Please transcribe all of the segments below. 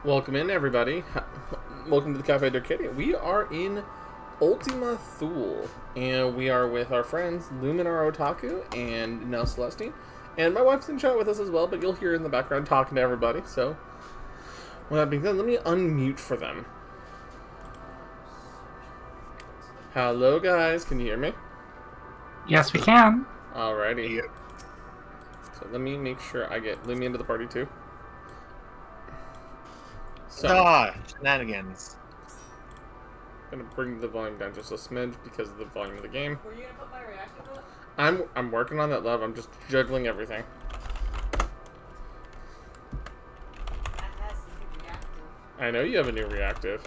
Welcome in, everybody. Welcome to the Cafe d'Arcadia. We are in Ultima Thule, and we are with our friends Luminar Otaku and Nell Celestine. And my wife's in chat with us as well, but you'll hear her in the background talking to everybody. So, with that being said, let me unmute for them. Hello, guys. Can you hear me? Yes, we can. Alrighty. Yep. So let me make sure I get Lumi into the party too. So, shenanigans. I'm gonna bring the volume down just a smidge because of the volume of the game. Were you gonna put my reactive up? I'm working on that, love. I'm just juggling everything. That has a new reactive. I know you have a new reactive.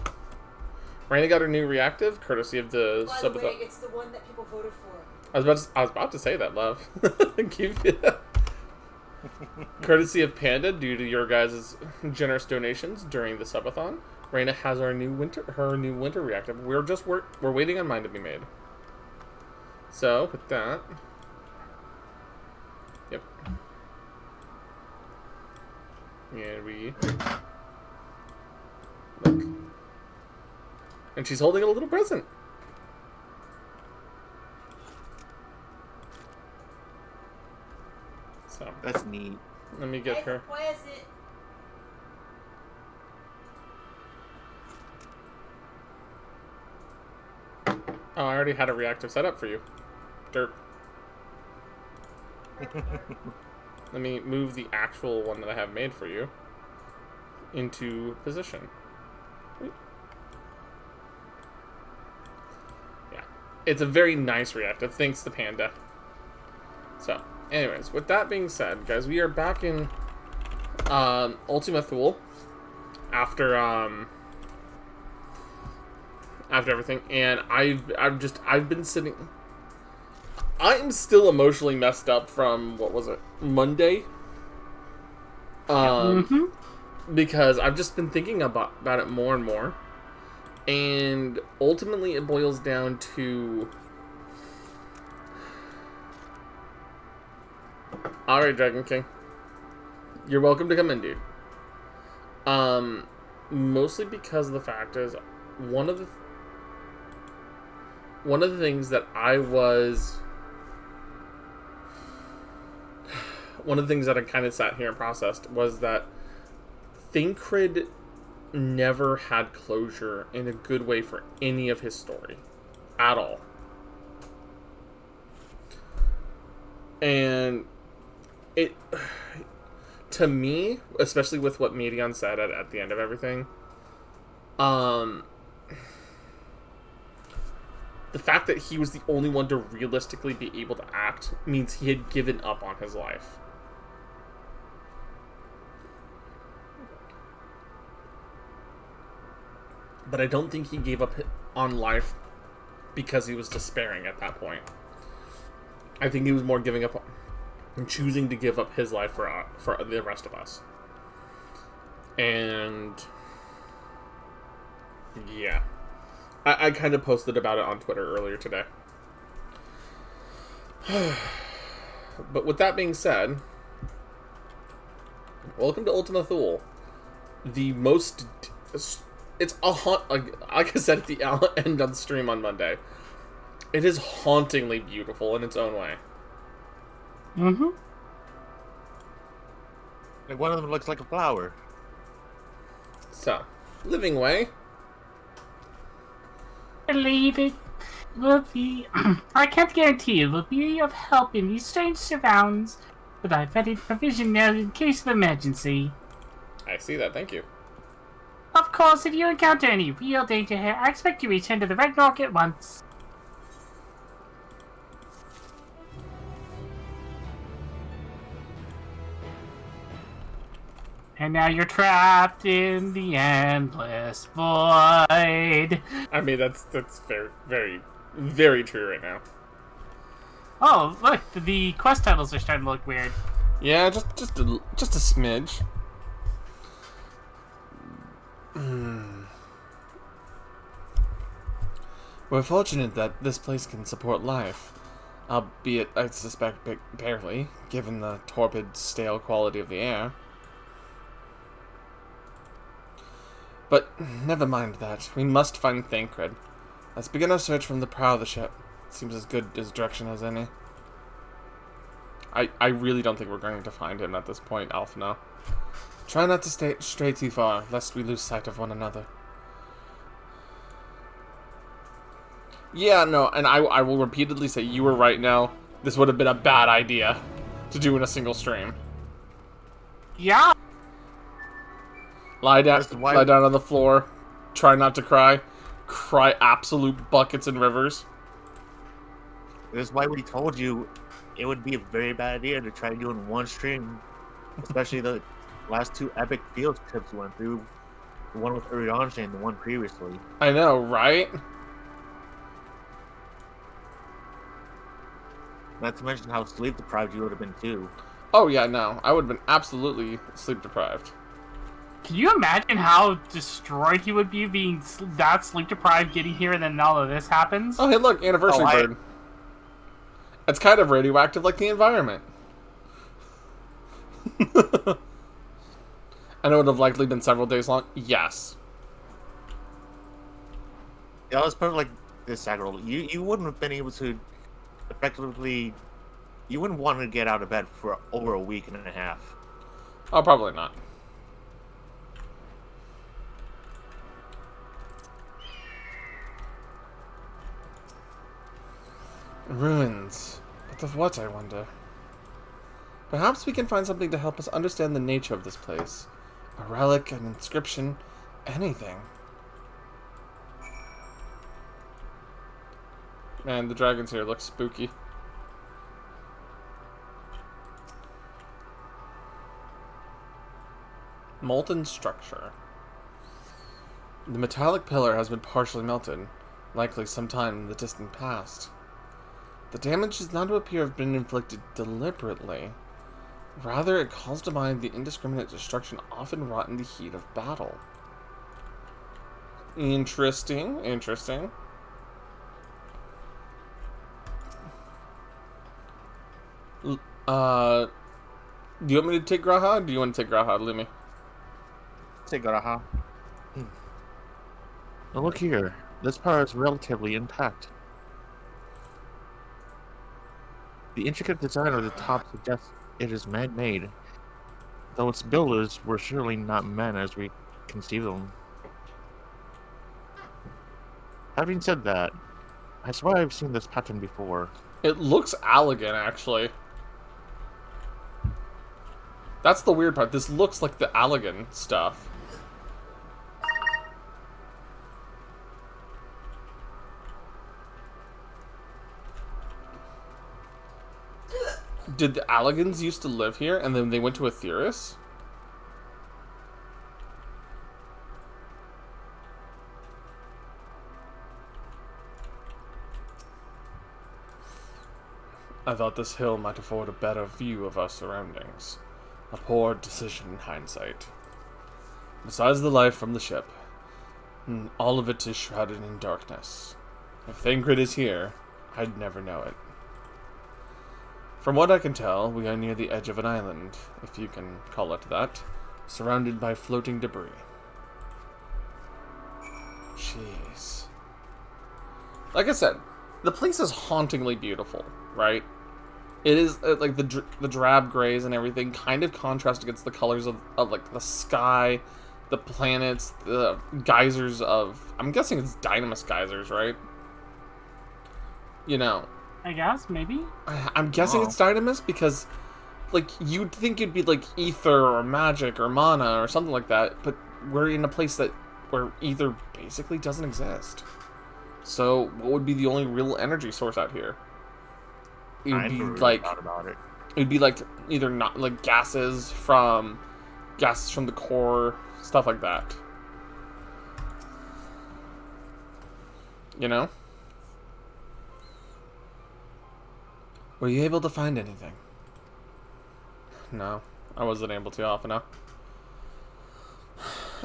Raina got her new reactive, courtesy of the By sub. the way, it's the one that people voted for. I was about to say that, love. Courtesy of Panda, due to your guys' generous donations during the subathon, Raina has her new winter reactive. We're waiting on mine to be made. So with that, yep. And we look, and she's holding a little present. So that's neat. Let me get her. Oh, I already had a reactive set up for you. Derp. Let me move the actual one that I have made for you into position. Yeah. It's a very nice reactive, thanks to Panda. So, anyways, with that being said, guys, we are back in Ultima Thule after everything, and I've been sitting. I'm still emotionally messed up from what was it, Monday? Because I've just been thinking about it more and more, and ultimately it boils down to. Alright, Dragon King. You're welcome to come in, dude. Mostly because the fact is, one of the things that I kind of sat here and processed was that Thancred never had closure in a good way for any of his story. At all. And it, to me, especially with what Medion said at the end of everything, the fact that he was the only one to realistically be able to act means he had given up on his life. But I don't think he gave up on life because he was despairing at that point. I think he was more giving up and choosing to give up his life for the rest of us. And yeah, I kind of posted about it on Twitter earlier today. But with that being said, welcome to Ultima Thule. The most, it's a like I said at the end of the stream on Monday. It is hauntingly beautiful in its own way. Like one of them looks like a flower. So, living way. Believe it will be. I can't guarantee it will be of help in these strange surrounds, but I've added provision there in case of emergency. I see that, thank you. Of course, if you encounter any real danger here, I expect you to return to the Red Rock at once. And now you're trapped in the endless void. I mean, that's very, very, very true right now. Oh, look, the quest titles are starting to look weird. Yeah, just a smidge. We're fortunate that this place can support life, albeit I suspect barely, given the torpid, stale quality of the air. But never mind that. We must find Thancred. Let's begin our search from the prow of the ship. Seems as good as direction as any. I really don't think we're going to find him at this point, Alphino. Try not to stray too far, lest we lose sight of one another. Yeah, no, and I will repeatedly say you were right now. This would have been a bad idea to do in a single stream. Yeah. Lie down on the floor. Try not to cry. Cry absolute buckets and rivers. This is why we told you it would be a very bad idea to try to do in one stream. Especially the last two epic field trips we went through. The one with Uriange and the one previously. I know, right? Not to mention how sleep deprived you would have been too. Oh yeah, no. I would have been absolutely sleep deprived. Can you imagine how destroyed he would be being that sleep deprived, getting here, and then all of this happens? Oh, hey, look, anniversary bird. It's kind of radioactive like the environment. And it would have likely been several days long. Yes. Yeah, let's put it like this, Sagarol. You wouldn't have been able to effectively... You wouldn't want to get out of bed for over a week and a half. Oh, probably not. Ruins. But of what, I wonder? Perhaps we can find something to help us understand the nature of this place. A relic, an inscription, anything. Man, the dragons here look spooky. Molten structure. The metallic pillar has been partially melted, likely sometime in the distant past. The damage does not appear to have been inflicted deliberately. Rather, it calls to mind the indiscriminate destruction often wrought in the heat of battle. Interesting, interesting. Do you want me to take Graha? Or do you want to take Graha, Lumi? Take Garaha. Now look here. This part is relatively intact. The intricate design of the top suggests it is man-made, though its builders were surely not men as we conceive them. Having said that, I swear I've seen this pattern before. It looks elegant, actually. That's the weird part. This looks like the elegant stuff. Did the Allegans used to live here and then they went to Aetheris? I thought this hill might afford a better view of our surroundings. A poor decision in hindsight. Besides the light from the ship, all of it is shrouded in darkness. If Thancred is here, I'd never know it. From what I can tell, we are near the edge of an island, if you can call it that, surrounded by floating debris. Jeez. Like I said, the place is hauntingly beautiful, right? It is, like, the drab grays and everything kind of contrast against the colors of like, the sky, the planets, the geysers of... I'm guessing it's Dynamis geysers, right? You know... I guess, maybe? I'm guessing it's Dynamis because, like, you'd think it'd be, like, ether or magic or mana or something like that, but we're in a place where ether basically doesn't exist. So, what would be the only real energy source out here? It would be, like... It'd be, like, either not, like, gases from the core, stuff like that. You know? Were you able to find anything? No, I wasn't able to often enough.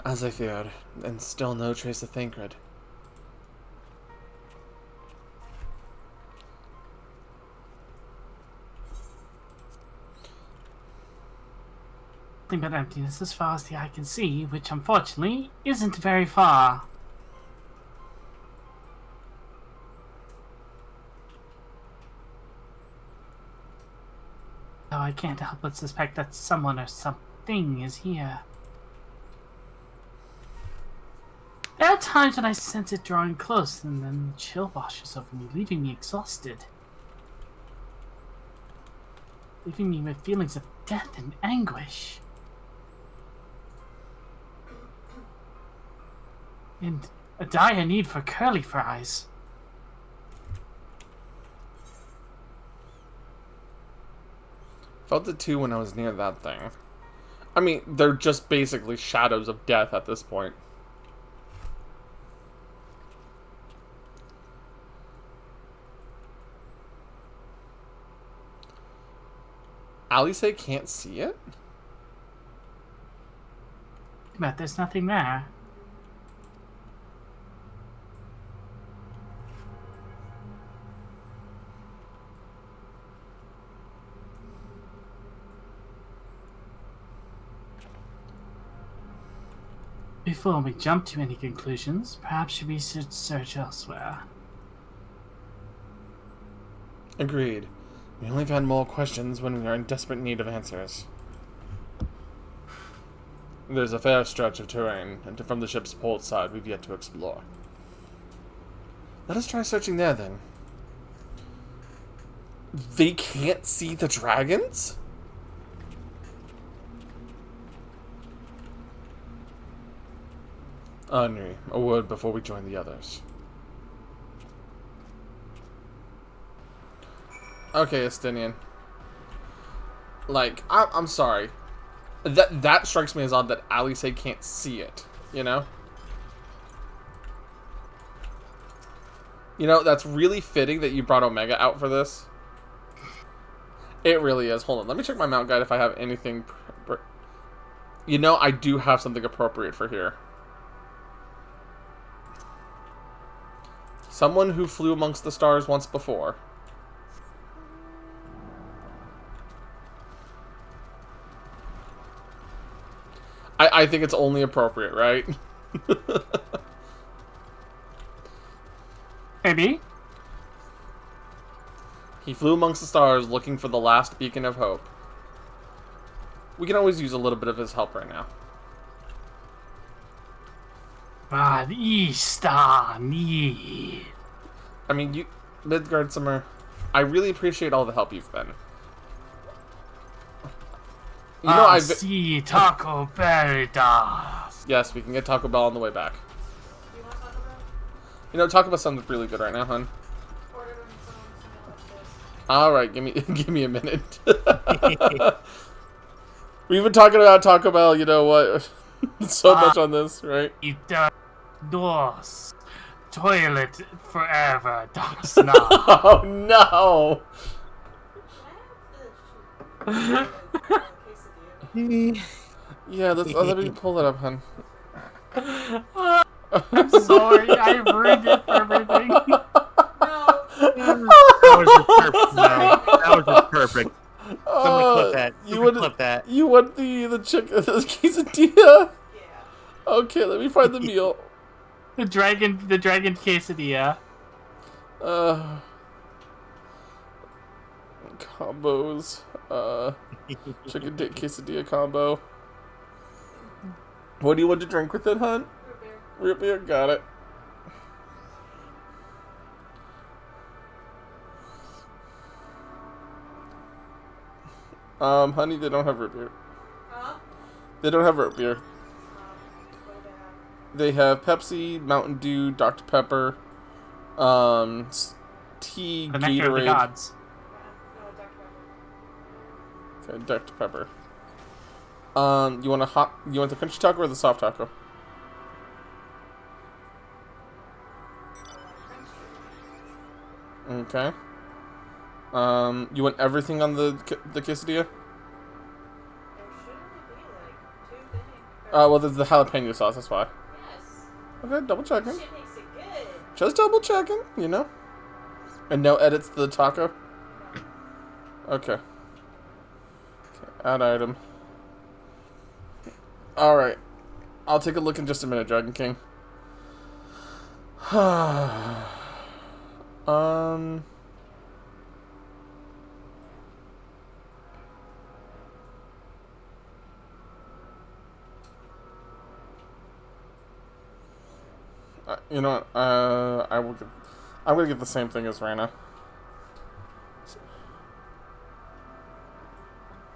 As I feared, and still no trace of Thancred. nothing but emptiness as far as the eye can see, which unfortunately isn't very far. Though I can't help but suspect that someone or something is here. There are times when I sense it drawing close, and then the chill washes over me, leaving me exhausted. Leaving me with feelings of death and anguish. And a dire need for curly fries. Felt it too when I was near that thing. I mean, they're just basically shadows of death at this point. Alice can't see it? But there's nothing there. Before we jump to any conclusions, perhaps we should search elsewhere. Agreed. We only find more questions when we are in desperate need of answers. There's a fair stretch of terrain, and from the ship's port side we've yet to explore. Let us try searching there, then. They can't see the dragons? Henri, a word before we join the others. Okay, Estinian. Like, I'm sorry. That strikes me as odd that Alice can't see it, you know? You know, that's really fitting that you brought Omega out for this. It really is. Hold on, let me check my mount guide if I have anything... You know, I do have something appropriate for here. Someone who flew amongst the stars once before. I think it's only appropriate, right? Maybe. He flew amongst the stars looking for the last beacon of hope. We can always use a little bit of his help right now. But I mean, you... Midgard Summer, I really appreciate all the help you've been. You know, I see Taco Bell. Yes, we can get Taco Bell on the way back. You want Taco Bell? You know, Taco Bell sounds really good right now, hon. Order them some like this. Alright, give me a minute. We've been talking about Taco Bell, you know what? So much on this, right? Dos. Toilet forever. Dos now. Oh no! Yeah, let me pull it up, hun. I'm sorry, I ruined it for everything. That was just perfect. Someone clip that. Clip that. You want the chicken, the quesadilla? Yeah. Okay, let me find the meal. The dragon quesadilla. Combos. Chicken dip quesadilla combo. What do you want to drink with it, hun? Root beer, got it. Honey, they don't have root beer. Huh? They don't have root beer. What do They have Pepsi, Mountain Dew, Dr. Pepper, tea, The nectar of the Gatorade. gods. No, Dr. Pepper. Okay, Dr. Pepper. You want the crunchy taco or the soft taco? Okay. You want everything on the quesadilla? There shouldn't be like 2 things. Well, there's the jalapeno sauce, that's why. Yes. Okay, double checking. Shit makes it good. Just double checking, you know? And no edits to the taco? Okay. Add item. All right. I'll take a look in just a minute, Dragon King. um. You know what? I will get. I'm gonna get the same thing as Rana.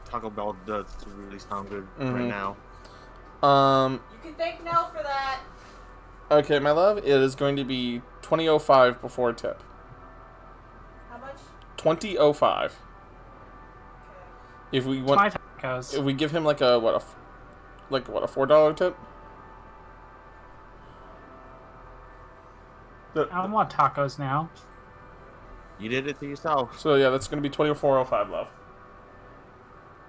Taco Bell does really sound good right Mhm. now. You can thank Nell for that. Okay, my love. It is going to be 20.05 before tip. How much? 20.05. Okay. If we It's want, my tacos. if we give him like a a $4 tip. I want tacos now. You did it to yourself. So yeah, that's going to be 24.05, love.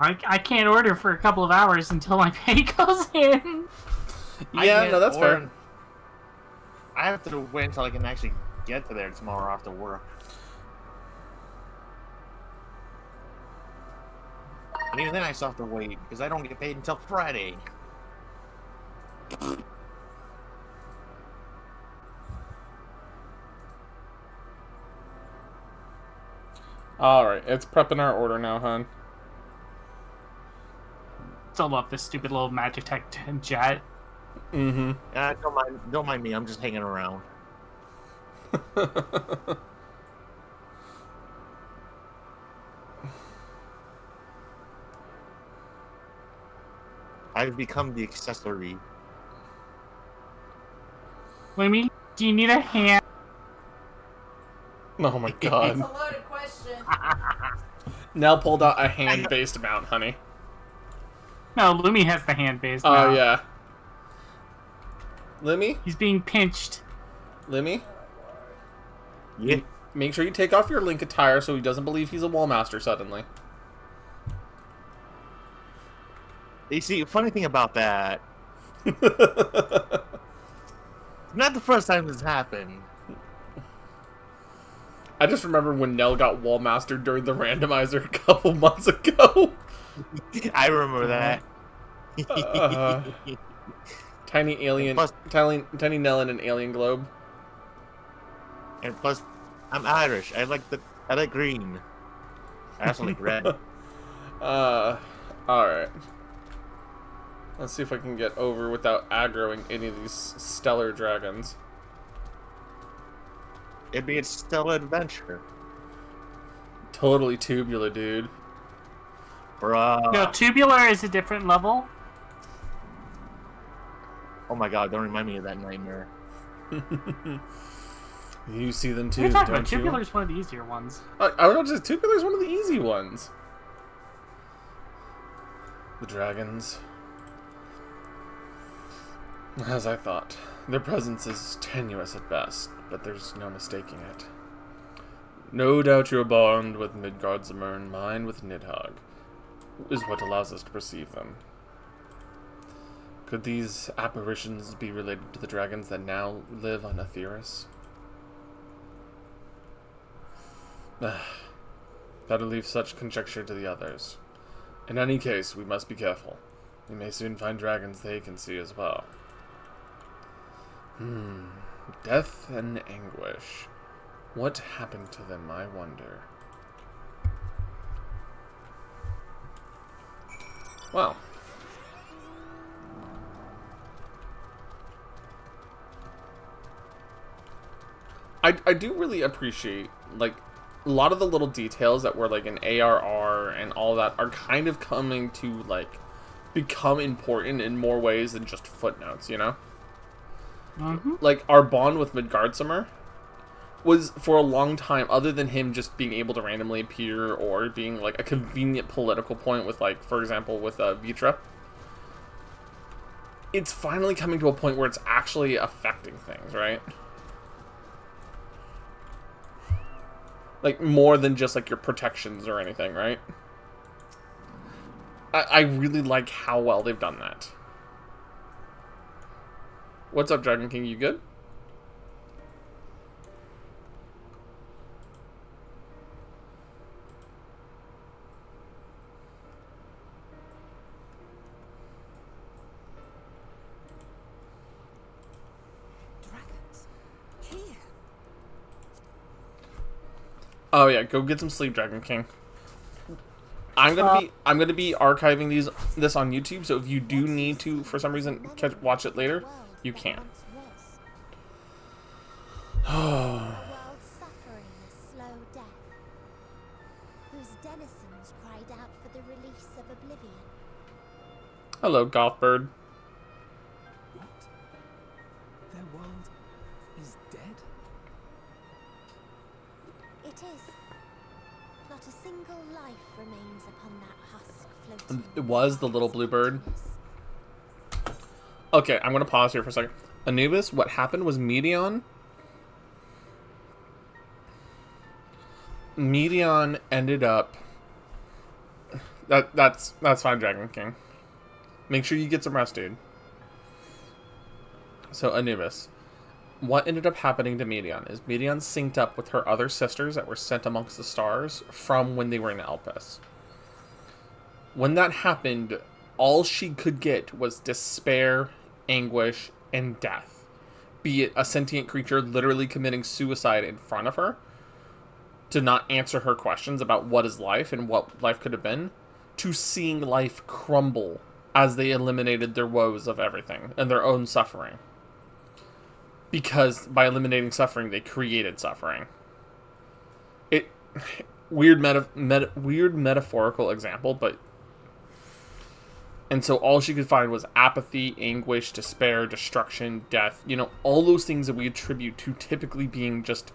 I can't order for a couple of hours until my pay goes in. Yeah, no, that's fair. I have to wait until I can actually get to there tomorrow after work. And even then, I still have to wait because I don't get paid until Friday. All right, it's prepping our order now, hon. Still love this stupid little Magitech jet. Mm-hmm. Don't mind me. I'm just hanging around. I've become the accessory. What do you mean? Do you need a hand? Oh my It's god. a loaded question. Nell pulled out a hand-based mount, honey. No, Lumi has the hand base Oh now. yeah. Limmy? He's being pinched. Limmy? Yeah. Make sure you take off your Link attire so he doesn't believe he's a Wallmaster suddenly. You see, funny thing about that, not the first time this happened. I just remember when Nell got Wallmaster during the randomizer a couple months ago. I remember that. Tiny alien, Plus- tiny Nell in an alien globe. And plus, I'm Irish. I like green. I also like red. Alright. Let's see if I can get over without aggroing any of these stellar dragons. It'd be a stellar adventure. Totally tubular, dude. Bruh. No, tubular is a different level. Oh my god, don't remind me of that nightmare. You see them too, What are you talking don't about? you? Tubular is one of the easier ones. I was just tubular is one of the easy ones. The dragons. As I thought, their presence is tenuous at best, but there's no mistaking it. No doubt your bond with Midgardsormr and mine with Nidhogg is what allows us to perceive them. Could these apparitions be related to the dragons that now live on Aetheris? Better leave such conjecture to the others. In any case, we must be careful. We may soon find dragons they can see as well. Death and anguish. What happened to them, I wonder? Well. I do really appreciate, like, a lot of the little details that were, like, in ARR and all that are kind of coming to, like, become important in more ways than just footnotes, you know? Mm-hmm. Like, our bond with Midgardsormr was, for a long time, other than him just being able to randomly appear or being, like, a convenient political point with, like, for example, with Vitra, it's finally coming to a point where it's actually affecting things, right? Like, more than just, like, your protections or anything, right? I really like how well they've done that. What's up, Dragon King? You good? Oh yeah, go get some sleep, Dragon King. I'm gonna be archiving this on YouTube, so if you do need to, for some reason, watch it later, you can. A world suffering a slow death, whose denizens cried out for the release of oblivion. Hello, Gothbird. What? Their world is dead? It is. Not a single life remains upon that husk floating. It was the little blue bird. Okay, I'm gonna pause here for a second. Anubis, what happened was Medion ended up. That's fine, Dragon King. Make sure you get some rest, dude. So Anubis, what ended up happening to Medion is Medion synced up with her other sisters that were sent amongst the stars from when they were in Elpis. When that happened, all she could get was despair, anguish, and death. Be it a sentient creature literally committing suicide in front of her to not answer her questions about what is life and what life could have been, to seeing life crumble as they eliminated their woes of everything and their own suffering. Because by eliminating suffering, they created suffering. Weird metaphorical example, but... And so all she could find was apathy, anguish, despair, destruction, death. You know, all those things that we attribute to typically being just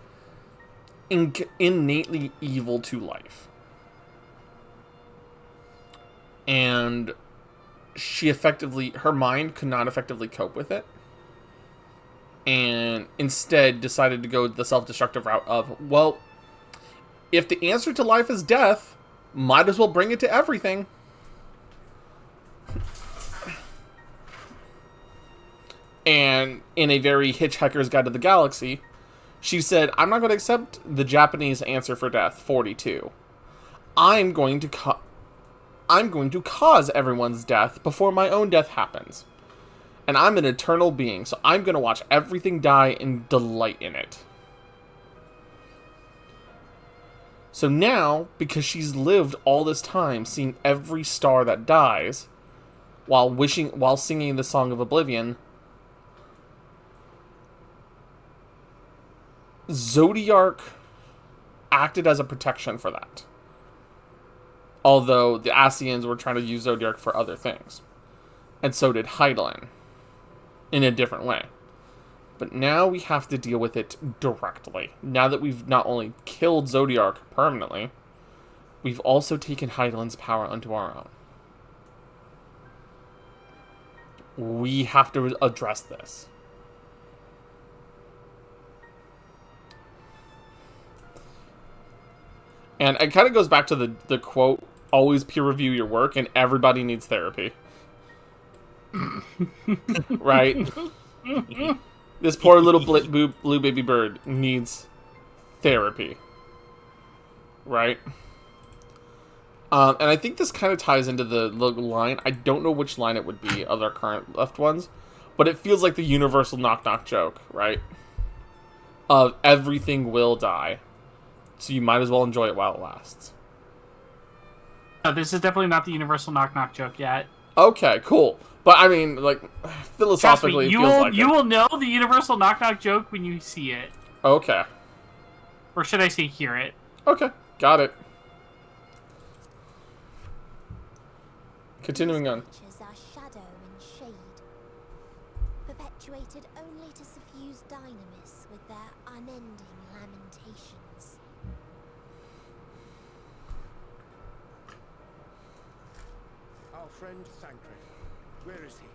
innately evil to life. And her mind could not effectively cope with it. And instead decided to go the self-destructive route of, well, if the answer to life is death, might as well bring it to everything. And in a very Hitchhiker's Guide to the Galaxy, she said, I'm not going to accept the Japanese answer for death, 42. I'm going to cause everyone's death before my own death happens. And I'm an eternal being, so I'm going to watch everything die and delight in it. So now, because she's lived all this time seeing every star that dies, while singing the Song of Oblivion, Zodiark acted as a protection for that. Although the Asians were trying to use Zodiark for other things. And so did Hydaelyn. In a different way. But now we have to deal with it directly. Now that we've not only killed Zodiark permanently, we've also taken Hydaelyn's power unto our own. We have to address this. And it kind of goes back to the quote, always peer review your work, and everybody needs therapy. Right? This poor little blue baby bird needs therapy. Right? And I think this kind of ties into the line. I don't know which line it would be of our current left ones, but it feels like the universal knock-knock joke, right? Of everything will die. So you might as well enjoy it while it lasts. No, this is definitely not the universal knock-knock joke yet. Okay, cool. But I mean, like, philosophically, Trust me, it feels like you will know the universal knock-knock joke when you see it. Okay. Or should I say hear it? Okay, got it. Continuing on. Creatures are shadow and shade, perpetuated only to suffuse dynamis with their unending lamentations. Our friend Sancred. Where is he?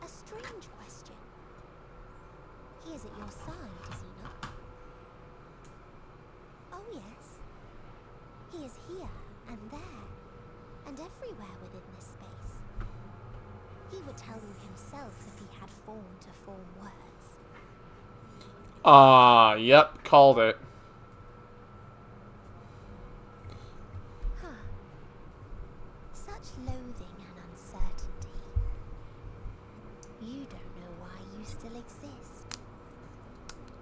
A strange question. He is at your side, is he not? Oh yes. He is here and there, and everywhere within this space. He would tell you himself if he had form to form words. Yep, called it. Huh. Such loathing and uncertainty. You don't know why you still exist.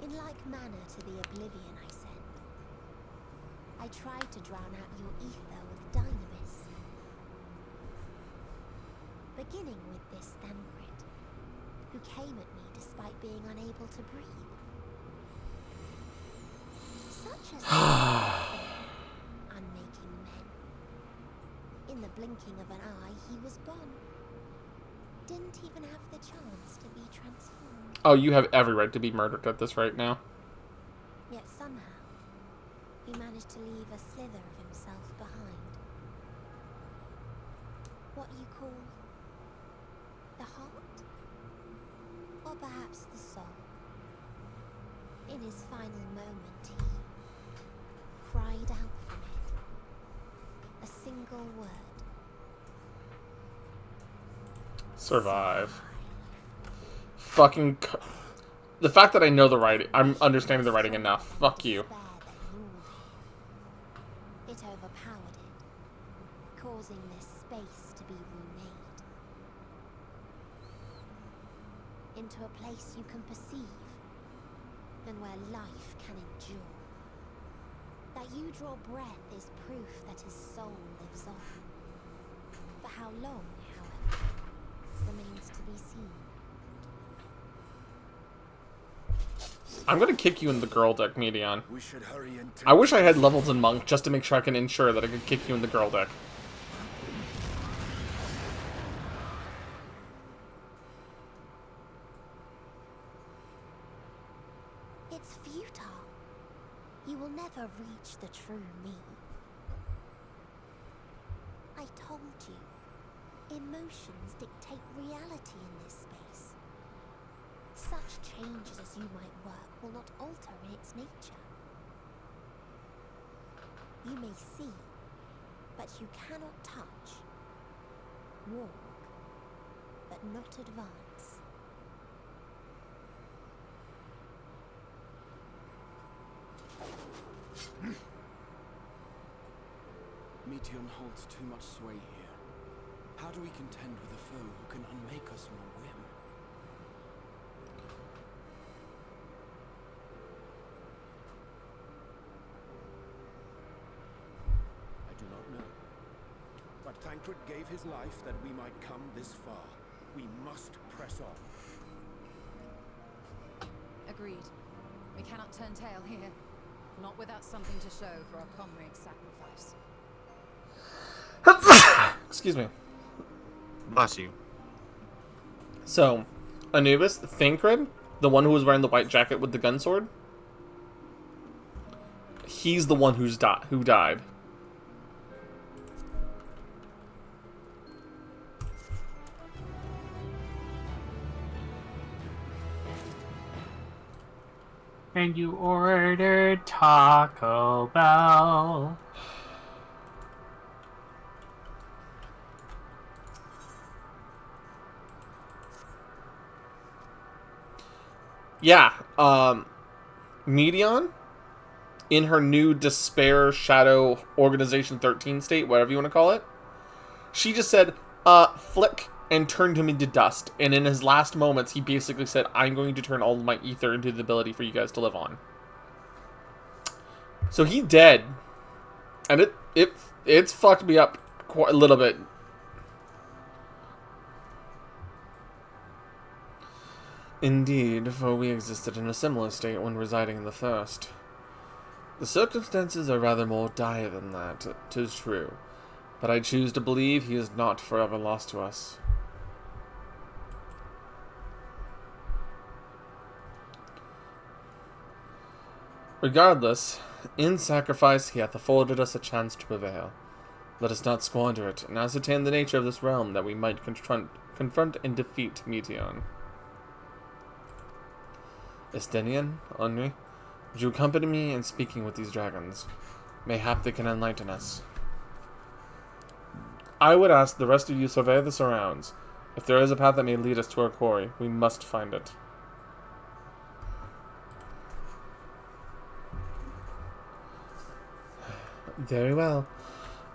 In like manner to the I tried to drown out your ether with Dynabis. Beginning with this Thancred, who came at me despite being unable to breathe. Such as unmaking men. In the blinking of an eye, he was gone. Didn't even have the chance to be transformed. Oh, you have every right to be murdered at this right now. Yet somehow, he managed to leave a slither of himself behind. What you call the heart? Or perhaps the soul. In his final moment, he cried out from it. A single word. Survive. Fucking... The fact that I know the writing... I'm understanding the writing enough. Fuck you. It overpowered it, causing this space to be remade. Into a place you can perceive, and where life can endure. That you draw breath is proof that his soul lives on. For how long, however, remains to be seen. I'm gonna kick you in the girl deck, Medion. We should hurry and I wish I had levels in Monk just to make sure I can ensure that I could kick you in the girl deck. It's futile. You will never reach the true me. I told you, emotions dictate reality in this space. Such changes as you might work will not alter in its nature. You may see, but you cannot touch. Walk, but not advance. Meteon holds too much sway here. How do we contend with a foe who can unmake us on a whim? I do not know. But Thancred gave his life that we might come this far. We must press on. Agreed. We cannot turn tail here. Not without something to show for our comrade's sacrifice. Excuse me. Bless you. So, Anubis, Thancred, the one who was wearing the white jacket with the gun sword, he's the one who died. And you ordered Taco Bell. Yeah, Medion, in her new Despair Shadow Organization 13 state, whatever you want to call it, she just said, flick, and turned him into dust. And in his last moments, he basically said, I'm going to turn all of my ether into the ability for you guys to live on. So he's dead. And it's fucked me up quite a little bit. Indeed, for we existed in a similar state when residing in the first. The circumstances are rather more dire than that, 'tis true, but I choose to believe he is not forever lost to us. Regardless, in sacrifice he hath afforded us a chance to prevail. Let us not squander it, and ascertain the nature of this realm that we might confront and defeat Meteon. Estenian, Henri, would you accompany me in speaking with these dragons? Mayhap they can enlighten us. I would ask the rest of you survey the surrounds. If there is a path that may lead us to our quarry, we must find it. Very well.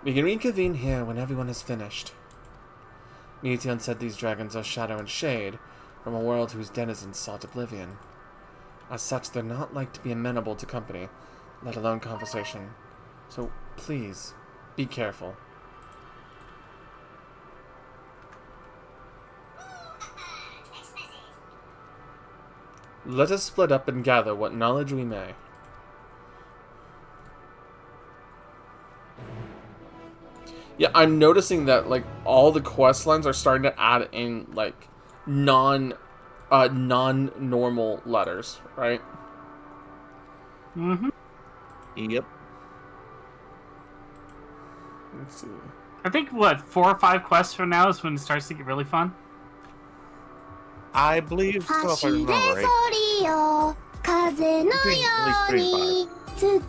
We can reconvene here when everyone is finished. Meteon said these dragons are shadow and shade from a world whose denizens sought oblivion. As such, they're not like to be amenable to company, let alone conversation. So, please, be careful. Let us split up and gather what knowledge we may. Yeah, I'm noticing that, like, all the quest lines are starting to add in, like, non-normal letters, right? Mm-hmm. Yep. Let's see. I think, what, 4 or 5 quests from now is when it starts to get really fun? I believe so, if I remember right. Between at least 3 and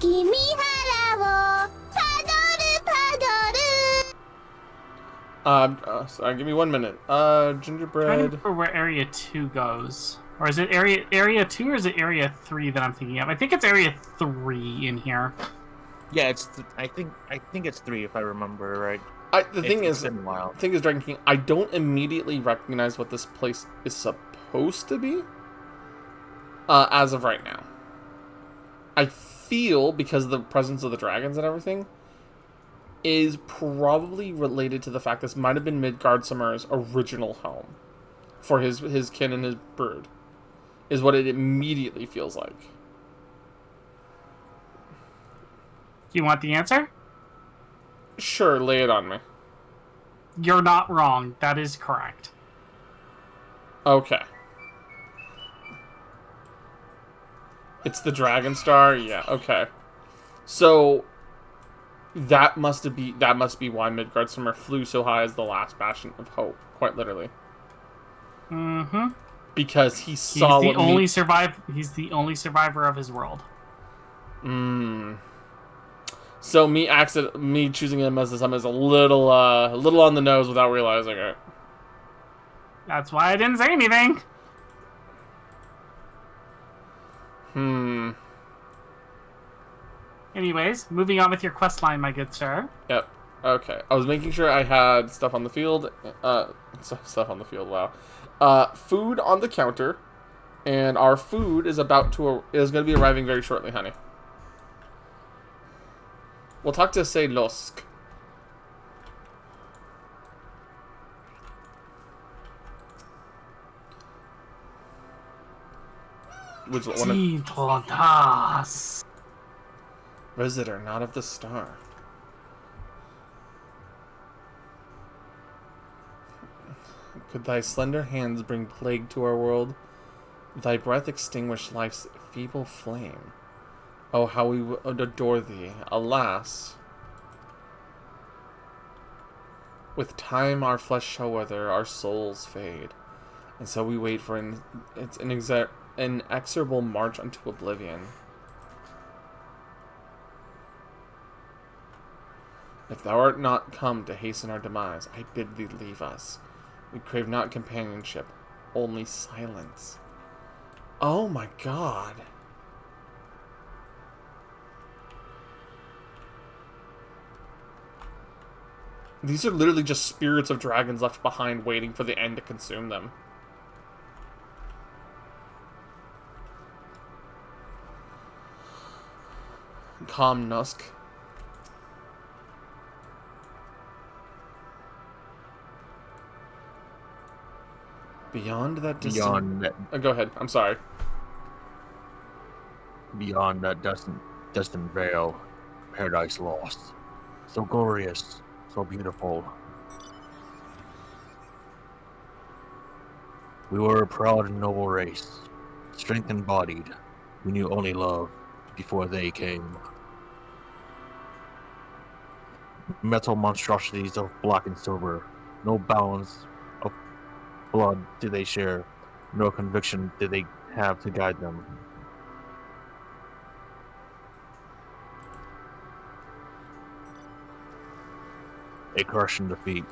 5. Sorry, give me 1 minute. I don't Gingerbread. remember where Area 2 goes. Or is it Area 2 or is it Area 3 that I'm thinking of? I think it's Area 3 in here. Yeah, I think it's 3 if I remember right. The thing is, been a while. Dragon King, I don't immediately recognize what this place is supposed to be. As of right now. I feel, because of the presence of the dragons and everything, is probably related to the fact this might have been Midgardsummer's original home for his kin and his brood, is what it immediately feels like. Do you want the answer? Sure, lay it on me. You're not wrong. That is correct. Okay. It's the Dragon Star? Yeah, okay. So that must be why Midgardsummer flew so high as the last bastion of hope, quite literally. Mm-hmm. Because he saw He's the only survivor of his world. So me choosing him as the summon is a little on the nose without realizing it. That's why I didn't say anything. Anyways, moving on with your quest line, my good sir. Yep. Okay. I was making sure I had stuff on the field. Stuff on the field. Wow. Food on the counter, and our food is going to be arriving very shortly, honey. We'll talk to say Losk. Which one? Visitor, not of the star. Could thy slender hands bring plague to our world? Thy breath extinguish life's feeble flame. Oh, how we would adore thee. Alas, with time our flesh shall wither, our souls fade. And so we wait for an inexorable march unto oblivion. If thou art not come to hasten our demise, I bid thee leave us. We crave not companionship, only silence. Oh my god. These are literally just spirits of dragons left behind waiting for the end to consume them. Calm Nusk. Beyond that distant... go ahead. I'm sorry. Beyond that distant veil, paradise lost. So glorious, so beautiful. We were a proud and noble race, strength embodied. We knew only love before they came. Metal monstrosities of black and silver, no bounds of blood did they share, no conviction did they have to guide them. A crushing defeat.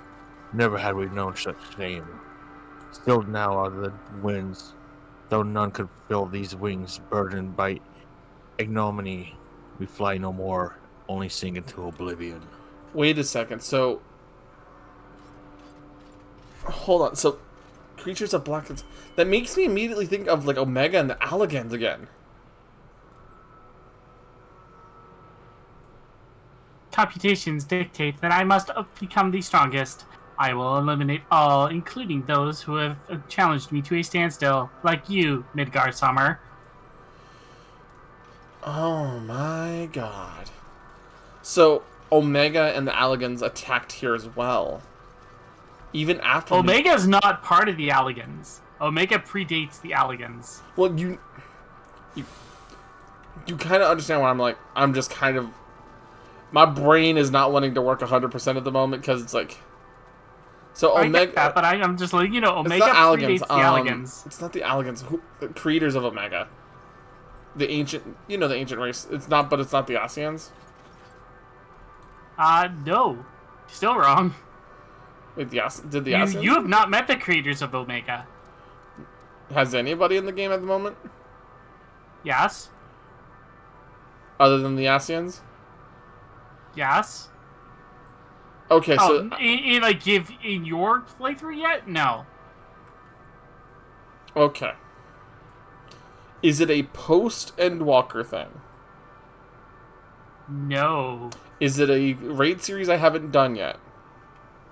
Never had we known such shame. Still now are the winds, though none could fill these wings burdened by ignominy. We fly no more, only sink into oblivion. Wait a second, so... Hold on, so... Creatures of black... That makes me immediately think of, like, Omega and the Allagans again. computations dictate that I must become the strongest. I will eliminate all, including those who have challenged me to a standstill, like you, Midgard Summer. Oh my god. So, Omega and the Alligans attacked here as well. Even after... Omega is not part of the Alligans. Omega predates the Alligans. Well, you kind of understand why I'm like... I'm just kind of... My brain is not wanting to work 100% at the moment, because it's like... So, Omega... I get that, but I'm just like, Omega predates the Alligans. It's not the Alligans. The creators of Omega. The ancient... the ancient race. It's not the Asians. No. Still wrong. Wait, did the Asians? You have not met the creators of Omega. Has anybody in the game at the moment? Yes. Other than the Asians? Yes. Okay, so... in your playthrough yet? No. Okay. Is it a post-Endwalker thing? No. Is it a raid series I haven't done yet?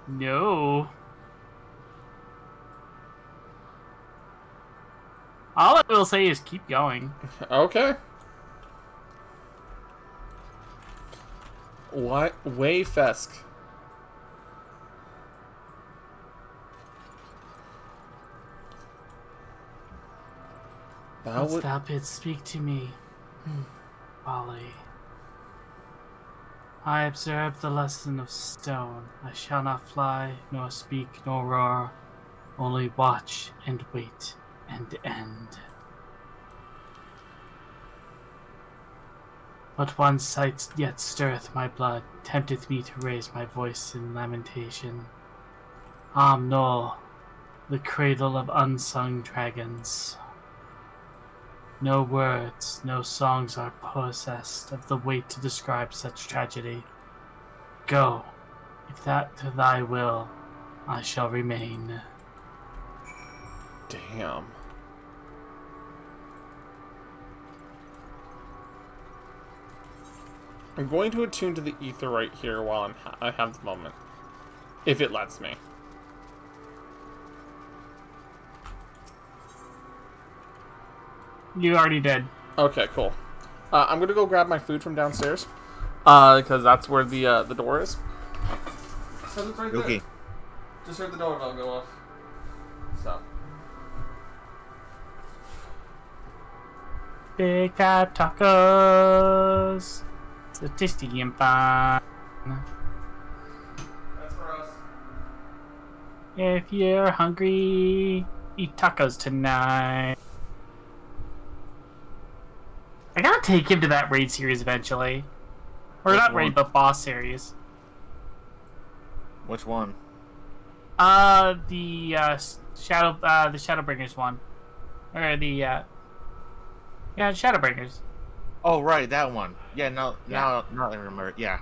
No. All I will say is keep going. Okay. What? Way Fesk. Let's stop it. Speak to me. Ollie. I observed the lesson of stone. I shall not fly, nor speak, nor roar. Only watch and wait and end. But one sight yet stirreth my blood, tempteth me to raise my voice in lamentation. Amnol, the cradle of unsung dragons. No words, no songs are possessed of the weight to describe such tragedy. Go, if that to thy will, I shall remain. Damn. I'm going to attune to the ether right here while I have the moment. If it lets me. You already did. Okay, cool. I'm gonna go grab my food from downstairs. Because that's where the door is. So it's right there. Okay. Just heard the doorbell go off. So. Big fat tacos. So tasty and fun. That's for us. If you're hungry, eat tacos tonight. I gotta take him to that raid series eventually. Or Which not one? raid, but boss series. Which one? The Shadowbringers one. Or the, Shadowbringers. Oh, right, that one. Yeah, now I remember. Yeah.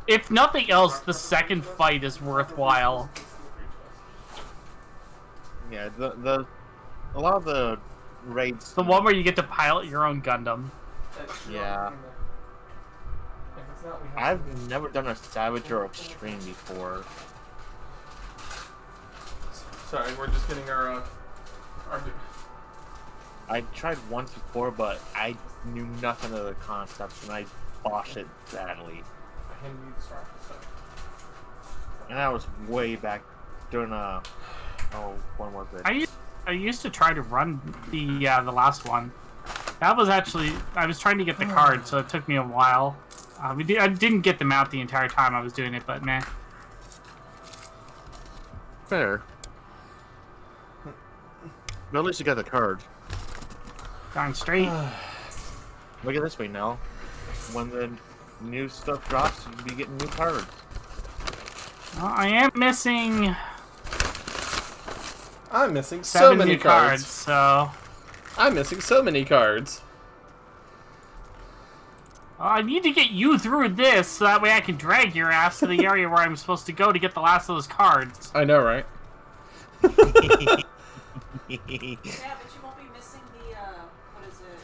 If nothing else, the second fight is worthwhile. Yeah, a lot of the raids. The one where you get to pilot your own Gundam. Yeah. I've never done a Savage or Extreme before. Sorry, we're just getting our I tried once before, but I knew nothing of the concepts, and I botched it badly. And that was way back during when was it? I used to try to run the last one. That was actually, I was trying to get the card, so it took me a while. I didn't get them out the entire time I was doing it, but meh. Fair. But at least you got the card. Darn straight. Look at this way now. When the new stuff drops, you'll be getting new cards. Well, I am missing I'm missing so 7 many new cards. so... I'm missing so many cards. I need to get you through this, so that way I can drag your ass to the area where I'm supposed to go to get the last of those cards. I know, right? Yeah, but you won't be missing the, what is it?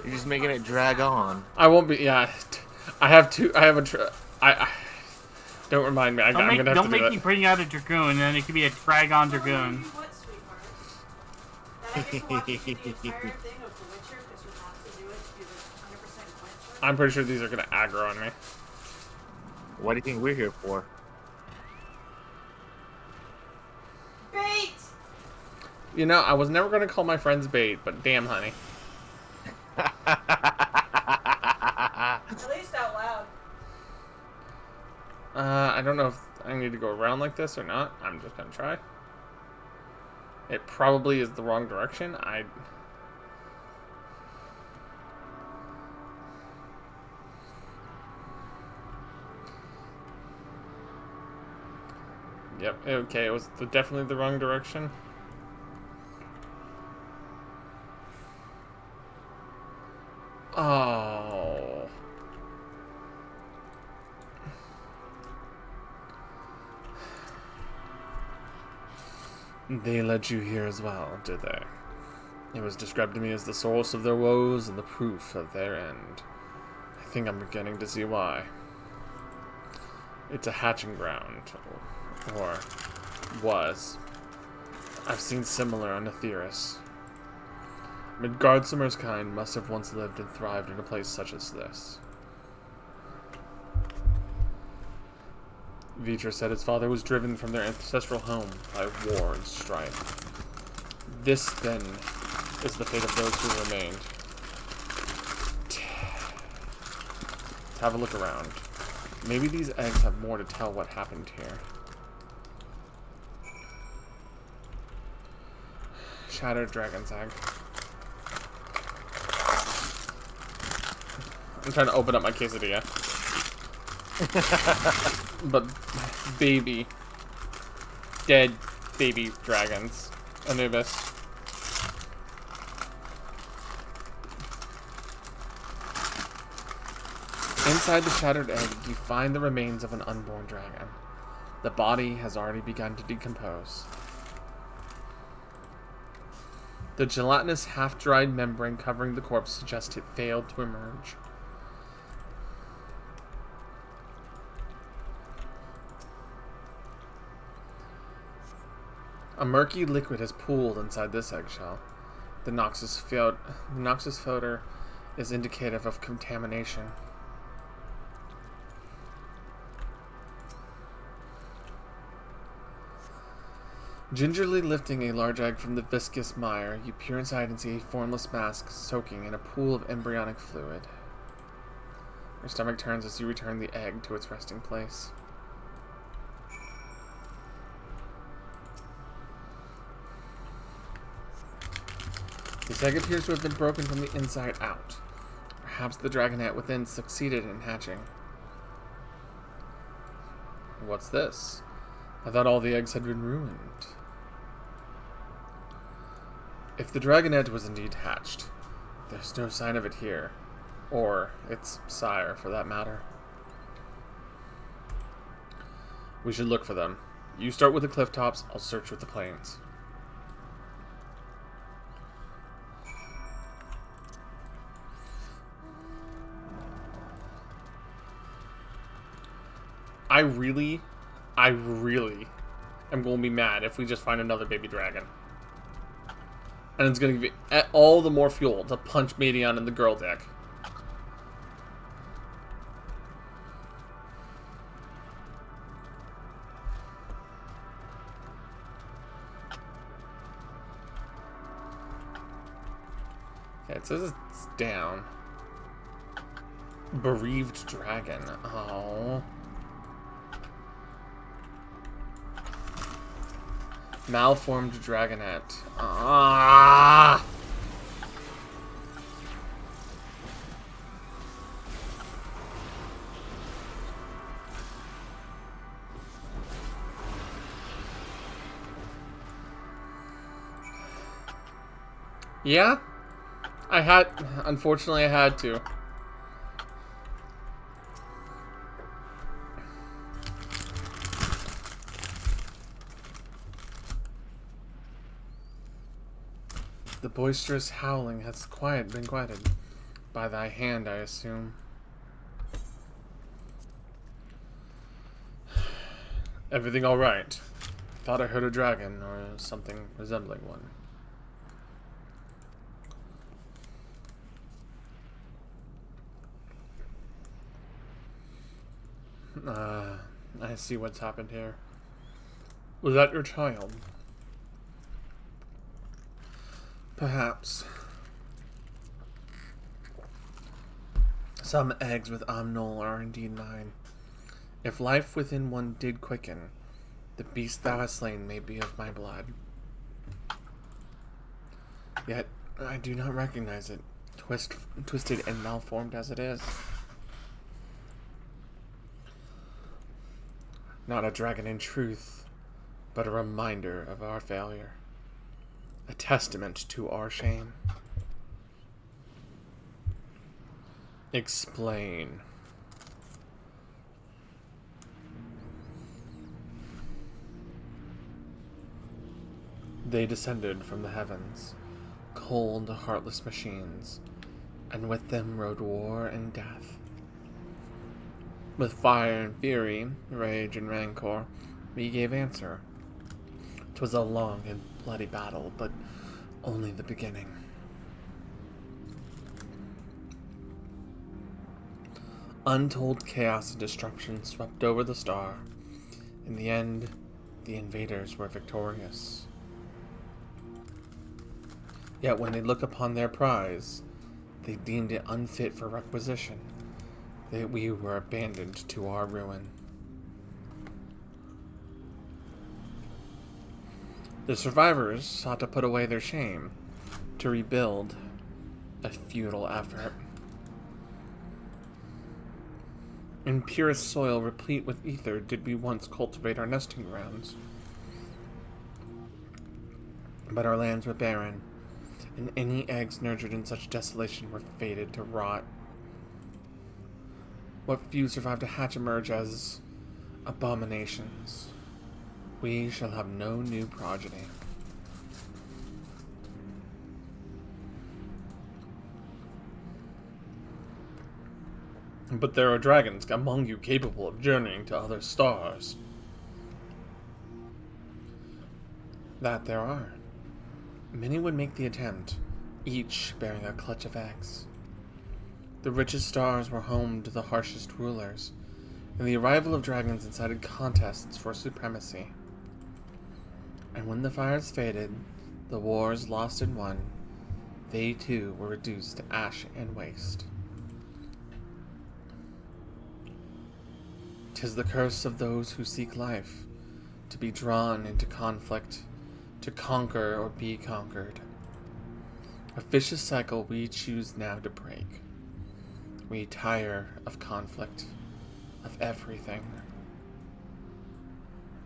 The You're just making it drag on. I won't be. Yeah, I have two. I have a. I don't remind me. I'm gonna have to do Don't make that. me bring out a dragoon, and then it could be a drag-on dragoon. What, sweetheart? That I get to watch you do the entire thing of The Witcher because you have to do it to do the 100% quest. I'm pretty sure these are gonna aggro on me. What do you think we're here for? Bait! You know, I was never gonna call my friends bait, but damn, honey. At least out loud. I don't know if I need to go around like this or not. I'm just gonna try. It probably is the wrong direction. Yep, okay, it was definitely the wrong direction. Oh. They led you here as well, did they? It was described to me as the source of their woes and the proof of their end. I think I'm beginning to see why. It's a hatching ground. Or was. I've seen similar on Aetheris. Midgardsormr's kind must have once lived and thrived in a place such as this. Vitra said his father was driven from their ancestral home by war and strife. This, then, is the fate of those who remained. Let's have a look around. Maybe these eggs have more to tell what happened here. Shattered dragon's egg. I'm trying to open up my quesadilla. But baby. Dead baby dragons. Anubis. Inside the shattered egg, you find the remains of an unborn dragon. The body has already begun to decompose. The gelatinous, half-dried membrane covering the corpse suggests it failed to emerge. A murky liquid has pooled inside this eggshell. The noxious odor is indicative of contamination. Gingerly lifting a large egg from the viscous mire, you peer inside and see a formless mask soaking in a pool of embryonic fluid. Your stomach turns as you return the egg to its resting place. This egg appears to have been broken from the inside out. Perhaps the dragonette within succeeded in hatching. What's this? I thought all the eggs had been ruined. If the dragonette was indeed hatched, there's no sign of it here. Or its sire, for that matter. We should look for them. You start with the cliff tops, I'll search with the plains. I really am going to be mad if we just find another baby dragon. And it's going to give me all the more fuel to punch Medion in the girl deck. Okay, it says it's down. Bereaved dragon. Oh. Malformed dragonette. Ah! Yeah? Unfortunately I had to. The boisterous howling has been quieted. By thy hand, I assume. Everything all right? Thought I heard a dragon, or something resembling one. I see what's happened here. Was that your child? Perhaps. Some eggs with Amnol are indeed mine. If life within one did quicken, the beast thou hast slain may be of my blood. Yet I do not recognize it, twisted and malformed as it is. Not a dragon in truth, but a reminder of our failure. A testament to our shame. Explain. They descended from the heavens, cold, heartless machines, and with them rode war and death. With fire and fury, rage and rancor, we gave answer. 'Twas a long and bloody battle, but only the beginning. Untold chaos and destruction swept over the star. In the end, the invaders were victorious. Yet when they look upon their prize, they deemed it unfit for requisition, that we were abandoned to our ruin. The survivors sought to put away their shame, to rebuild, a futile effort. In purest soil replete with ether did we once cultivate our nesting grounds. But our lands were barren, and any eggs nurtured in such desolation were fated to rot. What few survived to hatch emerge as abominations. We shall have no new progeny. But there are dragons among you capable of journeying to other stars. That there are. Many would make the attempt, each bearing a clutch of eggs. The richest stars were home to the harshest rulers, and the arrival of dragons incited contests for supremacy. And when the fires faded, the wars lost and won, they too were reduced to ash and waste. 'Tis the curse of those who seek life, to be drawn into conflict, to conquer or be conquered. A vicious cycle we choose now to break. We tire of conflict, of everything.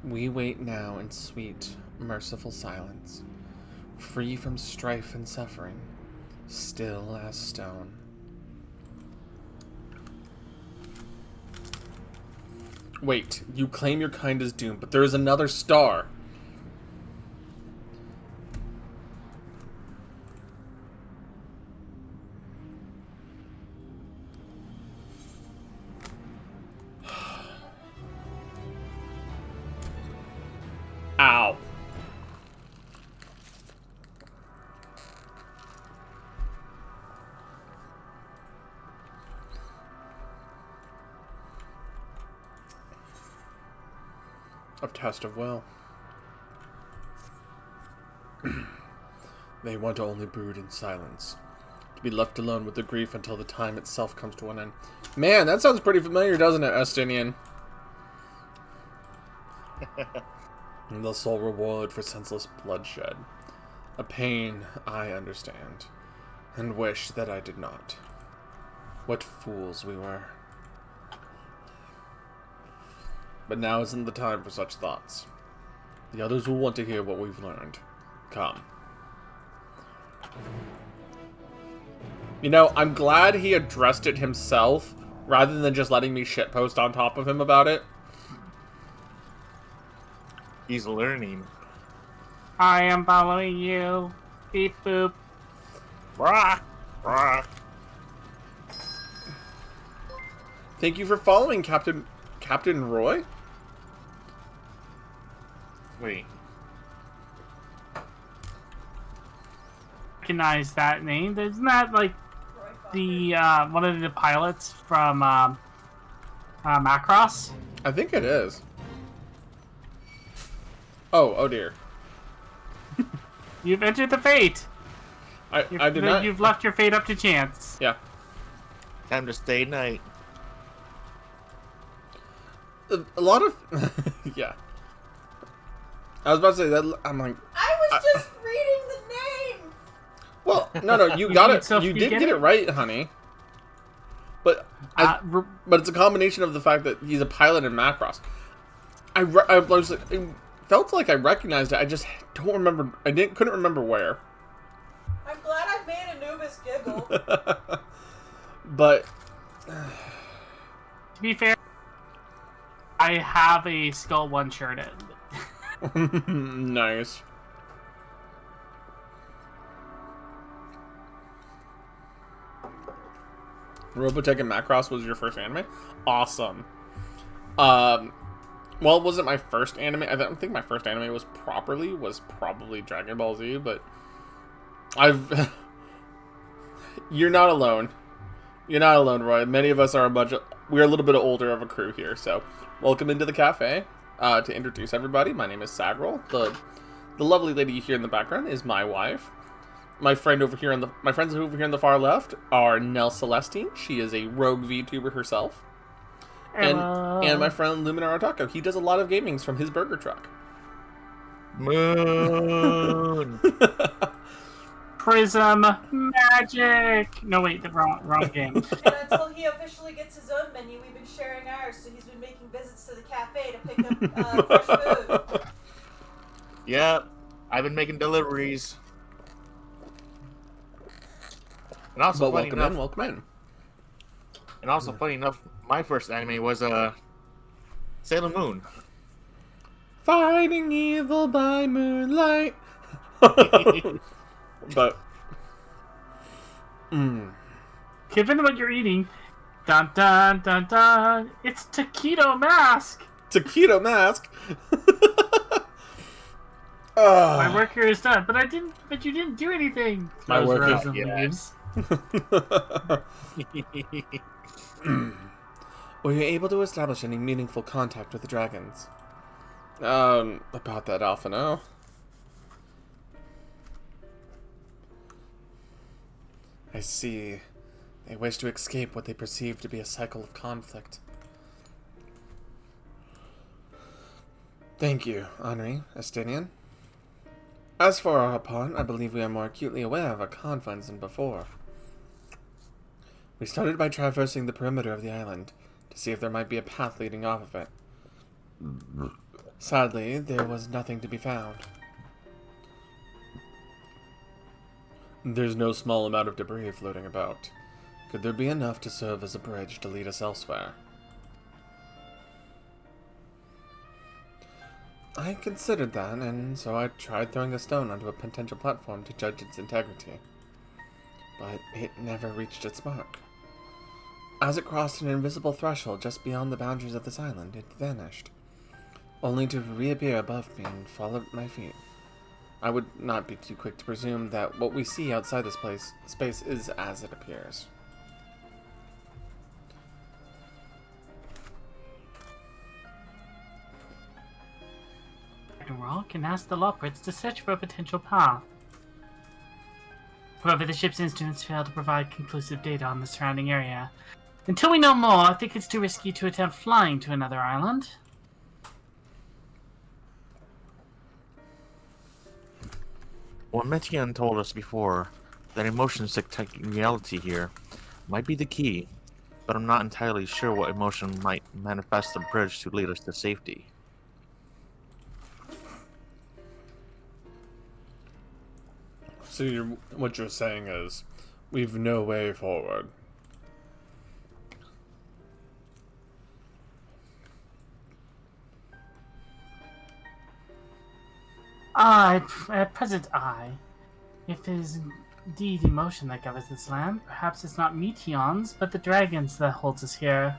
We wait now in sweet, merciful silence, free from strife and suffering, still as stone. Wait, you claim your kind is doomed, but there is another star. Ow. Of test of will. They want to only brood in silence, to be left alone with the grief until the time itself comes to an end. Man, that sounds pretty familiar, doesn't it, Estinian? And the sole reward for senseless bloodshed. A pain I understand, and wish that I did not. What fools we were. But now isn't the time for such thoughts. The others will want to hear what we've learned. Come. You know, I'm glad he addressed it himself, rather than just letting me shitpost on top of him about it. He's learning. I am following you. Beep boop. Brah! Brah! Thank you for following, Captain Roy. Wait. Recognize that name? Isn't that like Roy the one of the pilots from Macross? I think it is. Oh dear. You've entered the fate. I did not. You've left your fate up to chance. Yeah. Time to stay night. A lot of yeah. I was about to say that. I'm like, I was just reading the name. well, no, you got it. So You you did get get it it? right, honey. But but it's a combination of the fact that he's a pilot in Macross. It felt like I recognized it. I just don't remember. Couldn't remember where. I'm glad I've made Anubis giggle. But To be fair, I have a Skull One shirt in. nice. Robotech and Macross was your first anime? Awesome. Well, it wasn't my first anime. I don't think my first anime was probably Dragon Ball Z, but I've... You're not alone. You're not alone, Roy. Many of us are we're a little bit older of a crew here, so welcome into the cafe. To introduce everybody, my name is Sagrol. The lovely lady you hear in the background is my wife. My friends over here on the far left are Nell Celestine. She is a rogue VTuber herself. And my friend Luminar Otako. He does a lot of gamings from his burger truck. Moon. Prism magic. No, wait, the wrong game. And until he officially gets his own menu, we've been sharing ours. So he's been making visits to the cafe to pick up fresh food. Yep. I've been making deliveries. And also, But welcome in. And also, funny enough, my first anime was Sailor Moon. Fighting evil by moonlight. But Given what you're eating, dun dun dun dun, it's Taquito Mask. Taquito Mask. My work here is done, but you didn't do anything. My Throws work rose is- and yeah. leaves. Were you able to establish any meaningful contact with the dragons? About that Alpha now. I see. They wish to escape what they perceive to be a cycle of conflict. Thank you, Henri, Estinian. As for our part, I believe we are more acutely aware of our confines than before. We started by traversing the perimeter of the island, to see if there might be a path leading off of it. Sadly, there was nothing to be found. There's no small amount of debris floating about. Could there be enough to serve as a bridge to lead us elsewhere? I considered that, and so I tried throwing a stone onto a potential platform to judge its integrity. But it never reached its mark. As it crossed an invisible threshold just beyond the boundaries of this island, it vanished, only to reappear above me and fall at my feet. I would not be too quick to presume that what we see outside this space is as it appears. Rock can ask the Lockwards to search for a potential path. However, the ship's instruments fail to provide conclusive data on the surrounding area. Until we know more, I think it's too risky to attempt flying to another island. Well, Metian told us before that emotions detecting reality here might be the key, but I'm not entirely sure what emotion might manifest the bridge to lead us to safety. So what you're saying is, we've no way forward. At present, if it is indeed emotion that governs this land, perhaps it's not Meteons, but the dragons that holds us here.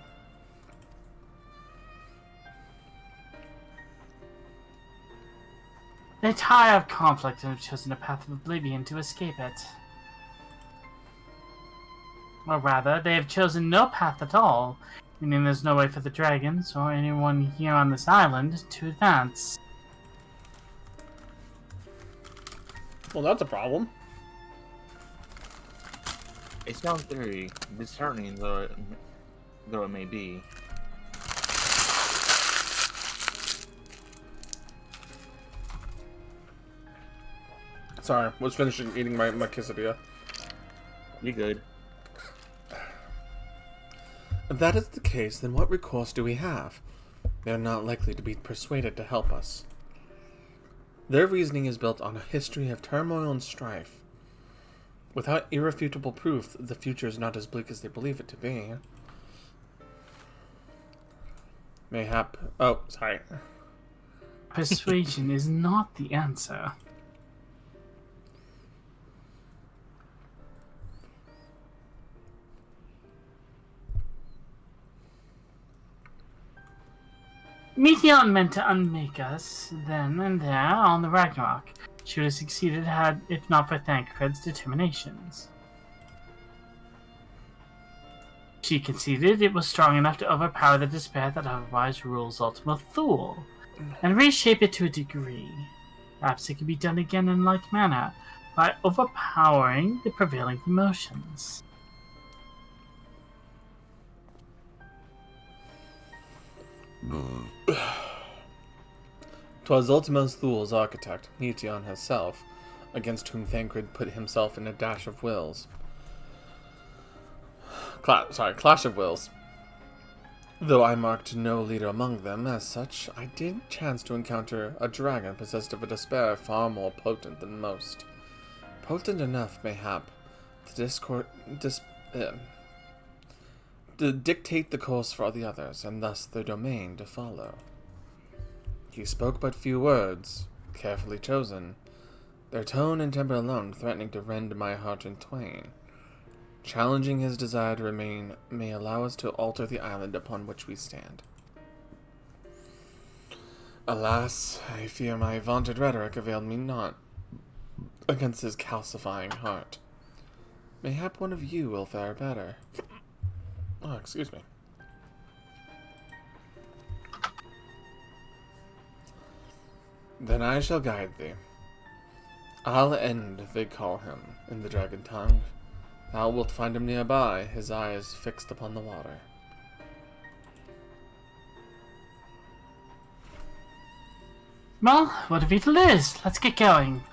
They tire of conflict and have chosen a path of oblivion to escape it. Or rather, they have chosen no path at all, meaning there's no way for the dragons or anyone here on this island to advance. Well, that's a problem. It sounds very disheartening, though it may be. Sorry, was finishing eating my quesadilla. You good? If that is the case, then what recourse do we have? They are not likely to be persuaded to help us. Their reasoning is built on a history of turmoil and strife. Without irrefutable proof, the future is not as bleak as they believe it to be. Mayhap... Oh, sorry. Persuasion is not the answer. Meteon meant to unmake us then and there on the Ragnarok. She would have succeeded had if not for Thancred's determinations. She conceded it was strong enough to overpower the despair that otherwise rules Ultima Thule, and reshape it to a degree. Perhaps it could be done again in like manner, by overpowering the prevailing emotions. 'Twas Ultima Thule's architect, Meteon herself, against whom Thancred put himself in a dash of wills. Clash of wills. Though I marked no leader among them as such, I did chance to encounter a dragon possessed of a despair far more potent than most. Potent enough, mayhap, to dictate the course for all the others, and thus their domain to follow. He spoke but few words, carefully chosen, their tone and temper alone threatening to rend my heart in twain. Challenging his desire to remain may allow us to alter the island upon which we stand. Alas, I fear my vaunted rhetoric availed me not against his calcifying heart. Mayhap one of you will fare better. Oh, excuse me. Then I shall guide thee. I'll end, they call him, in the dragon tongue. Thou wilt find him nearby, his eyes fixed upon the water. Well, what a beetle is! Let's get going.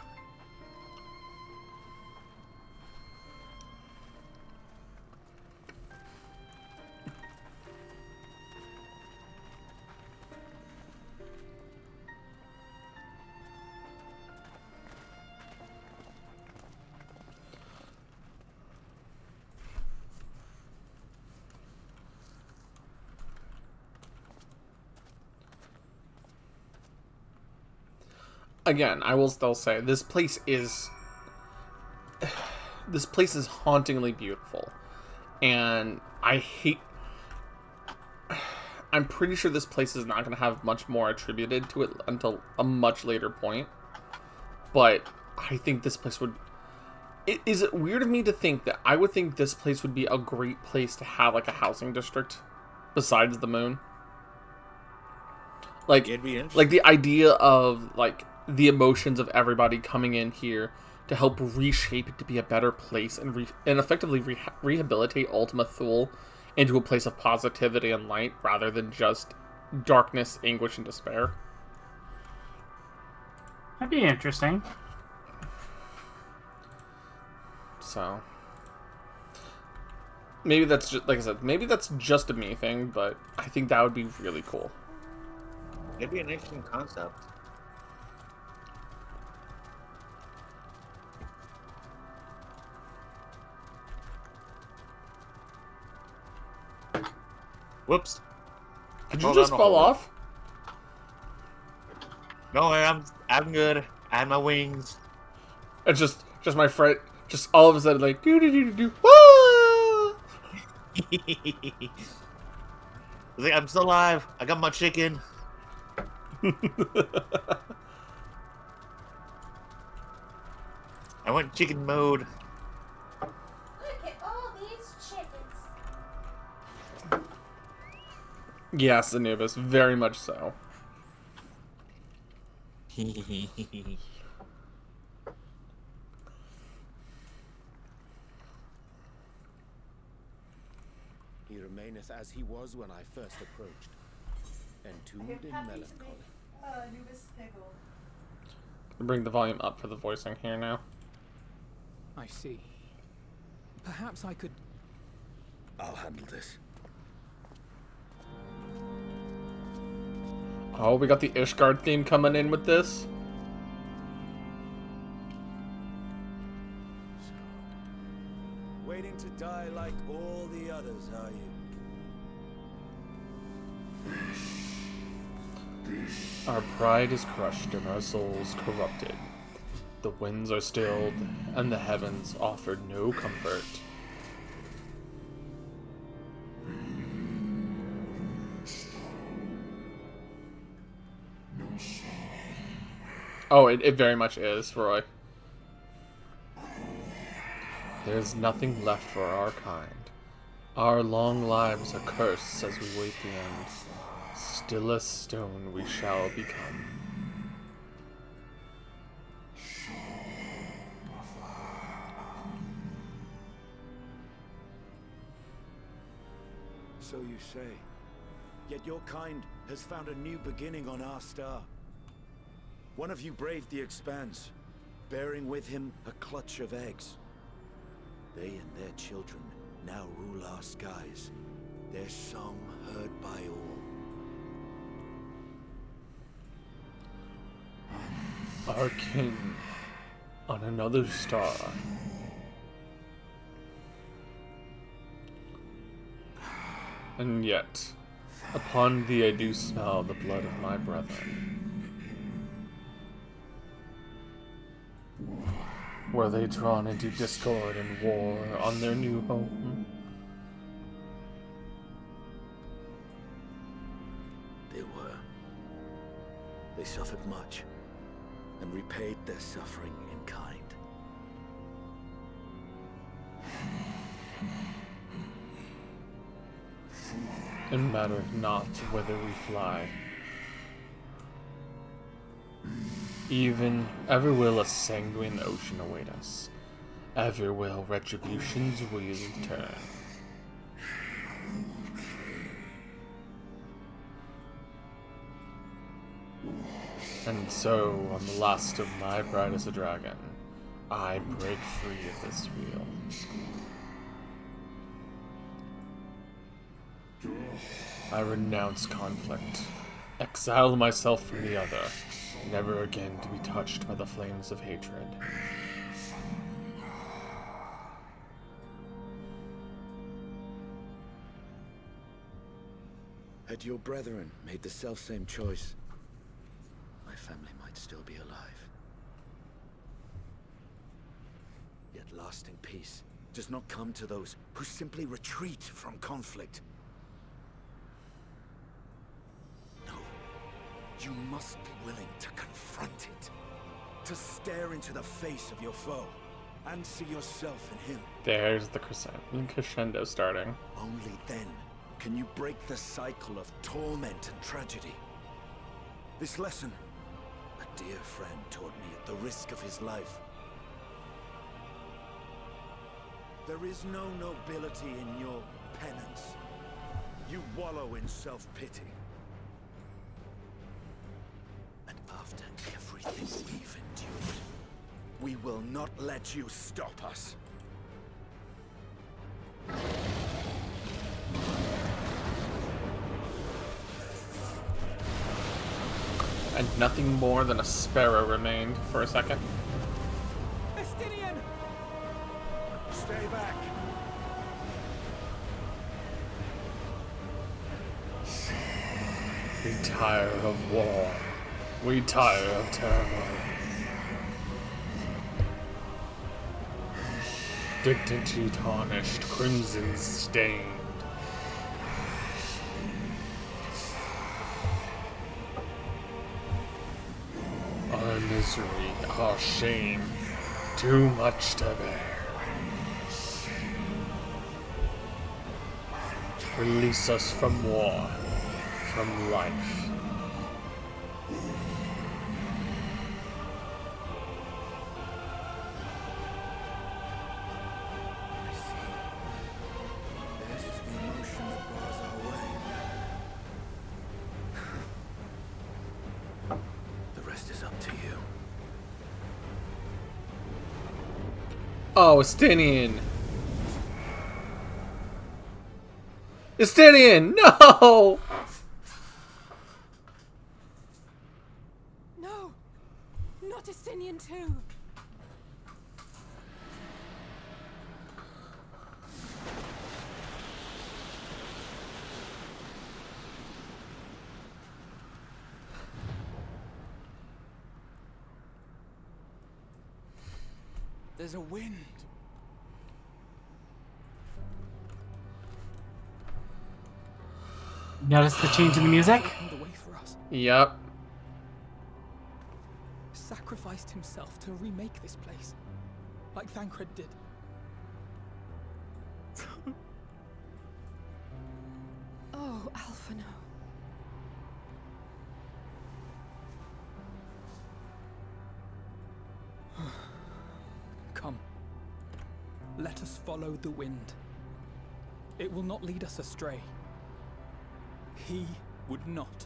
Again, I will still say this place is hauntingly beautiful, and I'm pretty sure this place is not going to have much more attributed to it until a much later point. But I think this place would. Is it weird of me to think that I would think this place would be a great place to have like a housing district besides the moon? Like, It'd be interesting. like the idea of like the emotions of everybody coming in here to help reshape it to be a better place and effectively rehabilitate Ultima Thule into a place of positivity and light rather than just darkness, anguish, and despair. That'd be interesting. So maybe that's just, like I said, maybe that's just a me thing, but I think that would be really cool. It'd be an interesting concept. Whoops. Did you just fall off? No, I'm good. I had my wings. It's just my friend, just all of a sudden like do do do do do. Wah! Like, I'm still alive. I got my chicken. I want chicken mode. Look at all these chickens. Yes, Anubis, very much so. He remaineth as he was when I first approached, entombed in melancholy. Anubis Niggle. Bring the volume up for the voicing here now. I see. Perhaps I could... I'll handle this. Oh, we got the Ishgard theme coming in with this. Waiting to die like all the others, are you? Our pride is crushed and our souls corrupted. The winds are stilled and the heavens offered no comfort. Oh, it very much is, Roy. There's nothing left for our kind. Our long lives are cursed as we wait the end. Still as stone we shall become. So you say. Yet your kind has found a new beginning on our star. One of you braved the expanse, bearing with him a clutch of eggs. They and their children now rule our skies, their song heard by all. Our king on another star. And yet, upon thee I do smell the blood of my brethren. Were they drawn into discord and war on their new home? They were. They suffered much, and repaid their suffering in kind. It mattereth not whither we fly. Even ever will a sanguine ocean await us. Ever will retribution's wheel turn. And so, on the last of my bride as a dragon, I break free of this wheel. I renounce conflict, exile myself from the other, never again to be touched by the flames of hatred. Had your brethren made the selfsame choice, my family might still be alive. Yet lasting peace does not come to those who simply retreat from conflict. No, you must be willing to confront it, to stare into the face of your foe, and see yourself in him. There's the crescendo starting. Only then can you break the cycle of torment and tragedy. This lesson, a dear friend taught me at the risk of his life. There is no nobility in your penance. You wallow in self-pity. And after everything we've endured, we will not let you stop us. And nothing more than a sparrow remained for a second. Estinian! Stay back. We tire of war. We tire of turmoil. Dignity tarnished, crimson stained. Our misery, our shame, Too much to bear. Release us from war, from life. This is the emotion that bars our way. The rest is up to you. Oh, Estinian! Estinian! No! No! Not Estinian too! There's a wind. Notice the change in the music? Opened the way for us. Yep. Sacrificed himself to remake this place, like Thancred did. Oh, Alphino. Come. Let us follow the wind. It will not lead us astray. He would not.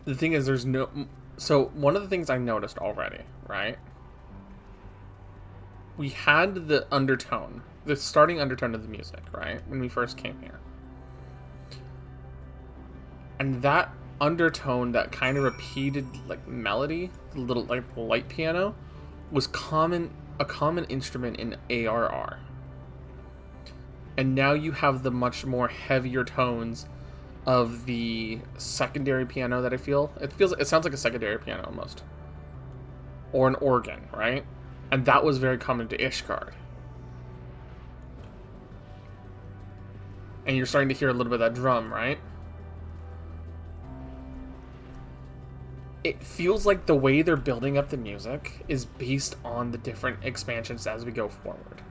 The thing is, there's no... So, one of the things I noticed already, right? We had the undertone, the starting undertone of the music, right? When we first came here. And that undertone, that kind of repeated, like, melody, the little, like, light piano, was a common instrument in ARR. And now you have the much more heavier tones of the secondary piano that I feel. It sounds like a secondary piano almost. Or an organ, right? And that was very common to Ishgard. And you're starting to hear a little bit of that drum, right? It feels like the way they're building up the music is based on the different expansions as we go forward.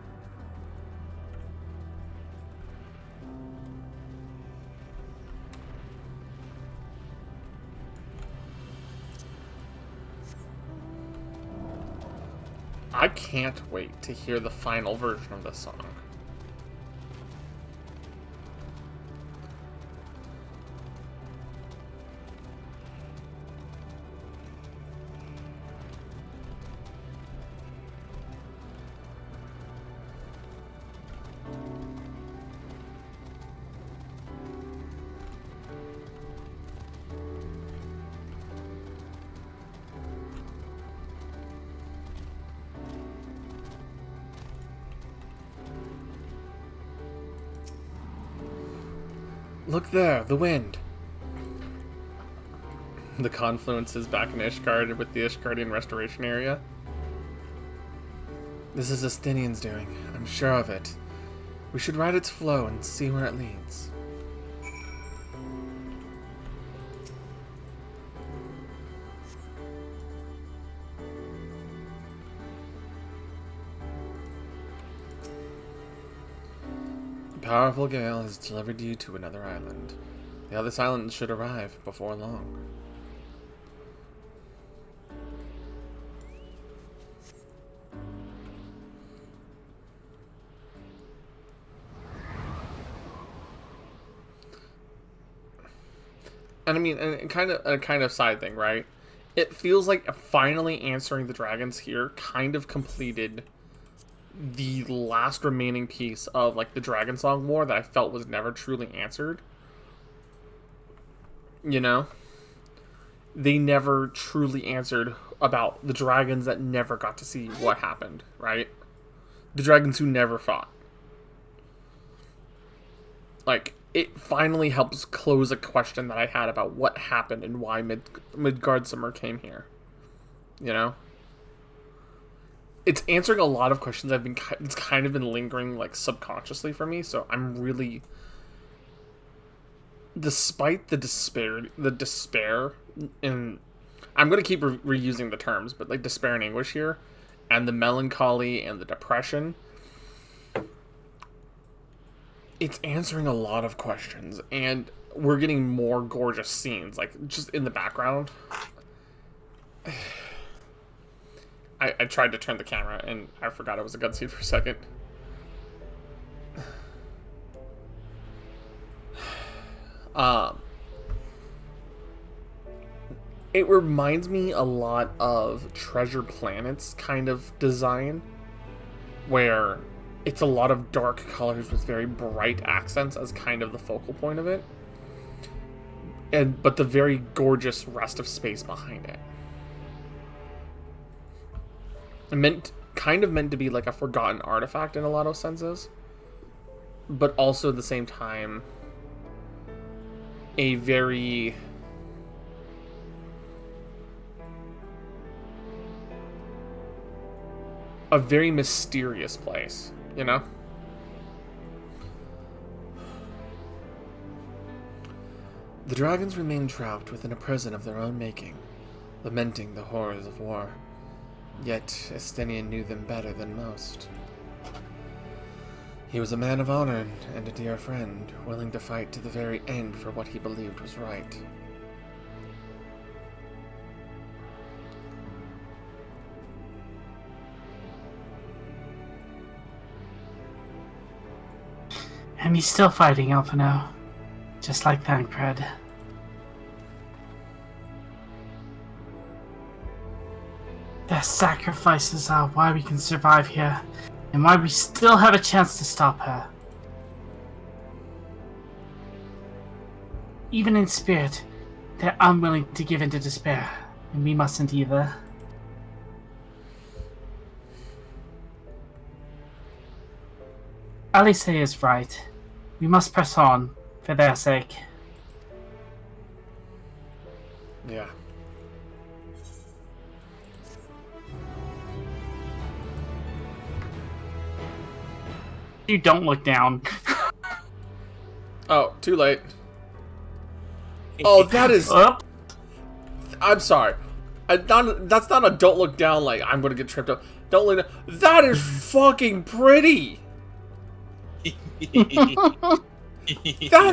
I can't wait to hear the final version of this song. Look there, the wind. The confluence is back in Ishgard with the Ishgardian restoration area. This is Estinian's doing. I'm sure of it. We should ride its flow and see where it leads. A powerful gale has delivered you to another island. The other island should arrive before long. And I mean, and a kind of side thing, right? It feels like finally answering the dragons here kind of completed the last remaining piece of like the Dragon Song War that I felt was never truly answered. You know? They never truly answered about the dragons that never got to see what happened, right? The dragons who never fought. Like, it finally helps close a question that I had about what happened and why Midgard Summer came here. You know? it's answering a lot of questions it's kind of been lingering like subconsciously for me. So I'm really, despite the despair, and I'm gonna keep reusing the terms, but like despair and anguish here, and the melancholy and the depression. It's answering a lot of questions, and we're getting more gorgeous scenes, like just in the background. I tried to turn the camera, and I forgot it was a gun scene for a second. It reminds me a lot of Treasure Planet's kind of design, where it's a lot of dark colors with very bright accents as kind of the focal point of it, but the very gorgeous rest of space behind it. Kind of meant to be like a forgotten artifact in a lot of senses, but also at the same time a very mysterious place, you know? The dragons remain trapped within a prison of their own making, lamenting the horrors of war. Yet Estinian knew them better than most. He was a man of honor and a dear friend, willing to fight to the very end for what he believed was right. And he's still fighting, Alphino. Just like Thancred. Their sacrifices are why we can survive here, and why we still have a chance to stop her. Even in spirit, they're unwilling to give in to despair, and we mustn't either. Alice is right. We must press on, for their sake. Yeah. You don't look down. Oh, too late. Oh, that is... I'm sorry. That's not a don't look down like I'm gonna get tripped up. Don't look down. That is fucking pretty! That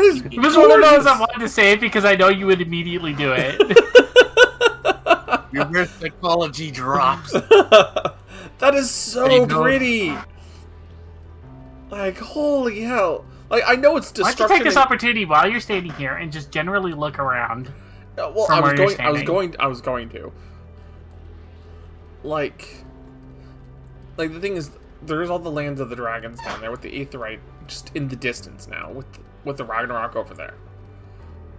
is It was one of those I wanted to say it because I know you would immediately do it. Your psychology drops. That is so pretty! Like, holy hell. Like, I know it's destruction. Why don't you take this opportunity while you're standing here and just generally look around? Well, I was going to. Like the thing is, there's all the lands of the dragons down there with the Aetheryte just in the distance now, with the Ragnarok over there.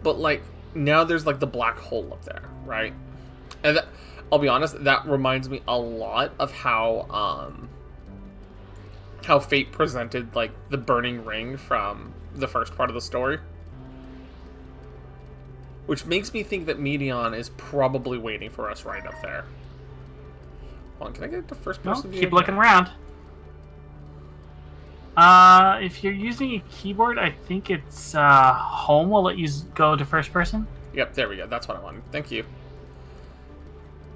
But like now there's like the black hole up there, right? And I'll be honest, that reminds me a lot of how Fate presented like the burning ring from the first part of the story. Which makes me think that Medion is probably waiting for us right up there. Hold on, can I get the first person view? Keep looking around. If you're using a keyboard, I think it's home will let you go to first person. Yep, there we go. That's what I wanted. Thank you.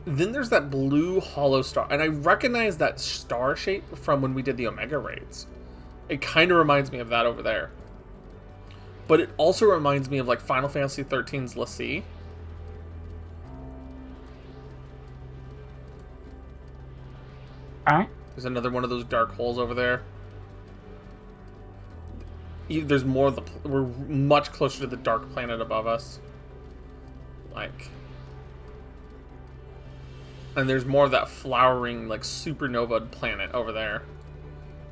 Then there's that blue hollow star, and I recognize that star shape from when we did the Omega raids. It kind of reminds me of that over there. But it also reminds me of like Final Fantasy XIII's Lassie. Alright. There's another one of those dark holes over there. There's more of the... We're much closer to the dark planet above us. Like... And there's more of that flowering, like, supernova planet over there.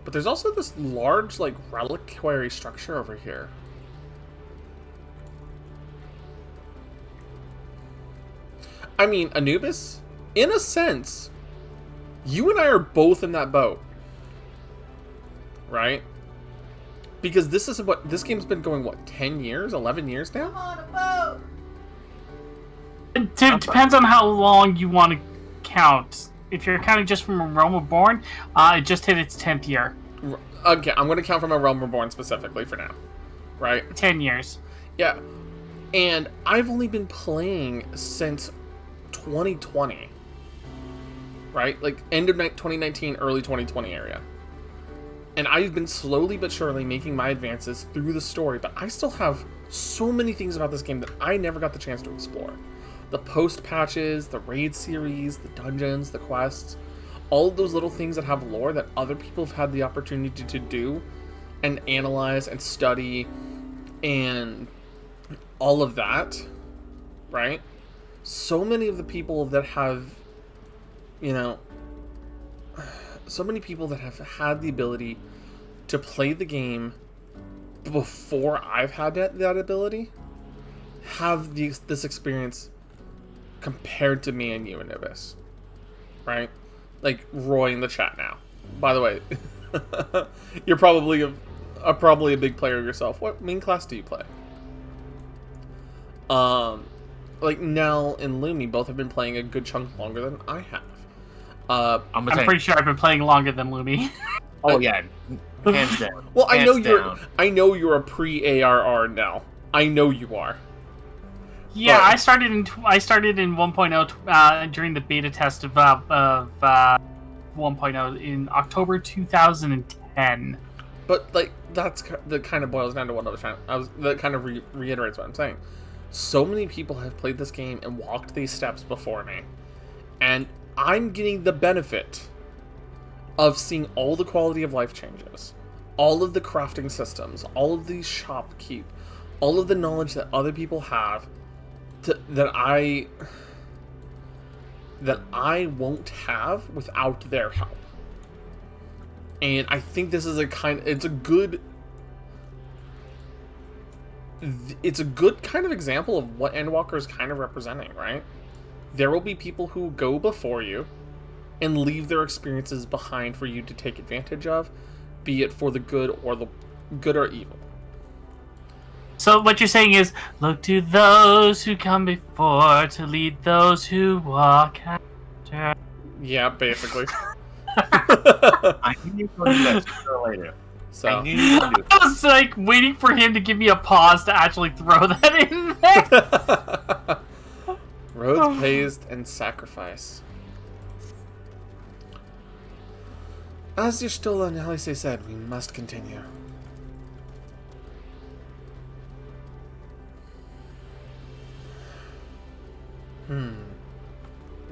But there's also this large, like, reliquary structure over here. I mean, Anubis, in a sense, you and I are both in that boat. Right? Because this is what... This game's been going, what, 10 years? 11 years now? I'm on a boat! It depends on how long you want to count. if you're counting just from A Realm Reborn, it just hit its 10th year. Okay, I'm going to count from A Realm Reborn specifically for now. Right? 10 years. Yeah. And I've only been playing since 2020. Right? Like, end of 2019, early 2020 area. And I've been slowly but surely making my advances through the story, but I still have so many things about this game that I never got the chance to explore. The post patches, the raid series, the dungeons, the quests, all of those little things that have lore that other people have had the opportunity to do and analyze and study and all of that, right? So many of the people that have, so many people that have had the ability to play the game before I've had that ability have this experience compared to me and you, Anubis. Right? Like Roy in the chat now. By the way, you're probably a big player yourself. What main class do you play? Like Nell and Lumi both have been playing a good chunk longer than I have. I'm pretty sure I've been playing longer than Lumi. Oh yeah, hands down. Well, I know down. you're a pre-ARR now. I know you are. Yeah, but... I started in 1.0 during the beta test of 1.0 in October 2010. But like that kind of boils down to what I was trying. That kind of reiterates what I'm saying. So many people have played this game and walked these steps before me, and I'm getting the benefit of seeing all the quality of life changes, all of the crafting systems, all of the shopkeep, all of the knowledge that other people have that I won't have without their help. And I think this is it's a good kind of example of what Endwalker is kind of representing, right? There will be people who go before you and leave their experiences behind for you to take advantage of, be it for the good or evil. So what you're saying is, look to those who come before to lead those who walk after. Yeah, basically. I knew you were going to do that sooner or later. So I knew you were going to do I was like waiting for him to give me a pause to actually throw that in there. Roads paved and sacrifice. As Y'shtola and Halise said, we must continue.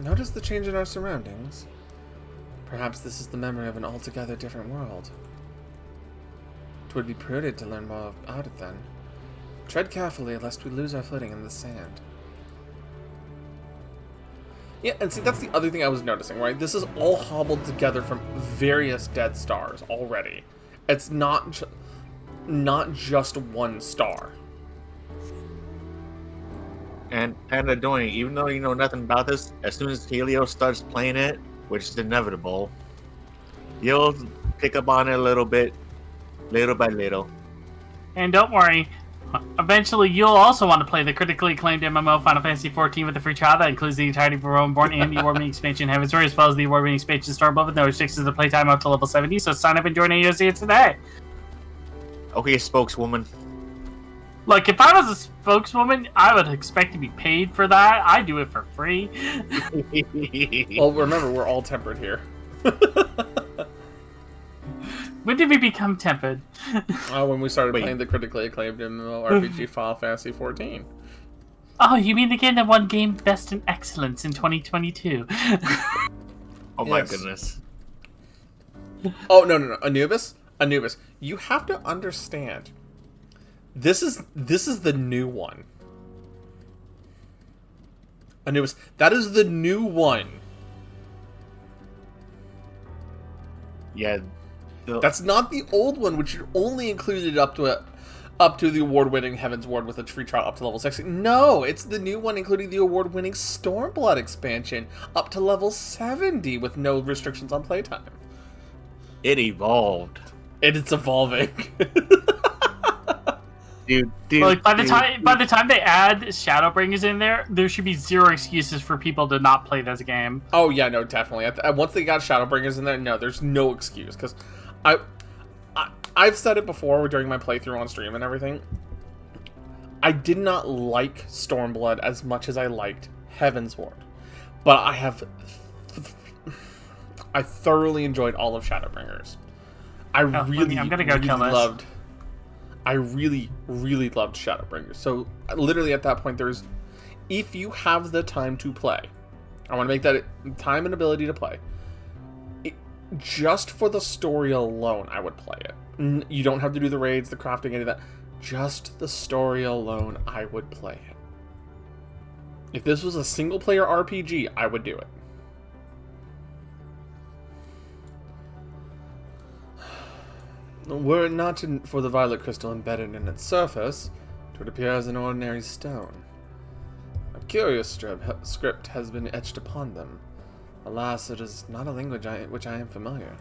Notice the change in our surroundings. Perhaps this is the memory of an altogether different world. 'Twould be prudent to learn more about it then. Tread carefully lest we lose our footing in the sand. Yeah, and see, that's the other thing I was noticing, right? This is all hobbled together from various dead stars already. It's not just one star. And annoying, even though you know nothing about this, as soon as Helio starts playing it, which is inevitable, you'll pick up on it a little bit, little by little. And don't worry, eventually you'll also want to play the critically acclaimed MMO Final Fantasy XIV with a free trial that includes the entirety of Realm Reborn and the award-winning expansion Heaven's Word, as well as the award-winning expansion Stormblood with no restrictions to playtime up to level 70, so sign up and join AOC today. Okay, spokeswoman. Look, if I was a spokeswoman, I would expect to be paid for that. I do it for free. Well, remember, we're all tempered here. When did we become tempered? When we started playing the critically acclaimed MMORPG Final Fantasy XIV. Oh, you mean the game that won Game Best in Excellence in 2022? Oh my goodness. Oh, no. Anubis, you have to understand. This is the new one. Anubis, that is the new one. Yeah. That's not the old one, which you only included up to the award-winning Heaven's Ward with a free trial up to level 60. No, it's the new one, including the award-winning Stormblood expansion up to level 70 with no restrictions on playtime. It evolved. And it's evolving. dude. Like by the time they add Shadowbringers in there, there should be zero excuses for people to not play this game. Oh yeah, no, definitely. Once they got Shadowbringers in there, no, there's no excuse. Because I've said it before during my playthrough on stream and everything. I did not like Stormblood as much as I liked Heavensward, but I thoroughly enjoyed all of Shadowbringers. I'm gonna go kill this. I really, really loved Shadowbringers. So literally at that point, if you have the time to play, I want to make that time and ability to play. Just for the story alone, I would play it. You don't have to do the raids, the crafting, any of that. Just the story alone, I would play it. If this was a single-player RPG, I would do it. Were it not for the violet crystal embedded in its surface, it would appear as an ordinary stone. A curious script has been etched upon them. Alas, it is not a language which I am familiar.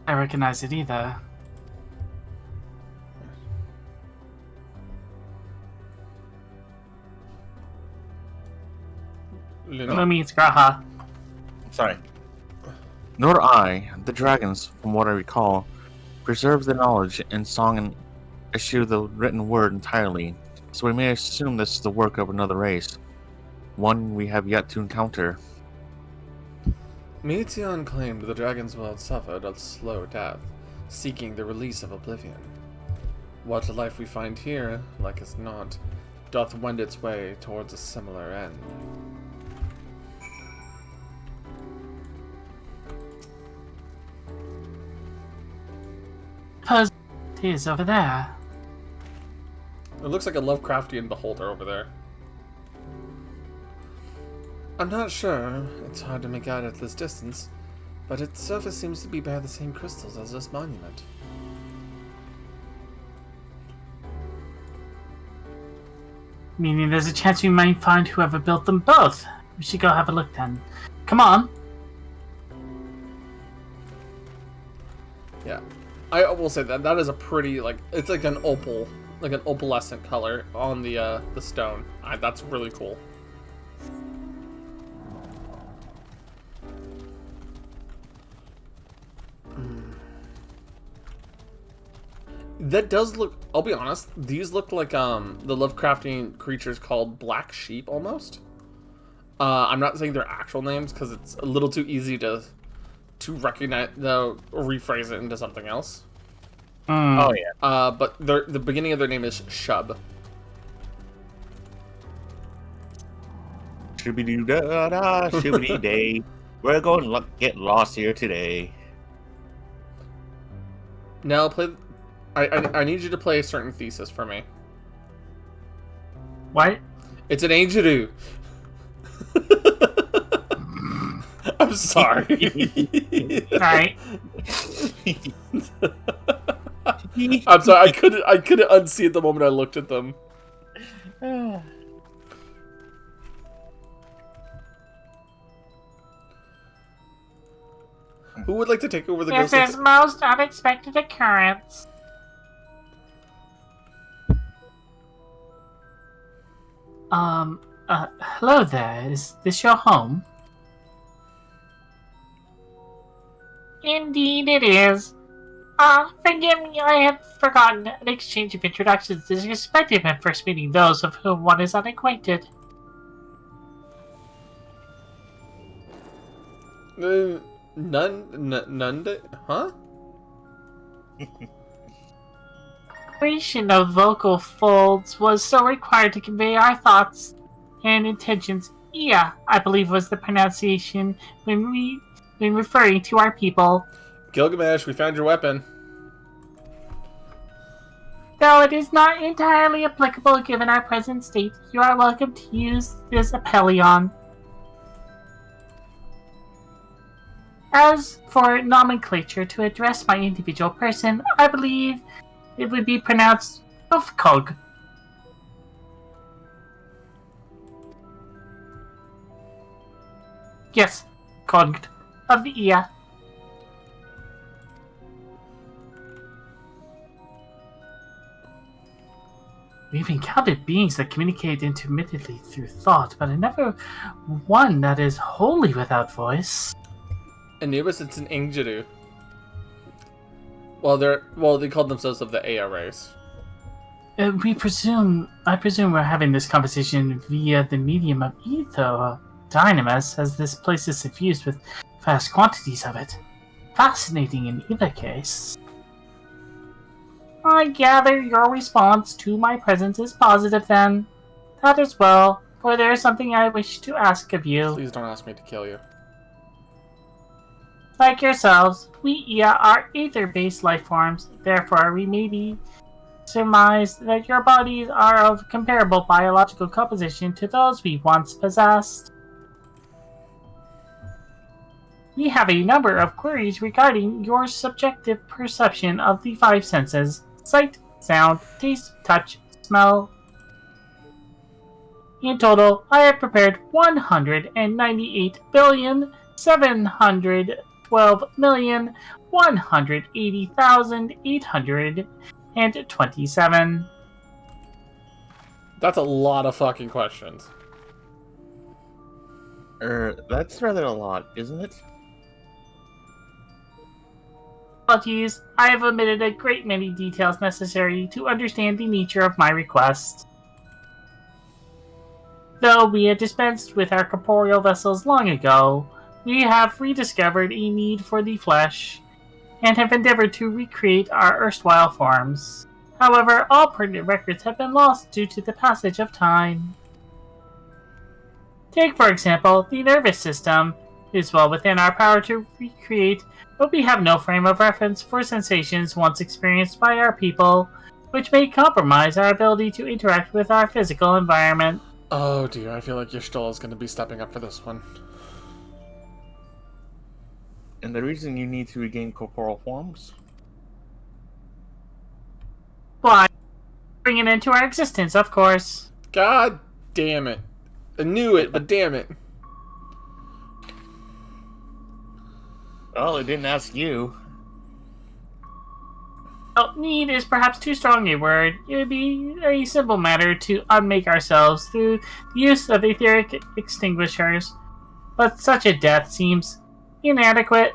I recognize it either. Lumi, it's Graha. Sorry. Nor I, the dragons, from what I recall, preserve the knowledge in song and eschew the written word entirely, so we may assume this is the work of another race, one we have yet to encounter. Meteon claimed the dragon's world suffered a slow death, seeking the release of oblivion. What life we find here, like as not, doth wend its way towards a similar end. It is over there. It looks like a Lovecraftian beholder over there. I'm not sure. It's hard to make out at this distance, but its surface seems to bear the same crystals as this monument. Meaning there's a chance we might find whoever built them both. We should go have a look then. Come on. Yeah. I will say that is a pretty, it's like an opal, like an opalescent color on the stone. That's really cool. That does look, I'll be honest, these look like the Lovecraftian creatures called black sheep almost. I'm not saying their actual names because it's a little too easy to recognize, rephrase it into something else. Oh yeah. But the beginning of their name is Shub. Shooby-doo-da-da, shooby-day. We're going to get lost here today. Now play. I need you to play a certain thesis for me. What? It's an Angelou. I'm sorry. Alright. I'm sorry. I couldn't unsee it the moment I looked at them. Who would like to take over the ghost? This is most unexpected occurrence. Hello there. Is this your home? Indeed it is. Forgive me, I had forgotten an exchange of introductions is expected when first meeting those of whom one is unacquainted. Huh? Creation of vocal folds was so required to convey our thoughts and intentions. Yeah, I believe was the pronunciation when referring to our people. Gilgamesh, we found your weapon. Though it is not entirely applicable given our present state, you are welcome to use this Apellion. As for nomenclature to address my individual person, I believe it would be pronounced Ufcog. Yes, Cogd of the Ia. We've encountered beings that communicate intermittently through thought, but I never one that is wholly without voice. Anubis, it's an Ingjiru. They called themselves of the Aya race. I presume we're having this conversation via the medium of ether, dynamis, as this place is suffused with vast quantities of it. Fascinating in either case. I gather your response to my presence is positive then. That is well, for there is something I wish to ask of you. Please don't ask me to kill you. Like yourselves, we Ia are ether-based life forms, therefore we may be surmised that your bodies are of comparable biological composition to those we once possessed. We have a number of queries regarding your subjective perception of the five senses: sight, sound, taste, touch, smell. In total, I have prepared 198,712,180,827. That's a lot of fucking questions. That's rather a lot, isn't it? Apologies, I have omitted a great many details necessary to understand the nature of my request. Though we had dispensed with our corporeal vessels long ago, we have rediscovered a need for the flesh, and have endeavored to recreate our erstwhile forms. However, all pertinent records have been lost due to the passage of time. Take, for example, the nervous system. It is well within our power to recreate, but we have no frame of reference for sensations once experienced by our people, which may compromise our ability to interact with our physical environment. Oh dear, I feel like Y'shtola is going to be stepping up for this one. And the reason you need to regain corporal forms? Why? Bring it into our existence, of course. God damn it. I knew it, but damn it. Well, it didn't ask you. Well, need is perhaps too strong a word. It would be a simple matter to unmake ourselves through the use of etheric extinguishers, but such a death seems inadequate.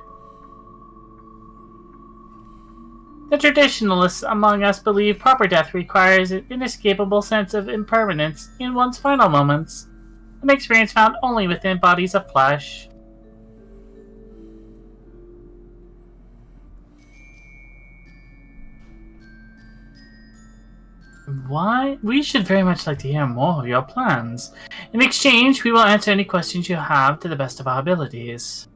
The traditionalists among us believe proper death requires an inescapable sense of impermanence in one's final moments, an experience found only within bodies of flesh. Why? We should very much like to hear more of your plans. In exchange, we will answer any questions you have to the best of our abilities.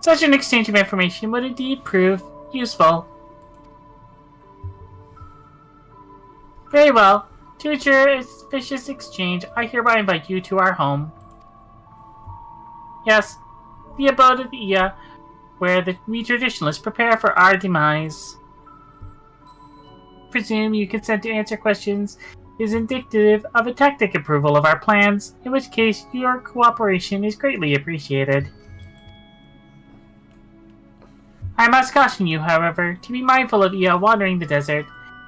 Such an exchange of information would indeed prove useful. Very well. To ensure a vicious exchange, I hereby invite you to our home. Yes, the abode of the Ia, where we traditionalists prepare for our demise. Presume you consent to answer questions is indicative of a tacit approval of our plans, in which case your cooperation is greatly appreciated. I must caution you, however, to be mindful of Ia wandering the desert.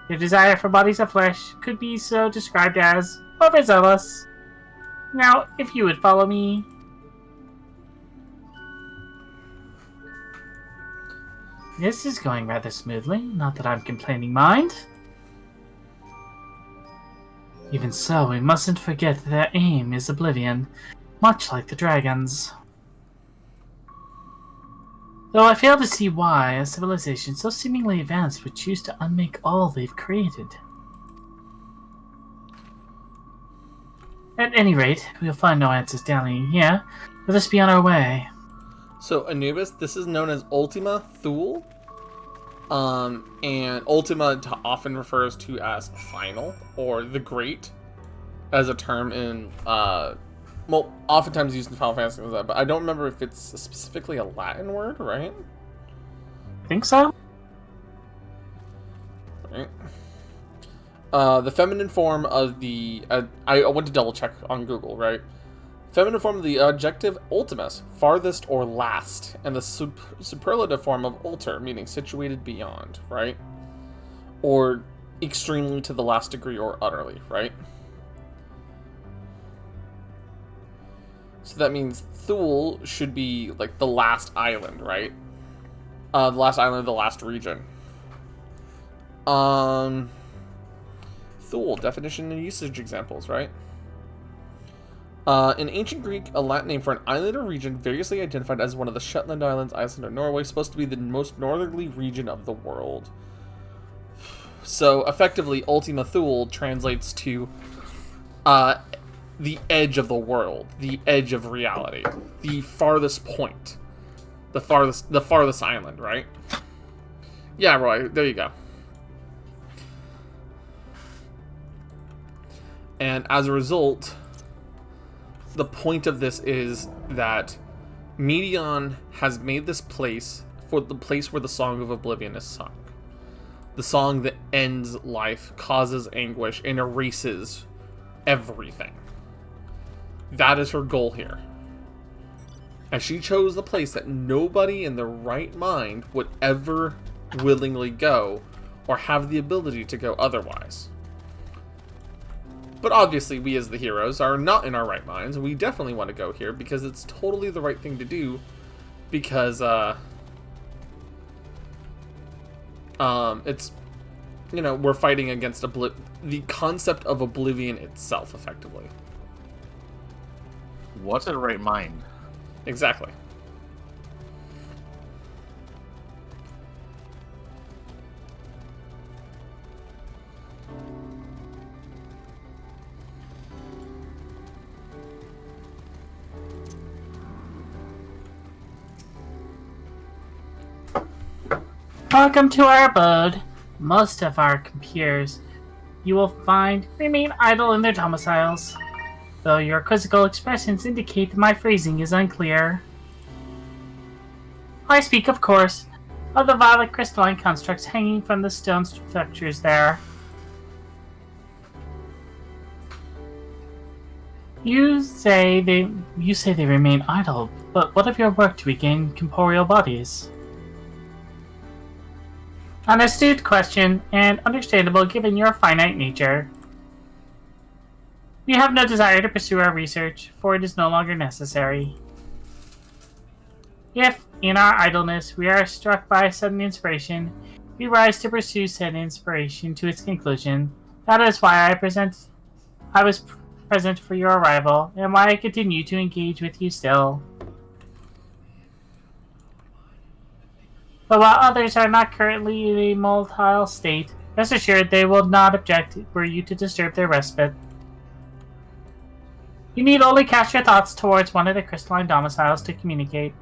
Your desire for bodies of flesh could be so described as overzealous. Now, if you would follow me. This is going rather smoothly, not that I'm complaining, mind. Even so, we mustn't forget that their aim is oblivion, much like the dragons. Though I fail to see why a civilization so seemingly advanced would choose to unmake all they've created. At any rate, we'll find no answers dallying here. Let us be on our way. So Anubis, this is known as Ultima Thule. And Ultima often refers to as final or the great as a term in oftentimes used in Final Fantasy, but I don't remember if it's specifically a Latin word, right? I think so. Right. The feminine form of the I went to double check on Google, right? Feminine form of the adjective ultimus, farthest or last, and the superlative form of ulter, meaning situated beyond, right? Or extremely to the last degree or utterly, right? So that means Thule should be like the last island, right? The last island, the last region. Thule, definition and usage examples, right? In ancient Greek, a Latin name for an island or region variously identified as one of the Shetland Islands, Iceland, or Norway, supposed to be the most northerly region of the world. So, effectively, Ultima Thule translates to the edge of the world, the edge of reality, the farthest point, the farthest island, right? Yeah, Roy, there you go. And as a result, the point of this is that Medion has made this place for the place where the Song of Oblivion is sung. The song that ends life, causes anguish, and erases everything. That is her goal here. And she chose the place that nobody in their right mind would ever willingly go or have the ability to go otherwise. But obviously, we as the heroes are not in our right minds. We definitely want to go here because it's totally the right thing to do. Because, it's, you know, we're fighting against the concept of Oblivion itself, effectively. What's in the right mind? Exactly. Welcome to our abode. Most of our compeers you will find remain idle in their domiciles, though your quizzical expressions indicate that my phrasing is unclear. I speak, of course, of the violet crystalline constructs hanging from the stone structures there. You say they remain idle, but what of your work to regain corporeal bodies? An astute question, and understandable given your finite nature. We have no desire to pursue our research, for it is no longer necessary. If, in our idleness, we are struck by a sudden inspiration, we rise to pursue said inspiration to its conclusion. That is why I was present for your arrival, and why I continue to engage with you still. But while others are not currently in a motile state, rest assured they will not object were you to disturb their respite. You need only cast your thoughts towards one of the crystalline domiciles to communicate.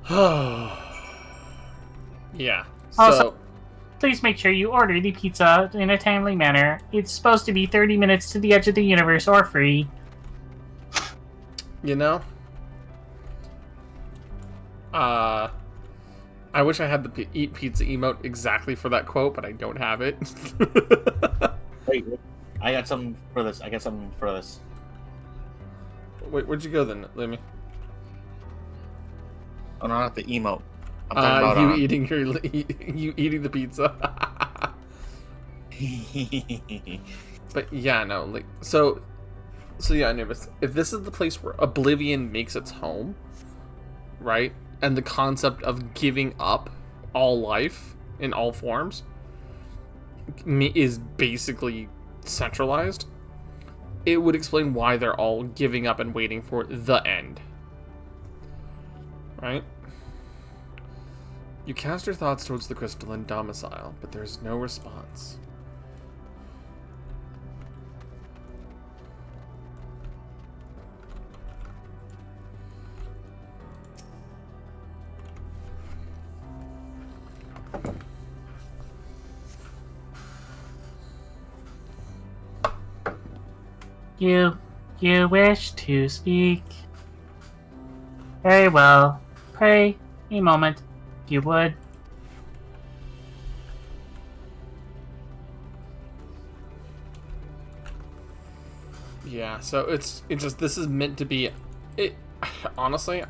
Yeah. Also, please make sure you order the pizza in a timely manner. It's supposed to be 30 minutes to the edge of the universe or free. You know, I wish I had the eat pizza emote exactly for that quote, but I don't have it. Wait, I got something for this. Wait, where'd you go then, Lemmy? Oh, no, not the emote. I'm talking about you eating the pizza. But yeah, no, like so yeah, Anubis, if this is the place where Oblivion makes its home, right? And the concept of giving up all life in all forms is basically centralized, it would explain why they're all giving up and waiting for the end. Right? You cast your thoughts towards the crystalline domicile, but there's no response. You wish to speak? Very well. Pray, a moment, you would. Yeah, so it's just, this is meant to be, it, honestly,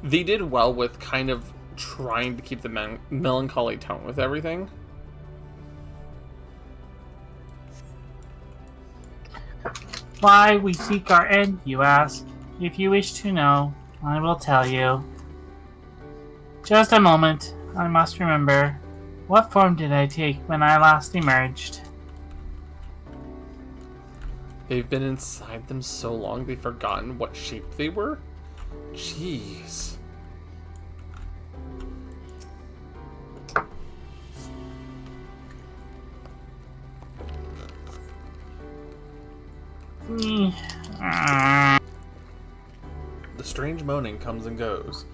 they did well with kind of trying to keep the melancholy tone with everything. Why we seek our end, you ask? If you wish to know, I will tell you. Just a moment, I must remember. What form did I take when I last emerged? They've been inside them so long they've forgotten what shape they were? Jeez. The strange moaning comes and goes,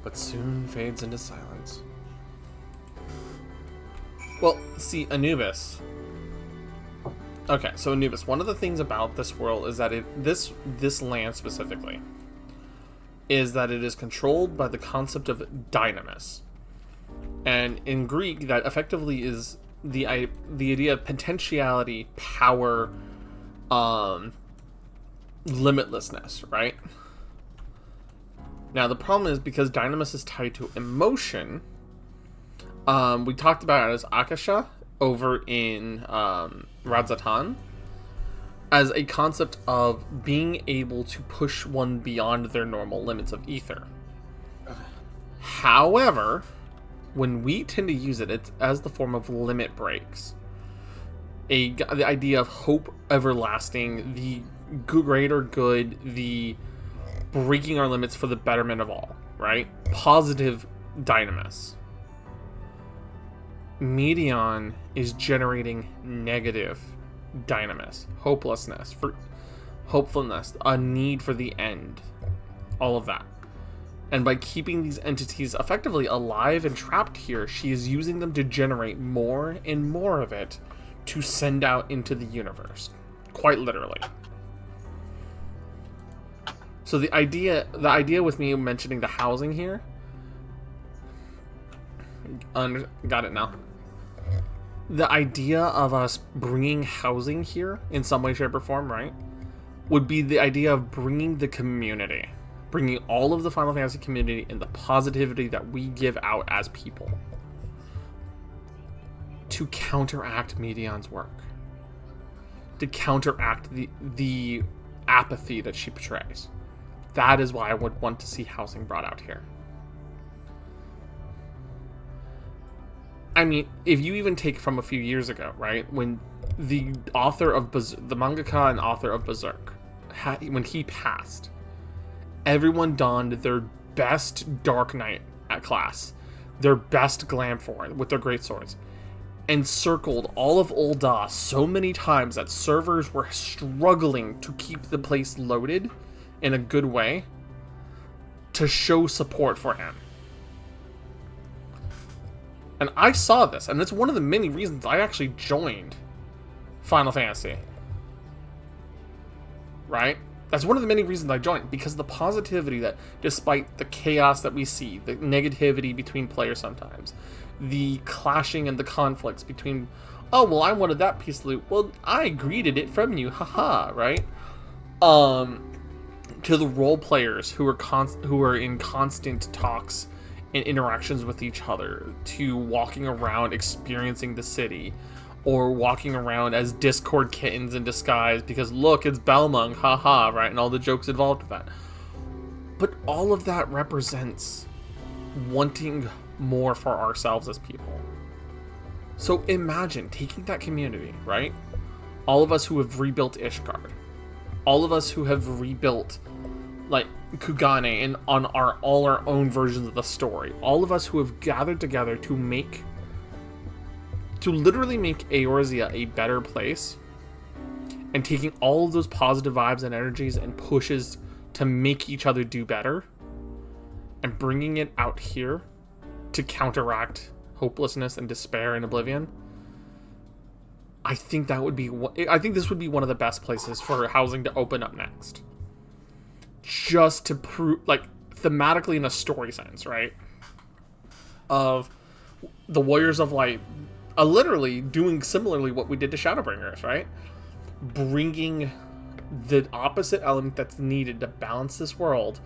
but soon fades into silence. Well, see, Anubis. Okay, so Anubis, one of the things about this world is that this land specifically is that it is controlled by the concept of dynamis. And in Greek, that effectively is the idea of potentiality, power, limitlessness, right? Now the problem is, because dynamis is tied to emotion, we talked about it as Akasha over in Radzatan, as a concept of being able to push one beyond their normal limits of ether. However, when we tend to use it, it's as the form of limit breaks. The idea of hope everlasting, the greater good, the breaking our limits for the betterment of all, right? Positive dynamis. Medion is generating negative dynamis, hopelessness, hopefulness, a need for the end, all of that. And by keeping these entities effectively alive and trapped here, she is using them to generate more and more of it to send out into the universe, quite literally. So the idea with me mentioning the housing here, got it now. The idea of us bringing housing here in some way, shape, or form, right, would be the idea of bringing the community, bringing all of the Final Fantasy community and the positivity that we give out as people to counteract Medion's work, to counteract the apathy that she portrays. That is why I would want to see housing brought out here. I mean, if you even take from a few years ago, right, when the author of the mangaka and author of Berserk, when he passed, everyone donned their best Dark Knight at class, their best Glamthorn with their great swords, and circled all of Ul'dah so many times that servers were struggling to keep the place loaded in a good way to show support for him. And I saw this, and it's one of the many reasons I actually joined Final Fantasy. Right? That's one of the many reasons I joined, because of the positivity that, despite the chaos that we see, the negativity between players sometimes, the clashing and the conflicts between, oh, well, I wanted that piece of loot, well, I greeted it from you, haha, right? To the role players who are in constant talks and interactions with each other, to walking around experiencing the city, or walking around as Discord kittens in disguise because look, it's Belmung, haha, right? And all the jokes involved with that. But all of that represents wanting more for ourselves as people. So imagine taking that community, right? All of us who have rebuilt Ishgard, all of us who have rebuilt like Kugane and on all our own versions of the story, all of us who have gathered together to literally make Eorzea a better place, and taking all of those positive vibes and energies and pushes to make each other do better, and bringing it out here to counteract hopelessness and despair and oblivion. I think this would be one of the best places for housing to open up next. Just to prove, like, thematically in a story sense, right? Of the Warriors of Light literally doing similarly what we did to Shadowbringers, right? Bringing the opposite element that's needed to balance this world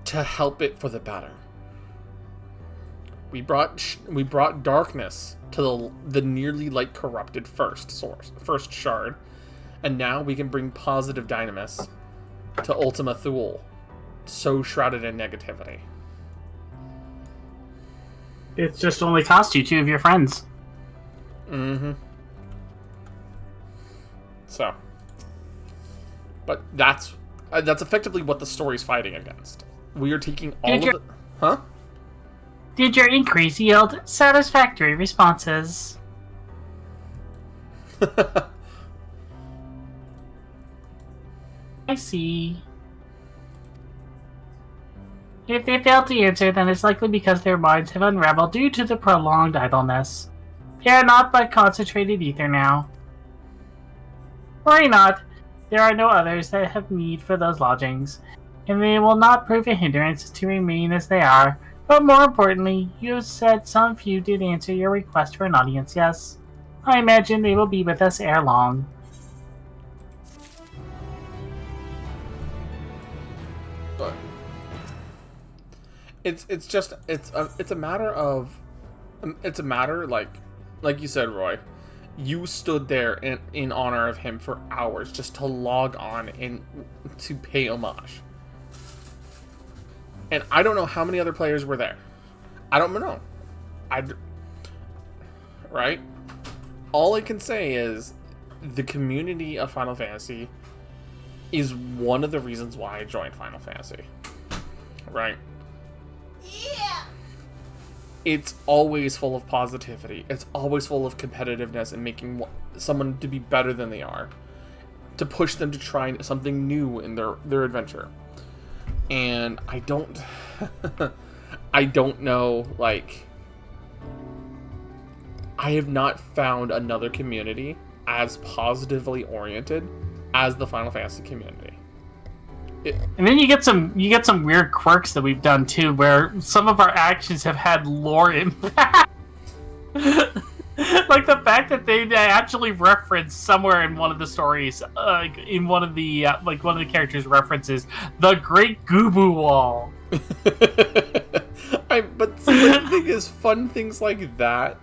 to help it for the better. We brought darkness to the nearly like corrupted first shard, and now we can bring positive dynamis to Ultima Thule, so shrouded in negativity. It's just only cost you 2 of your friends. Mm-hmm. So, but that's effectively what the story's fighting against. We are taking all of the... Huh? Did your increase yield satisfactory responses? I see. If they fail to answer, then it's likely because their minds have unraveled due to the prolonged idleness. They are not but concentrated ether now. Worry not, there are no others that have need for those lodgings, and they will not prove a hindrance to remain as they are. But more importantly, you have said some few did answer your request for an audience, yes? I imagine they will be with us ere long. But it's a matter like you said, Roy. You stood there in honor of him for hours just to log on and to pay homage. And I don't know how many other players were there. I don't know. Right? All I can say is the community of Final Fantasy is one of the reasons why I joined Final Fantasy. Right? Yeah! It's always full of positivity. It's always full of competitiveness and making someone to be better than they are. To push them to try something new in their adventure. And I don't... I don't know, like... I have not found another community as positively oriented as the Final Fantasy community. And then you get some weird quirks that we've done too, where some of our actions have had lore impact. Like the fact that they actually reference somewhere in one of the stories, in one of the one of the characters references the Great Gubu Wall. But the thing is, fun things like that.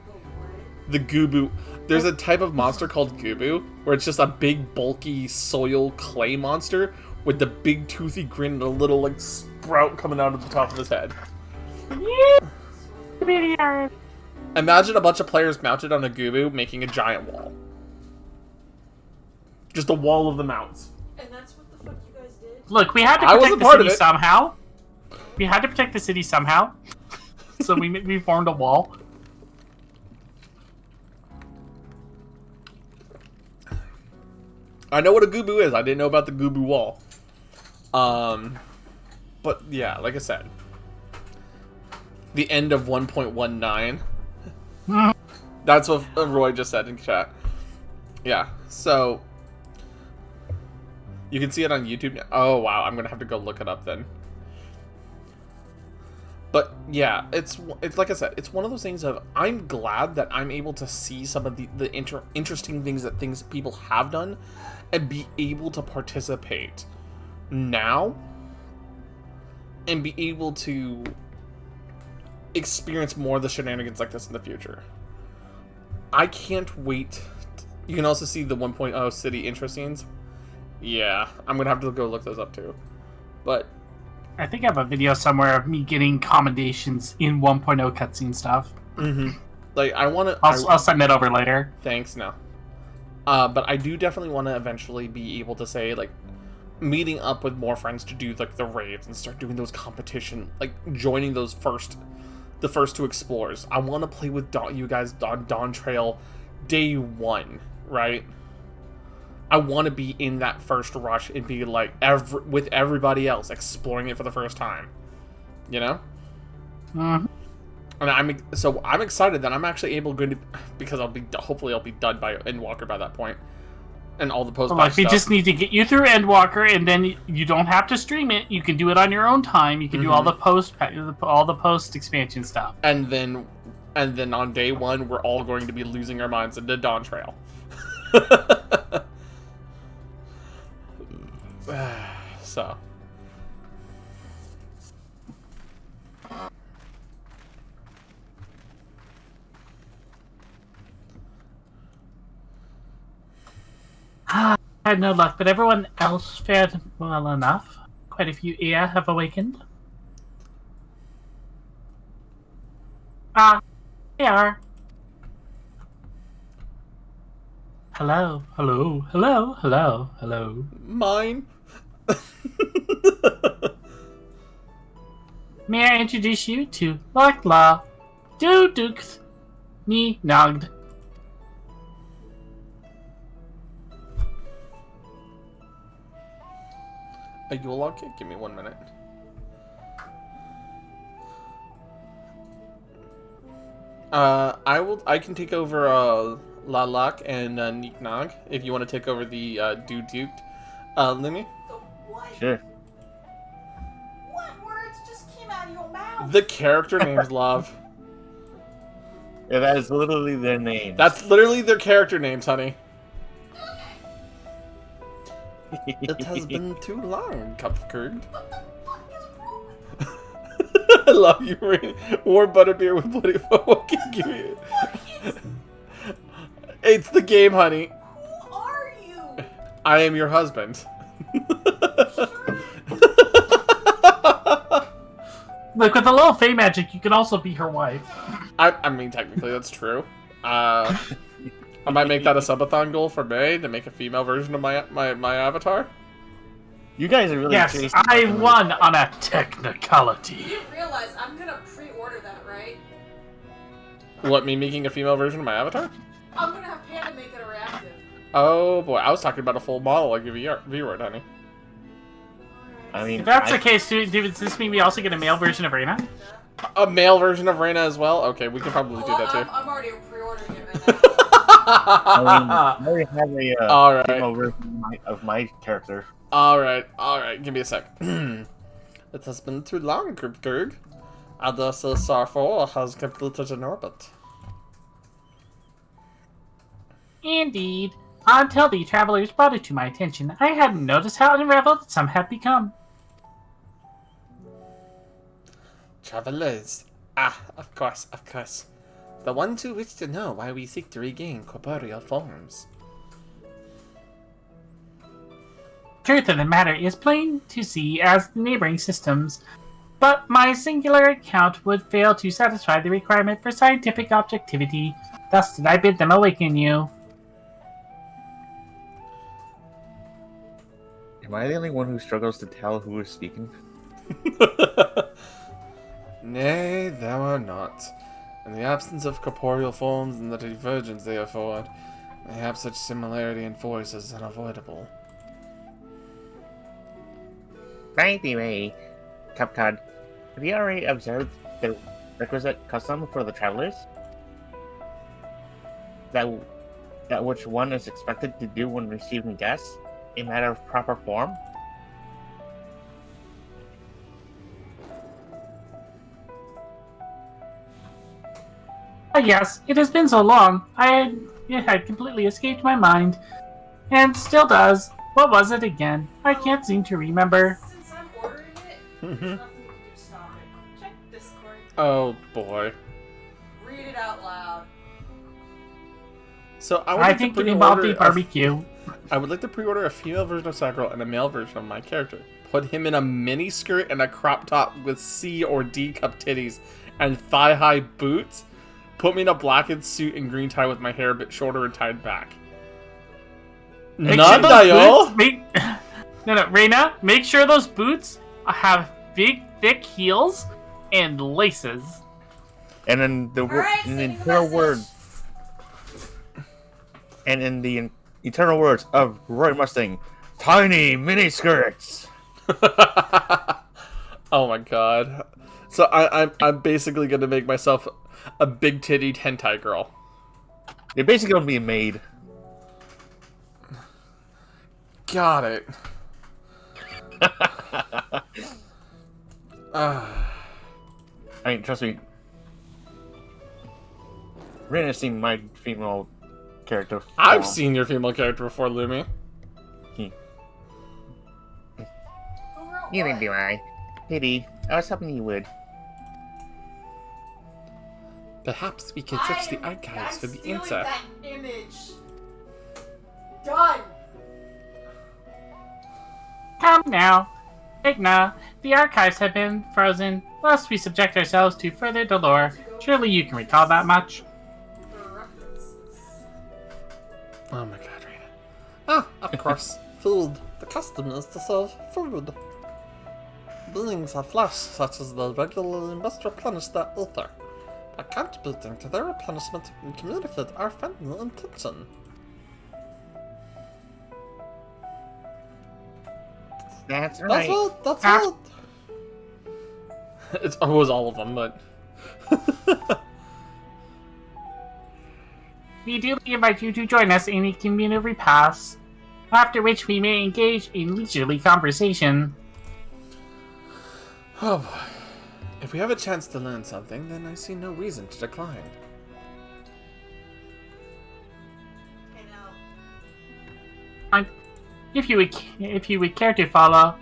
The Gubu. There's a type of monster called Gubu, where it's just a big, bulky soil clay monster with the big toothy grin and a little like sprout coming out of the top of his head. Imagine a bunch of players mounted on a Gubu making a giant wall. Just a wall of the mounts. And that's what the fuck you guys did? Look, we had to protect the city somehow. We had to protect the city somehow. So we formed a wall. I know what a Gubu is. I didn't know about the Gubu wall. But yeah, like I said, the end of 1.19. That's what Roy just said in chat. Yeah, so you can see it on YouTube now. Oh wow, I'm gonna have to go look it up then. But yeah, it's like I said, it's one of those things of I'm glad that I'm able to see some of the interesting things that people have done and be able to participate now and be able to experience more of the shenanigans like this in the future. I can't wait. You can also see the 1.0 city intro scenes. Yeah, I'm gonna have to go look those up too. But I think I have a video somewhere of me getting commendations in 1.0 cutscene stuff. Mm-hmm. Like I want to. I'll send it over later. Thanks. No. But I do definitely want to eventually be able to say like meeting up with more friends to do like the raids and start doing those competition, like joining the first 2 explorers. I want to play with you guys on Dawn Trail day 1, right? I want to be in that first rush and be like with everybody else exploring it for the first time, you know. Mm-hmm. And I'm excited that I'm actually going to, because hopefully I'll be done by Endwalker by that point, and all the post-patch stuff. We just need to get you through Endwalker, and then you don't have to stream it. You can do it on your own time. You can do all the post expansion stuff. And then on day 1, we're all going to be losing our minds into Dawn Trail. I had no luck, but everyone else fared well enough. Quite a few ear have awakened. They are. Hello, hello, hello, hello, hello. Mine. May I introduce you to Lakla, Dukes, Ni Nogd. A Yule log kit? Give me 1 minute. I can take over Lalak and Neek Nog if you want to take over the Duked. Limmy? The what? Sure. What words just came out of your mouth? The character names, love. Yeah, that is literally their name. That's literally their character names, honey. It has been too long, Cupford. I love you, Rain. Warm butterbeer with bloody what can give you? It's the game, honey. Who are you? I am your husband. Look, with a little fey magic, you can also be her wife. I mean, technically, that's true. I might make that a subathon goal for May to make a female version of my avatar. You guys are really Yes, chasing I after me. won on a technicality. You realize I'm gonna pre-order that, right? What, me making a female version of my avatar? I'm gonna have Panda make it a reactive. Oh boy, I was talking about a full model like a V-word, honey. I mean, If that's the case, does this mean we also get a male version of Reina? A male version of Reyna as well? Okay, we can probably do that too. I'm already pre-ordering it right now. I already have a Alright. female version of my character. Alright, give me a sec. It has been too long, Grg. Adasa Sar4 has completed an orbit. Indeed. Until the travelers brought it to my attention, I hadn't noticed how unraveled some had become. Travelers. Ah, of course. The ones who wish to know why we seek to regain corporeal forms. Truth of the matter is plain to see as the neighboring systems, but my singular account would fail to satisfy the requirement for scientific objectivity. Thus did I bid them awaken you. Am I the only one who struggles to tell who is speaking? Nay, thou art not. In the absence of corporeal forms and the divergence they afford, they have such similarity in force as unavoidable. By the way, Cupcod, have you already observed the requisite custom for the travelers? That which one is expected to do when receiving guests, a matter of proper form? Yes, it has been so long. It had completely escaped my mind. And still does. What was it again? I can't seem to remember. Since I'm ordering it, there's nothing you can do to stop it. Check Discord. Oh boy. Read it out loud. So I would I like think to it involved pre-order a barbecue. I would like to pre-order a female version of Sakura and a male version of my character. Put him in a mini skirt and a crop top with C or D cup titties and thigh-high boots. Put me in a blackened suit and green tie with my hair a bit shorter and tied back. Make sure those Nandayo? boots, no, Reina, make sure those boots have big, thick heels and laces. And in the Alright, in the sending a eternal message. word, and in the eternal words of Roy Mustang, tiny mini skirts. Oh my god. So I'm basically gonna make myself a big tittied hentai girl. They're basically gonna be a maid. Got it. I mean, trust me. Rena's seen my female character. I've form. seen your female character before, Lumi. Neither do I. Pity. I was hoping you would. Perhaps we can search the archives for the answer. That image. Done. Come now. Igna, the archives have been frozen, lest we subject ourselves to further dolor. Surely you can recall that much. Oh my god, Rena. Ah, of course. Food. The custom is to serve food. Beings of flesh, such as they regularly must replenish their ether. By contributing to their replenishment, we communicate our friendly intention. That's That's right. it! That's it! It was all of them, but... We do invite you to join us in a communal repast, after which we may engage in leisurely conversation. Oh boy. If we have a chance to learn something, then I see no reason to decline. Okay, now. If you would care to follow,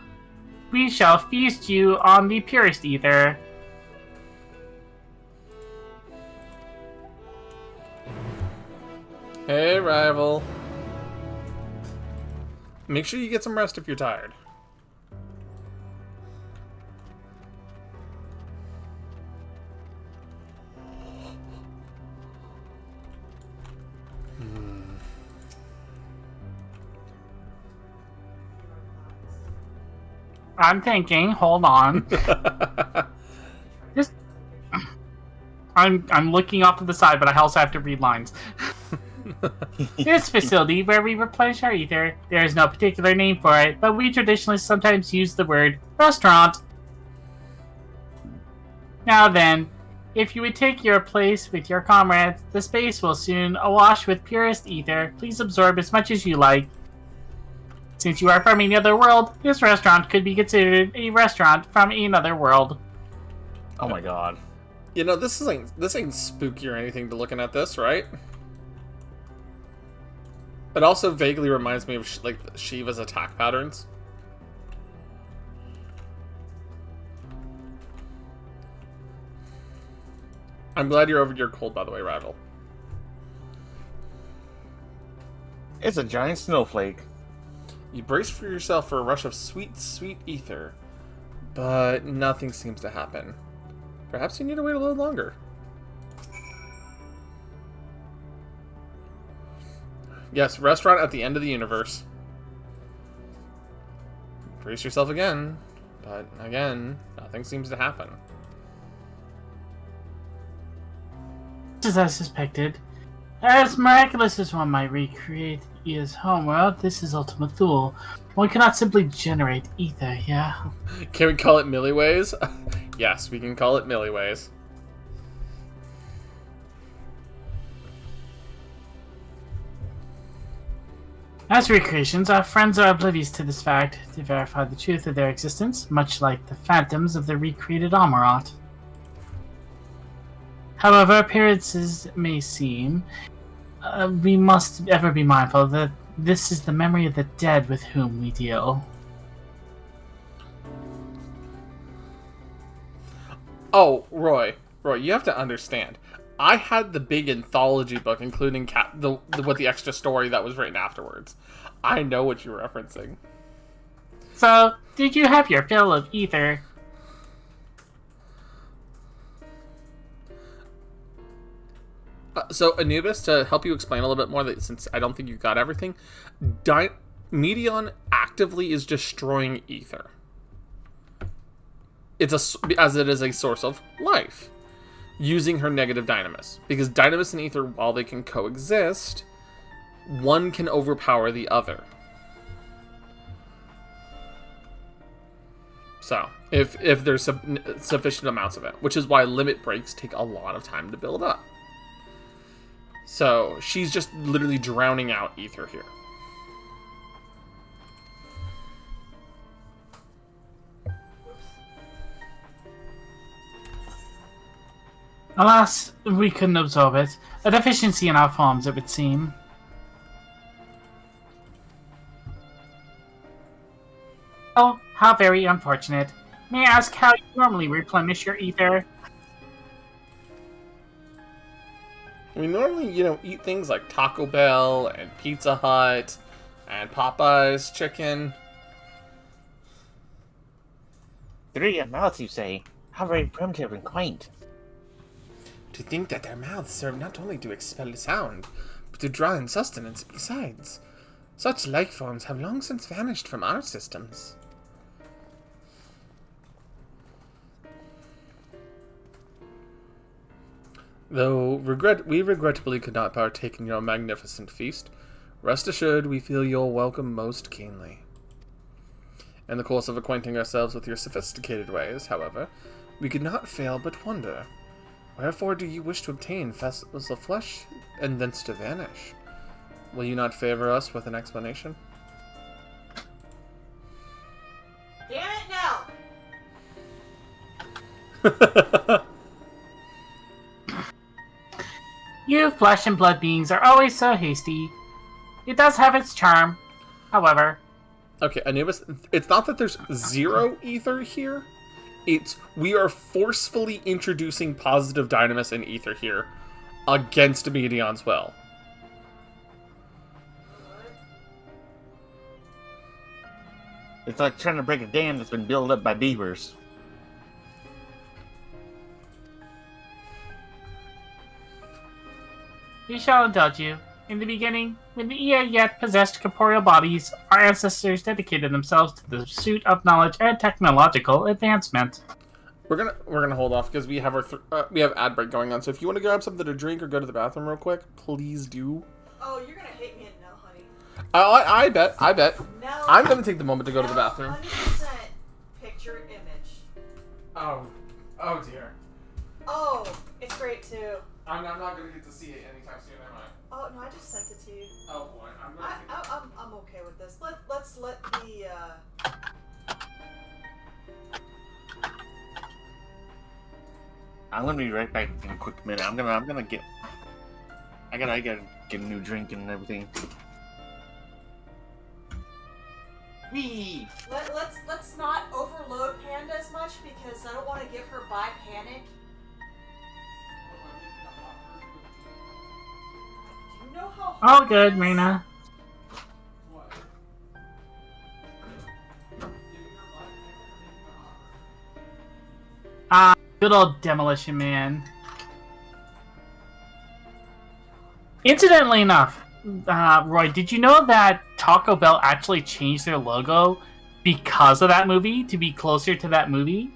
we shall feast you on the purest ether. Hey, rival. Make sure you get some rest if you're tired. I'm thinking, hold on. Just, I'm looking off to the side, but I also have to read lines. This facility where we replenish our ether, there is no particular name for it, but we traditionally sometimes use the word restaurant. Now then, if you would take your place with your comrades, the space will soon awash with purest ether. Please absorb as much as you like. Since you are from another world, this restaurant could be considered a restaurant from another world. Oh my god. You know, this ain't spooky or anything to looking at this, right? It also vaguely reminds me of like Shiva's attack patterns. I'm glad you're over your cold, by the way, rival. It's a giant snowflake. You brace for yourself for a rush of sweet, sweet ether, but nothing seems to happen. Perhaps you need to wait a little longer. Yes, restaurant at the end of the universe. Brace yourself again, but again, nothing seems to happen. As I suspected, as miraculous as one might recreate his homeworld, this is Ultima Thule. One cannot simply generate ether, yeah? Can we call it Milliways? Yes, we can call it Milliways. As recreations, our friends are oblivious to this fact to verify the truth of their existence, much like the phantoms of the recreated Amarat. However appearances may seem, we must ever be mindful that this is the memory of the dead with whom we deal. Oh, Roy, you have to understand. I had the big anthology book, including with the extra story that was written afterwards. I know what you're referencing. So, did you have your fill of ether? So, Anubis, to help you explain a little bit more, since I don't think you got everything, Medion actively is destroying ether. As it is a source of life, using her negative dynamis. Because dynamis and ether, while they can coexist, one can overpower the other. So, if there's sufficient amounts of it, which is why limit breaks take a lot of time to build up. So, she's just literally drowning out ether here. Alas, we couldn't absorb it. A deficiency in our forms, it would seem. Oh, how very unfortunate. May I ask how you normally replenish your ether? We normally, eat things like Taco Bell and Pizza Hut and Popeye's chicken. 3 mouths, you say? How very primitive and quaint. To think that their mouths serve not only to expel sound, but to draw in sustenance besides. Such life forms have long since vanished from our systems. Though we regrettably could not partake in your magnificent feast, rest assured we feel your welcome most keenly. In the course of acquainting ourselves with your sophisticated ways, however, we could not fail but wonder, wherefore do you wish to obtain vessels of flesh, and thence to vanish? Will you not favor us with an explanation? Damn it, no! You flesh and blood beings are always so hasty. It does have its charm, however. Okay, Anubis, it's not that there's zero ether here. It's we are forcefully introducing positive dynamis and ether here against Medion's will. It's like trying to break a dam that's been built up by beavers. We shall indulge you. In the beginning, when we yet possessed corporeal bodies, our ancestors dedicated themselves to the pursuit of knowledge and technological advancement. We're gonna hold off because we have we have ad break going on. So if you want to grab something to drink or go to the bathroom real quick, please do. Oh, you're gonna hate me and no, honey. I bet. No. I'm gonna take the moment to go to the bathroom. 100% picture image. Oh dear. Oh, it's great too. I'm not gonna get to see it anytime soon, am I? Oh no, I just sent it to you. Oh boy, I'm okay with this. Let's let the I'm gonna be right back in a quick minute. I'm gonna get. I gotta get a new drink and everything. Whee! let's not overload Panda as much because I don't want to give her bi panic. Do you know how hard All it good, is? Rena. Good old Demolition Man. Incidentally enough, Roy, did you know that Taco Bell actually changed their logo because of that movie to be closer to that movie?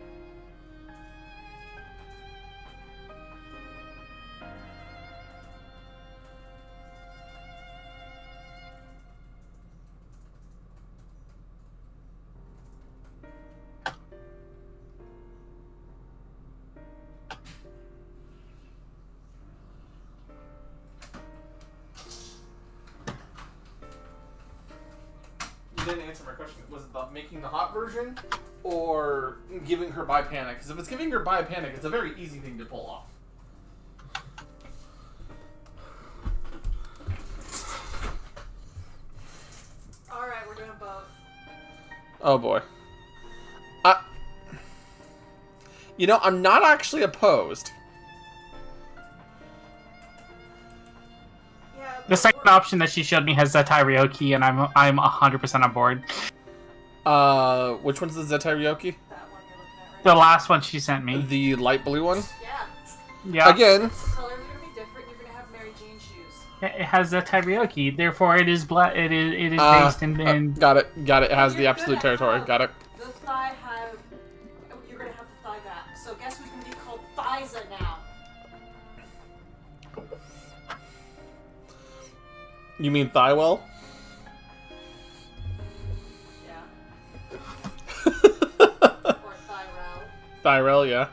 You didn't answer my question. Was it the making the hot version or giving her bi panic? Because if it's giving her bi panic, it's a very easy thing to pull off. Alright, we're doing both. Oh boy. You know, I'm not actually opposed. Yeah, The second option that she showed me has Zetai Ryoki, and I'm 100% on board. Which one's the Zetai Ryoki? that one you're looking at right The last one she sent me. The light blue one? now. Yeah. Yeah. Again. The colors are gonna be different. You're gonna have Mary Jane shoes. It has Zetai Ryoki, therefore it is it is based in Got it. It has the You're absolute gonna territory. have Got it. The thigh have. You're gonna have the thigh gap. So guess who's gonna be called Thiza now? You mean Thywell? Yeah. Or Thyrell. Tyrell, yeah.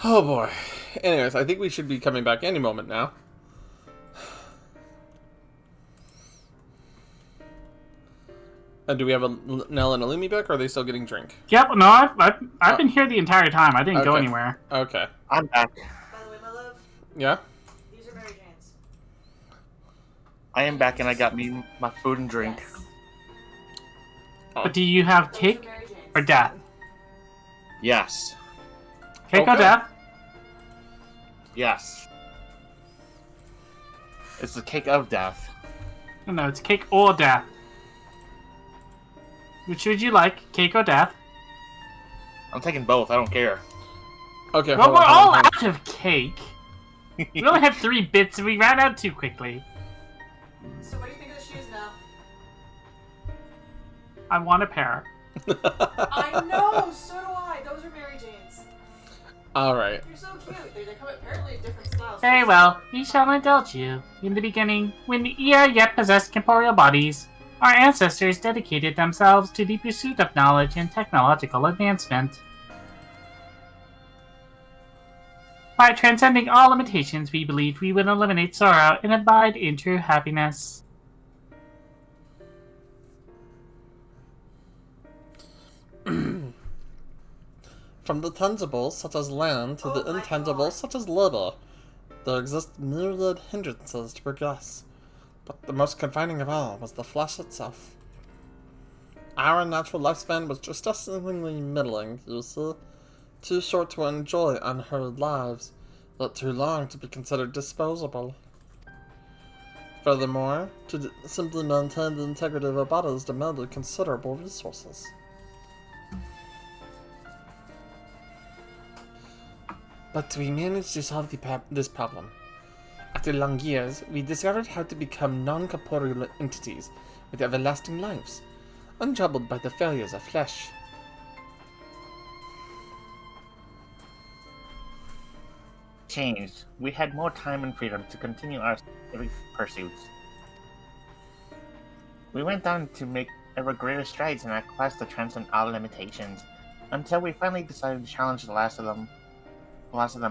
Oh boy. Anyways, I think we should be coming back any moment now. And do we have a Nell and a Lumi back, or are they still getting drink? Yep, no, I've been here the entire time. I didn't go Okay. anywhere. Okay. I'm back. By the way, my love, Yeah? these are Mary Jane's. I am back, and I got me my food and drink. Yes. But do you have Those cake? are Mary Jane's. or death? Yes. Cake or Okay. death? Yes. It's the cake of death. No, it's cake or death. Which would you like, cake or death? I'm taking both. I don't care. Okay, Well, hold we're on, hold all on, hold on. out of cake. We only have 3 bits and we ran out too quickly. So what do you think of the shoes now? I want a pair. I know, so do I. Those are Mary Jane's. Alright. They're so cute. They come apparently in different styles. Very well, we shall indulge you. In the beginning, when the ER yet possessed corporeal bodies, our ancestors dedicated themselves to the pursuit of knowledge and technological advancement. By transcending all limitations, we believed we would eliminate sorrow and abide in true happiness. From the tangibles, such as land, to the intangibles, such as labor, there exist myriad hindrances to progress. But the most confining of all was the flesh itself. Our natural lifespan was distressingly middling, you see. Too short to enjoy unhurried lives, yet too long to be considered disposable. Furthermore, to simply maintain the integrity of our bodies demanded considerable resources. But we managed to solve this problem. After long years, we discovered how to become non-corporeal entities with everlasting lives, untroubled by the failures of flesh. Changed. We had more time and freedom to continue our specific pursuits. We went on to make ever greater strides in our quest to transcend all limitations, until we finally decided to challenge the last of them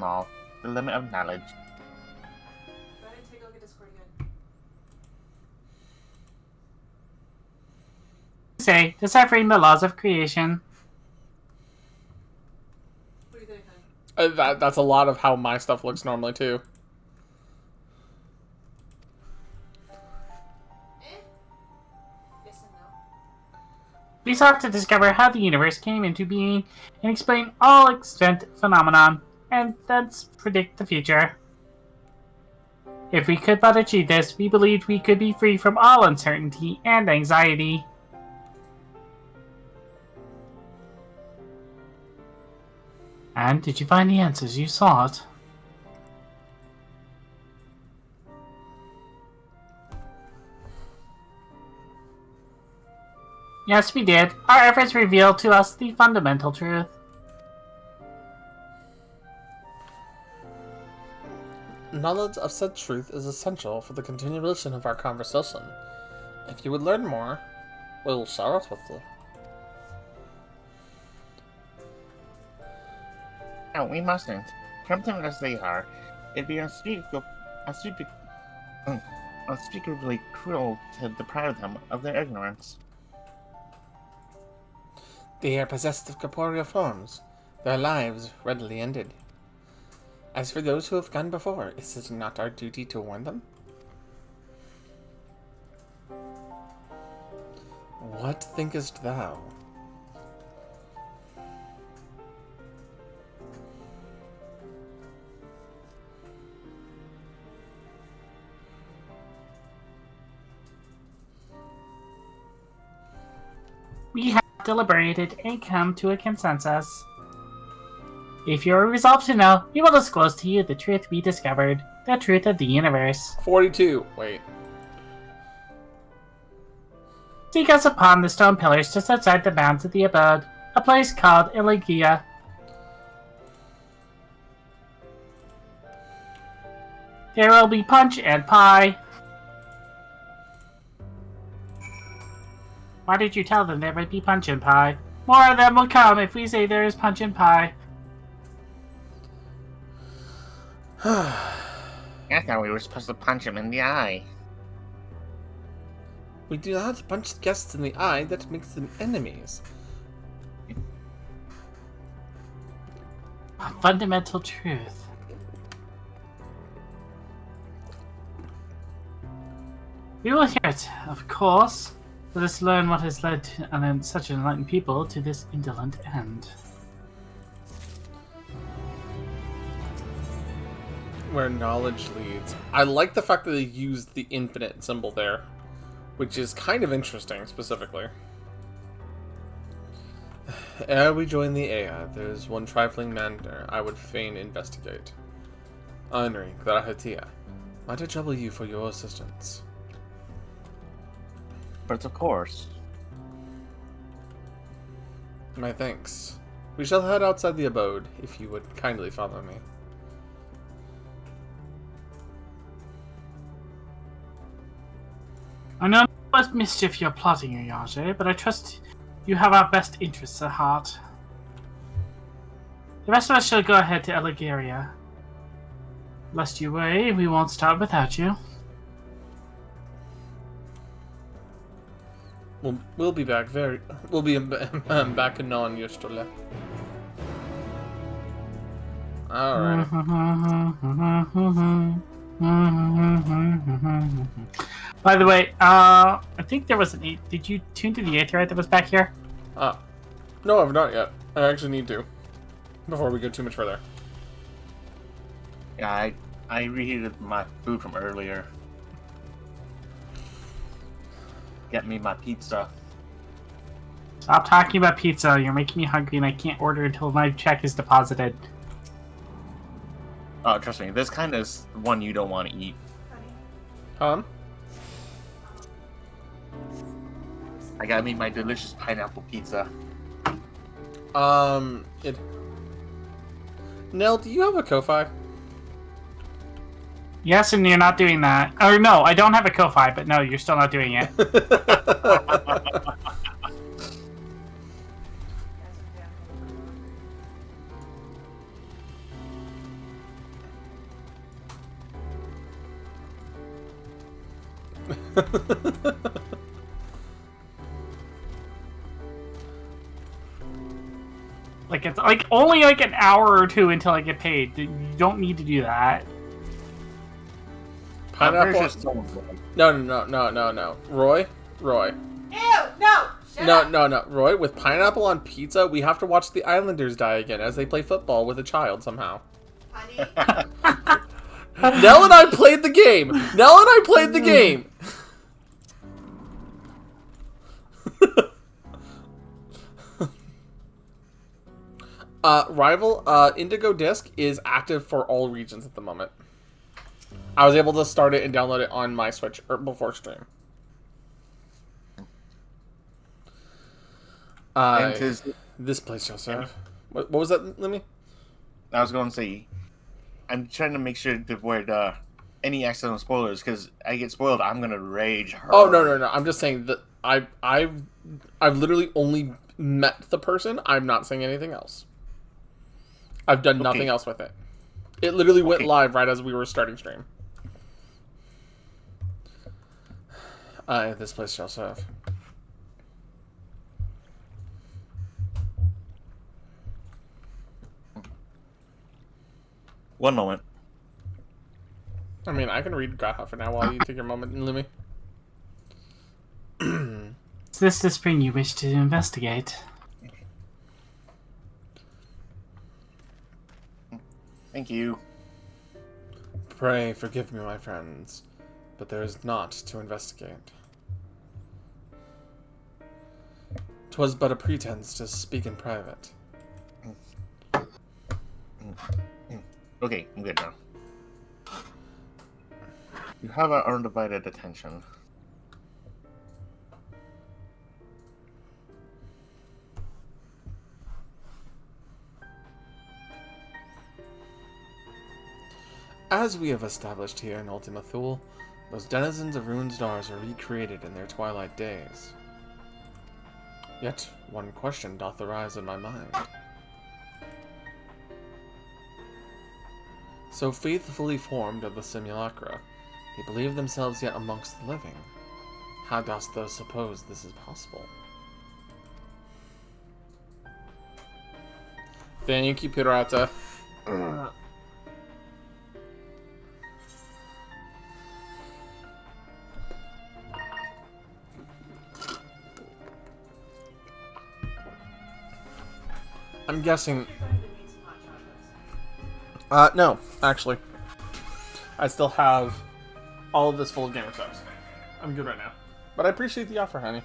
all, the limit of knowledge. Go ahead and take a look at Discord again. Say, deciphering the laws of creation. What do you think, hon? That's a lot of how my stuff looks normally, too. Yes and no. We sought to discover how the universe came into being and explain all extant phenomenon, and thence predict the future. If we could but achieve this, we believed we could be free from all uncertainty and anxiety. And did you find the answers you sought? Yes, we did. Our efforts revealed to us the fundamental truth. Knowledge of said truth is essential for the continuation of our conversation. If you would learn more, we will share it with you. No, we mustn't. Primitive as they are, it'd be unspeakably cruel to deprive them of their ignorance. They are possessed of corporeal forms, their lives readily ended. As for those who have gone before, is it not our duty to warn them? What thinkest thou? We have deliberated and come to a consensus. If you are resolved to know, we will disclose to you the truth we discovered, the truth of the universe. 42. Wait. Seek us upon the stone pillars just outside the bounds of the abode, a place called Iligia. There will be punch and pie. Why did you tell them there might be punch and pie? More of them will come if we say there is punch and pie. I thought we were supposed to punch him in the eye. We do not punch guests in the eye, that makes them enemies. A fundamental truth. We will hear it, of course. Let us learn what has led such enlightened people to this indolent end. Where knowledge leads. I like the fact that they used the infinite symbol there, which is kind of interesting, specifically. Ere we join the Ea, there is one trifling matter I would fain investigate. Honoring Grahatia, might I trouble you for your assistance? But of course. My thanks. We shall head outside the abode, if you would kindly follow me. I know what mischief you're plotting, Uyage, but I trust you have our best interests at heart. The rest of us shall go ahead to Elegaria. Lest you worry, we won't start without you. We'll be back we'll be back anon, Yustula. Alright. By the way, I think there was an... Did you tune to the Aetheryte that was back here? No, I've not yet. I actually need to. Before we go too much further. Yeah, I reheated my food from earlier. Get me my pizza. Stop talking about pizza. You're making me hungry and I can't order until my check is deposited. Oh, trust me, this kind of one you don't want to eat. I got me my delicious pineapple pizza. Nell, do you have a Ko-Fi? Yes, and you're not doing that. Or no, I don't have a Ko-Fi, but no, you're still not doing it. Like, it's like only like an hour or two until I get paid. You don't need to do that. Pineapple. No. Roy. Ew! No! Shut up! No. Roy, with pineapple on pizza, we have to watch the Islanders die again as they play football with a child somehow. Honey? Nell and I played the game. Rival Indigo Disc is active for all regions at the moment. I was able to start it and download it on my Switch before stream. This place shall serve. What was that, Lemmy? I was going to say, I'm trying to make sure to avoid any accidental spoilers, because I get spoiled, I'm gonna rage hard. Oh no! I'm just saying that I've literally only met the person. I'm not saying anything else. I've done nothing else with it. It literally went live right as we were starting stream. This place shall serve. One moment. I mean, I can read Gaha for now while you take your moment, Lumi. Is this the spring you wish to investigate? Thank you. Pray forgive me, my friends, but there is naught to investigate. 'Twas but a pretense to speak in private. Okay, I'm good now. You have our undivided attention. As we have established here in Ultima Thule, those denizens of ruined stars are recreated in their twilight days. Yet, one question doth arise in my mind. So faithfully formed are the simulacra, they believe themselves yet amongst the living. How dost thou suppose this is possible? Thank you, Pirata. I'm guessing. You're going to need some hot chocolates. No, actually. I still have all of this full of gamer subs. I'm good right now. But I appreciate the offer, honey.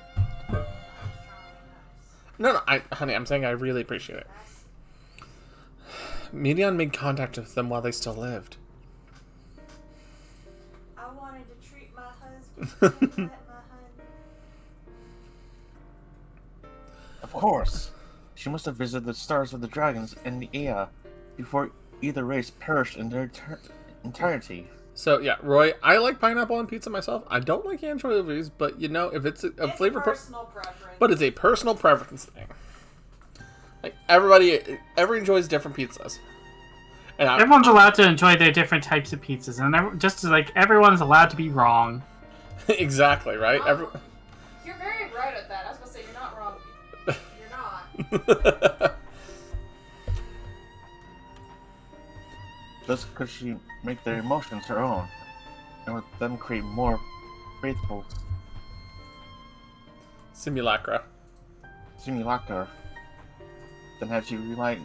No, honey, I'm saying I really appreciate it. Medion made contact with them while they still lived. I wanted to treat my husband. Let my husband. Of course. She must have visited the stars of the dragons in the Ea before either race perished in their entirety. So, yeah, Roy, I like pineapple on pizza myself. I don't like anchovies, but, you know, if it's a flavor... personal preference. But it's a personal preference thing. Like, everybody enjoys different pizzas. And Everyone's allowed to enjoy their different types of pizzas, and just like everyone's allowed to be wrong. Exactly, right? Oh, you're very right at that. I was going to say, you're not wrong. You're not. Thus could she make their emotions her own, and with them create more faithful Simulacra than had she relied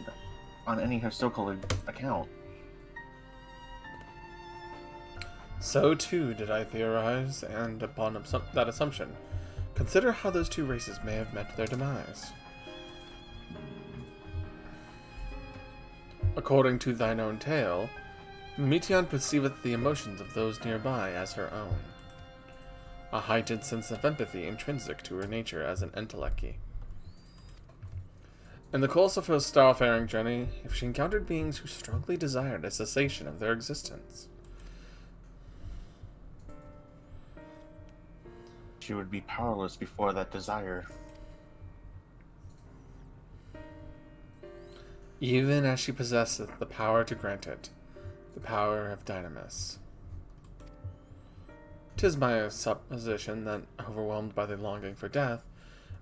on any historical account. So too did I theorize, and upon that assumption, consider how those two races may have met their demise. According to thine own tale, Meteon perceiveth the emotions of those nearby as her own, a heightened sense of empathy intrinsic to her nature as an entelechy. In the course of her starfaring journey, if she encountered beings who strongly desired a cessation of their existence, she would be powerless before that desire. even as she possesseth the power to grant it, the power of Dynamis. 'Tis my supposition that, overwhelmed by the longing for death,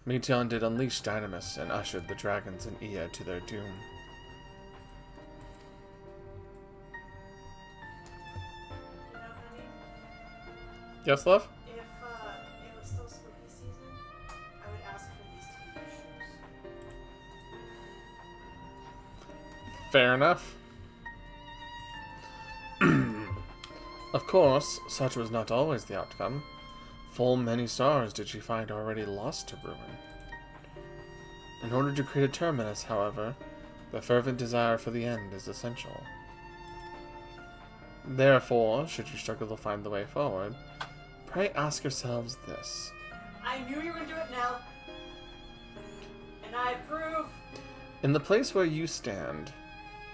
Meteon did unleash Dynamis and ushered the dragons in Ea to their doom. You know, honey, Yes, love? if it was still spooky season, I would ask for these to be your shoes. Fair enough. Of course, such was not always the outcome. Full many stars did she find already lost to ruin. In order to create a terminus, however, the fervent desire for the end is essential. Therefore, should you struggle to find the way forward, pray ask yourselves this. I knew you were gonna do it now. And I approve. In the place where you stand,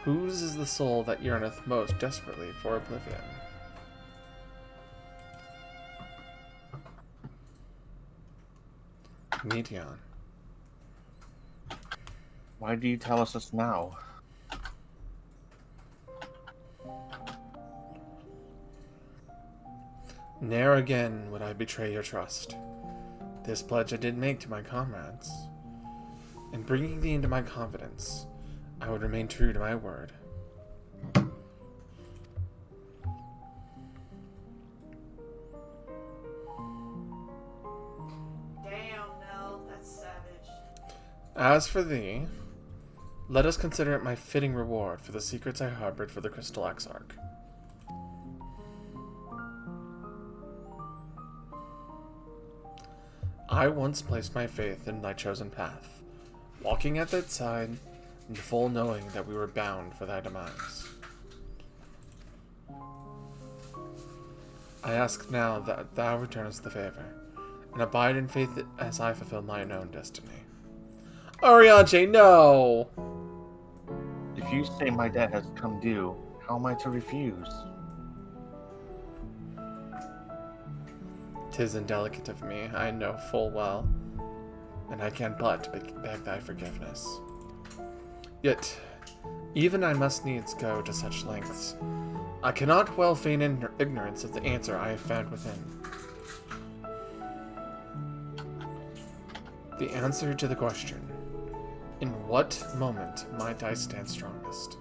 whose is the soul that yearneth most desperately for oblivion? Meteon. Why do you tell us this now? Ne'er again would I betray your trust. This pledge I did make to my comrades. In bringing thee into my confidence, I would remain true to my word. Damn, Nell, that's savage. As for thee, let us consider it my fitting reward for the secrets I harbored for the Crystal Exarch. I once placed my faith in thy chosen path, walking at thy side, in full knowing that we were bound for thy demise. I ask now that thou returnest the favor, and abide in faith as I fulfill mine own destiny. Arianche, no! If you say my debt has come due, how am I to refuse? 'Tis indelicate of me, I know full well, and I can but beg thy forgiveness. Yet, even I must needs go to such lengths. I cannot well feign ignorance of the answer I have found within. The answer to the question, in what moment might I stand strongest?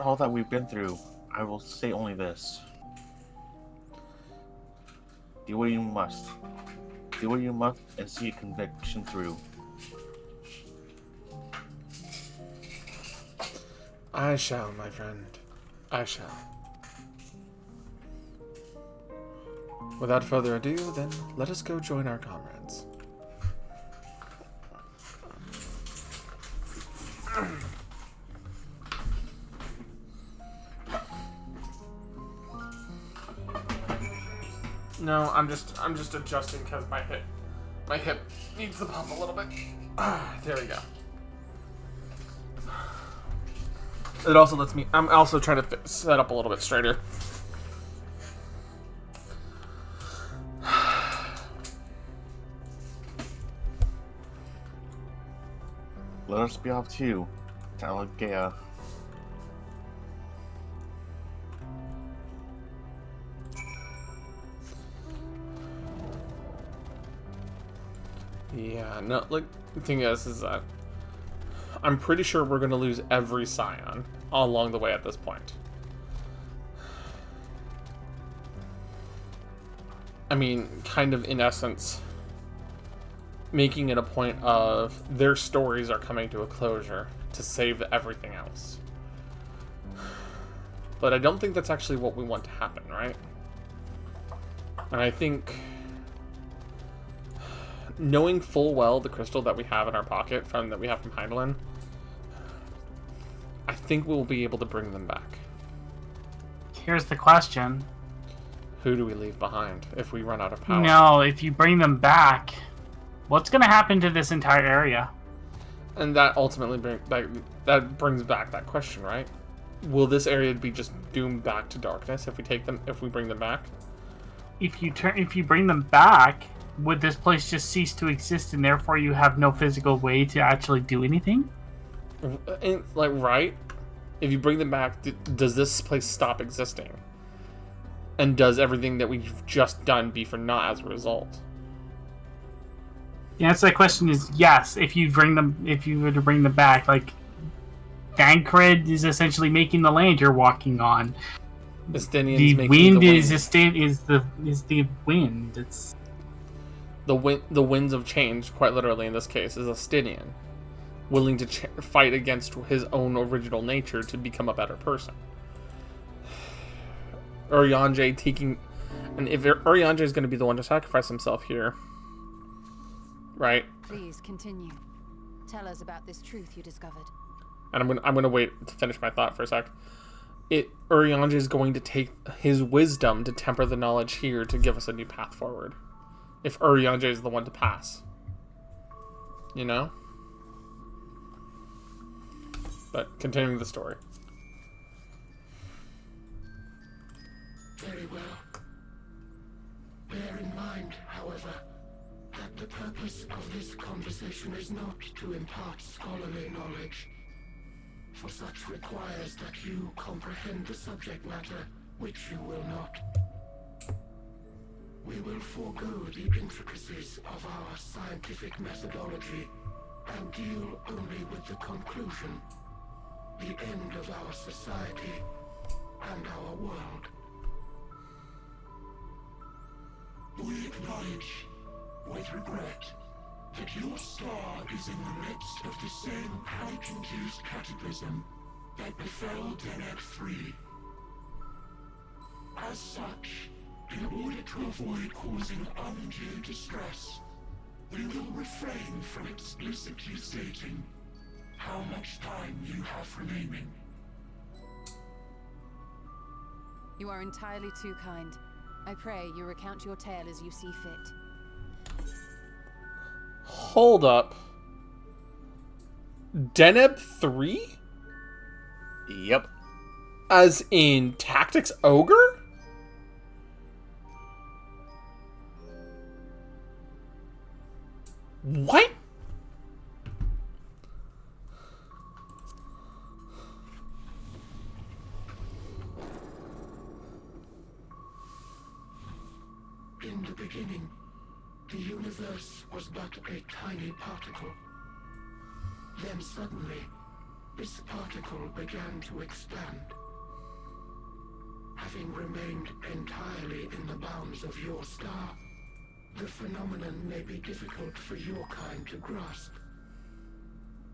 All that we've been through, I will say only this. Do what you must. Do what you must and see your conviction through. I shall, my friend. I shall. Without further ado, then, let us go join our comrades. No, I'm just adjusting because my hip needs to pump a little bit. There we go. It also lets me. I'm also trying to set up a little bit straighter. Let us be off too, Talagea. Yeah, no, like, the thing is that I'm pretty sure we're going to lose every scion along the way at this point. I mean, kind of in essence, making it a point of their stories are coming to a closure to save everything else. But I don't think that's actually what we want to happen, right? And I think, knowing full well the crystal that we have in our pocket from Hyndlin, I think we'll be able to bring them back. Here's the question. Who do we leave behind if we run out of power? No, if you bring them back, what's going to happen to this entire area? And that ultimately brings back that question, right? Will this area be just doomed back to darkness if we bring them back? If you bring them back, would this place just cease to exist and therefore you have no physical way to actually do anything? Right? If you bring them back, does this place stop existing? And does everything that we've just done be for naught as a result? The answer to that question is yes. If you were to bring them back, like, Thancred is essentially making the land you're walking on. The wind is the wind. It's the winds of change, quite literally in this case, is Estinian, willing to fight against his own original nature to become a better person. Urianger taking, and if Urianger is going to be the one to sacrifice himself here, right? Please continue. Tell us about this truth you discovered. And I'm gonna wait to finish my thought for a sec. Urianger is going to take his wisdom to temper the knowledge here to give us a new path forward. If Urianger is the one to pass, you know. But continuing the story. Very well. Bear in mind, however, that the purpose of this conversation is not to impart scholarly knowledge, for such requires that you comprehend the subject matter, which you will not. We will forego the intricacies of our scientific methodology and deal only with the conclusion, the end of our society and our world. We acknowledge, with regret, that your star is in the midst of the same panic-induced cataclysm that befell Deneb 3. As such, in order to avoid causing undue distress, we will refrain from explicitly stating how much time you have remaining. You are entirely too kind. I pray you recount your tale as you see fit. Hold up. Deneb 3? Yep. As in Tactics Ogre? What? In the beginning, the universe was but a tiny particle. Then suddenly, this particle began to expand. having remained entirely in the bounds of your star, the phenomenon may be difficult for your kind to grasp.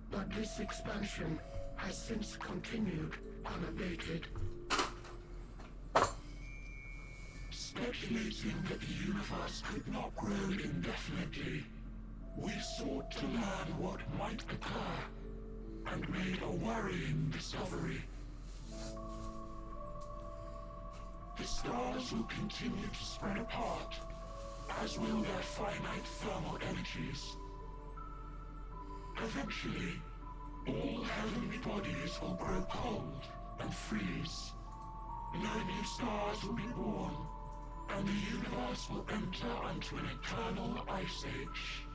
But this expansion has since continued unabated. Speculating that the universe could not grow indefinitely, we sought to learn what might occur, and made a worrying discovery. The stars will continue to spread apart, as will their finite thermal energies. Eventually, all heavenly bodies will grow cold and freeze. No new stars will be born, and the universe will enter into an eternal ice age.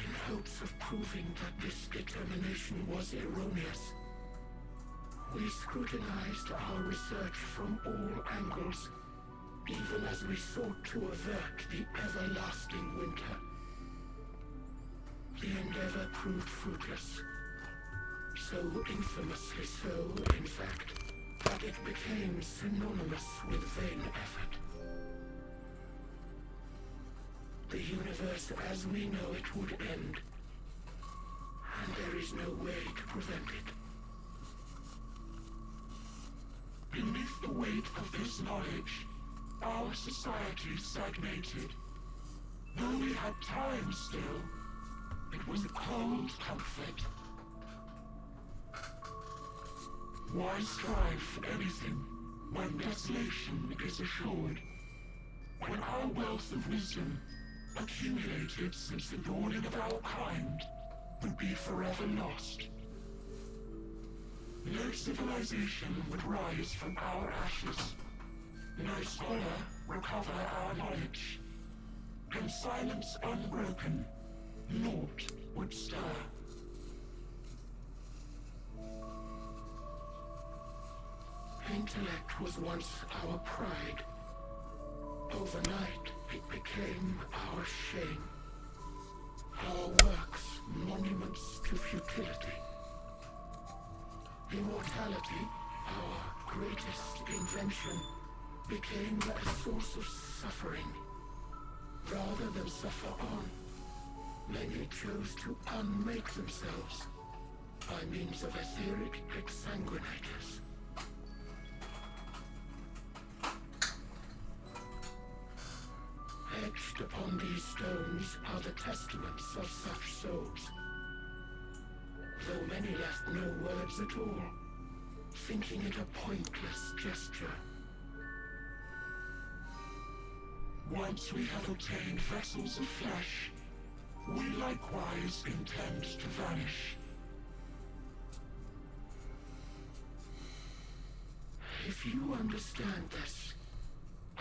In hopes of proving that this determination was erroneous, we scrutinized our research from all angles, even as we sought to avert the everlasting winter. The endeavor proved fruitless. So infamously so, in fact, that it became synonymous with vain effort. The universe as we know it would end, and there is no way to prevent it. Beneath the weight of this knowledge, our society stagnated. Though we had time still, it was a cold comfort. Why strive for anything when desolation is assured? When our wealth of wisdom, accumulated since the dawning of our kind, would be forever lost. No civilization would rise from our ashes. No scholar recover our knowledge. In silence unbroken, naught would stir. Intellect was once our pride. Overnight, it became our shame. Our works, monuments to futility. Immortality, our greatest invention, became a source of suffering. Rather than suffer on, many chose to unmake themselves by means of etheric exsanguinators. Etched upon these stones are the testaments of such souls. Though many left no words at all, thinking it a pointless gesture. Once we have obtained vessels of flesh, we likewise intend to vanish. If you understand this,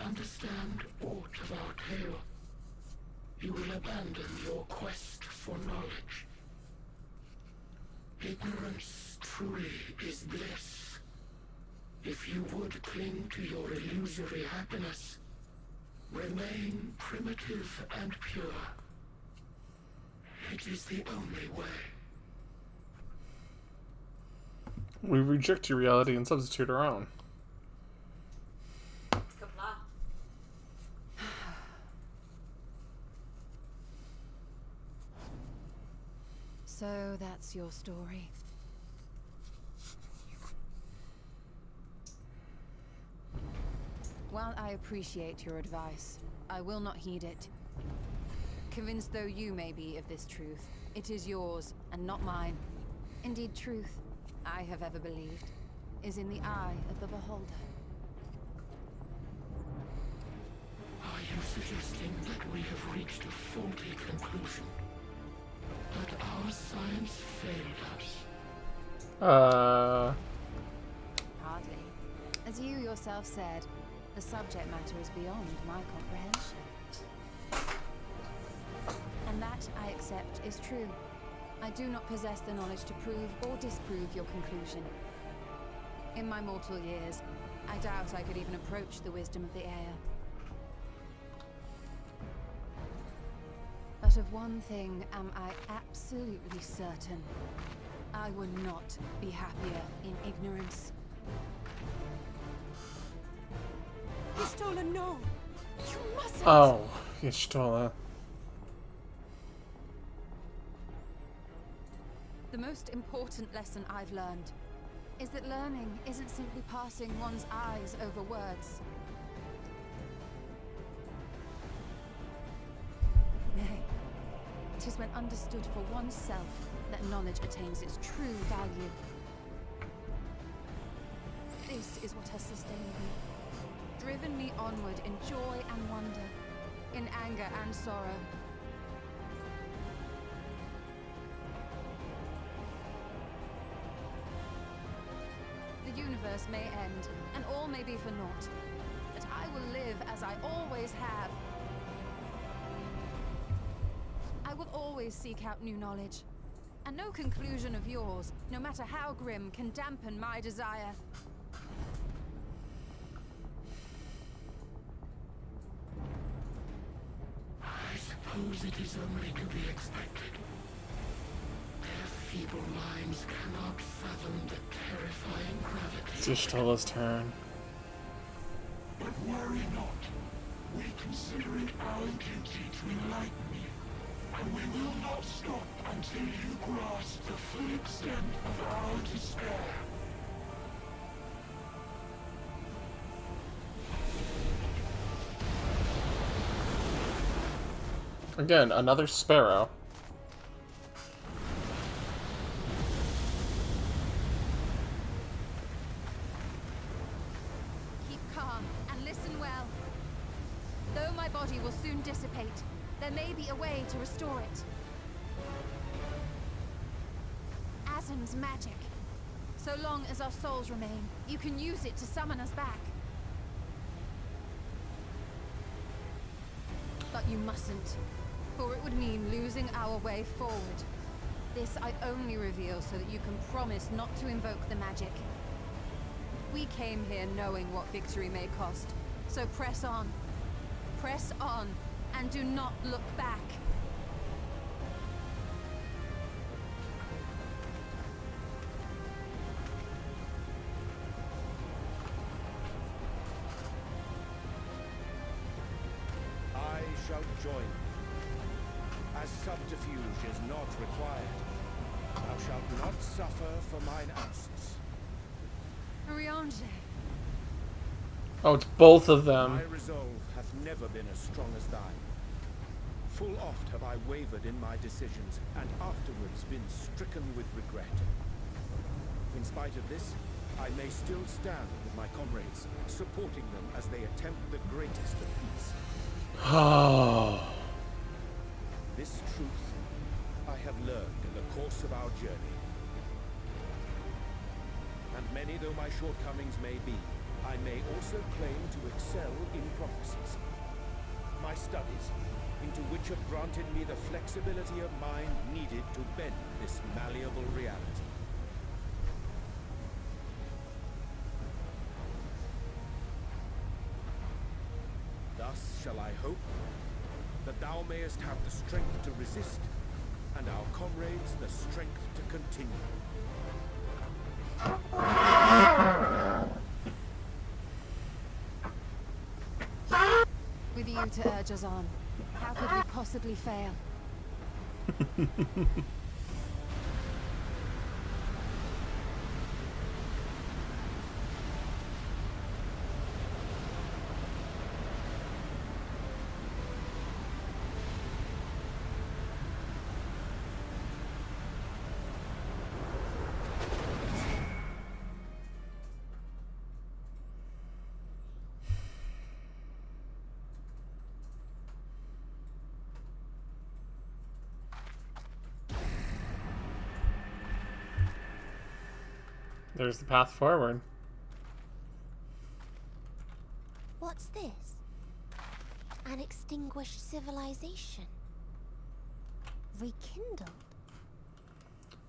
understand aught of our tale, you will abandon your quest for knowledge. Ignorance truly is bliss. If you would cling to your illusory happiness, remain primitive and pure. It is the only way. We reject your reality and substitute our own. Kapla. So that's your story. While I appreciate your advice, I will not heed it. Convinced though you may be of this truth, it is yours and not mine. Indeed, truth, I have ever believed, is in the eye of the beholder. Are you suggesting that we have reached a faulty conclusion? That our science failed us? Hardly. As you yourself said, the subject matter is beyond my comprehension. And that, I accept, is true. I do not possess the knowledge to prove or disprove your conclusion. In my mortal years, I doubt I could even approach the wisdom of the air. But But of one thing am I absolutely certain. I would not be happier in ignorance. Y'shtola, no! You mustn't! Oh, Y'shtola. The most important lesson I've learned is that learning isn't simply passing one's eyes over words. Nay, it is when understood for oneself that knowledge attains its true value. This is what has sustained me, driven me onward in joy and wonder, in anger and sorrow. The universe may end, and all may be for naught, but I will live as I always have. I will always seek out new knowledge, and no conclusion of yours, no matter how grim, can dampen my desire. I suppose it is only to be expected. Their feeble minds cannot fathom the terrifying gravity. It's Y'shtola's turn. But worry not. We consider it our duty to enlighten you. And we will not stop until you grasp the full extent of our despair. Again, another sparrow. Keep calm and listen well. Though my body will soon dissipate, there may be a way to restore it. Azim's magic. So long as our souls remain, you can use it to summon us back. But you mustn't, for it would mean losing our way forward. This I only reveal so that you can promise not to invoke the magic. We came here knowing what victory may cost, so press on. Press on, and do not look back. I shall join thee. As subterfuge is not required, thou shalt not suffer for mine absence. Riange. Oh, it's both of them. My resolve hath never been as strong as thine. Full oft have I wavered in my decisions, and afterwards been stricken with regret. In spite of this, I may still stand with my comrades, supporting them as they attempt the greatest of feats. Oh. This truth I have learned in the course of our journey. And many though my shortcomings may be, I may also claim to excel in prophecies. My studies, into which have granted me the flexibility of mind needed to bend this malleable reality. Thus shall I hope that thou mayest have the strength to resist, and our comrades the strength to continue. With you to urge us on, how could we possibly fail? There's the path forward. What's this? An extinguished civilization. Rekindled.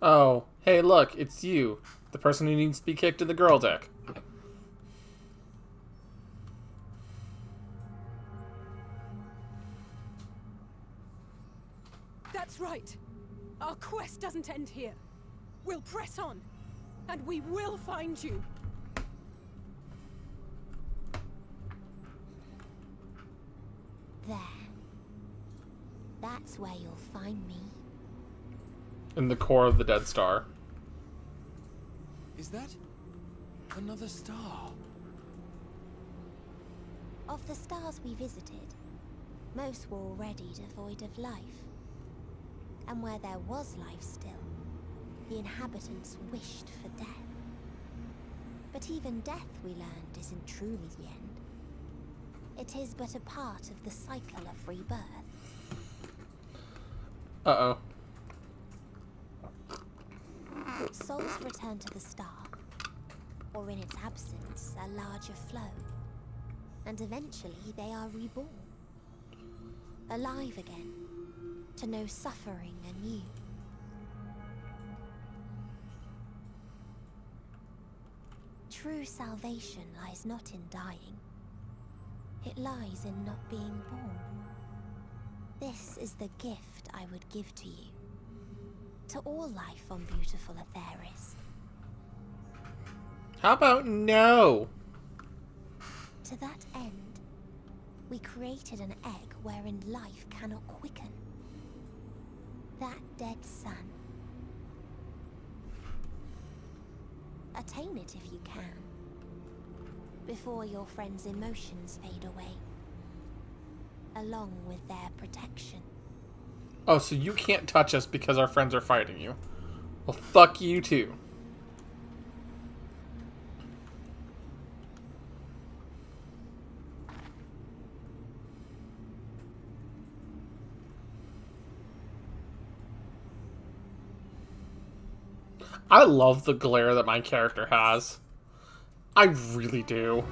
Oh, hey, look, it's you. The person who needs to be kicked to the girl deck. That's right. Our quest doesn't end here. We'll press on, and we will find you. There. That's where you'll find me. In the core of the Dead Star. Is that another star? Of the stars we visited, most were already devoid of life. And where there was life still, the inhabitants wished for death. But even death, we learned, isn't truly the end. It is but a part of the cycle of rebirth. Uh-oh. Souls return to the star, or in its absence, a larger flow. And eventually they are reborn. Alive again, to know suffering anew. True salvation lies not in dying. It lies in not being born. This is the gift I would give to you. To all life on beautiful Atheris. How about no? To that end, we created an egg wherein life cannot quicken. That dead sun. Attain it if you can, before your friends' emotions fade away, along with their protection. Oh, so you can't touch us because our friends are fighting you. Well, fuck you too. I love the glare that my character has. I really do.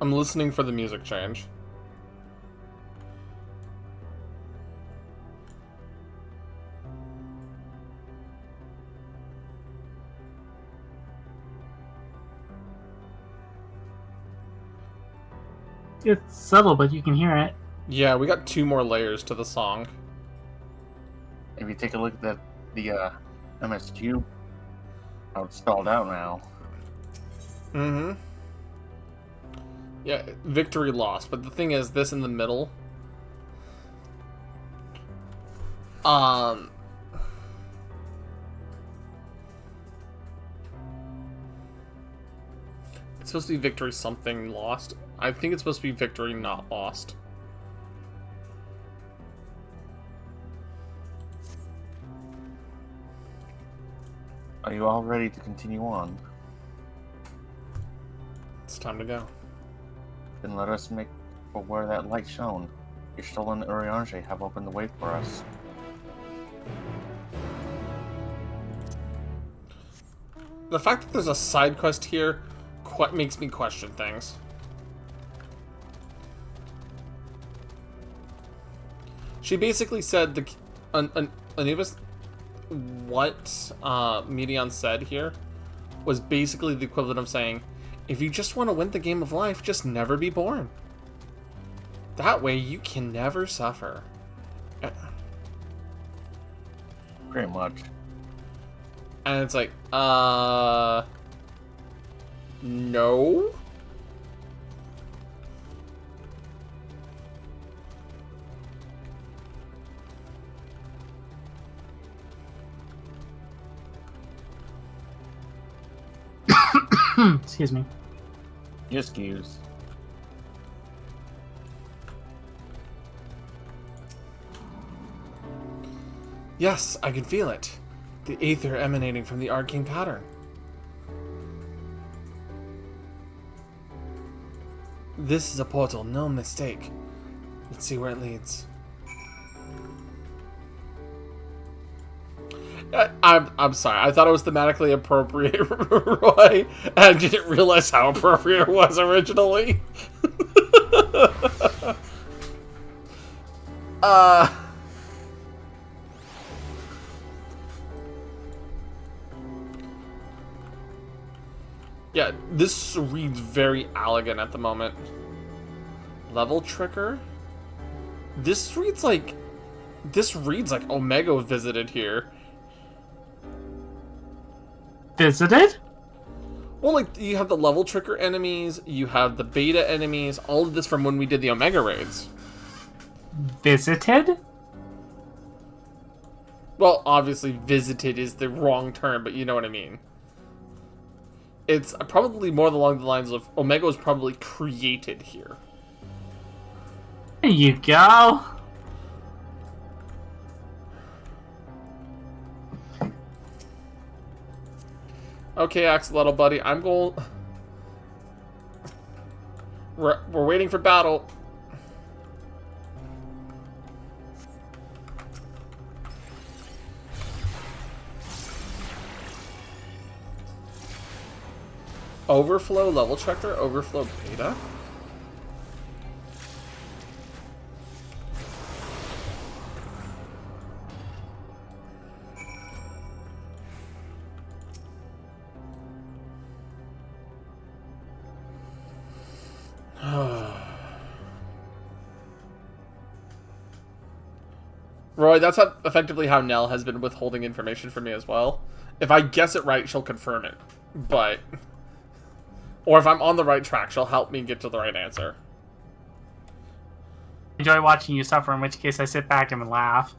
I'm listening for the music change. It's subtle, but you can hear it. Yeah, we got 2 more layers to the song. If you take a look at the MSQ, how it's spelled out now. Mm-hmm. Yeah, victory lost. But the thing is, this in the middle... It's supposed to be victory something lost. I think it's supposed to be victory not lost. Are you all ready to continue on? It's time to go. Then let us make for where that light shone. Your stolen Urianger have opened the way for us. The fact that there's a side quest here makes me question things. She basically said Anubis, what Medion said here was basically the equivalent of saying, if you just want to win the game of life, just never be born. That way you can never suffer. Pretty much. And it's like, no? Excuse me. Excuse. Yes, I can feel it. The aether emanating from the arcane pattern. This is a portal, no mistake. Let's see where it leads. I'm sorry. I thought it was thematically appropriate, Roy, and I didn't realize how appropriate it was originally. Yeah, this reads very elegant at the moment. Level Tricker? This reads like Omega visited here. Visited? Well, like, you have the Level Tricker enemies, you have the Beta enemies, all of this from when we did the Omega raids. Visited? Well, obviously, visited is the wrong term, but you know what I mean. It's probably more along the lines of Omega was probably created here. There you go. Okay, Axolotl buddy, I'm going... We're waiting for battle. Overflow level checker, overflow beta. Roy, that's effectively how Nell has been withholding information from me as well. If I guess it right, she'll confirm it. But... Or if I'm on the right track, she'll help me get to the right answer. Enjoy watching you suffer, in which case I sit back and laugh.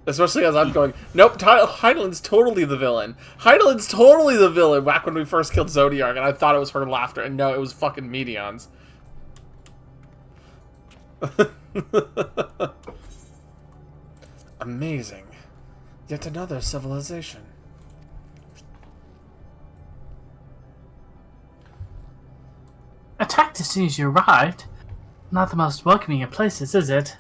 Especially as I'm going, nope, Heidelin's totally the villain. Heidelin's totally the villain back when we first killed Zodiark, and I thought it was her laughter, and no, it was fucking Medion's. Amazing. Yet another civilization. Attacked as soon as you arrived. Not the most welcoming of places, is it?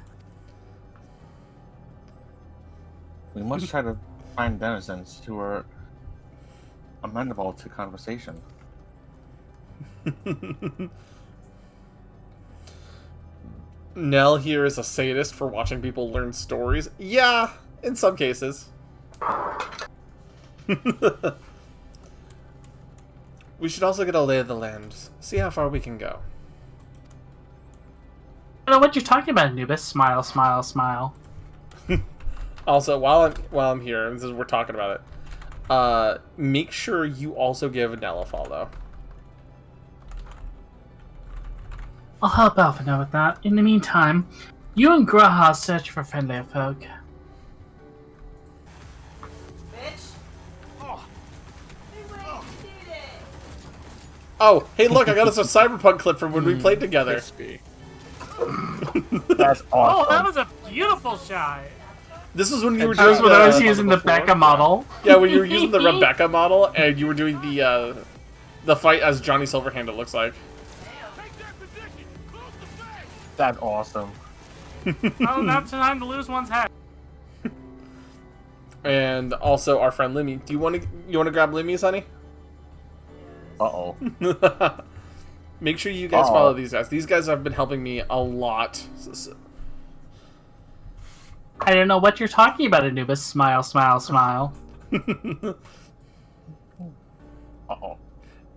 We must try to find denizens who are amenable to conversation. Nell here is a sadist for watching people learn stories. Yeah, in some cases. We should also get a lay of the land. See how far we can go. I don't know what you're talking about, Anubis. Smile, smile, smile. Also, while I'm here, and we're talking about it, make sure you also give Nell a follow. I'll help Alphina with that. In the meantime, you and Graha search for friendlier folk. Oh, hey look, I got us a Cyberpunk clip from when we played together. That's awesome. Oh, that was a beautiful shot. This is when you were That was doing when I was using the Becca model. Yeah, when you were using the Rebecca model, and you were doing the fight as Johnny Silverhand, it looks like. That's awesome. Oh, not time to lose one's head. And also our friend Limmy. Do you want to grab Limmy, Sonny? Uh-oh. Make sure you guys follow these guys. These guys have been helping me a lot. I don't know what you're talking about, Anubis. Smile, smile, smile. Uh-oh.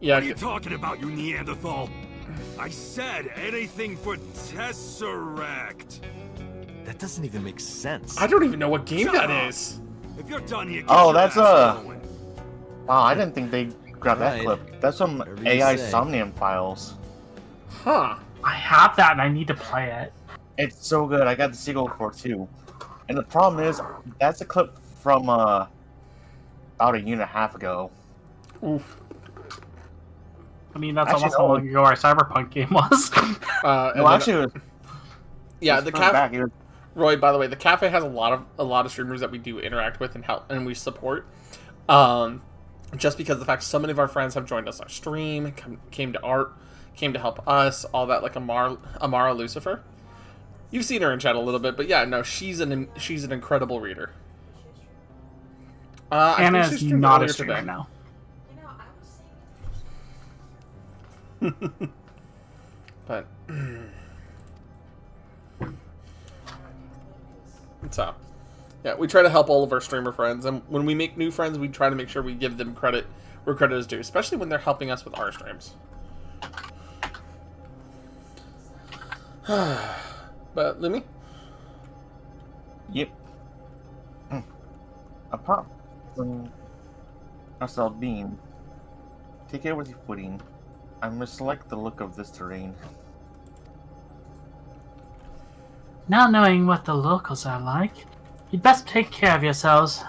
Yeah. What are you talking about, you Neanderthal? I said anything for Tesseract. That doesn't even make sense. I don't even know what game that is. If you're done here, Oh, that's wow, I didn't think they grabbed that clip. That's some AI Somnium files. Huh. I have that and I need to play it. It's so good. I got the sequel for it too. And the problem is, that's a clip from about a year and a half ago. Oof. I mean, that's almost how long ago our Cyberpunk game was. No, actually, it was, yeah, the cafe. Roy, by the way, the cafe has a lot of streamers that we do interact with and help and we support. Just because of the fact so many of our friends have joined us on stream, came to help us, all that, like Amara Lucifer. You've seen her in chat a little bit, but yeah, no, she's an incredible reader. Anna is not a streamer now. But so yeah, we try to help all of our streamer friends, and when we make new friends, we try to make sure we give them credit where credit is due, especially when they're helping us with our streams. But Lumi? Yep. Apart from Marcel Bean, take care with your footing. I mislike the look of this terrain. Not knowing what the locals are like, you'd best take care of yourselves.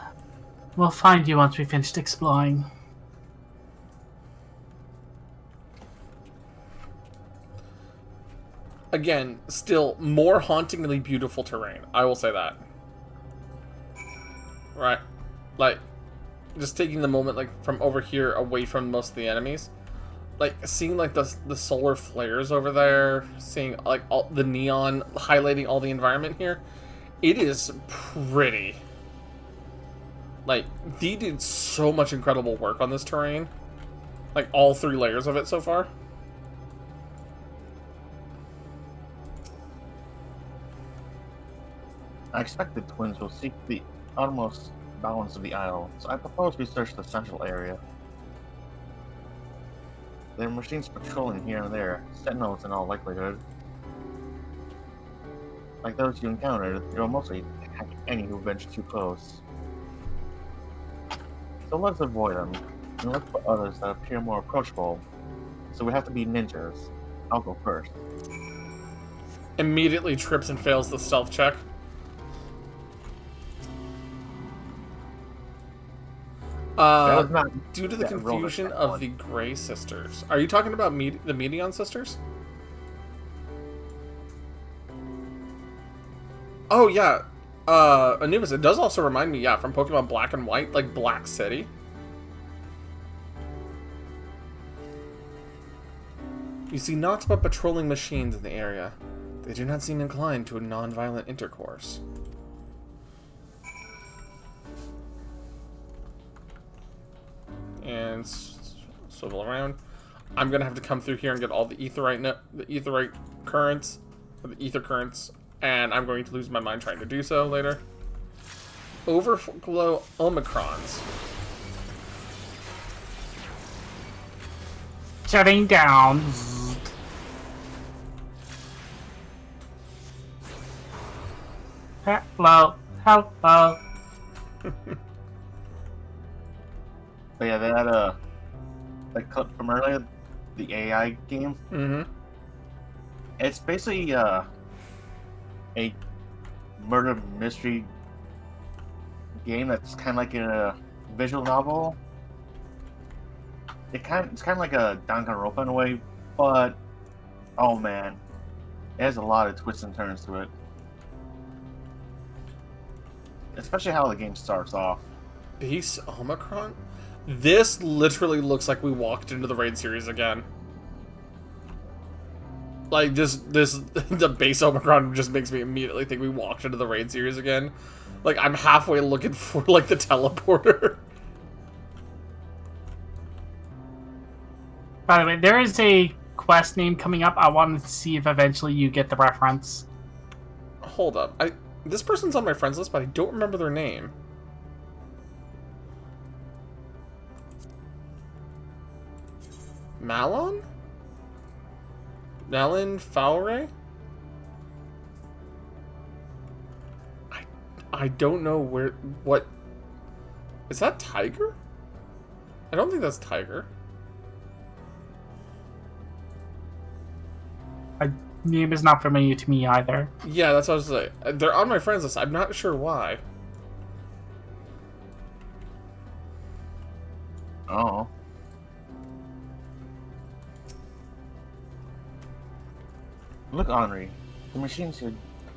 We'll find you once we finished exploring. Again, still more hauntingly beautiful terrain. I will say that. Right. Like, just taking the moment, like, from over here away from most of the enemies. Like, seeing, like, the solar flares over there. Seeing, like, all the neon highlighting all the environment here. It is pretty. Like, they did so much incredible work on this terrain. Like, all 3 layers of it so far. I expect the twins will seek the uttermost bounds of the isle, so I propose we search the central area. There are machines patrolling here and there, sentinels in all likelihood. Like those you encountered, they will mostly attack any who venture too close. So let's avoid them, and look for others that appear more approachable. So we have to be ninjas. I'll go first. Immediately trips and fails the stealth check. Due to the confusion of the Grey Sisters. Are you talking about the Medion Sisters? Oh, yeah. Anubis, it does also remind me, yeah, from Pokemon Black and White, like Black City. You see naught but patrolling machines in the area. They do not seem inclined to a non-violent intercourse. And swivel around. I'm gonna have to come through here and get all the aetherite currents, or the ether currents, and I'm going to lose my mind trying to do so later. Overflow Omicrons. Shutting down. Hello. Hello. But yeah, they had a clip from earlier, the AI game. Mm-hmm. It's basically a murder mystery game that's kind of like a visual novel. It's kind of like a Danganronpa in a way, but oh man, it has a lot of twists and turns to it. Especially how the game starts off. Base Omicron? This literally looks like we walked into the Raid series again. Like, the base Omicron just makes me immediately think we walked into the Raid series again. Like, I'm halfway looking for, like, the teleporter. By the way, there is a quest name coming up. I wanted to see if eventually you get the reference. Hold up. This person's on my friends list, but I don't remember their name. Malon? Malin Fowre? I don't know what... Is that Tiger? I don't think that's Tiger. Name is not familiar to me either. Yeah, that's what I was saying. They're on my friends list. I'm not sure why. Oh. Look, Henri. The machines here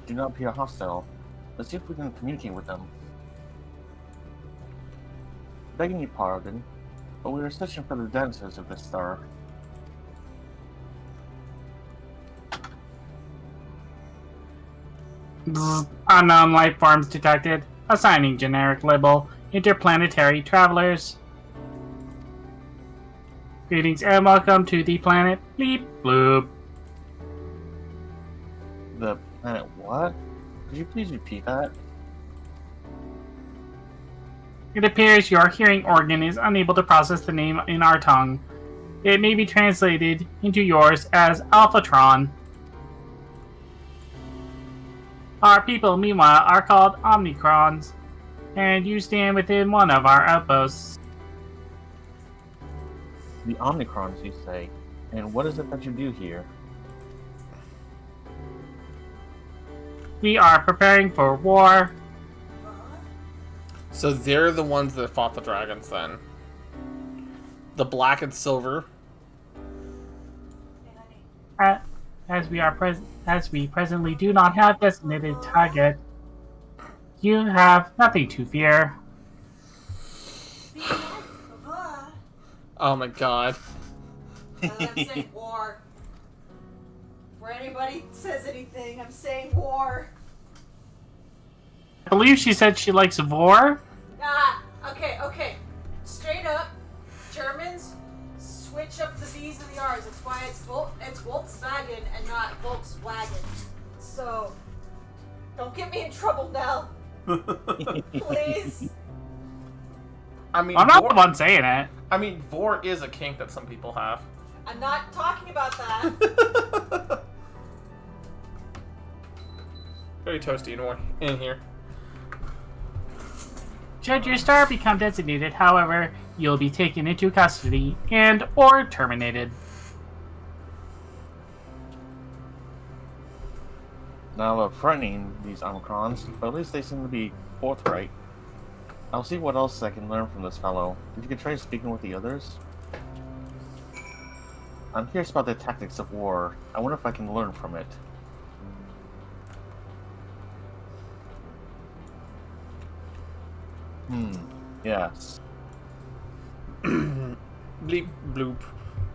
do not appear hostile. Let's see if we can communicate with them. Begging your pardon, but we are searching for the denizens of this star. Unknown life forms detected. Assigning generic label. Interplanetary travelers. Greetings and welcome to the planet Bleep Bloop. The planet what? Could you please repeat that? It appears your hearing organ is unable to process the name in our tongue. It may be translated into yours as Alphatron. Our people, meanwhile, are called Omnicrons, and you stand within one of our outposts. The Omnicrons, you say? And what is it that you do here? We are preparing for war. So they're the ones that fought the dragons then. The black and silver. As we presently do not have designated target, you have nothing to fear. Oh my god. I'm saying war. Before anybody says anything, I'm saying war. I believe she said she likes war. Okay. Straight up, Germans switch up the V's and the R's. That's why it's Volkswagen and not Volkswagen. So, don't get me in trouble now. Please. I mean, I'm not the one saying it. I mean, vor is a kink that some people have. I'm not talking about that. Very toasty in here. Should your star become designated, however, you'll be taken into custody and or terminated. Now, I love frightening these Omicrons, but at least they seem to be forthright. I'll see what else I can learn from this fellow. If you could try speaking with the others. I'm curious about the tactics of war. I wonder if I can learn from it. Yes. Bleep bloop.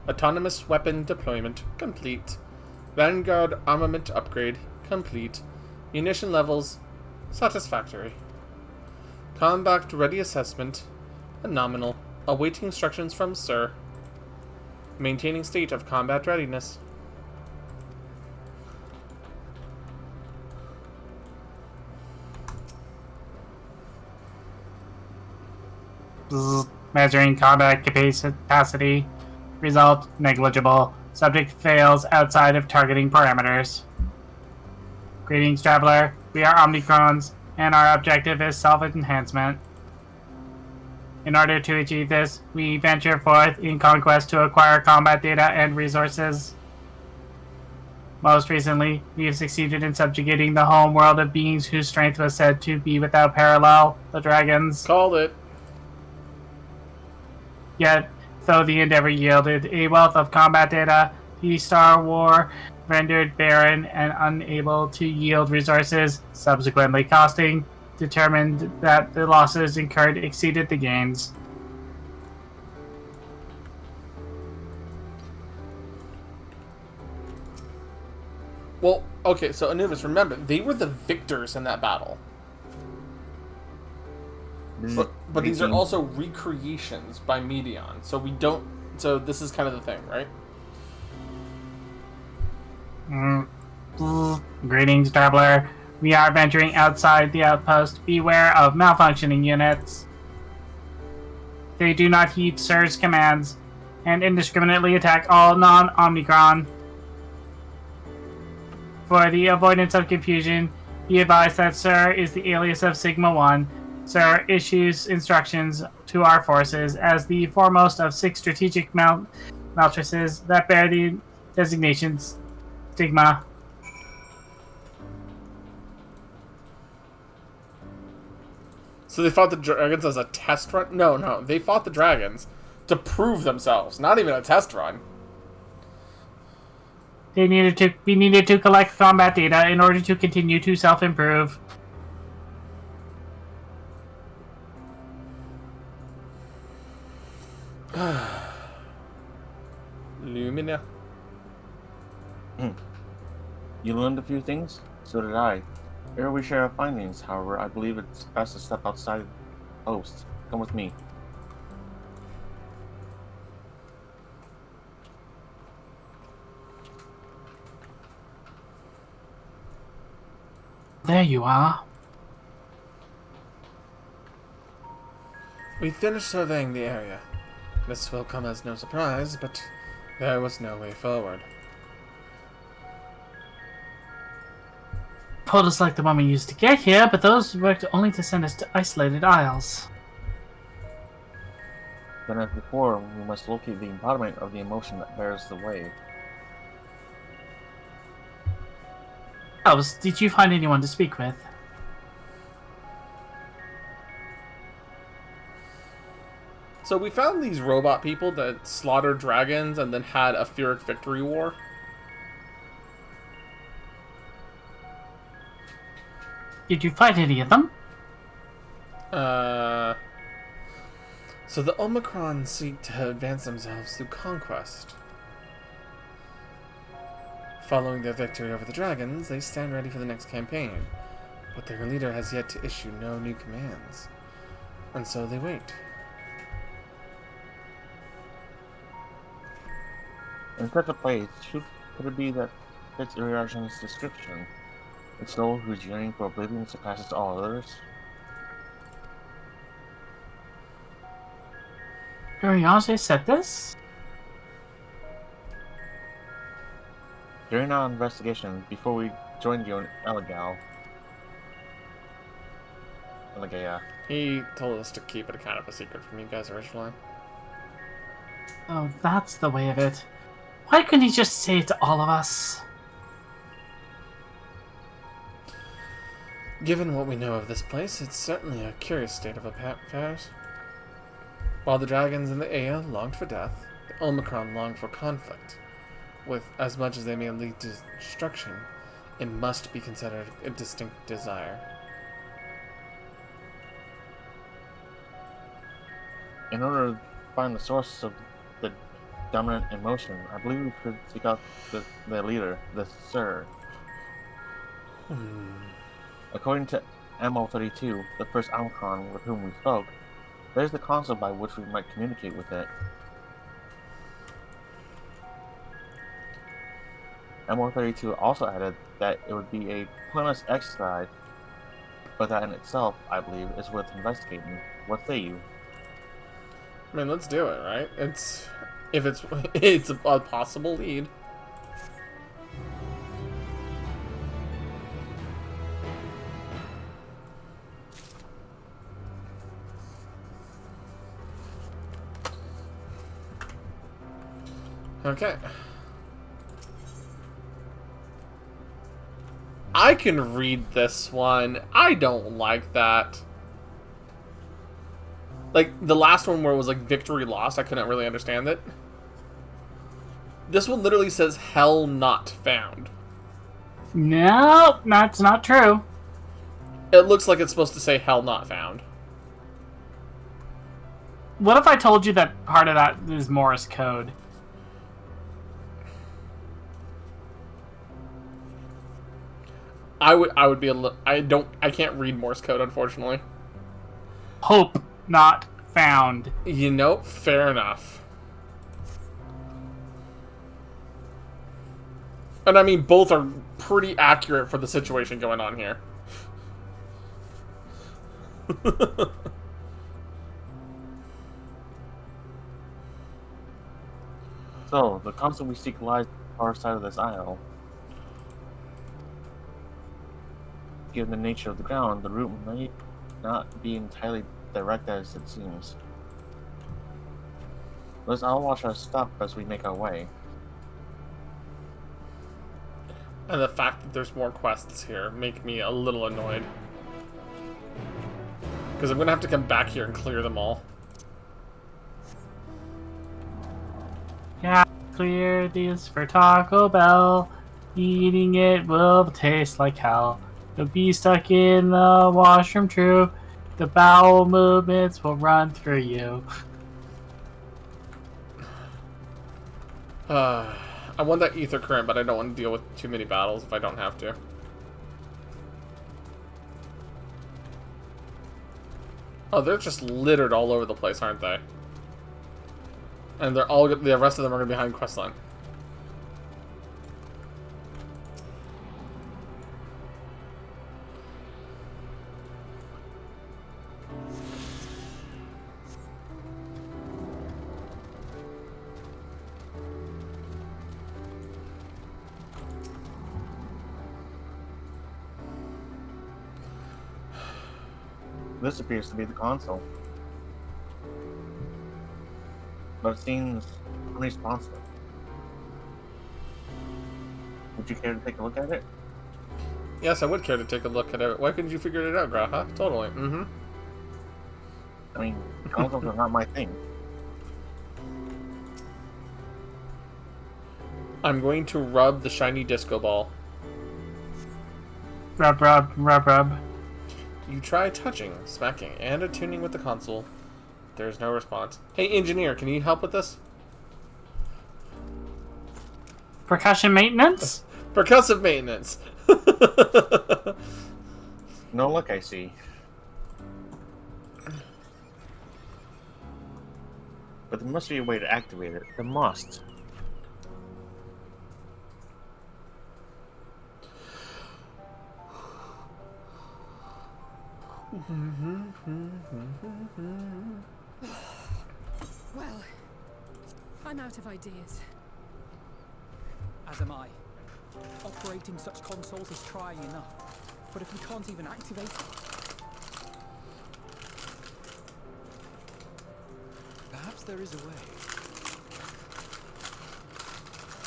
Autonomous weapon deployment complete. Vanguard armament upgrade complete. Munition levels satisfactory. Combat ready assessment nominal. Awaiting instructions from Sir. Maintaining state of combat readiness. Measuring combat capacity. Result negligible. Subject fails outside of targeting parameters. Greetings, traveler. We are Omnicrons, and our objective is self-enhancement. In order to achieve this, we venture forth in conquest to acquire combat data and resources. Most recently, we have succeeded in subjugating the home world of beings whose strength was said to be without parallel, the dragons. Called it. Yet, though the endeavor yielded a wealth of combat data, the Star War rendered barren and unable to yield resources, subsequently costing, determined that the losses incurred exceeded the gains. Well, okay, so Anubis, remember, they were the victors in that battle. But these are also recreations by Medion, so we don't... So this is kind of the thing, right? Greetings, traveler. We are venturing outside the outpost. Beware of malfunctioning units. They do not heed Sir's commands and indiscriminately attack all non-Omnicron. For the avoidance of confusion, be advised that Sir is the alias of Sigma-1. Sir issues instructions to our forces as the foremost of 6 strategic matrices that bear the designation Stigma. So they fought the dragons as a test run? No, they fought the dragons to prove themselves, not even a test run. We needed to collect combat data in order to continue to self-improve. Lumina. You learned a few things? So did I. Ere we share our findings, however, I believe it's best to step outside the post. Come with me. There you are. We finished surveying the area. This will come as no surprise, but there was no way forward. Portals like the one we used to get here, but those worked only to send us to isolated isles. Then as before, we must locate the embodiment of the emotion that bears the way. Elves, did you find anyone to speak with? So we found these robot people that slaughtered dragons and then had a Pyrrhic victory war. Did you fight any of them? So the Omicron seek to advance themselves through conquest. Following their victory over the dragons, they stand ready for the next campaign, but their leader has yet to issue no new commands, and so they wait. In such a place, could it be that fits Uriarjan's description? A soul whose yearning for oblivion surpasses all others? Uriarjan said this? During our investigation, before we joined you in Elegale, he told us to keep it kind of a secret from you guys originally. Oh, that's the way of it. Why couldn't he just say it to all of us? Given what we know of this place, it's certainly a curious state of affairs. While the dragons and the Ea longed for death, the Omicron longed for conflict. With as much as they may lead to destruction, it must be considered a distinct desire. In order to find the source of the dominant emotion, I believe we should seek out the leader, the Sir. According to MO32, the first Omicron with whom we spoke, there's the console by which we might communicate with it. MO32 also added that it would be a pointless exercise, but that in itself, I believe, is worth investigating. What say you? I mean, let's do it, right? It's a possible lead. Okay. I can read this one. I don't like that. Like, the last one where it was like victory lost, I couldn't really understand it. This one literally says hell not found. No, that's not true. It looks like it's supposed to say hell not found. What if I told you that part of that is Morse code? I would be I can't read Morse code, unfortunately. Hope not found. You know, fair enough. And I mean, both are pretty accurate for the situation going on here. So, the console we seek lies on the far side of this aisle. Given the nature of the ground, the route may not be entirely direct as it seems. Let's all watch our step as we make our way. And the fact that there's more quests here make me a little annoyed. Because I'm going to have to come back here and clear them all. Yeah, clear this for Taco Bell. Eating it will taste like hell. You'll be stuck in the washroom, true. The bowel movements will run through you. I want that ether current, but I don't want to deal with too many battles if I don't have to. Oh, they're just littered all over the place, aren't they? And the rest of them are going to be behind questline. This appears to be the console. But it seems unresponsive. Would you care to take a look at it? Yes, I would care to take a look at it. Why couldn't you figure it out, Graha? Totally. Mm-hmm. I mean, consoles are not my thing. I'm going to rub the shiny disco ball. Rub, rub, rub, rub. You try touching, smacking, and attuning with the console. There's no response. Hey, engineer, can you help with this? Percussion maintenance? Percussive maintenance. No luck, I see. But there must be a way to activate it. There must. Well, I'm out of ideas. As am I. Operating such consoles is trying enough. But if we can't even activate it... Perhaps there is a way.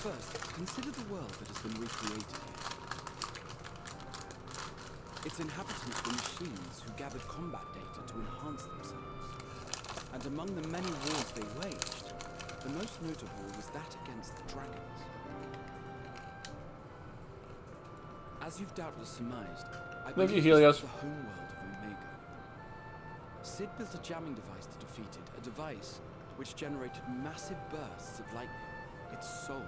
First, consider the world that has been recreated here. Its inhabitants were machines who gathered combat data to enhance themselves. And among the many wars they waged, the most notable was that against the dragons. As you've doubtless surmised, I Thank you, believe Helios. this was the homeworld of Omega. Sid built a jamming device to defeat it, a device which generated massive bursts of lightning, its soul.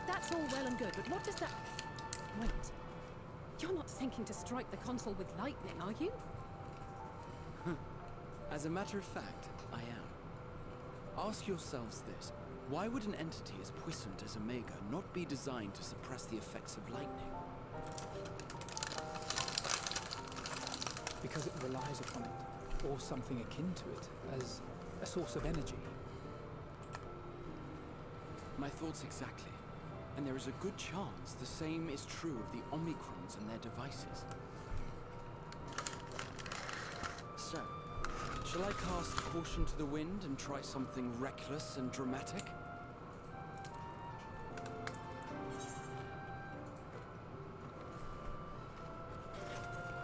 That's all well and good, but what does that... Wait. You're not thinking to strike the console with lightning, are you? As a matter of fact, I am. Ask yourselves this. Why would an entity as puissant as Omega not be designed to suppress the effects of lightning? Because it relies upon it, or something akin to it, as a source of energy. My thoughts exactly. And there is a good chance the same is true of the Omicrons and their devices. So, shall I cast caution to the wind and try something reckless and dramatic?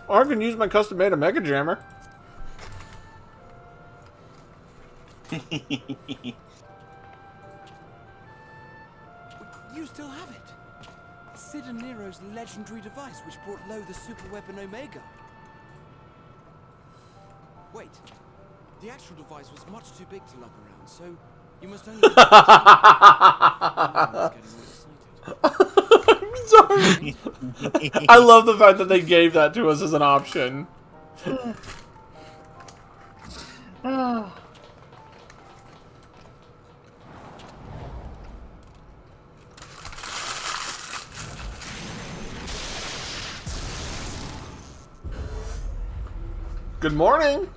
Or I can use my custom-made Omega Jammer. You still have it! Sid and Nero's legendary device which brought low the superweapon Omega. Wait, the actual device was much too big to lug around, so you must only... I'm sorry. I love the fact that they gave that to us as an option. Good morning.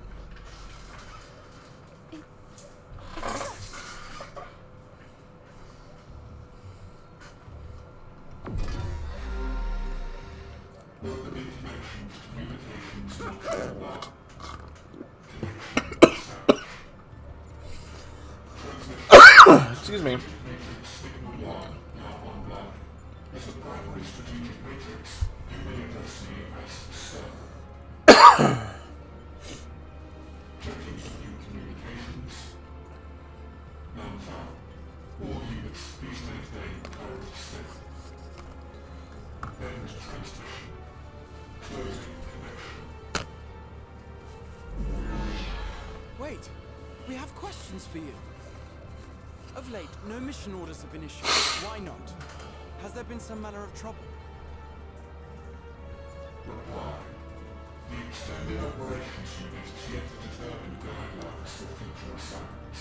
Excuse me. Wait, we have questions for you. Of late, no mission orders have been issued. Why not? Has there been some manner of trouble? Reply. The extended operations unit is yet to determine guidelines for future assignments.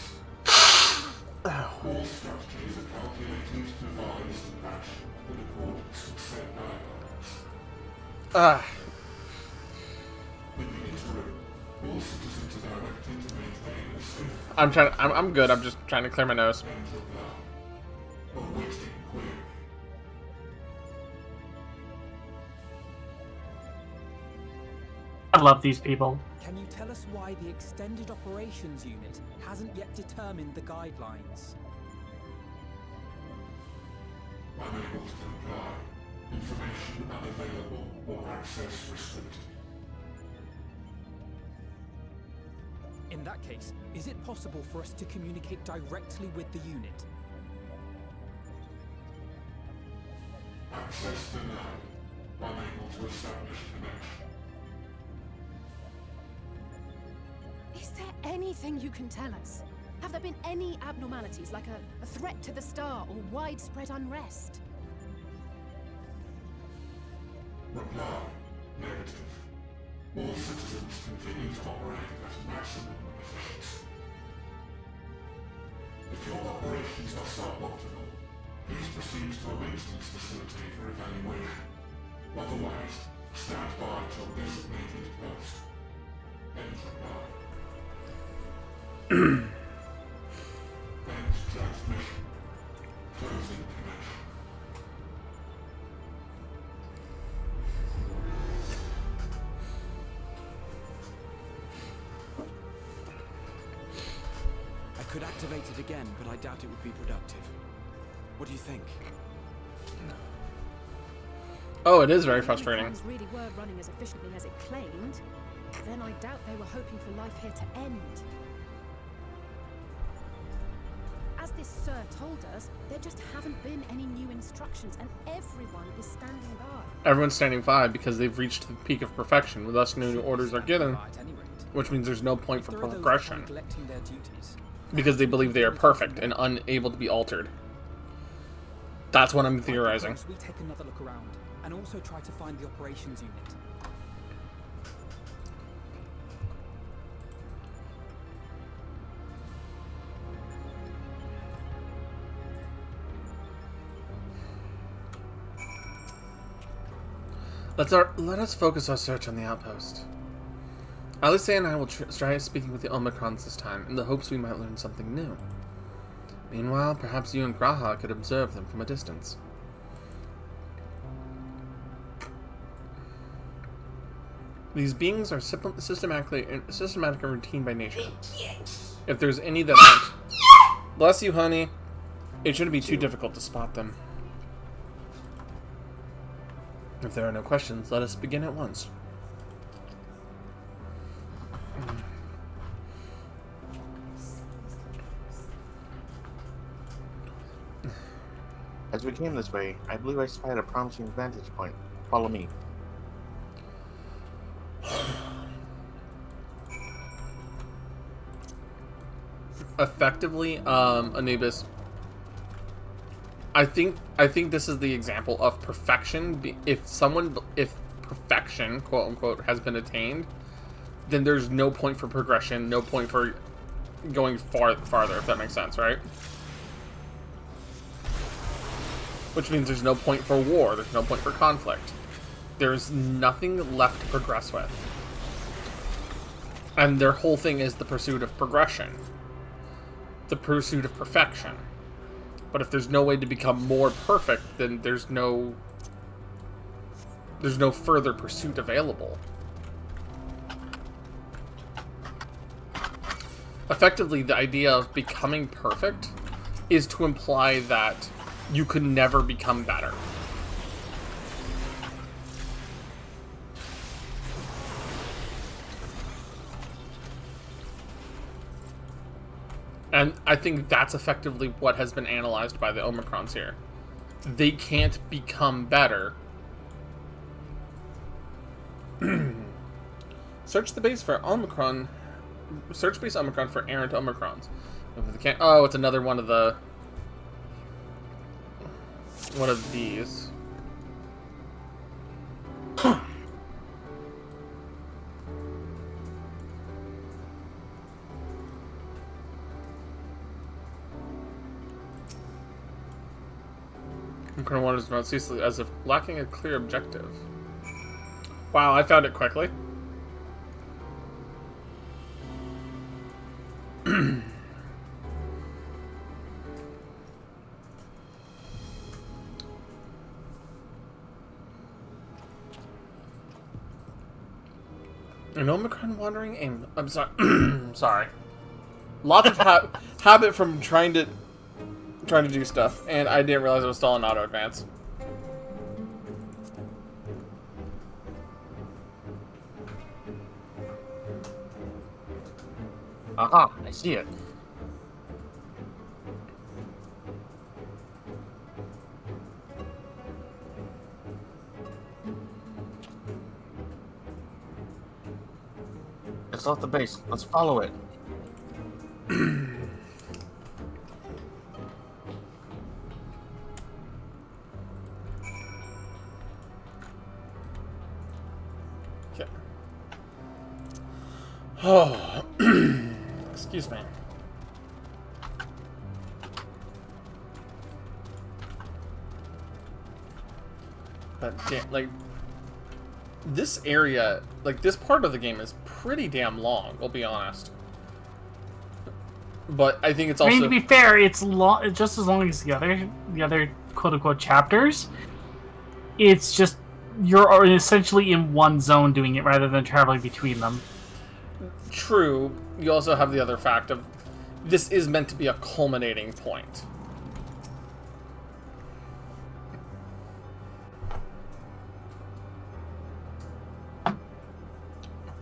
All strategies are calculated, devised, and actioned in accordance with said guidelines. In the interim, all citizens are directed to maintain a safe... I'm good. I'm just trying to clear my nose. Awaiting query. I love these people. Can you tell us why the Extended Operations Unit hasn't yet determined the guidelines? Unable to comply. Information unavailable or access restricted. In that case, is it possible for us to communicate directly with the unit? Access denied. Unable to establish connection. Is there anything you can tell us? Have there been any abnormalities, like a threat to the star or widespread unrest? Reply. Negative. All citizens continue to operate at maximum efficiency. If your operations are suboptimal, please proceed to a maintenance facility for evaluation. Otherwise, stand by at your designated post. End reply. End transmission. Closing connection. I could activate it again, but I doubt it would be productive. What do you think? Oh, it is very If the frustrating. plans really were running as efficiently as it claimed, then I doubt they were hoping for life here to end. As this sir told us, there just haven't been any new instructions, and everyone is standing by. Everyone's standing by because they've reached the peak of perfection. Thus, new orders are given, which means there's no point for progression. Because they believe they are perfect and unable to be altered. That's what I'm theorizing. We take another look around, and also try to find the operations unit. Let us focus our search on the outpost. Alice and I will try speaking with the Omicrons this time, in the hopes we might learn something new. Meanwhile, perhaps you and Graha could observe them from a distance. These beings are systematic and routine by nature. If there's any that aren't, bless you, honey, it shouldn't be too difficult to spot them. If there are no questions, let us begin at once. As we came this way, I believe I spied a promising vantage point. Follow me. Effectively, Anubis, I think this is the example of perfection. If perfection, quote unquote, has been attained, then there's no point for progression, no point for going farther, if that makes sense, right? Which means there's no point for war, there's no point for conflict. There's nothing left to progress with. And their whole thing is the pursuit of progression. The pursuit of perfection. But if there's no way to become more perfect, then there's no further pursuit available. Effectively, the idea of becoming perfect is to imply that you could never become better. And I think that's effectively what has been analyzed by the Omicrons here. They can't become better. Search the base for Omicron. Search base Omicron for errant Omicrons. Oh, it's another one of the... one of these. Omicron wanders around ceaselessly as if lacking a clear objective. Wow, I found it quickly. An Omicron wandering aim. I'm sorry. Sorry. Lots of habit from trying to do stuff, and I didn't realize it was still an auto advance. Aha! I see it. It's off the base. Let's follow it. Okay. Oh, excuse me. But like, this area, like this part of the game is pretty damn long. I'll be honest. But I think it's also. I mean, to be fair, it's long, just as long as the other quote unquote chapters. It's just you're essentially in one zone doing it rather than traveling between them. True. You also have the other fact of this is meant to be a culminating point.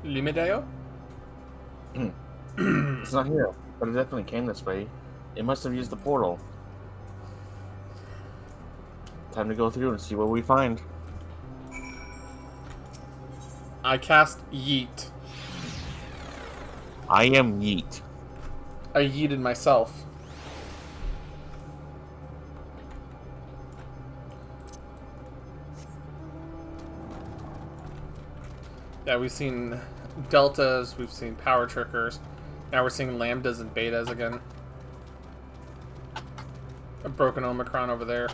Limedeo? It's not here, but it definitely came this way. It must have used the portal. Time to go through and see what we find. I cast Yeet. I am Yeet. I yeeted myself. Yeah, we've seen deltas, we've seen power trickers. Now we're seeing lambdas and betas again. A broken Omicron over there.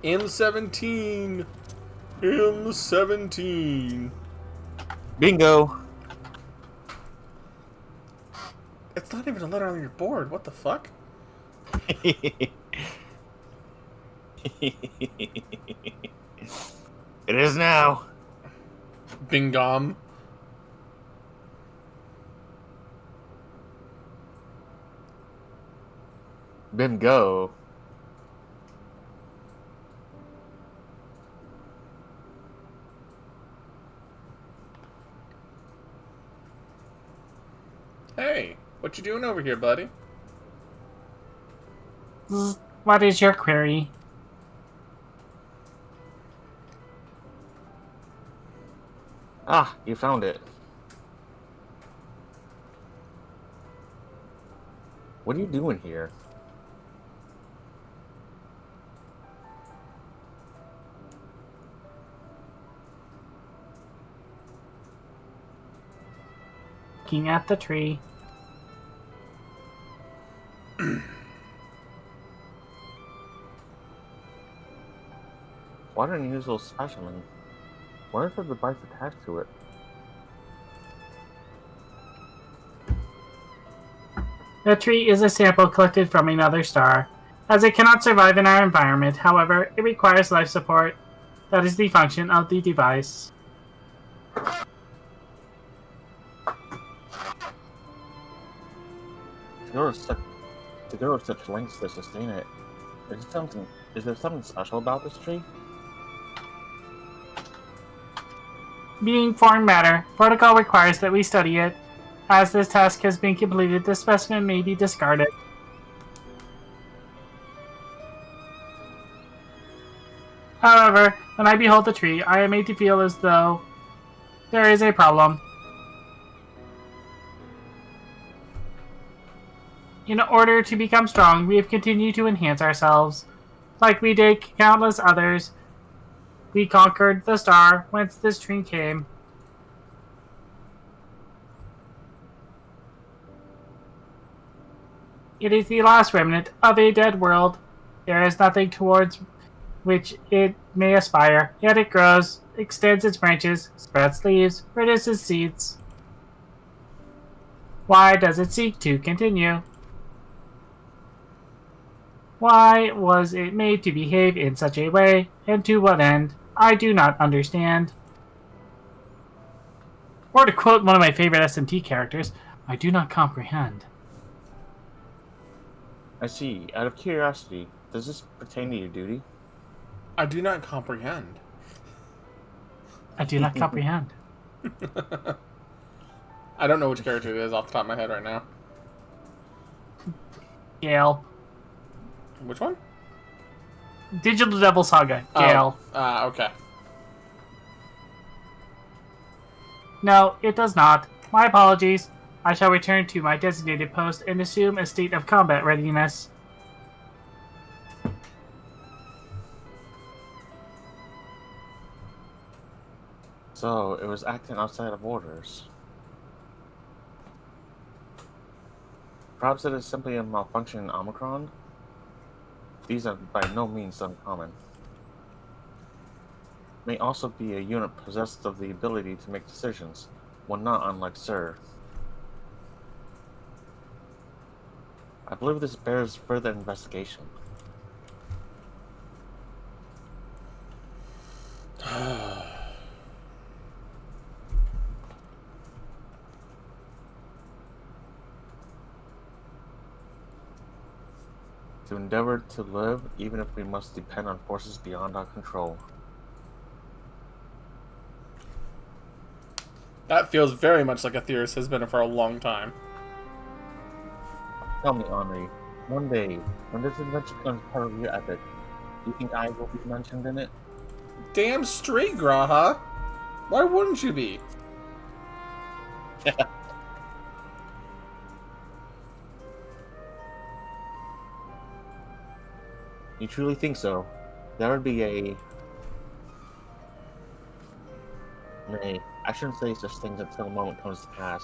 M17! M17! Bingo! It's not even a letter on your board. What the fuck? It is now. Bingom. Bingo. Hey, what you doing over here, buddy? What is your query? Ah, you found it. What are you doing here? Looking at the tree. Why don't you use those specimens? What is the device attached to it? The tree is a sample collected from another star. As it cannot survive in our environment, however, it requires life support. That is the function of the device. To go to such lengths to sustain it, is there something special about this tree? Being foreign matter, protocol requires that we study it. As this task has been completed, the specimen may be discarded. However, when I behold the tree, I am made to feel as though there is a problem. In order to become strong, we have continued to enhance ourselves. Like we did countless others, we conquered the star whence this tree came. It is the last remnant of a dead world. There is nothing towards which it may aspire, yet it grows, extends its branches, spreads leaves, produces seeds. Why does it seek to continue? Why was it made to behave in such a way, and to what end? I do not understand. Or to quote one of my favorite SMT characters, I do not comprehend. I see. Out of curiosity, does this pertain to your duty? I do not comprehend. I do not comprehend. I don't know which character it is off the top of my head right now. Gale. Which one? Digital Devil Saga. Gale. Okay. No, it does not. My apologies. I shall return to my designated post and assume a state of combat readiness. So, it was acting outside of orders. Perhaps it is simply a malfunctioning Omicron? These are by no means uncommon. May also be a unit possessed of the ability to make decisions, one not unlike Sir. I believe this bears further investigation. To endeavor to live, even if we must depend on forces beyond our control. That feels very much like a theorist has been for a long time. Tell me, Henri, one day, when this adventure becomes part of your epic, do you think I will be mentioned in it? Damn straight, Graha. Why wouldn't you be? You truly think so? That would be a... Nay, I shouldn't say such things until the moment comes to pass.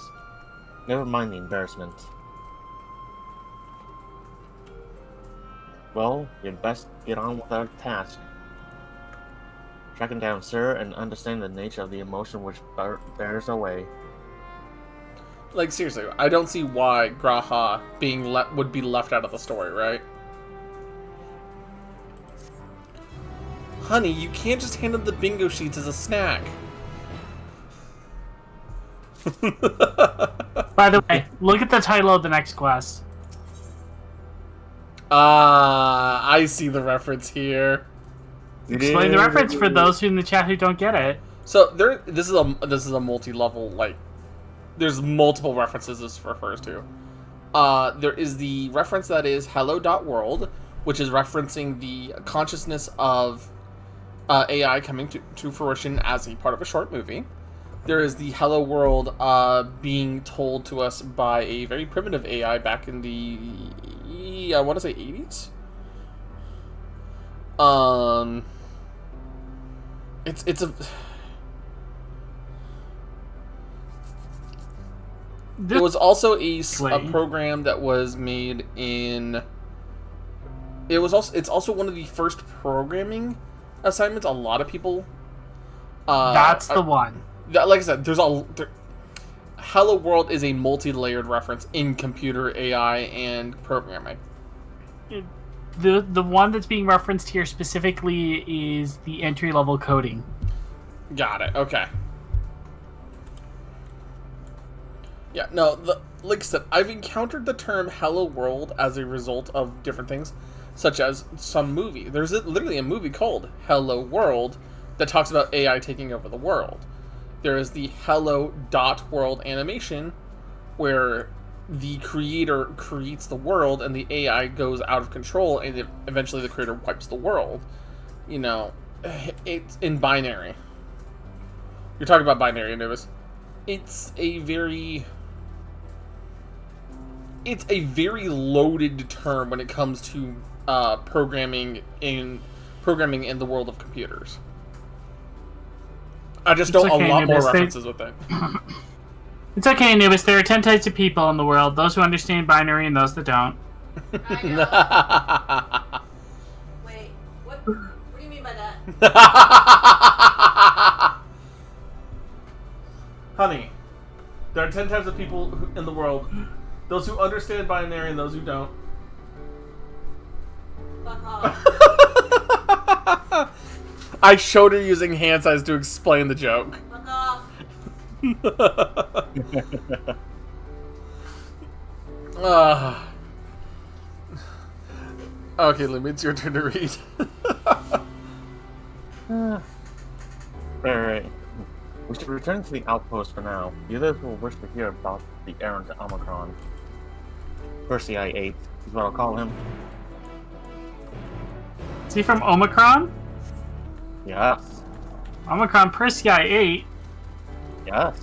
Never mind the embarrassment. Well, you'd best get on with our task. Tracking down Sir and understand the nature of the emotion which bears away. Like, seriously, I don't see why Graha would be left out of the story, right? Honey, you can't just hand him the bingo sheets as a snack. By the way, look at the title of the next quest. I see the reference here. Explain the reference for those in the chat who don't get it. So this is a multi-level, like, there's multiple references this refers to. There is the reference that is hello.world, which is referencing the consciousness of AI coming to fruition as a part of a short movie. There is the hello world being told to us by a very primitive AI back in the, I want to say 80s? It's a... There was also a program that was made in... It's also one of the first programming assignments a lot of people... That's the one. Like I said, Hello World is a multi-layered reference in computer AI and programming. The one that's being referenced here specifically is the entry-level coding. Got it. Okay. Yeah, no, like I said, I've encountered the term Hello World as a result of different things, such as some movie. There's literally a movie called Hello World that talks about AI taking over the world. There is the Hello.World animation, where the creator creates the world and the AI goes out of control, and eventually the creator wipes the world. You know, it's in binary. You're talking about binary, Anubis. It's a very loaded term when it comes to programming in the world of computers. I just don't a lot more references with it. It's okay, Anubis. There are 10 types of people in the world. Those who understand binary and those that don't. Wait, what do you mean by that? Honey, there are 10 types of people in the world. Those who understand binary and those who don't. Fuck off. I showed her using hand signs to explain the joke. Fuck off. Okay, Lim, it's your turn to read. Alright. We should return to the outpost for now. The others will wish to hear about the errand to Omicron. Percy I-8 is what I'll call him. Is he from Omicron? Yes. Omicron Percy I-8? Yes.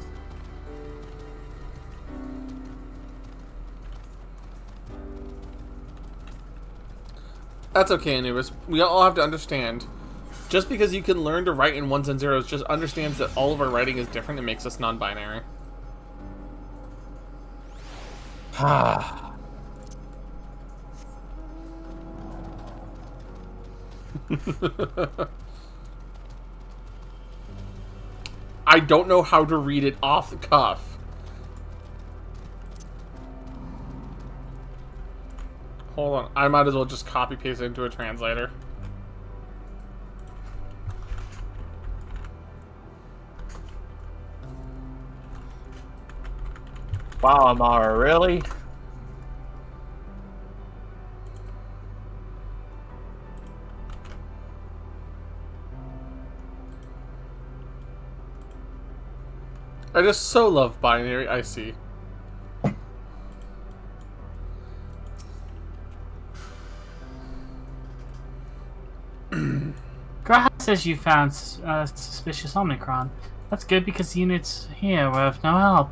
That's okay, Anubis. We all have to understand. Just because you can learn to write in ones and zeros, just understands that all of our writing is different and makes us non-binary. I don't know how to read it off the cuff. Hold on. I might as well just copy paste it into a translator. Wow, Amara, really? I just so love binary, I see. Graha says you found suspicious Omicron. That's good because the units here were of no help.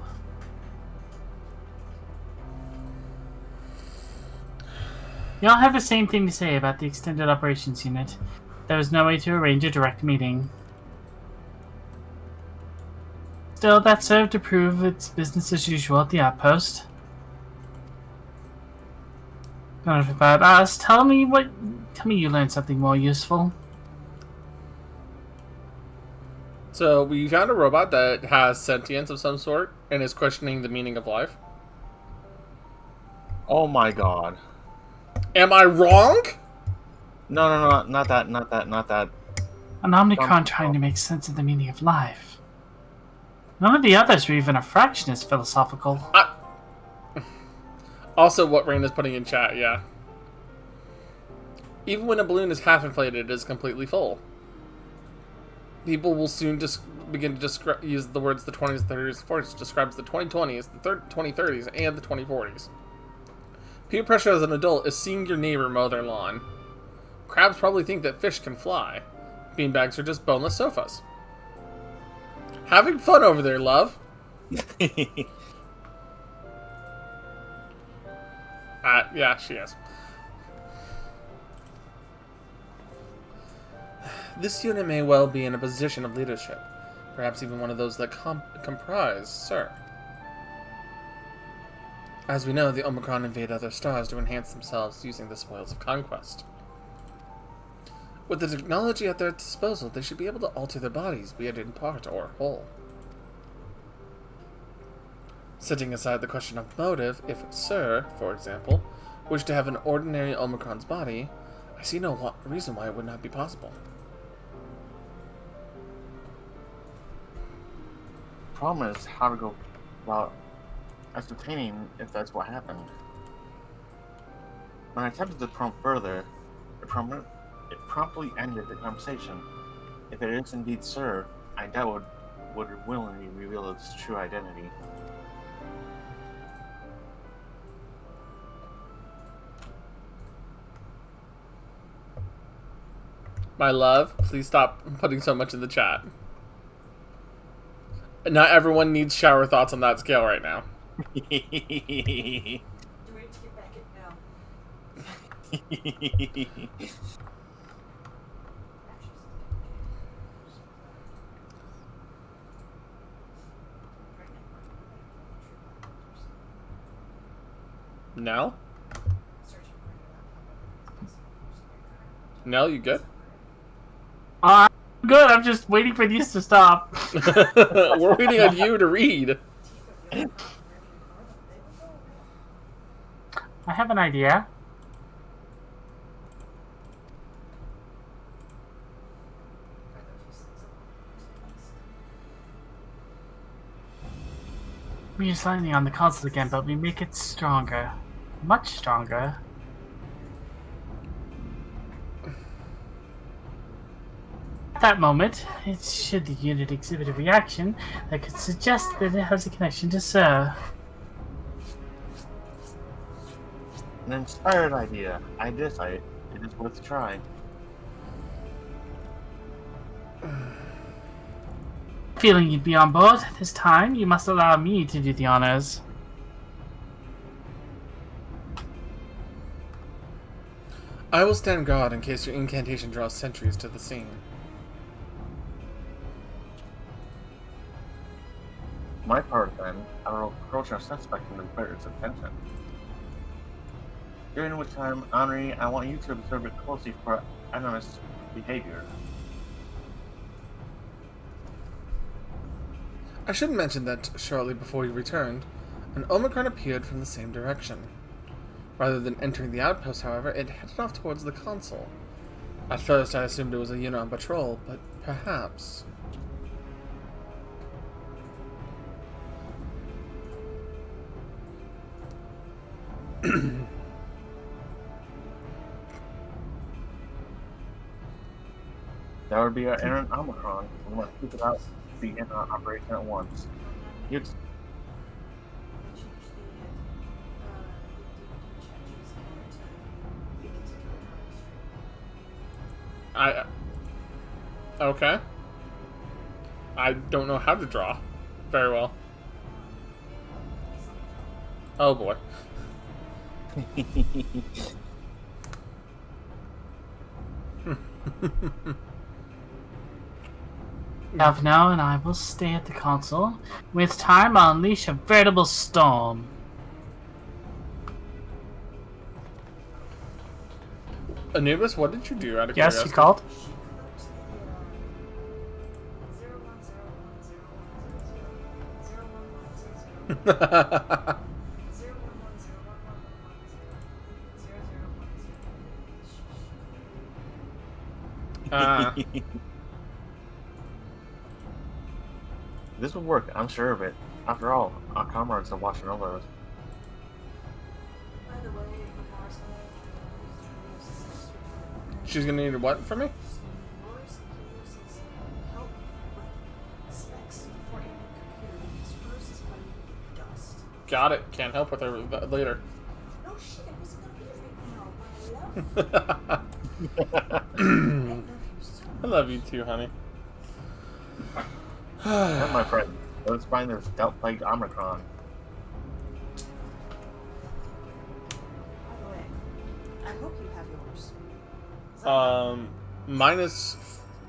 You all have the same thing to say about the Extended Operations Unit. There was no way to arrange a direct meeting. Still, that served to prove it's business as usual at the outpost. Not about us. Tell me you learned something more useful. So, we found a robot that has sentience of some sort and is questioning the meaning of life. Oh my god. Am I wrong? No, not that. An Omicron trying to make sense of the meaning of life. None of the others were even a fraction as philosophical. Also, what Rain is putting in chat, yeah. Even when a balloon is half inflated, it is completely full. People will soon just begin to use the words the 20s, 30s, 40s describes the 2020s, the 2030s, and the 2040s. Peer pressure as an adult is seeing your neighbor mow their lawn. Crabs probably think that fish can fly. Beanbags are just boneless sofas. Having fun over there, love. Yeah, she is. This unit may well be in a position of leadership. Perhaps even one of those that comprise Sir. As we know, the Omicron invade other stars to enhance themselves using the spoils of conquest. With the technology at their disposal, they should be able to alter their bodies, be it in part or whole. Setting aside the question of motive, if Sir, for example, wished to have an ordinary Omicron's body, I see no reason why it would not be possible. Problem is how to go about ascertaining if that's what happened. When I attempted to probe further, it promptly ended the conversation. If it is indeed Sir, I doubt would willingly reveal its true identity. My love, please stop putting so much in the chat. Not everyone needs shower thoughts on that scale right now. Do we have to get back in now? Nell? Nell, you good? I'm good, I'm just waiting for these to stop. We're waiting on you to read. I have an idea. We use lightning on the console again, but we make it stronger. Much stronger. At that moment, should the unit exhibit a reaction that could suggest that it has a connection to Sir. An inspired idea. I decided it is worth trying. Feeling you'd be on board this time, you must allow me to do the honors. I will stand guard in case your incantation draws sentries to the scene. My part, then, I will approach our suspect and divert its attention. During which time, Henri, I want you to observe it closely for animus behavior. I should mention that shortly before you returned, an Omicron appeared from the same direction. Rather than entering the outpost, however, it headed off towards the console. At first, I assumed it was a unit on patrol, but perhaps... That would be our errant Omicron. We must keep it out to begin our operation at once. You'd... Okay. I don't know how to draw very well. Oh boy. Have now, and I will stay at the console. When it's time, I'll unleash a veritable storm. Anubis, what did you do out of Yes, curiosity? you called? This would work, I'm sure of it. After all, our comrades are watching over us. By the way, She's gonna need what from me? Got it. Can't help with her later. No shit, it was a computer right now, my love. I love you too, honey. And my friend, let's find this doubt-plagued Omicron. By the way, I hope you have yours. Mine is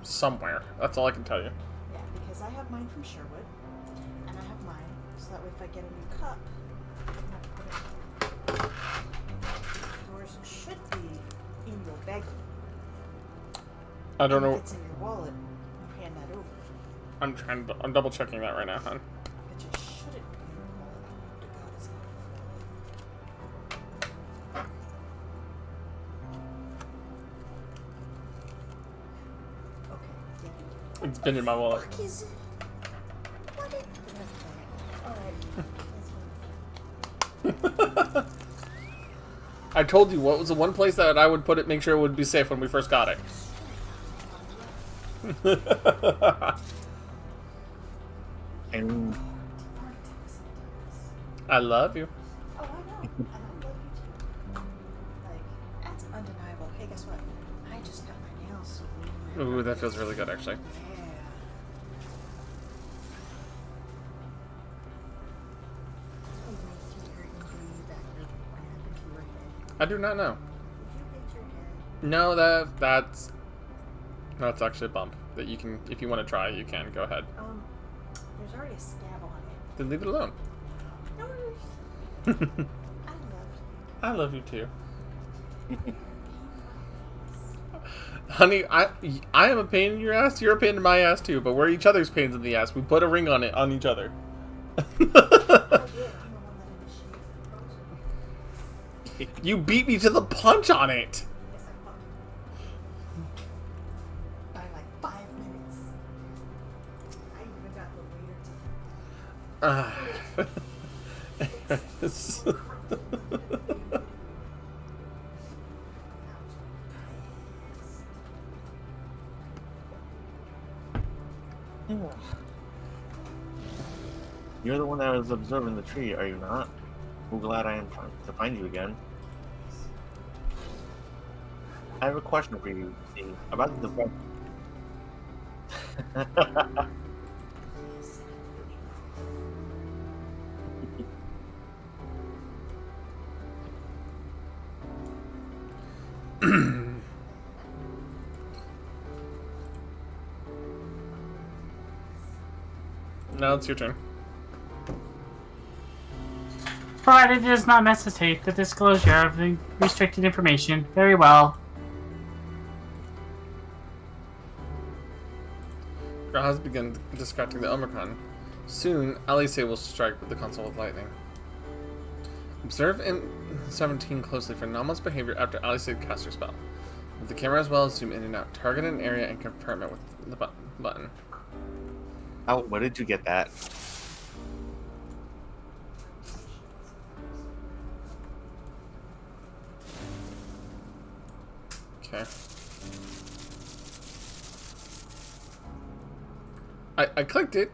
somewhere. That's all I can tell you. Yeah, because I have mine from Sherwood, and I have mine, so that way if I get a new cup, I don't have to put it. Yours should be in your baggie. I don't know. If it's in your wallet, hand that over. I'm double checking that right now, hon. It just shouldn't be in your wallet. I hope to God it's not in your wallet. Okay. It's been in my wallet. What is it? What is it? Alright. I told you what was the one place that I would put it, make sure it would be safe when we first got it. And I love you. Oh, I know. And I love you too. Like, that's undeniable. Hey, guess what? I just got my nails. Ooh, that feels really good, actually. Yeah. I do not know. Did you hit your head? No, that's actually a bump that you can, if you want to try, you can. Go ahead. There's already a scab on it. Then leave it alone. No worries. I love you. I love you too. Honey, I am a pain in your ass, you're a pain in my ass too, but we're each other's pains in the ass. We put a ring on it, on each other. You beat me to the punch on it! Yes, I fucked by like 5 minutes. I even got the waiter to guys. You're the one that was observing the tree, are you not? Well, glad I am to find you again. I have a question for you, see, about the device. Now it's your turn. Provided it does not necessitate the disclosure of the restricted information. Very well. Gra has begun distracting the Omicron. Soon, Alice will strike the console with lightning. Observe M17 closely for anomalous behavior after Alice casts her spell. With the camera as well, zoom in and out. Target an area and confirm it with the button. Oh, where did you get that? Okay. I clicked it.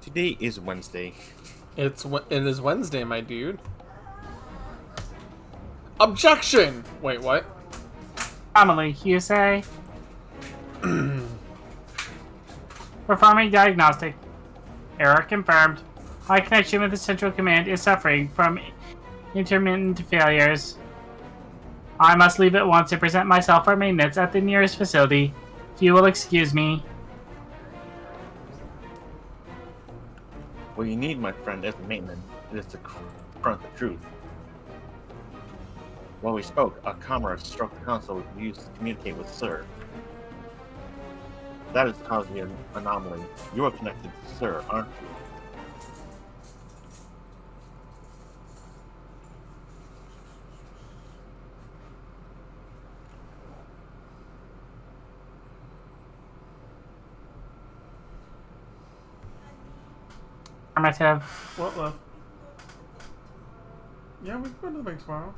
Today is Wednesday. It is Wednesday, my dude. Objection! Wait, what? Anomaly, you say? Performing diagnostic. Error confirmed. My connection with the Central Command is suffering from intermittent failures. I must leave at once and present myself for maintenance at the nearest facility. If you will excuse me. What you need, my friend, isn't maintenance. It is to confront the truth. While we spoke, a comrade struck the console we used to communicate with Sir. That is causing an anomaly. You are connected to Sir, aren't you? Affirmative. What, love? Yeah, we can go to the bank tomorrow.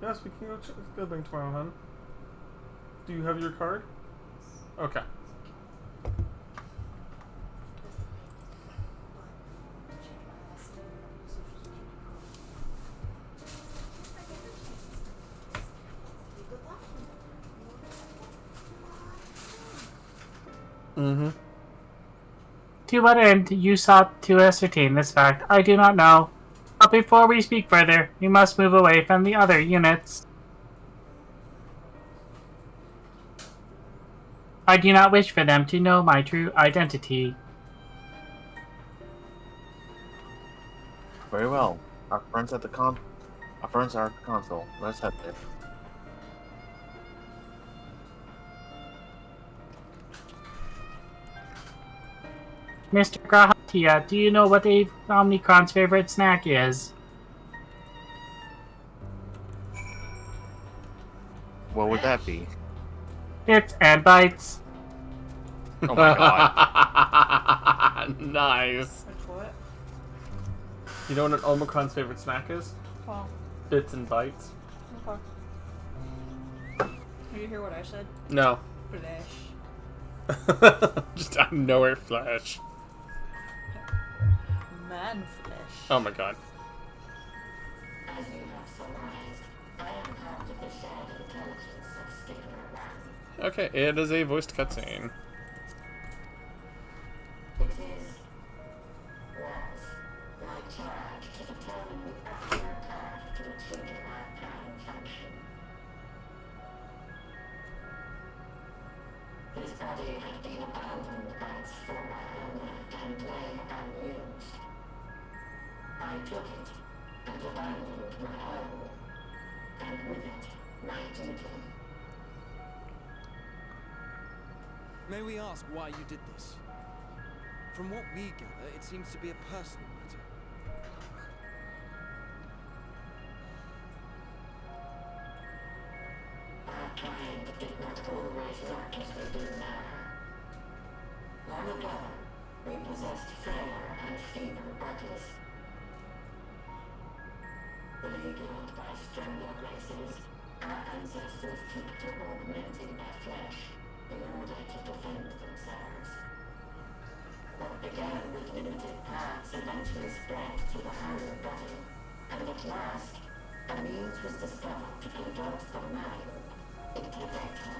Yes, we can go to the bank tomorrow, hon. Do you have your card? Okay. Mm-hmm. To what end you sought to ascertain this fact, I do not know. But before we speak further, we must move away from the other units. I do not wish for them to know my true identity. Very well. Our friends are at the console. Let's head there. Mr. Grahatia, do you know what a Omnicron's favorite snack is? What would that be? Bits and bytes. Oh my god. Nice. What? You know what an Omicron's favorite snack is? Well, Bits and bites. okay. Did you hear what I said? No. Flesh. Just out of nowhere, flash. Man flesh. Oh my god. As you have surmised, I am part of the shared intelligence of Stigma One. Okay, it is a voiced cutscene. It is, was, my charge to determine the optimal path to achieving our prime function. His body had been abandoned by its former owner and lay unused. I took it and abandoned my home, and with it, my duty. May we ask why you did this? From what we gather, it seems to be a personal matter. Beleaguered by stronger races, our ancestors took to augmenting their flesh in order to defend themselves. What began with limited parts eventually spread to the whole body, and at last, a means was discovered to convert the mind into data,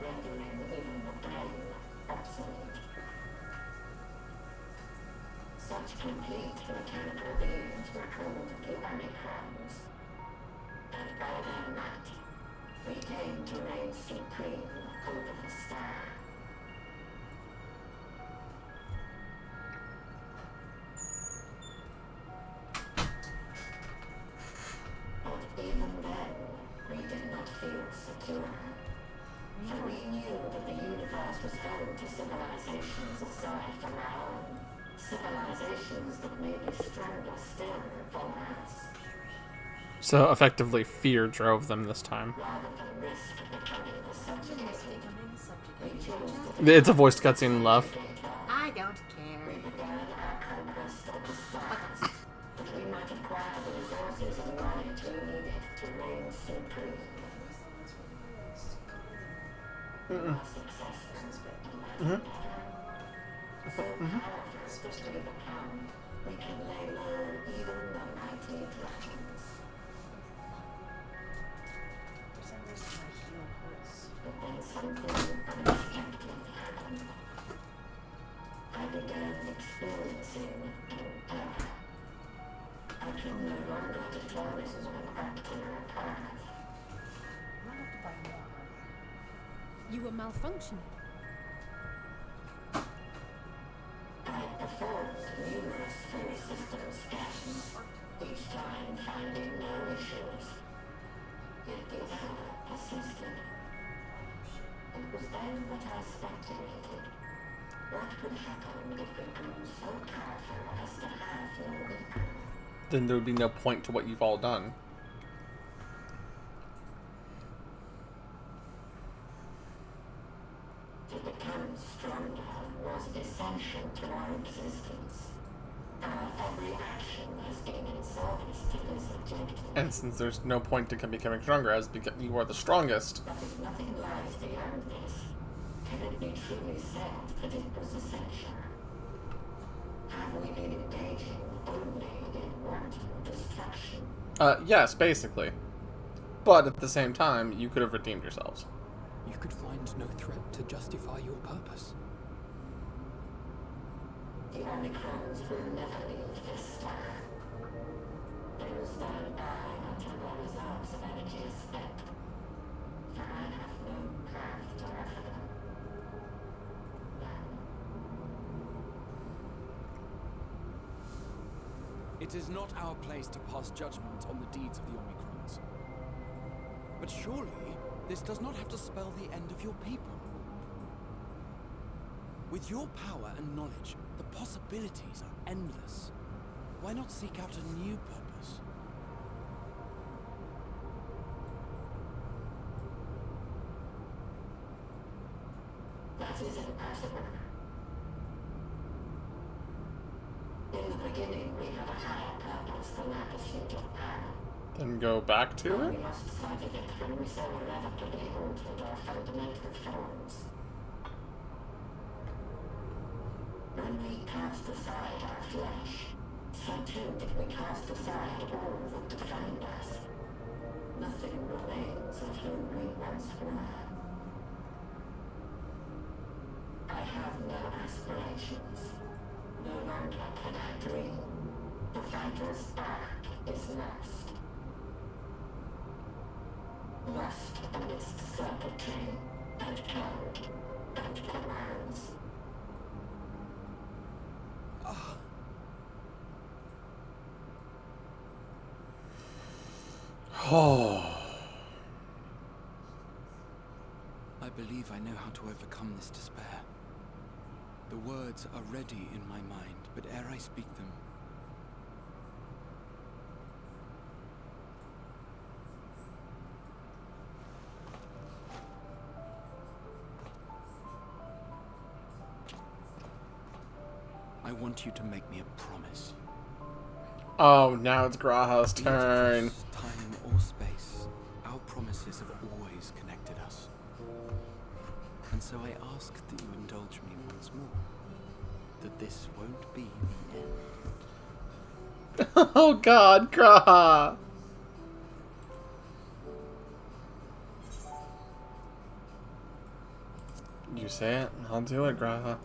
rendering even the brain obsolete. Such complete mechanical beings were called the Omicrons, and by their might, we came to reign supreme over the star. But even then, we did not feel secure. For we knew that the universe was home to civilizations aside from our own. Civilizations that may be stronger still than us. So effectively, fear drove them this time. Rather than risk becoming the subjugate, we chose to It's a voiced cutscene, love. I don't care. We began our conquest of the stars, that we might acquire the resources and knowledge we needed to reign supreme. Our successors so powerful as we become, we can lay low even the mighty dragons. For some reason my heel hurts. But then something unexpected happened. I began experiencing an error. I can no longer determine my optimal path. I'm gonna have to buy more armor. You were malfunctioning. I performed numerous Thule system scans, each time finding no issues. Yet the error persisted. It was then that I speculated. What could happen if we grew so powerful as to have no equal? Then there would be no point to what you've all done. To become stronger was essential to our existence. Our every action has been in service to this objective. And since there's no point to becoming stronger, as you are the strongest. But if nothing lies beyond this, can it be truly said that it was essential? Have we been engaging only in wanton destruction? Yes, basically. But at the same time, you could have redeemed yourselves. You could find no threat to justify your purpose. The Omicrons will never leave this star. They will stand by until their reserves of energy is spent. For I have no path to offer them. It is not our place to pass judgment on the deeds of the Omicrons. But surely, this does not have to spell the end of your people. With your power and knowledge, the possibilities are endless. Why not seek out a new purpose? That is impossible. In the beginning, we have a higher purpose than our pursuit of power. Then go back to We it? lost sight of it when we so irrevocably altered our fundamental forms. When we cast aside our flesh, so too did we cast aside all that defined us. Nothing remains of who we once were. I have no aspirations. No longer can I dream. The vital spark is lost. Lost amidst circuitry and code and commands. Oh. I believe I know how to overcome this despair. The words are ready in my mind, but ere I speak them, I want you to make me a promise. Oh, now it's Graha's Be it turn. across time or space, our promises have always connected us. And so I ask that you indulge me once more, that this won't be the end. Oh God, Graha! You say it, I'll do it, Graha.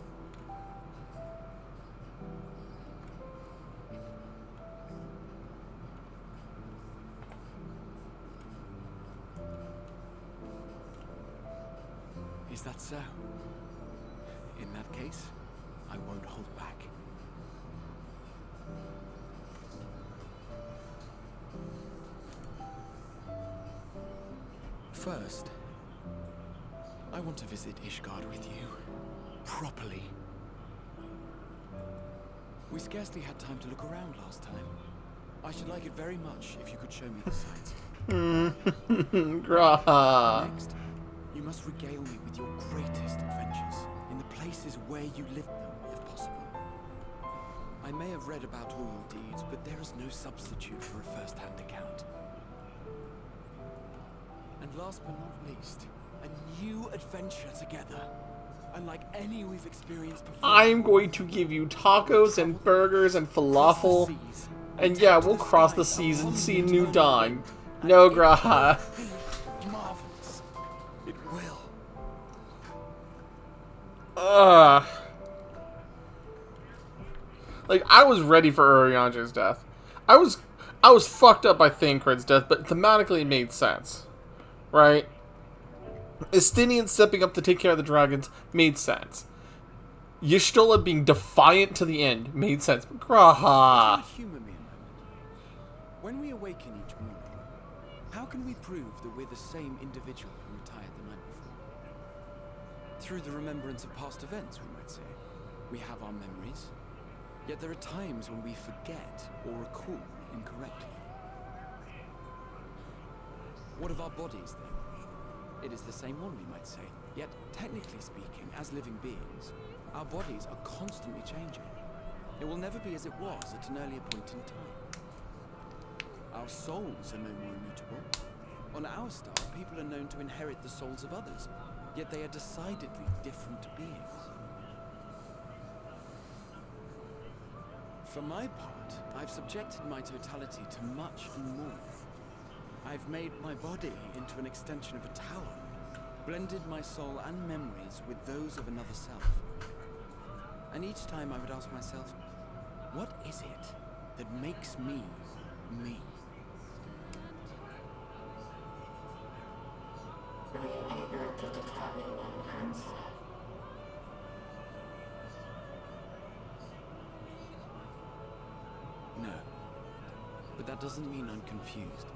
Is that so? In that case, I won't hold back. First, I want to visit Ishgard with you. Properly. We scarcely had time to look around last time. I should like it very much if you could show me the sights. Graha. Next, you must regale me with your greatest adventures in the places where you lived them, if possible. I may have read about all your deeds, but there is no substitute for a first-hand account. And last but not least, a new adventure together, unlike any we've experienced before. I'm going to give you tacos and burgers and falafel. And yeah, we'll cross the seas and see a new dawn. No, Graha. Marvelous. It will. Like, I was ready for Urianger's death. I was fucked up by Thancred's death, but thematically it made sense. Right? Estinian stepping up to take care of the dragons made sense. Y'shtola being defiant to the end made sense. But Graha. Humor me a moment. When we awaken each morning, how can we prove that we're the same individual who retired the night before? Through the remembrance of past events, we might say. We have our memories, yet there are times when we forget or recall incorrectly. What of our bodies, then? It is the same one, we might say. Yet, technically speaking, as living beings, our bodies are constantly changing. It will never be as it was at an earlier point in time. Our souls are no more immutable. On our star, people are known to inherit the souls of others, yet they are decidedly different beings. For my part, I've subjected my totality to much and more. I've made my body into an extension of a tower, blended my soul and memories with those of another self. And each time I would ask myself, what is it that makes me, me? Were you able to determine an answer? No. But that doesn't mean I'm confused.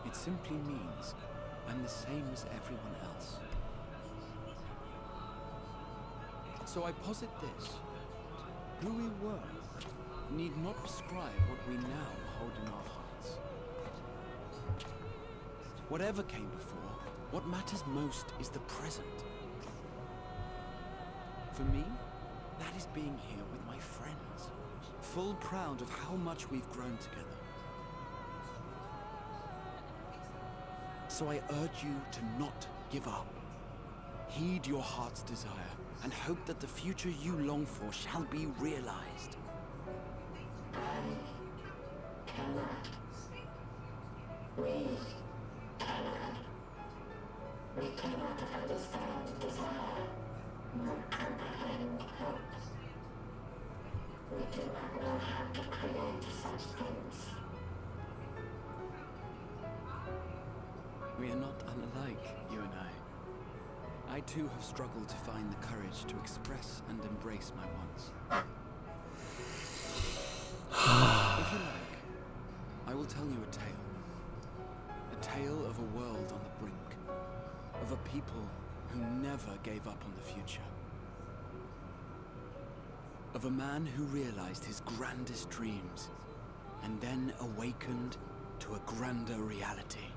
It simply means I'm the same as everyone else. So I posit this. Who we were need not prescribe what we now hold in our hearts. Whatever came before, what matters most is the present. For me, that is being here with my friends, full proud of how much we've grown together. So I urge you to not give up. Heed your heart's desire, and hope that the future you long for shall be realized. I cannot. We cannot. We cannot understand desire, nor comprehend hope. We do not know how to create such things. We are not unlike, you and I. I too have struggled to find the courage to express and embrace my wants. If you like, I will tell you a tale. A tale of a world on the brink. Of a people who never gave up on the future. Of a man who realized his grandest dreams and then awakened to a grander reality.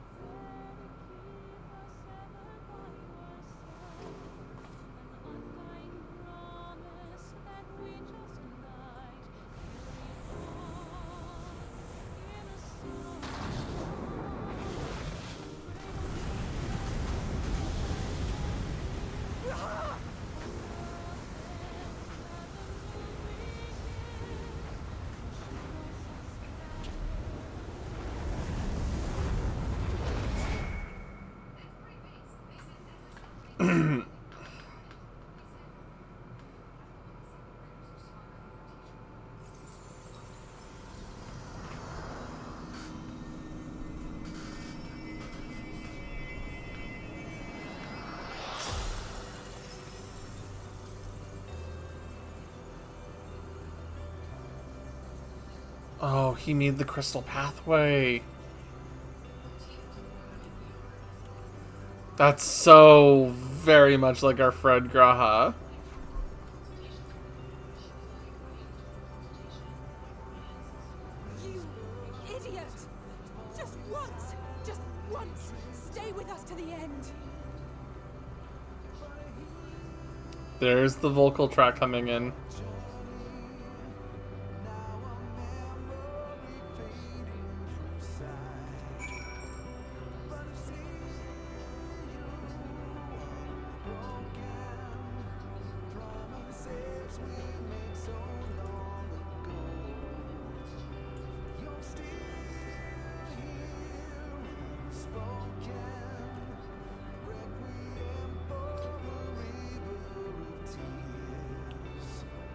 Oh, he made the crystal pathway. That's so very much like our friend Graha. You idiot! Just once, stay with us to the end. There's the vocal track coming in.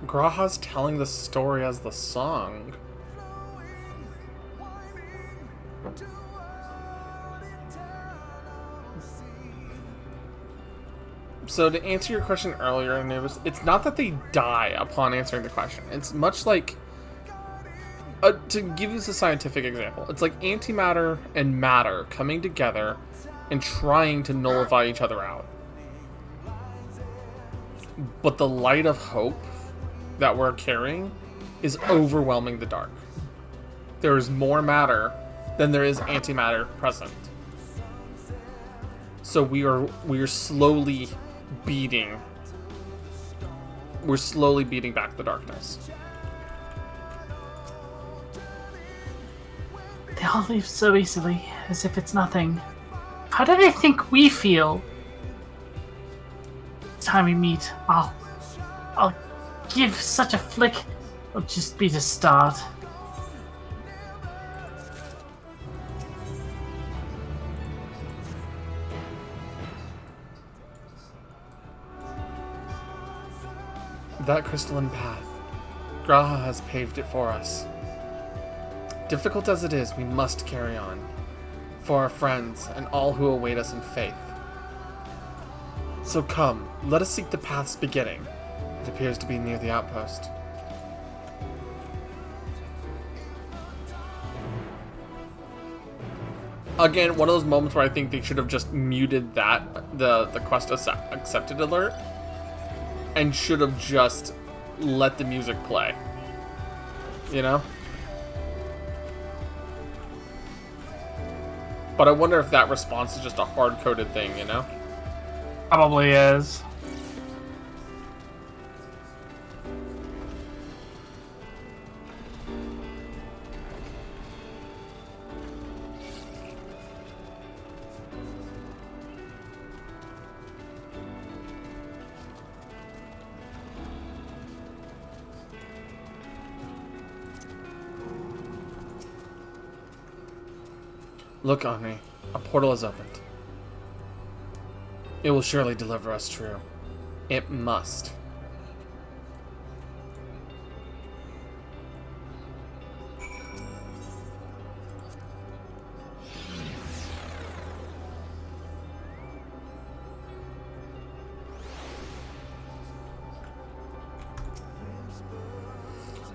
Graha's telling the story as the song. So to answer your question earlier, and it's not that they die upon answering the question. It's much like, to give you a scientific example, it's like antimatter and matter coming together and trying to nullify each other out. But the light of hope that we're carrying is overwhelming the dark. There is more matter than there is antimatter present. So we are slowly beating back the darkness. They all leave so easily, as if it's nothing. How do they think we feel? Time we meet, I'll give such a flick. It'll just be the start. That crystalline path, Graha has paved it for us. Difficult as it is, we must carry on. For our friends and all who await us in faith. So come, let us seek the path's beginning. It appears to be near the outpost. Again, one of those moments where I think they should have just muted that, the quest accepted alert, and should have just let the music play. You know? But I wonder if that response is just a hard-coded thing, you know? Probably is. Look, Henri. A portal has opened. It will surely deliver us true. It must.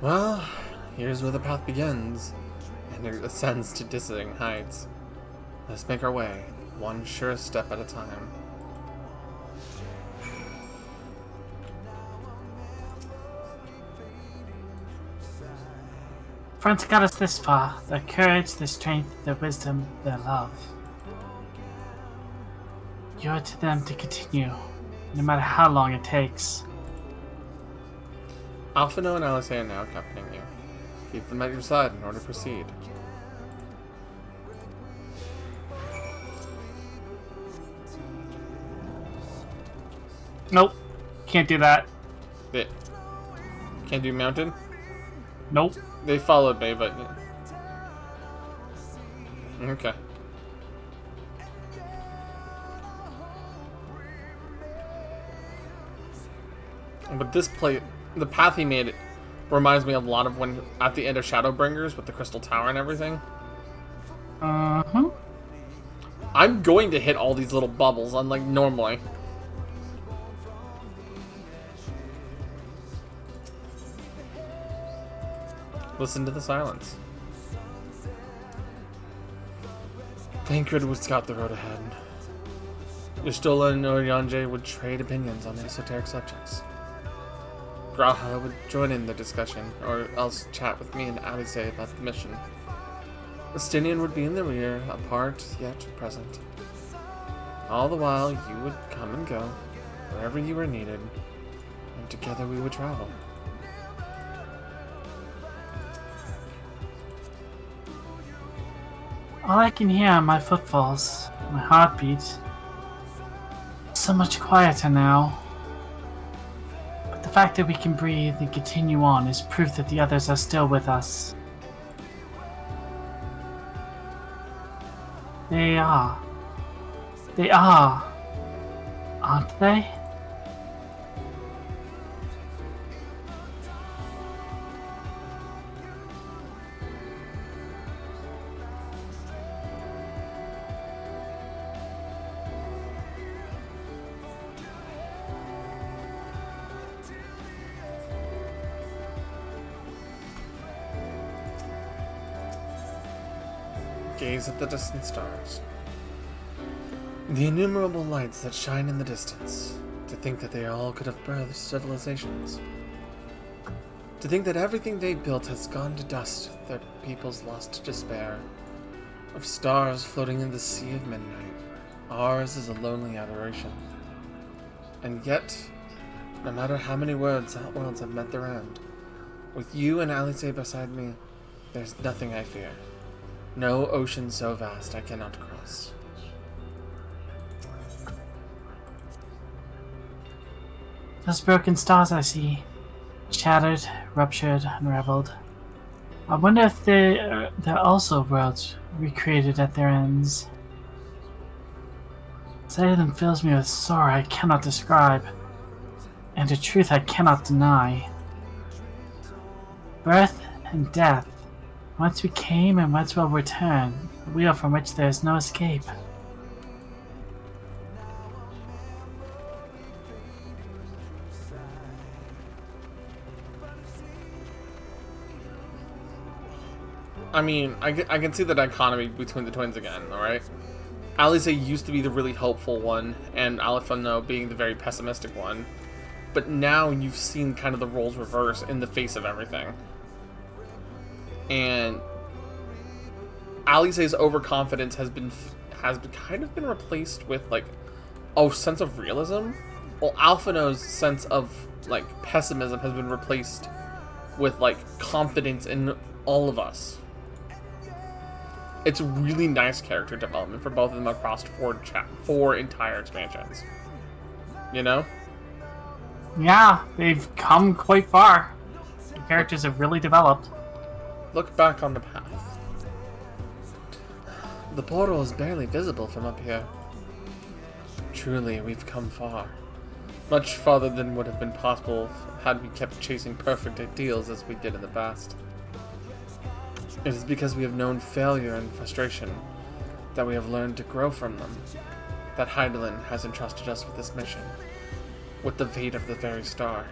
Well, here's where the path begins, and it ascends to dizzying heights. Let's make our way, one sure step at a time. Friends got us this far. Their courage, their strength, their wisdom, their love. You owe it to them to continue, no matter how long it takes. Alphino and Alice are now accompanying you. Keep them at your side in order to proceed. Nope. Can't do that. Can't do mountain? Nope. They followed me, but... Okay. But this play, the path he made reminds me a lot of when at the end of Shadowbringers with the Crystal Tower and everything. Uh-huh. I'm going to hit all these little bubbles, unlike normally. Listen to the silence. Thancred would scout the road ahead. Y'shtola and Oriange would trade opinions on esoteric subjects. Graha would join in the discussion, or else chat with me and Alice about the mission. Estinian would be in the rear, apart yet present. All the while, you would come and go, wherever you were needed, and together we would travel. All I can hear are my footfalls, my heartbeat. So much quieter now. But the fact that we can breathe and continue on is proof that the others are still with us. They are. They are. Aren't they? Gaze at the distant stars. The innumerable lights that shine in the distance. To think that they all could have birthed civilizations. To think that everything they built has gone to dust, their peoples lost to despair. Of stars floating in the sea of midnight, ours is a lonely aberration. And yet, no matter how many worlds have met their end, with you and Alice beside me, there's nothing I fear. No ocean so vast I cannot cross. Those broken stars I see, shattered, ruptured, unraveled. I wonder if they're also worlds recreated at their ends. Sight of them fills me with sorrow I cannot describe, and a truth I cannot deny. Birth and death. Whence we came and whence we'll return, a wheel from which there is no escape. I mean, I can see the dichotomy between the twins again, alright? Alice used to be the really hopeful one, and Alifano being the very pessimistic one. But now you've seen kind of the roles reverse in the face of everything. And Alice's overconfidence has kind of been replaced with like a sense of realism. Well, Alphino's sense of like pessimism has been replaced with like confidence in all of us. It's really nice character development for both of them across four entire expansions. You know? Yeah, they've come quite far. The characters have really developed. Look back on the path. The portal is barely visible from up here. Truly, we've come far. Much farther than would have been possible had we kept chasing perfect ideals as we did in the past. It is because we have known failure and frustration that we have learned to grow from them, that Hydaelyn has entrusted us with this mission, with the fate of the very star.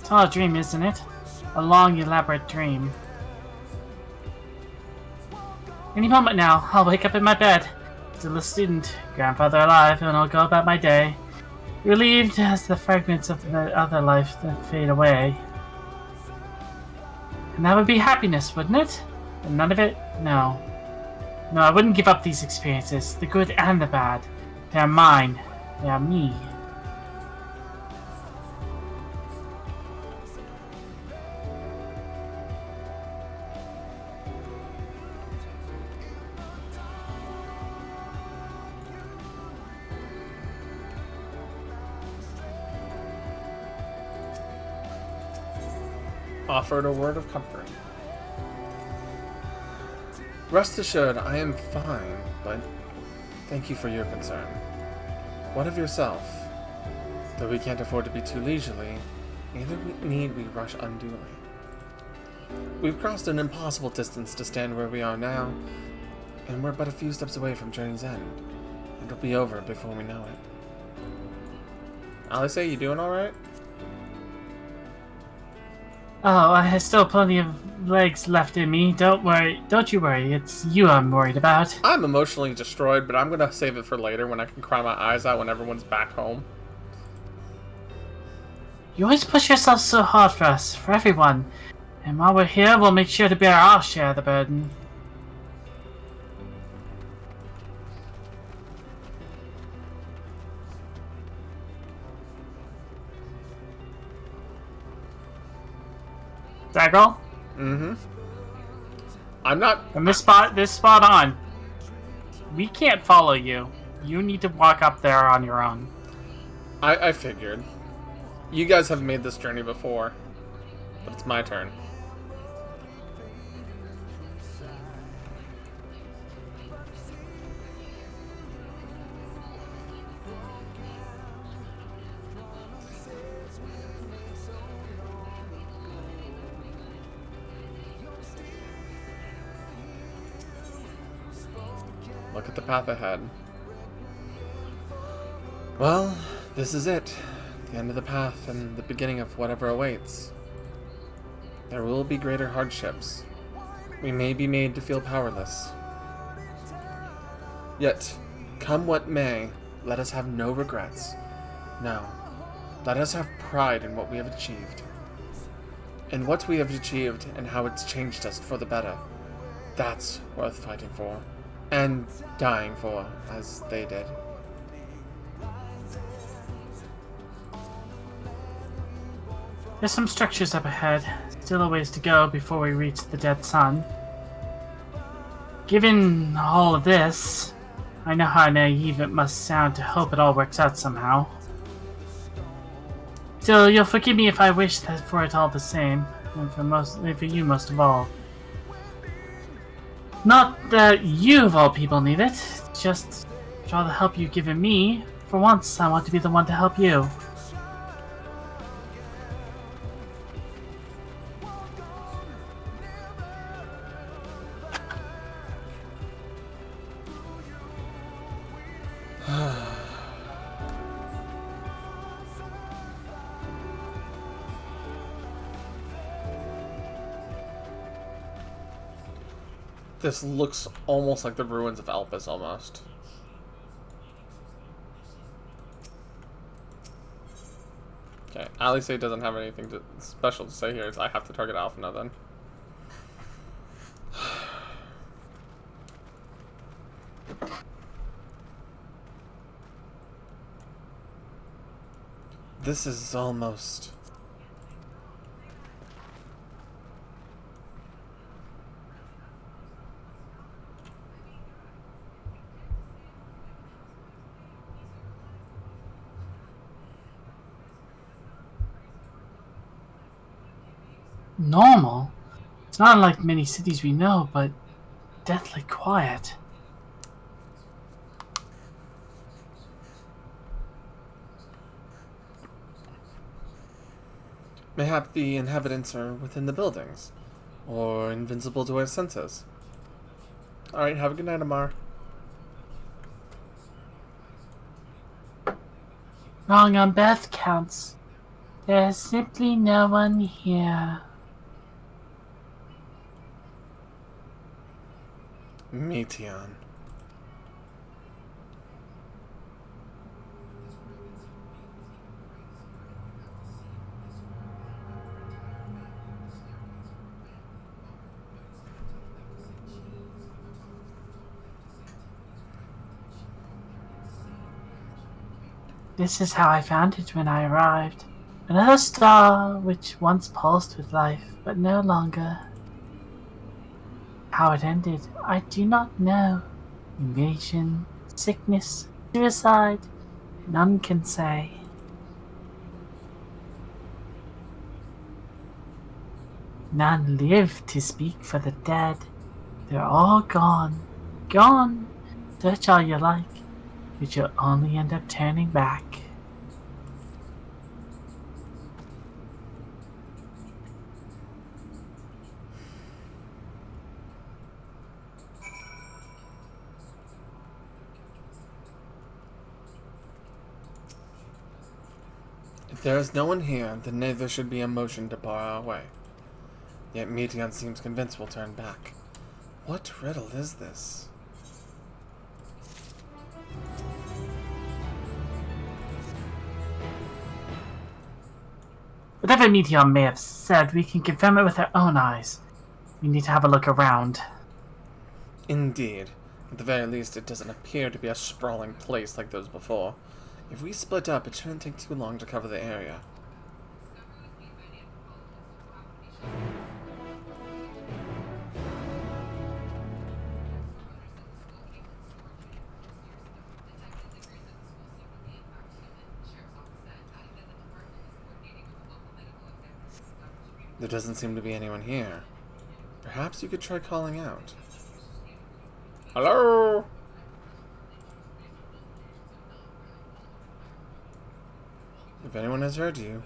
It's all a dream, isn't it? A long, elaborate dream. Any moment now, I'll wake up in my bed, still a student, grandfather alive, and I'll go about my day, relieved as the fragments of the other life that fade away. And that would be happiness, wouldn't it? And none of it? No. No, I wouldn't give up these experiences, the good and the bad. They are mine. They are me. Offered a word of comfort. Rest assured, I am fine, but Thank you for your concern. What of yourself? Though we can't afford to be too leisurely, neither need we rush unduly. We've crossed an impossible distance to stand where we are now, and we're but a few steps away from journey's end. It'll be over before we know it. Alice, you doing alright? Oh, I have still plenty of legs left in me. Don't worry. Don't you worry. It's you I'm worried about. I'm emotionally destroyed, but I'm gonna save it for later when I can cry my eyes out when everyone's back home. You always push yourself so hard for us, for everyone. And while we're here, we'll make sure to bear our share of the burden. Daggle? Mm-hmm. I'm not... From this spot on, we can't follow you. You need to walk up there on your own. I figured. You guys have made this journey before, but it's my turn. Look at the path ahead. Well, this is it. The end of the path and the beginning of whatever awaits. There will be greater hardships. We may be made to feel powerless. Yet, come what may, let us have no regrets. No, let us have pride in what we have achieved. In what we have achieved and how it's changed us for the better. That's worth fighting for. And dying for, as they did. There's some structures up ahead. Still a ways to go before we reach the dead sun. Given all of this, I know how naive it must sound to hope it all works out somehow. Still, you'll forgive me if I wish that for it all the same, and for you most of all. Not that you of all people need it, just for all the help you've given me. For once, I want to be the one to help you. This looks almost like the ruins of Elpis, almost. Okay, Alice doesn't have anything special to say here, so I have to target Alphina then. This is almost... normal? It's not like many cities we know, but deathly quiet. Mayhap the inhabitants are within the buildings, or invincible to our senses. Alright, have a good night, Amar. Wrong on both counts. There's simply no one here. Meteon. This is how I found it when I arrived. Another star which once pulsed with life, but no longer. How it ended, I do not know. Invasion, sickness, suicide, none can say. None live to speak for the dead. They're all gone. Gone, Search all you like, but you'll only end up turning back. If there is no one here, then neither should be a motion to bar our way. Yet Meteon seems convinced we'll turn back. What riddle is this? Whatever Meteon may have said, we can confirm it with our own eyes. We need to have a look around. Indeed. At the very least, it doesn't appear to be a sprawling place like those before. If we split up, it shouldn't take too long to cover the area. There doesn't seem to be anyone here. Perhaps you could try calling out. Hello? If anyone has heard you,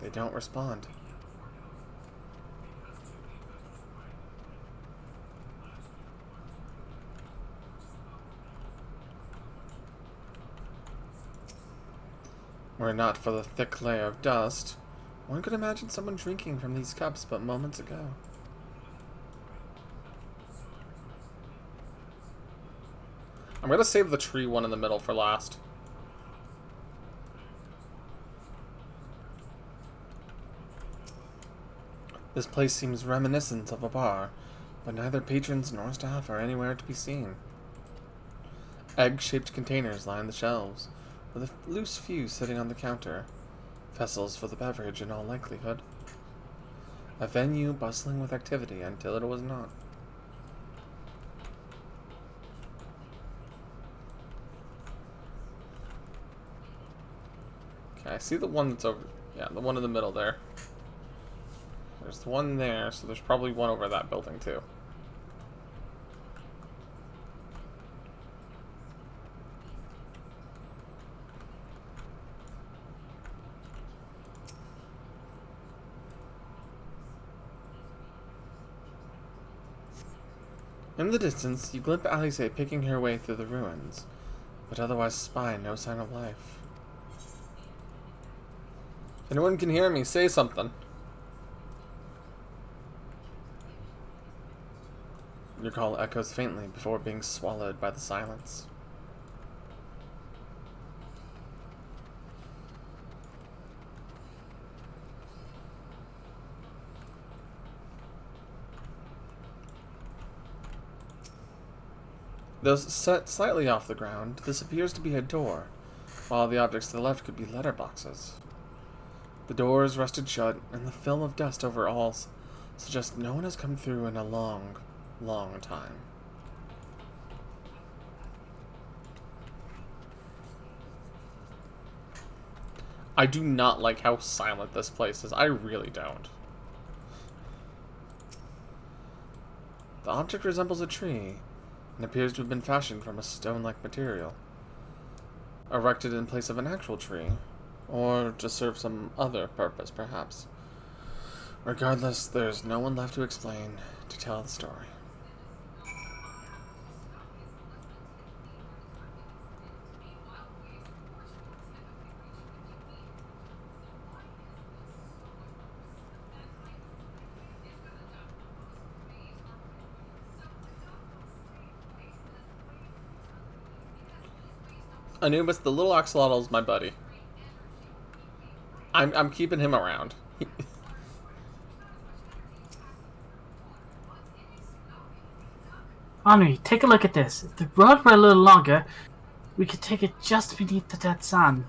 they don't respond. Were it not for the thick layer of dust, one could imagine someone drinking from these cups but moments ago. I'm gonna save the tree one in the middle for last. This place seems reminiscent of a bar, but neither patrons nor staff are anywhere to be seen. Egg-shaped containers line the shelves, with a loose few sitting on the counter. Vessels for the beverage in all likelihood. A venue bustling with activity until it was not. Okay, I see the one that's over... Yeah, the one in the middle there. There's the one there, so there's probably one over that building too. In the distance, you glimpse Alice picking her way through the ruins, but otherwise spy no sign of life. If anyone can hear me, say something. Your call echoes faintly before being swallowed by the silence. Though set slightly off the ground, this appears to be a door, while the objects to the left could be letterboxes. The door is rusted shut, and the film of dust over all suggests no one has come through in a long, long time. I do not like how silent this place is. I really don't. The object resembles a tree, and appears to have been fashioned from a stone-like material, erected in place of an actual tree, or to serve some other purpose, perhaps. Regardless, there's no one left to explain, to tell the story. Anubis, the little axolotl, is my buddy. I'm keeping him around. Henri, take a look at this. If the road were a little longer, we could take it just beneath the dead sun.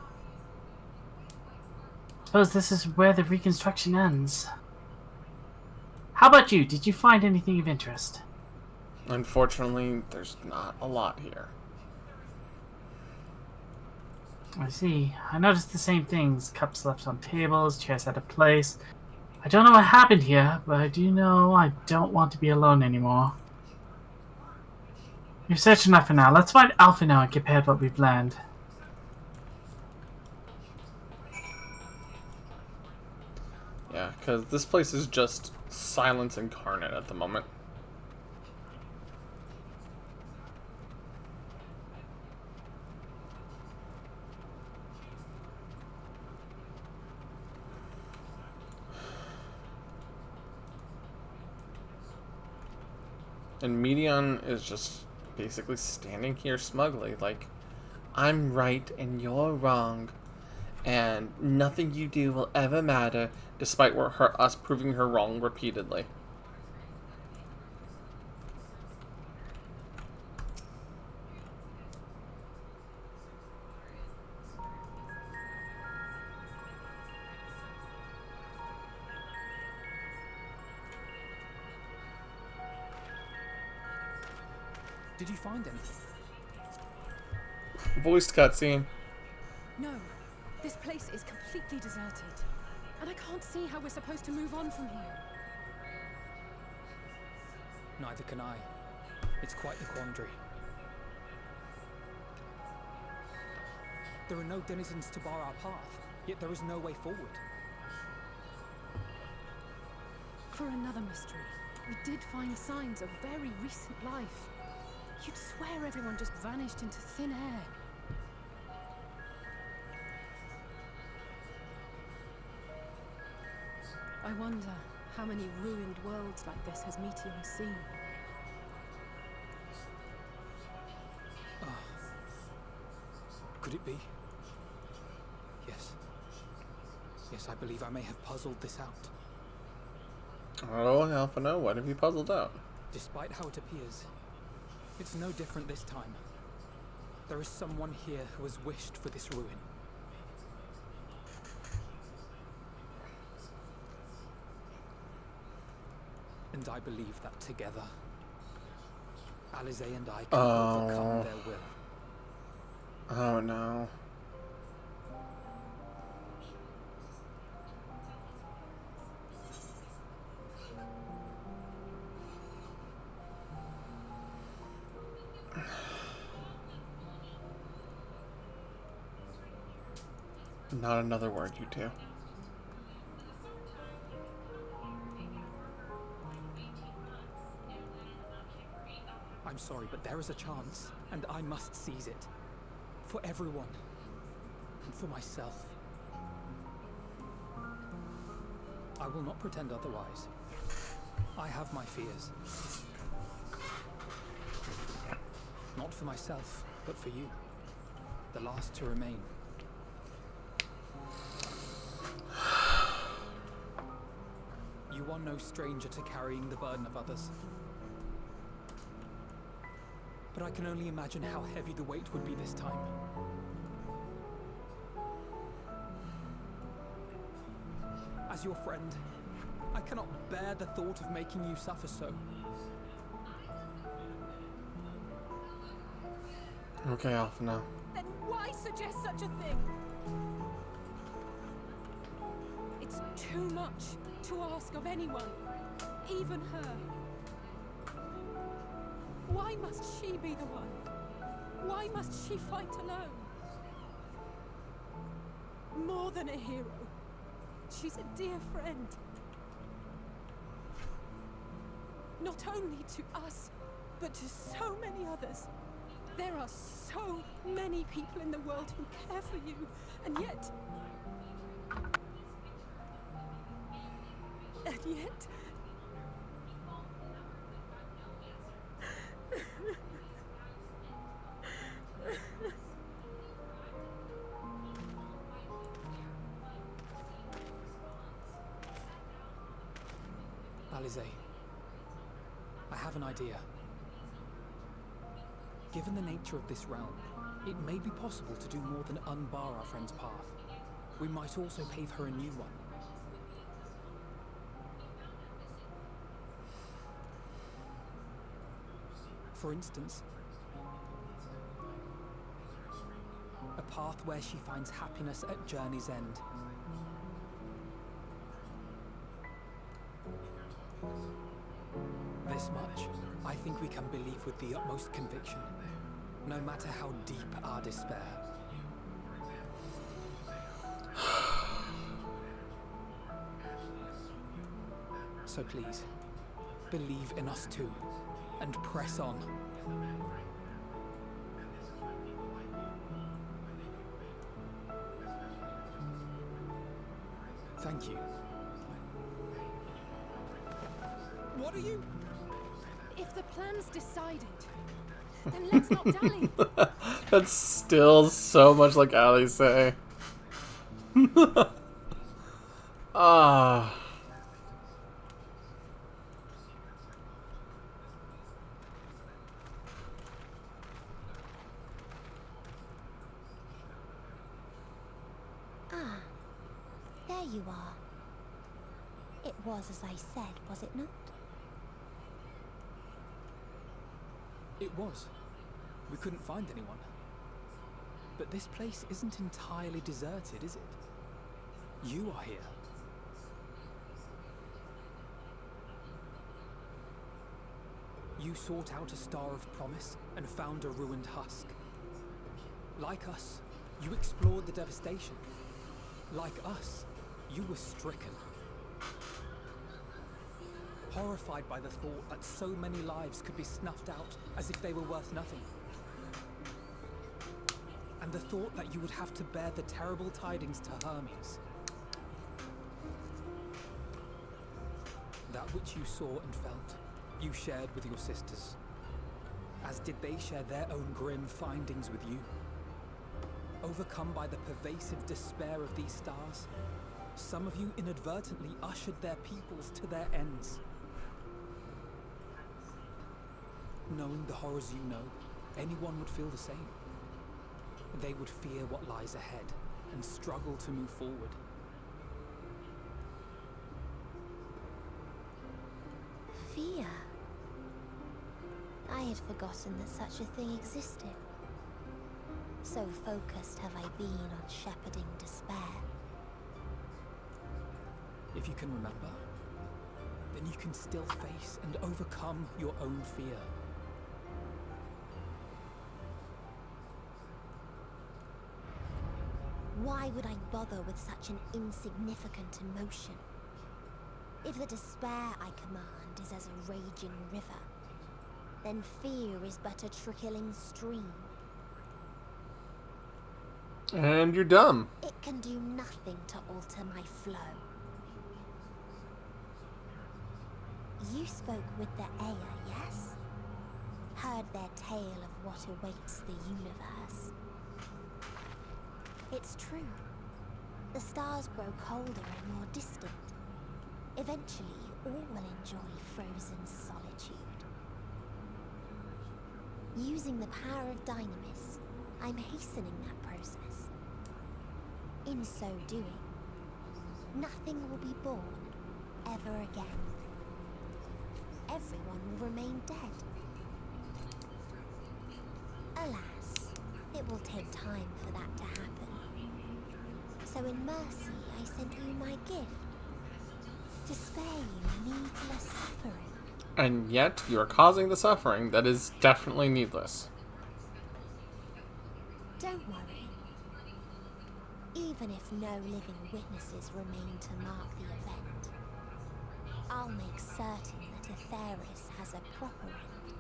Suppose this is where the reconstruction ends. How about you? Did you find anything of interest? Unfortunately, there's not a lot here. I see. I noticed the same things. Cups left on tables, chairs out of place. I don't know what happened here, but I do know I don't want to be alone anymore. We've searched enough for now. Let's find Alpha now and compare what we've learned. Yeah, because this place is just silence incarnate at the moment. And Medion is just basically standing here smugly, like, I'm right and you're wrong, and nothing you do will ever matter, despite us proving her wrong repeatedly. Did you find anything? Voiced cutscene. No, this place is completely deserted. And I can't see how we're supposed to move on from here. Neither can I. It's quite the quandary. There are no denizens to bar our path, yet there is no way forward. For another mystery, we did find signs of very recent life. You'd swear everyone just vanished into thin air. I wonder how many ruined worlds like this has Meteor seen. Could it be? Yes. Yes, I believe I may have puzzled this out. Oh, Alphino, what have you puzzled out? Despite how it appears, it's no different this time. There is someone here who has wished for this ruin. And I believe that together, Alize and I can overcome their will. Oh no. Not another word, you two. I'm sorry, but there is a chance, and I must seize it. For everyone. And for myself. I will not pretend otherwise. I have my fears. Not for myself, but for you. The last to remain. You are no stranger to carrying the burden of others. But I can only imagine how heavy the weight would be this time. As your friend, I cannot bear the thought of making you suffer so. Okay, Alpha now. Then why suggest such a thing? It's too much to ask of anyone, even her. Why must she be the one? Why must she fight alone? More than a hero, she's a dear friend. Not only to us, but to so many others. There are so many people in the world who care for you, and yet... Alize, I have an idea. Given the nature of this realm, it may be possible to do more than unbar our friend's path. We might also pave her a new one. For instance, a path where she finds happiness at journey's end. This much I think we can believe with the utmost conviction, no matter how deep our despair. So please, believe in us too, and press on. Thank you. What are you? If the plan's decided, then let's not dally. That's still so much like Ali say. Ah. Ah, there you are. It was as I said, was it not? It was. We couldn't find anyone. But this place isn't entirely deserted, is it? You are here. You sought out a star of promise and found a ruined husk. Like us, you explored the devastation. Like us, you were stricken. Horrified by the thought that so many lives could be snuffed out as if they were worth nothing. And the thought that you would have to bear the terrible tidings to Hermes. That which you saw and felt, you shared with your sisters, as did they share their own grim findings with you. Overcome by the pervasive despair of these stars, some of you inadvertently ushered their peoples to their ends. Knowing the horrors you know, anyone would feel the same. They would fear what lies ahead and struggle to move forward. Fear. I had forgotten that such a thing existed. So focused have I been on shepherding despair. If you can remember, then you can still face and overcome your own fear. Why would I bother with such an insignificant emotion? If the despair I command is as a raging river, then fear is but a trickling stream. And you're dumb. It can do nothing to alter my flow. You spoke with the Aya, yes? Heard their tale of what awaits the universe. It's true. The stars grow colder and more distant. Eventually, all will enjoy frozen solitude. Using the power of Dynamis, I'm hastening that process. In so doing, nothing will be born ever again. Everyone will remain dead. Alas, it will take time for that to happen. So in mercy, I sent you my gift. To spare you needless suffering. And yet, you are causing the suffering that is definitely needless. Don't worry. Even if no living witnesses remain to mark the event, I'll make certain that Atheris has a proper end.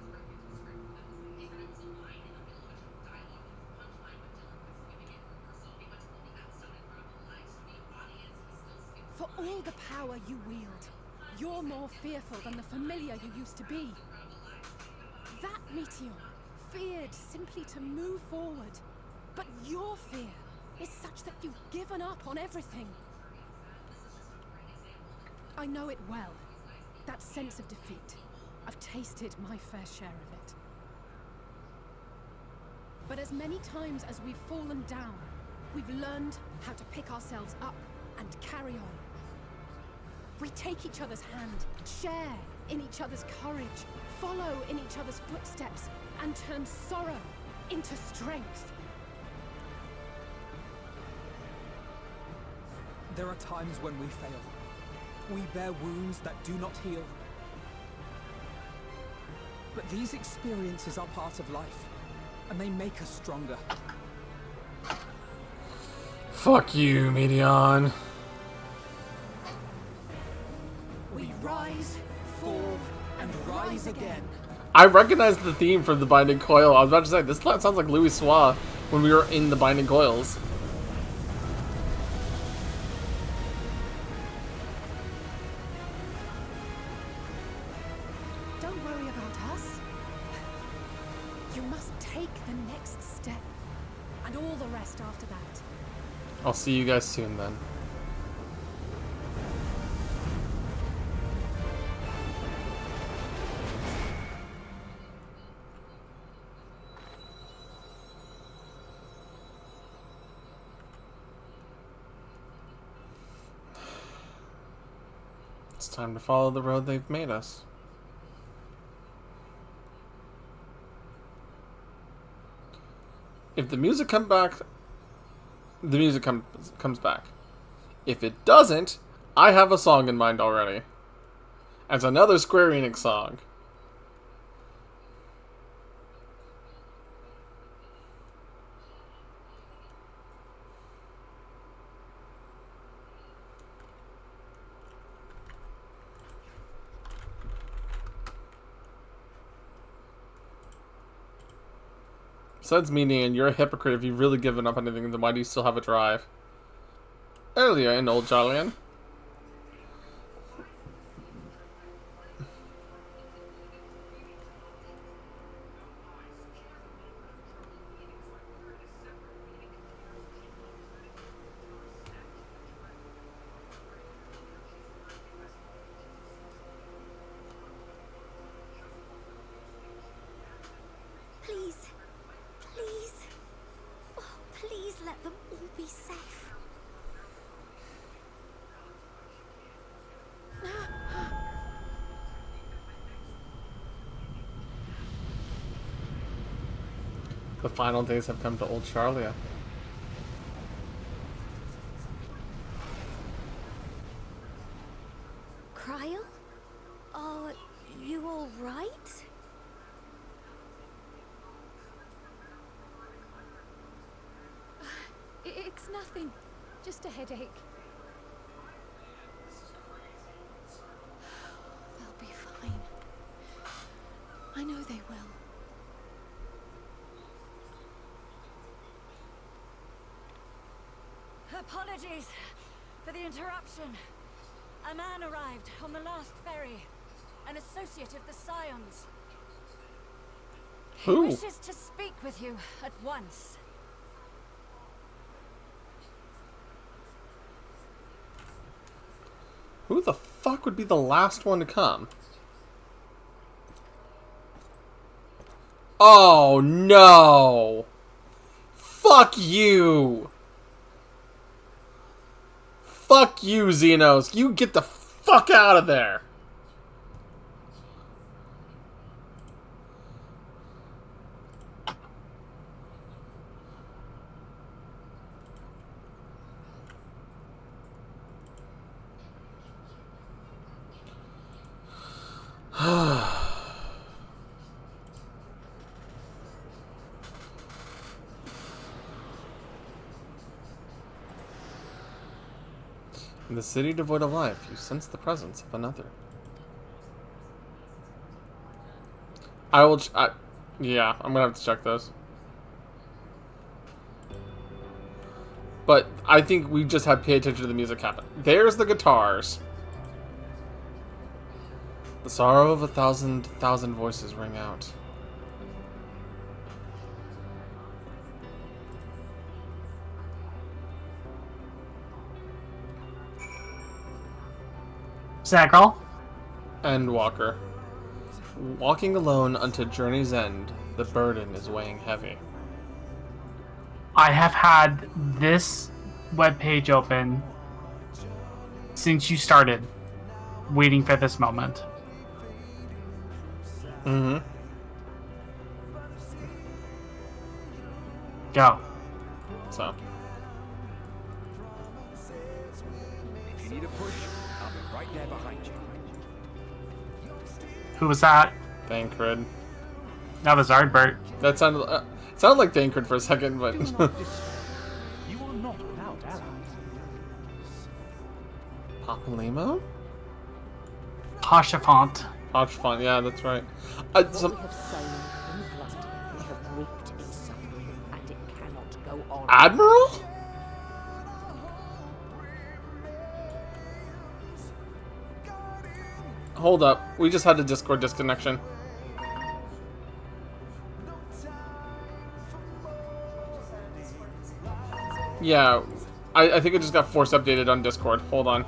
For all the power you wield, you're more fearful than the familiar you used to be. That meteor feared simply to move forward. But your fear is such that you've given up on everything. I know it well. That sense of defeat. I've tasted my fair share of it. But as many times as we've fallen down, we've learned how to pick ourselves up and carry on. We take each other's hand, share in each other's courage, follow in each other's footsteps, and turn sorrow into strength. There are times when we fail. We bear wounds that do not heal. But these experiences are part of life, and they make us stronger. Fuck you, Medion. We rise, fall, and rise again. I recognize the theme from the Binding Coil. I was about to say, this sounds like Louis Soir when we were in the Binding Coils. Don't worry about us. You must take the next step, and all the rest after that. I'll see you guys soon then. It's time to follow the road they've made us. If the music comes back, the music comes back. If it doesn't, I have a song in mind already. It's another Square Enix song. Besides meaning, you're a hypocrite if you've really given up anything, then why do you still have a drive? Earlier in Old Jarlian. Please. Please. Oh, please let them all be safe. The final days have come to Old Charlia. Cryo? Are you all right? It's nothing. Just a headache. They'll be fine. I know they will. Apologies for the interruption. A man arrived on the last ferry. An associate of the Scions. Who? He wishes to speak with you at once. Who the fuck would be the last one to come? Oh no! Fuck you! Fuck you, Xenos! You get the fuck out of there! In the city devoid of life, you sense the presence of another. Yeah, I'm gonna have to check those. But I think we just have to pay attention to the music happen. There's the guitars. The sorrow of a thousand voices ring out. Zagral. And Walker. Walking alone unto journey's end, the burden is weighing heavy. I have had this webpage open since you started, waiting for this moment. Mm-hmm. Go. So. If you need a push, I'll be right there behind you. Who was that? Thancred. That was Ardbert. That sounded like Thancred for a second, but... You are not without allies. Papalymo? Hoshafont. Hoshafont, yeah, that's right. We have sown in blood, we have reaped in suffering, and it cannot go on. Admiral? Hold up. We just had a Discord disconnection. Yeah, I think it just got force updated on Discord. Hold on.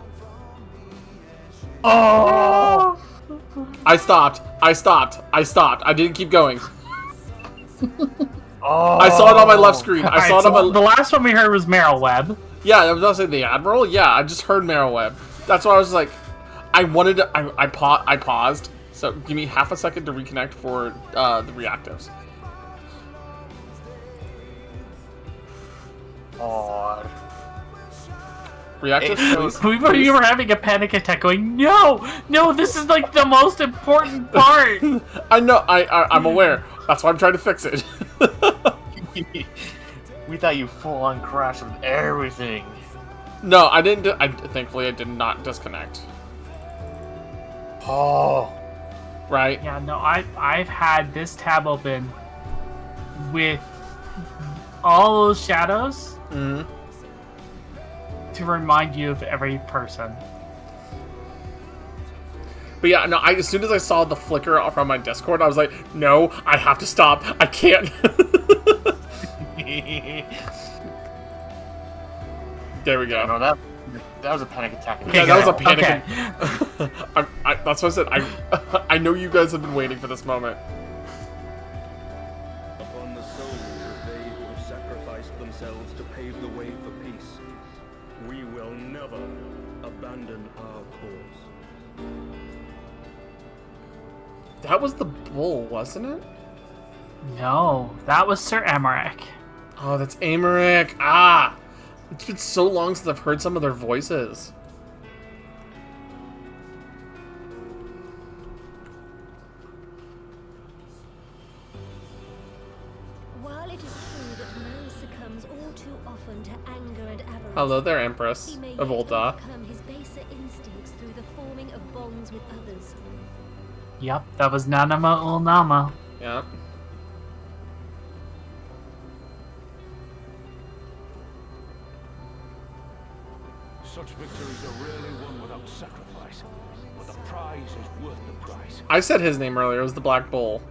Oh! I stopped. I didn't keep going. Oh. I saw it on my left screen. I saw it on my... The last one we heard was Meryl Webb. Yeah, I was about to say the Admiral. Yeah, I just heard Meryl Webb. That's why I was like, I wanted to... I paused. So give me half a second to reconnect for the reactives. Oh. Reactives, please. We were having a panic attack going, no, this is like the most important part. I know, I'm aware. That's why I'm trying to fix it. We thought you full on crashed with everything. No, I didn't. Thankfully, I did not disconnect. Oh. Right? Yeah, no, I've had this tab open with all those shadows to remind you of every person. But yeah, no, as soon as I saw the flicker from my Discord, I was like, no, I have to stop. I can't. There we go. No, that was a panic attack. Yeah, that was a panic. Okay. That's what I said. I know you guys have been waiting for this moment. Upon the souls of they who have sacrificed themselves to pave the way for peace, we will never abandon our cause. That was the bull, wasn't it? No, that was Sir Emmerich. Oh, that's Emmerich. Ah! It's been so long since I've heard some of their voices. While it is true that man succumbs all too often to anger and avarice, Hello there, Empress he may of yet Ulta. overcome his baser instincts through the forming of bonds with others. Yep, that was Nanama Ulnama. Yep. Such victories are rarely won without sacrifice, but the prize is worth the price. I said his name earlier. It was the Black Bull.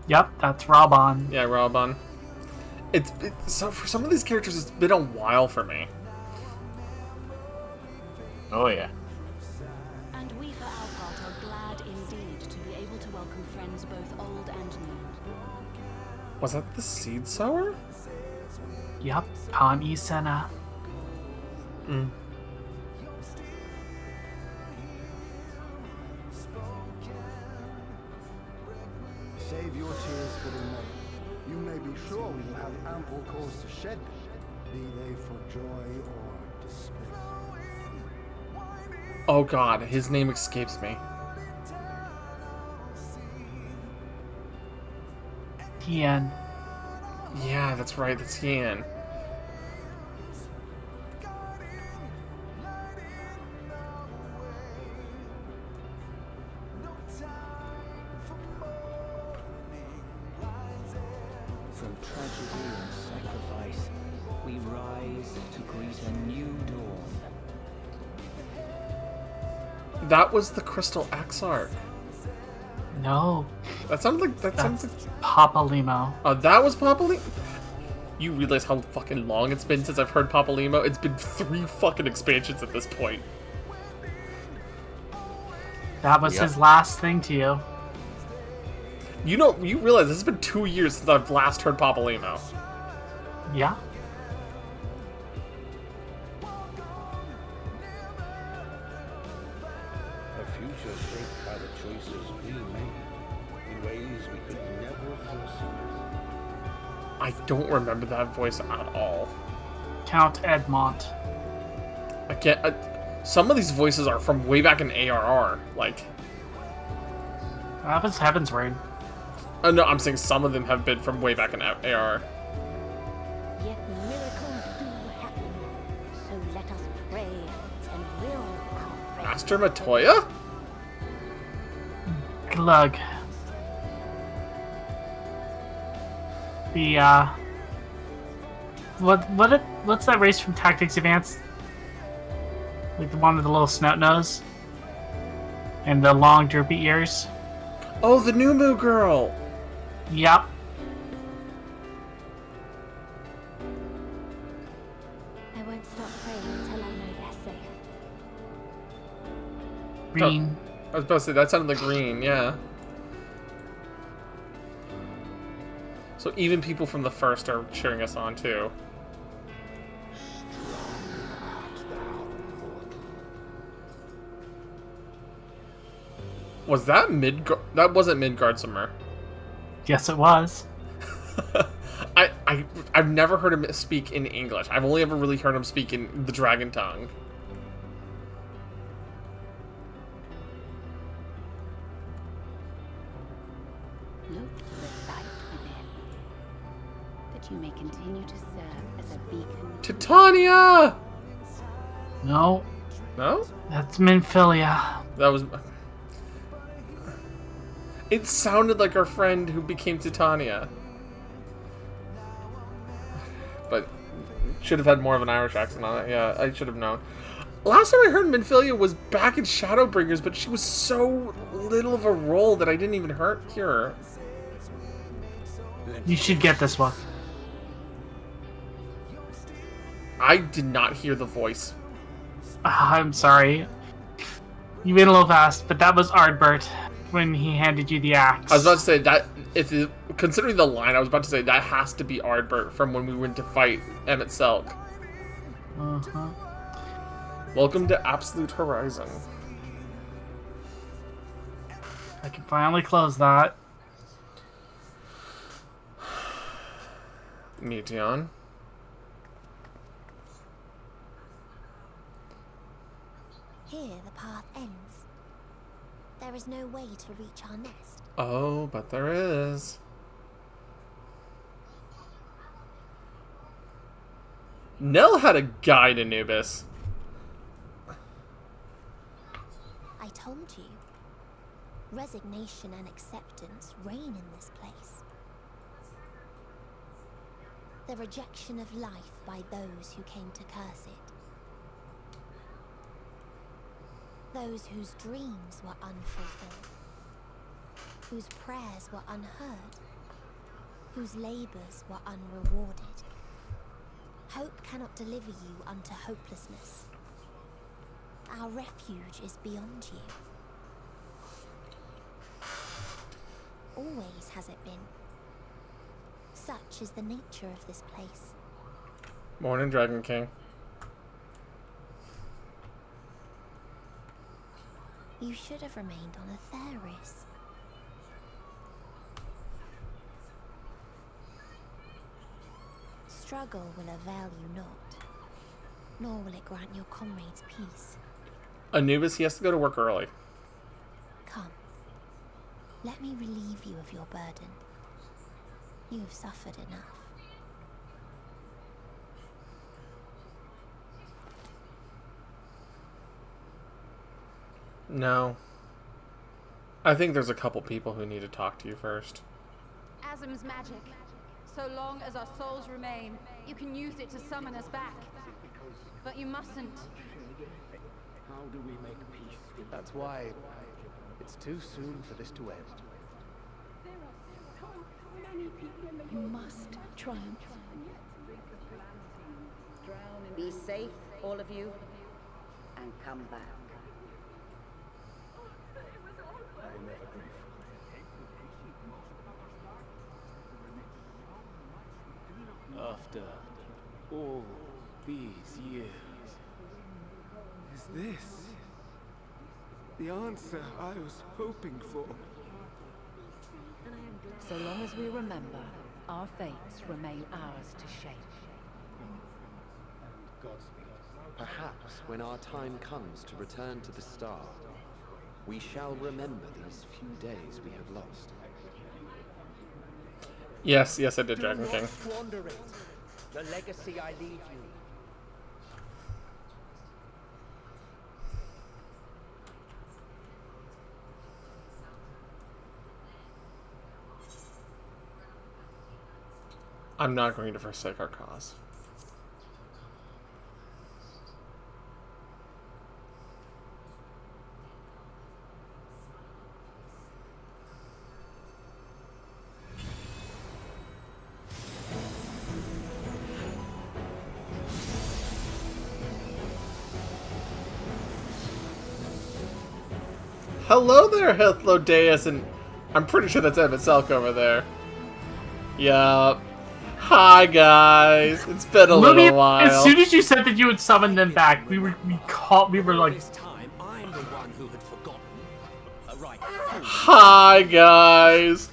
Yep, that's Raban. Yeah, Raban. So for some of these characters, it's been a while for me. Oh yeah. And we for our part are glad indeed to be able to welcome friends both old and new. Was that the Seed Sower? Yep, Pani Senna. Save your tears for the night. You may be sure we will have ample cause to shed them, be they for joy or despair. Oh god, his name escapes me. Tian. Yeah, that's right, that's Tian. From tragedy and sacrifice, we rise to greet a new dawn. That was the Crystal Exarch. No. That sounds like Papalymo. Oh, that was Papalymo? You realize how fucking long it's been since I've heard Papalymo? It's been 3 fucking expansions at this point. That was his last thing to you. You know, you realize this has been 2 years since I've last heard Papalymo. Yeah. A future shaped by the choices we made in ways we could never foresee. I don't remember that voice at all. Count Edmont. Again, some of these voices are from way back in ARR. Like, that was Heaven's Word. No, I'm saying some of them have been from way back in AR. Yet miracles do happen. So let us pray and will our friend. Master Matoya? Glug. The what's that race from Tactics Advance? Like the one with the little snout nose and the long droopy ears. Oh, the Numu girl. Yep. I won't stop praying until I know they're safe. Green. I was about to say, that sounded like green, yeah. So even people from the first are cheering us on, too. Was that Midgard? That wasn't Midgardsormr. Yes, it was. I've never heard him speak in English. I've only ever really heard him speak in the Dragon Tongue. Look for the light within, that you may continue to serve as a beacon. Titania! No. No? That's Minfilia. That was... It sounded like our friend who became Titania. But should have had more of an Irish accent on it. Yeah, I should have known. Last time I heard Minfilia was back in Shadowbringers, but she was so little of a role that I didn't even hear her. You should get this one. I did not hear the voice. I'm sorry. You went a little fast, but that was Ardbert when he handed you the axe. I was about to say that, considering the line, I was about to say that has to be Ardbert from when we went to fight Emmett Selk. Uh-huh. Welcome to Absolute Horizon. I can finally close that. Meteon. Here the path ends. There is no way to reach our nest. Oh, but there is. Nell had a guide, Anubis. I told you. Resignation and acceptance reign in this place. The rejection of life by those who came to curse it. Those whose dreams were unfulfilled. Whose prayers were unheard. Whose labors were unrewarded. Hope cannot deliver you unto hopelessness. Our refuge is beyond you. Always has it been. Such is the nature of this place. Morning, Dragon King. You should have remained on Atheris. Struggle will avail you not, nor will it grant your comrades peace. Anubis, he has to go to work early. Come, let me relieve you of your burden. You have suffered enough. No. I think there's a couple people who need to talk to you first. Asm's magic. So long as our souls remain, you can use it to summon us back. But you mustn't. How do we make peace? That's why it's too soon for this to end. You must triumph. Be safe, all of you, and come back. After all these years, is this the answer I was hoping for? So long as we remember, our fates remain ours to shape. Perhaps when our time comes to return to the star, we shall remember these few days we have lost. Yes, yes, I did, Do Dragon not King. squander it. The legacy I leave you. I'm not going to forsake our cause. Hello there, Helodeus, and I'm pretty sure that's Evan Selk over there. Yup. Hi guys. It's been a little while. As soon as you said that you would summon them back, we were like. Hi guys.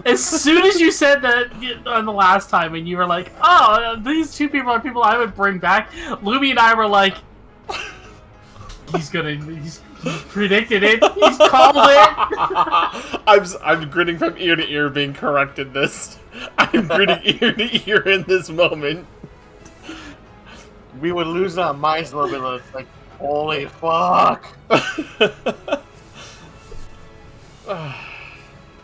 As soon as you said that on the last time, and you were like, "Oh, these two people are people I would bring back," Lumi and I were like, "He's predicted it. He's called it." I'm grinning from ear to ear, being corrected. This. I'm grinning ear to ear in this moment. We would lose our minds a little bit. It's like, holy fuck!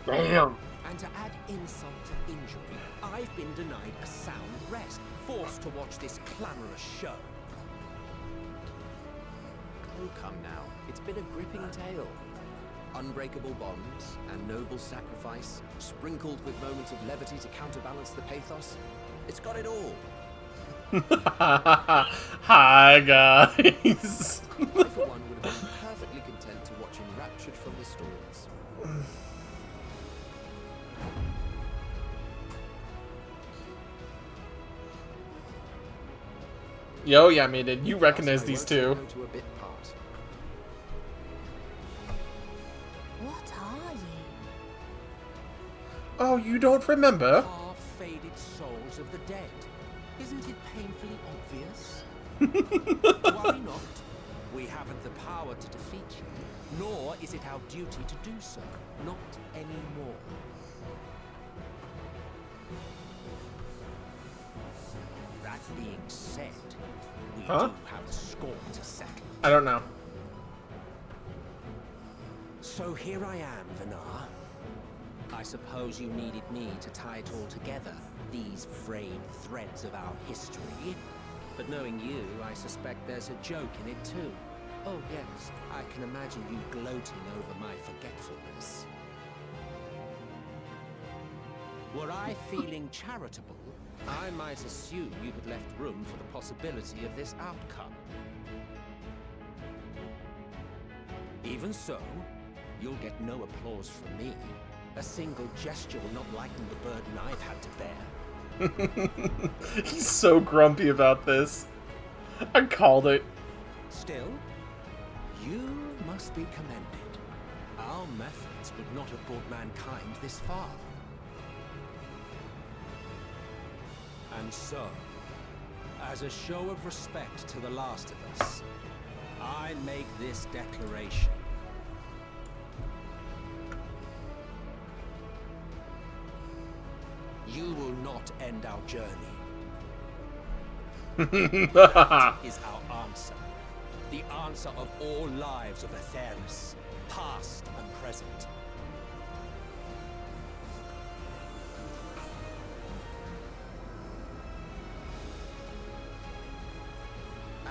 Damn. And to add insult to injury, I've been denied a sound rest, forced to watch this clamorous show. Oh, come now. It's been a gripping tale. Unbreakable bonds and noble sacrifice, sprinkled with moments of levity to counterbalance the pathos. It's got it all. Hi, guys. I, for one, would have been perfectly content to watch enraptured from the stalls. Yo, yeah, Maiden, you recognize these two. What are you? Oh, you don't remember? Half-faded souls of the dead. Isn't it painfully obvious? Worry not. We haven't the power to defeat you, nor is it our duty to do so. Not anymore. That being said, we do have a score to settle. I don't know. So here I am, Vinar. I suppose you needed me to tie it all together, these frayed threads of our history. But knowing you, I suspect there's a joke in it too. Oh yes, I can imagine you gloating over my forgetfulness. Were I feeling charitable, I might assume you had left room for the possibility of this outcome. Even so, you'll get no applause from me. A single gesture will not lighten the burden I've had to bear. He's so grumpy about this. I called it. Still, you must be commended. Our methods would not have brought mankind this far. And so, as a show of respect to the last of us, I make this declaration. You will not end our journey. That is our answer. The answer of all lives of Atheris, past and present.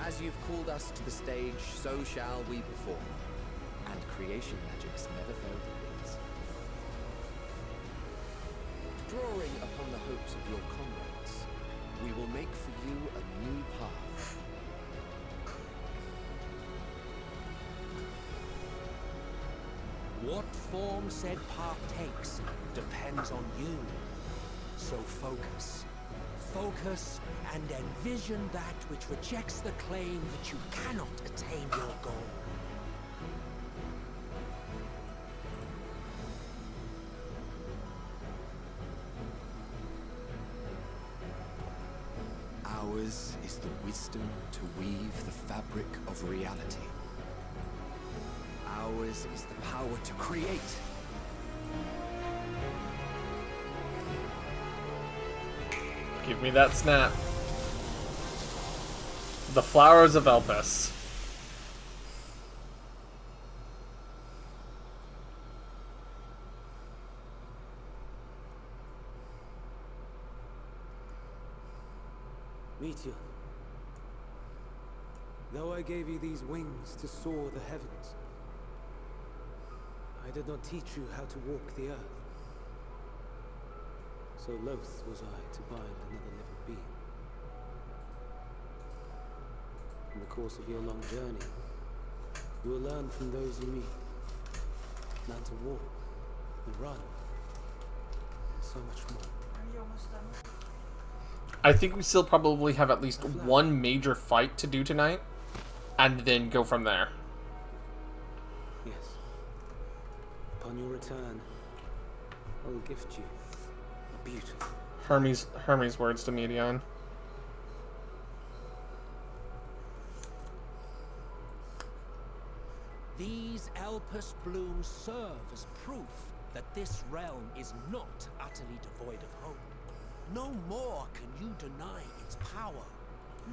As you've called us to the stage, so shall we perform. And creation magics never fail to please. Drawing upon the hopes of your comrades, we will make for you a new path. What form said path takes depends on you. So focus. Focus and envision that which rejects the claim that you cannot attain your goal. Ours is the wisdom to weave the fabric of reality. Ours is the power to create. Give me that snap. The flowers of Elpis. Meteor. Though I gave you these wings to soar the heavens, I did not teach you how to walk the earth. So loath was I to bind another living being. In the course of your long journey, you will learn from those you meet. Learn to walk and run, and so much more. I think we still probably have at least one major fight to do tonight, and then go from there. Yes. Upon your return, I will gift you a beautiful... Hermes' words to Medion. These Elpis blooms serve as proof that this realm is not utterly devoid of hope. No more can you deny its power.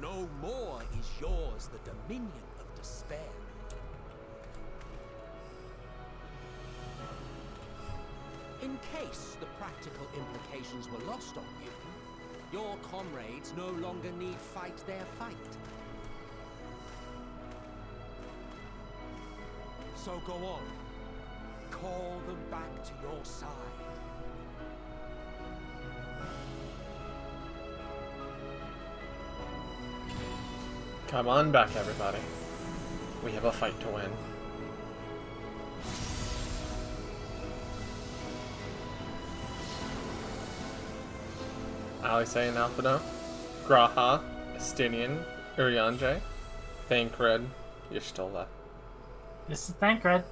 No more is yours the dominion of despair. In case the practical implications were lost on you, your comrades no longer need fight their fight. So go on. Call them back to your side. Come on back, everybody. We have a fight to win. Alisei Alphino, Graha, Estinian, Urianje, Thancred, Y'shtola. This is Thancred.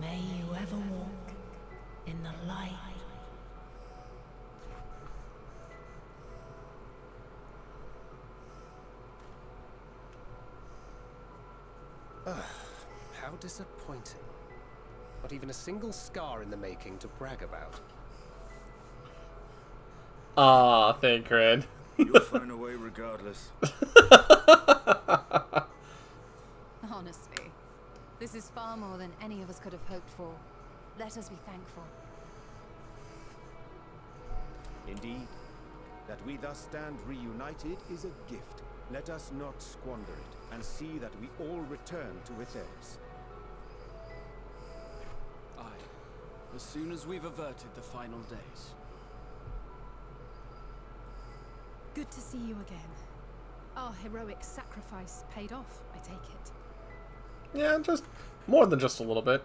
May you ever walk in the light. How disappointing. Not even a single scar in the making to brag about. Ah, Thancred. You'll find a way regardless. Honestly, this is far more than any of us could have hoped for. Let us be thankful. Indeed, that we thus stand reunited is a gift. Let us not squander it, and see that we all return to Aetheris. Aye, as soon as we've averted the final days. Good to see you again. Our heroic sacrifice paid off, I take it. Yeah, just more than just a little bit.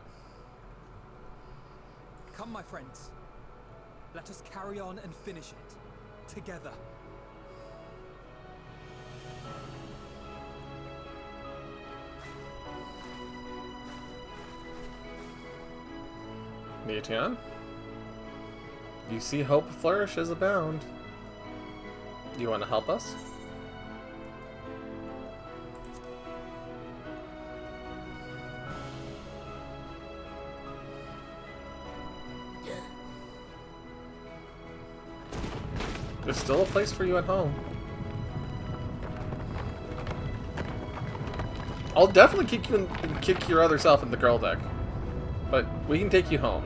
Come, my friends. Let us carry on and finish it. Together. Meteon? You see hope flourishes abound. Do you want to help us? There's still a place for you at home. I'll definitely kick your other self in the girl deck, but we can take you home.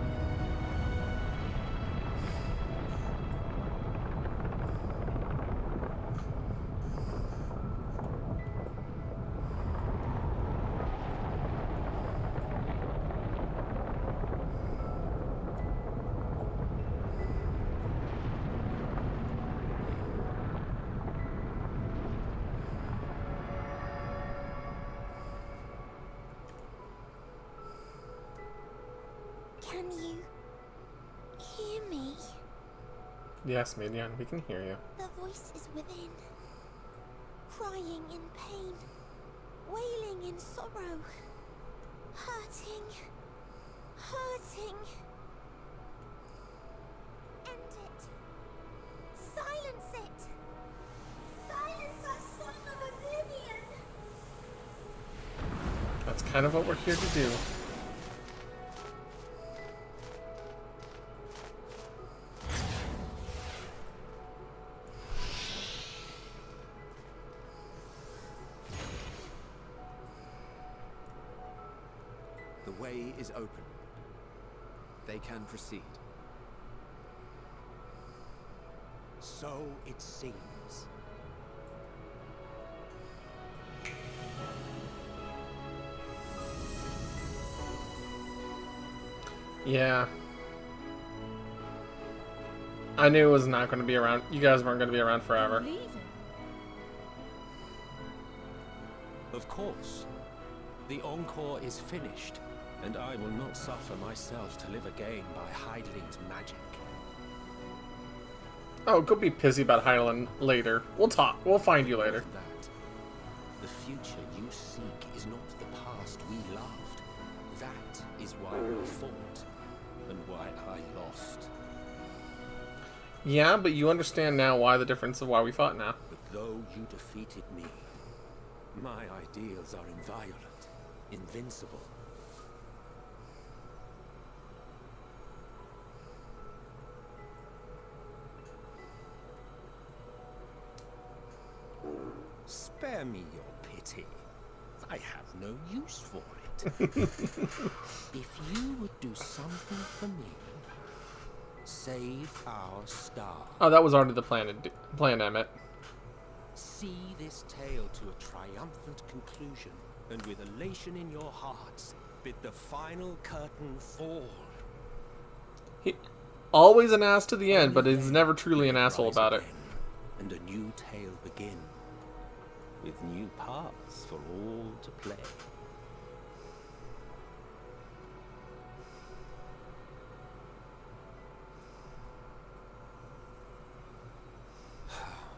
Can you hear me? Yes, Minion, we can hear you. The voice is within, crying in pain, wailing in sorrow, hurting. End it. Silence it. Silence our song of oblivion. That's kind of what we're here to do. The way is open. They can proceed. So it seems. Yeah. I knew it was not going to be around. You guys weren't going to be around forever. Of course. The encore is finished, and I will not suffer myself to live again by Heidling's magic. Oh, go be pissy about Highland later. We'll talk. We'll find you later. That the future you seek is not the past we loved. That is why we fought, and why I lost. Yeah, but you understand now why the difference of why we fought now. But though you defeated me, my ideals are inviolate, invincible. Spare me your pity. I have no use for it. If you would do something for me, save our star. Oh, that was already the plan, Emmett. See this tale to a triumphant conclusion, and with elation in your hearts, bid the final curtain fall. He always an ass to the end, but he's never truly an asshole about it. And a new tale begin, with new parts for all to play.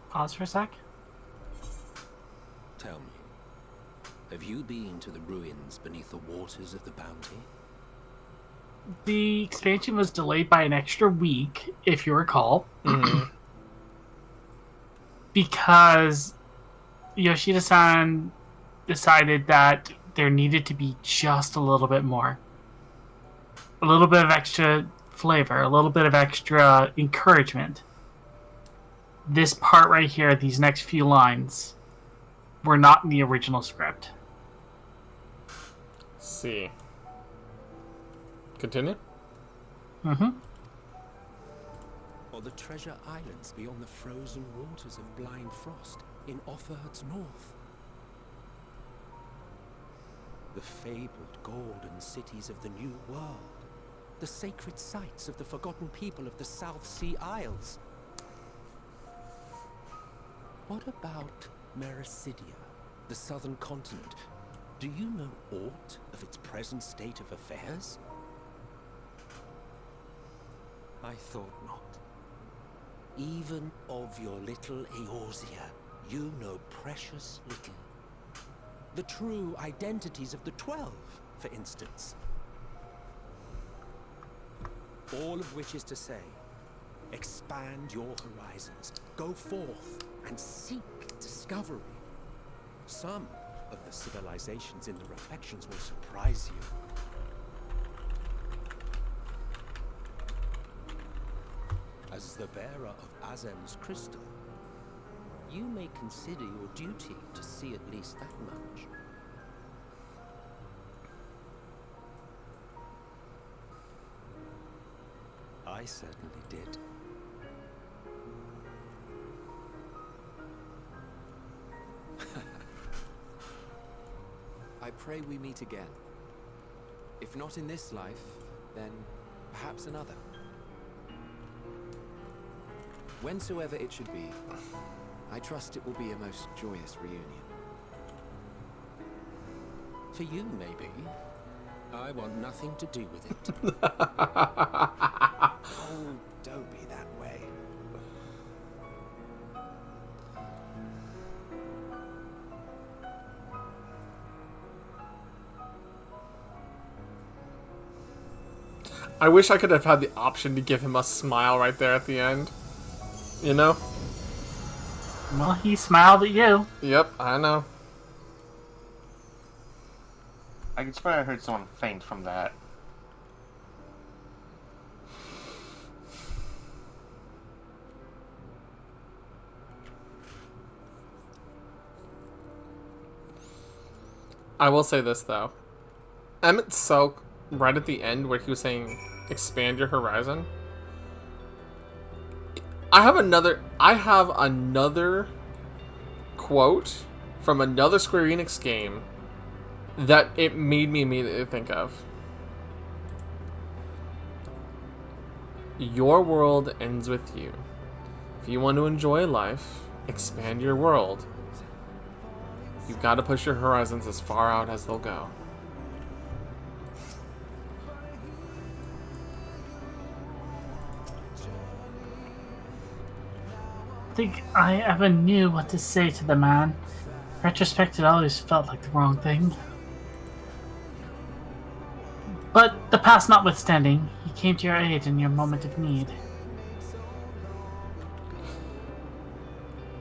Pause for a sec. Tell me, have you been to the ruins beneath the waters of the Bounty? The expansion was delayed by an extra week, if you recall. Because Yoshida-san decided that there needed to be just a little bit more. A little bit of extra flavor, a little bit of extra encouragement. This part right here, these next few lines, were not in the original script. See. Continue? Or the treasure islands beyond the frozen waters of blind frost in Offert's north. The fabled golden cities of the New World. The sacred sites of the forgotten people of the South Sea Isles. What about Mericidia, the southern continent? Do you know aught of its present state of affairs? I thought not. Even of your little Eorzea, you know precious little. The true identities of the 12, for instance. All of which is to say, expand your horizons, go forth and seek discovery. Some of the civilizations in the reflections will surprise you. As the bearer of Azem's crystal, you may consider your duty to see at least that much. I certainly did. I pray we meet again. If not in this life, then perhaps another. Whensoever it should be, I trust it will be a most joyous reunion. For you, maybe. I want nothing to do with it. Oh, don't be that way. I wish I could have had the option to give him a smile right there at the end. You know? Well, he smiled at you. Yep, I know. I swear I heard someone faint from that. I will say this though. Emmett Selk, right at the end where he was saying expand your horizon. I have another quote from another Square Enix game that it made me immediately think of. Your world ends with you. If you want to enjoy life, expand your world. You've got to push your horizons as far out as they'll go. I think I ever knew what to say to the man. In retrospect, it always felt like the wrong thing. But the past notwithstanding, he came to your aid in your moment of need.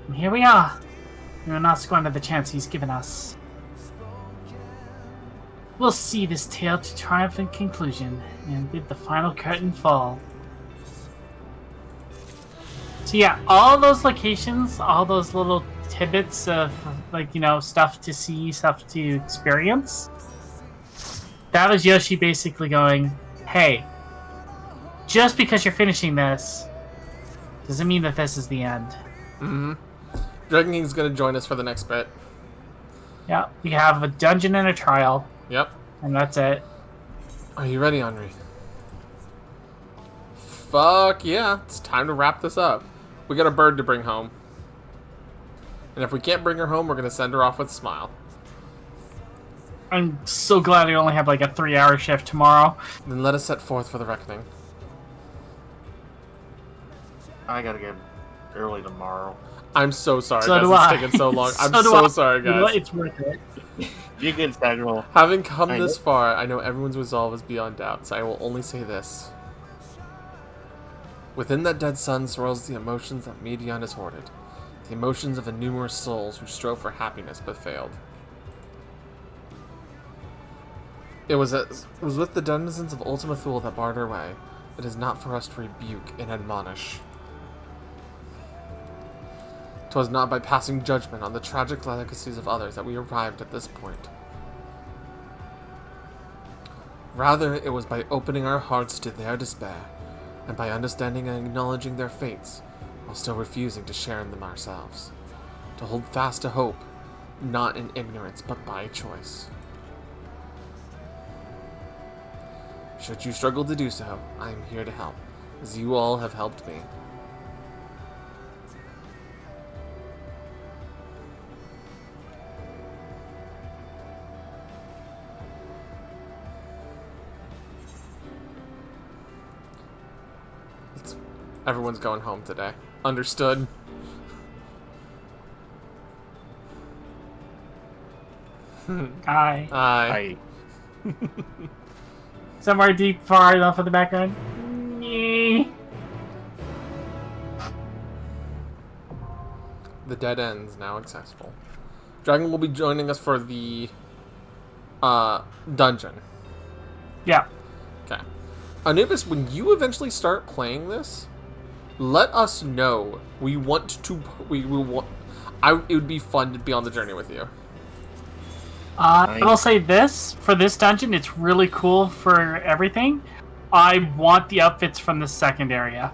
And here we are. We will not squander the chance he's given us. We'll see this tale to triumphant conclusion and bid the final curtain fall. So yeah, all those locations, all those little tidbits of, like, you know, stuff to see, stuff to experience, that was Yoshi basically going, hey, just because you're finishing this doesn't mean that this is the end. Mm-hmm. Dragon King's gonna join us for the next bit. Yeah, we have a dungeon and a trial. Yep. And that's it. Are you ready, Henri? Fuck yeah, it's time to wrap this up. We got a bird to bring home. And if we can't bring her home, we're gonna send her off with a smile. I'm so glad I only have like a 3-hour shift tomorrow. Then let us set forth for the reckoning. I gotta get early tomorrow. I'm so sorry, So guys. do It's I. taken so long. I'm So do so I. sorry, You know guys. what? It's worth it. You good, Samuel. Having come this far, I know everyone's resolve is beyond doubt, so I will only say this. Within that dead sun swirls the emotions that Medion has hoarded. The emotions of the numerous souls who strove for happiness but failed. It was with the denizens of Ultima Thule that barred our way. It is not for us to rebuke and admonish. 'Twas not by passing judgment on the tragic legacies of others that we arrived at this point. Rather, it was by opening our hearts to their despair, and by understanding and acknowledging their fates, while still refusing to share in them ourselves. To hold fast to hope, not in ignorance, but by choice. Should you struggle to do so, I am here to help, as you all have helped me. Everyone's going home today. Understood? Aye. Aye. Somewhere deep, far enough in the background. Nee. The dead end's now accessible. Dragon will be joining us for the dungeon. Yeah. Okay. Anubis, when you eventually start playing this, let us know. We want to. We want. It would be fun to be on the journey with you. I will say this for this dungeon, it's really cool for everything. I want the outfits from the second area.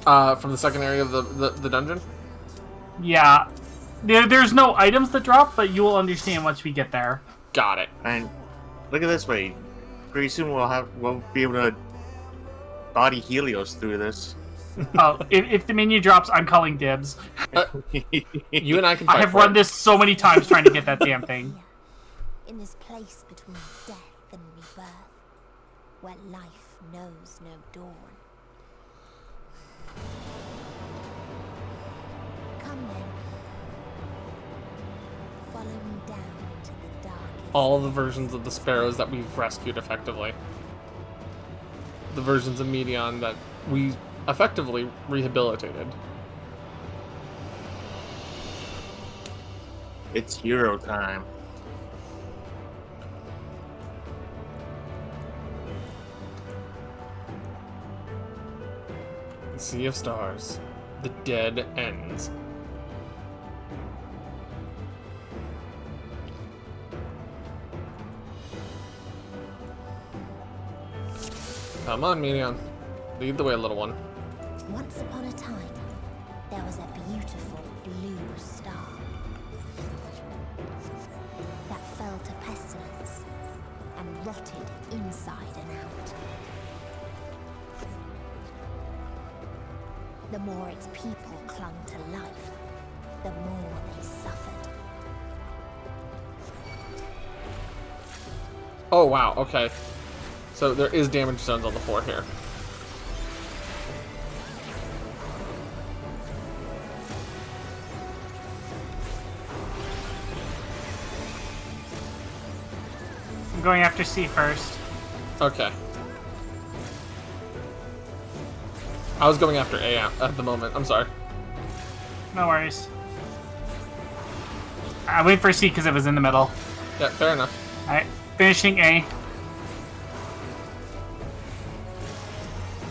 From the second area of the dungeon. Yeah, there's no items that drop, but you will understand once we get there. Got it. And look at this way. Pretty soon we'll be able to body Helios through this. Oh, if the menu drops, I'm calling dibs. You and I can fight I have for run it. this so many times trying to get that damn thing. In this place between death and rebirth, where life knows no dawn. Come then. Follow me down into the darkest. All the versions of the sparrows that we've rescued effectively. The versions of Medion that we effectively rehabilitated. It's hero time. Sea of Stars. The dead ends. Come on, Minion. Lead the way, little one. Once upon a time, there was a beautiful blue star that fell to pestilence and rotted inside and out. The more its people clung to life, the more they suffered. Oh, wow, okay. So there is damage zones on the floor here. I'm going after C first. Okay. I was going after A at the moment. I'm sorry. No worries. I wait for C because it was in the middle. Yeah, fair enough. Alright, finishing A.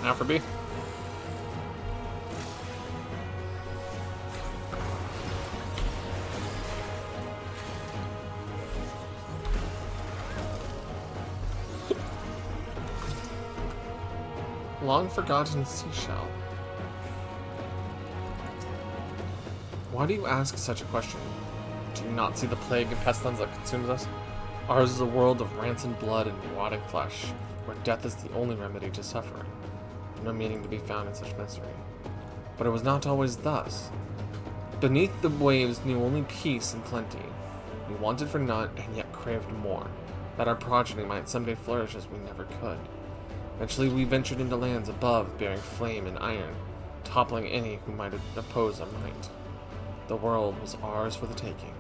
Now for B. Long forgotten seashell. Why do you ask such a question? Do you not see the plague and pestilence that consumes us? Ours is a world of rancid blood and rotting flesh, where death is the only remedy to suffering. No meaning to be found in such misery. But it was not always thus. Beneath the waves knew only peace and plenty. We wanted for naught and yet craved more, that our progeny might someday flourish as we never could. Eventually we ventured into lands above, bearing flame and iron, toppling any who might oppose our might. The world was ours for the taking.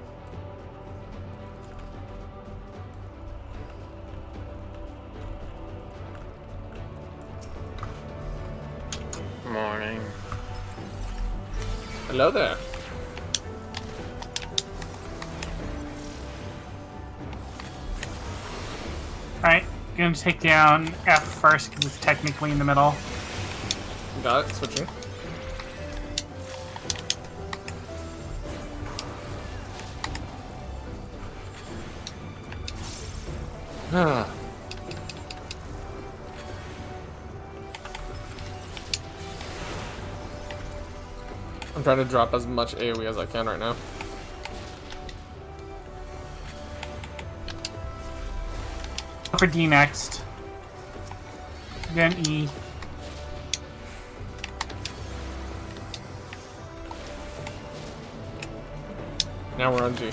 Morning. Hello there. Alright, gonna take down F first because it's technically in the middle. Got it, switching. Ah. I'm trying to drop as much AoE as I can right now. Go for D next. Then E. Now we're on G.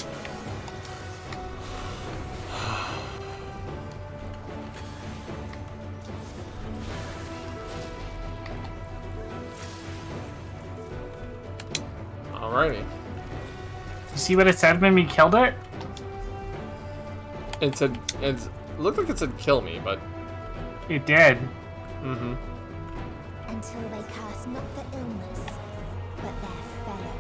Alrighty. You see what it said when we killed it? It said, it looked like it said kill me, but... It did. Mm-hmm. Until they curse not the illness, but their fellow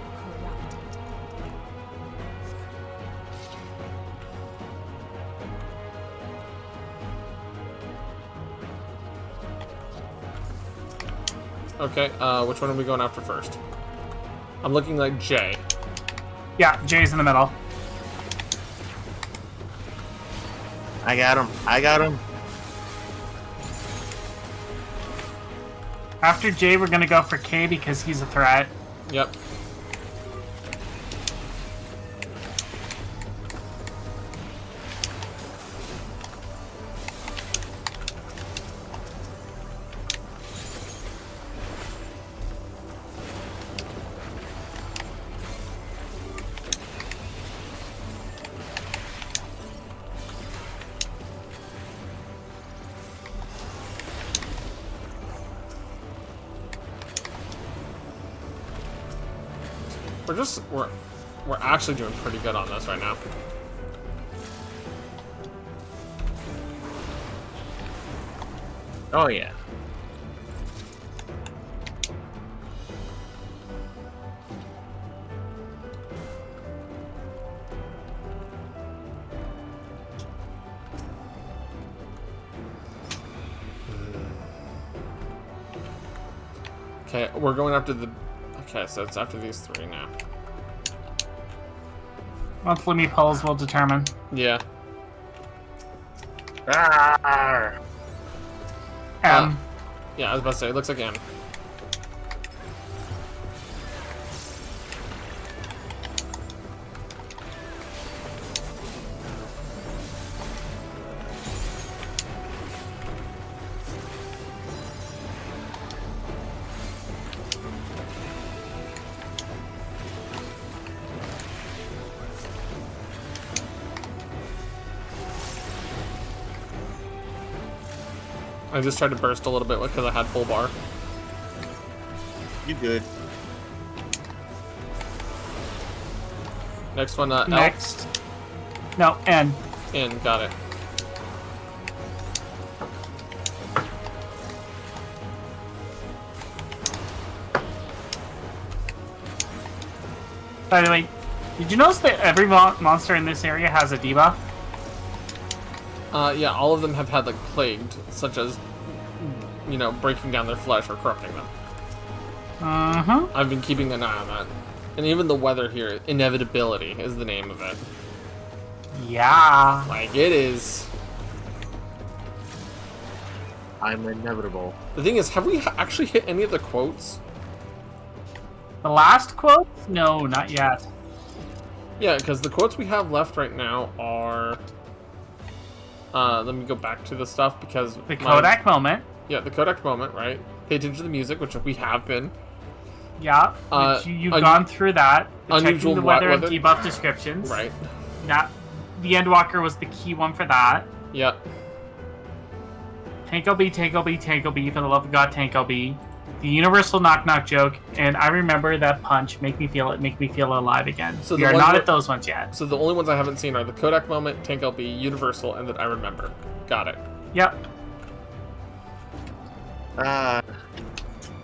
corrupted. Okay, which one are we going after first? I'm looking like J. Yeah, J's in the middle. I got him. I got him. After J, we're gonna go for K because he's a threat. Yep. We're actually doing pretty good on this right now. Oh yeah. Okay, we're going after the... Okay, so it's after these three now. Once Lumi pulls, we'll determine. Yeah. Yeah, I was about to say, it looks like M. I just tried to burst a little bit because I had full bar. You good. Next one, L. Next. No, N. N, got it. By the way, did you notice that every monster in this area has a debuff? Yeah, all of them have had, like, plagued, such as, you know, breaking down their flesh or corrupting them. I've been keeping an eye on that. And even the weather here, inevitability is the name of it. Yeah. Like, it is. I'm inevitable. The thing is, have we actually hit any of the quotes? The last quote? No, not yet. Yeah, because the quotes we have left right now are... let me go back to the stuff because... The Kodak moment. Yeah, the Kodak moment, right? Pay attention to the music, which we have been. Yeah, you've gone through that. Checking the weather and debuff descriptions. Right. That, the Endwalker was the key one for that. Yep. Tank LB, Tank LB, Tank LB, for the love of God, Tank LB. The universal knock-knock joke, and I remember that punch. Make me feel alive again. So we are not at those ones yet. So the only ones I haven't seen are the Kodak moment, Tank LB, universal, and that I remember. Got it. Yep.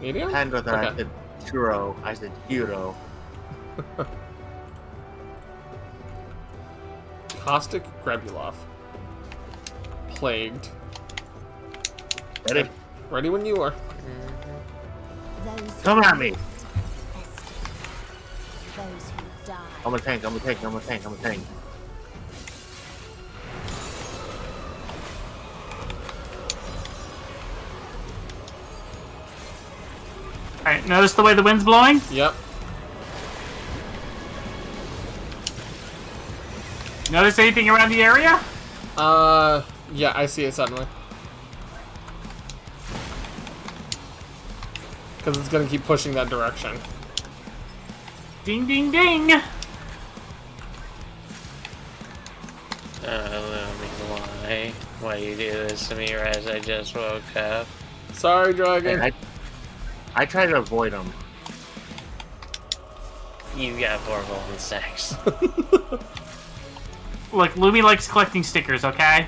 Medium? And with that, I said hero. I said hero. Caustic Grabulov. Plagued. Ready? Ready when you are. Come at me! Those who die. I'm a tank, I'm a tank, I'm a tank, I'm a tank. Alright, notice the way the wind's blowing? Yep. Notice anything around the area? Yeah, I see it suddenly. Because it's going to keep pushing that direction. Ding, ding, ding! Why you do this to me right as I just woke up? Sorry, Dragon. I try to avoid them. You got 4 golden stacks. Look, Lumi likes collecting stickers, okay?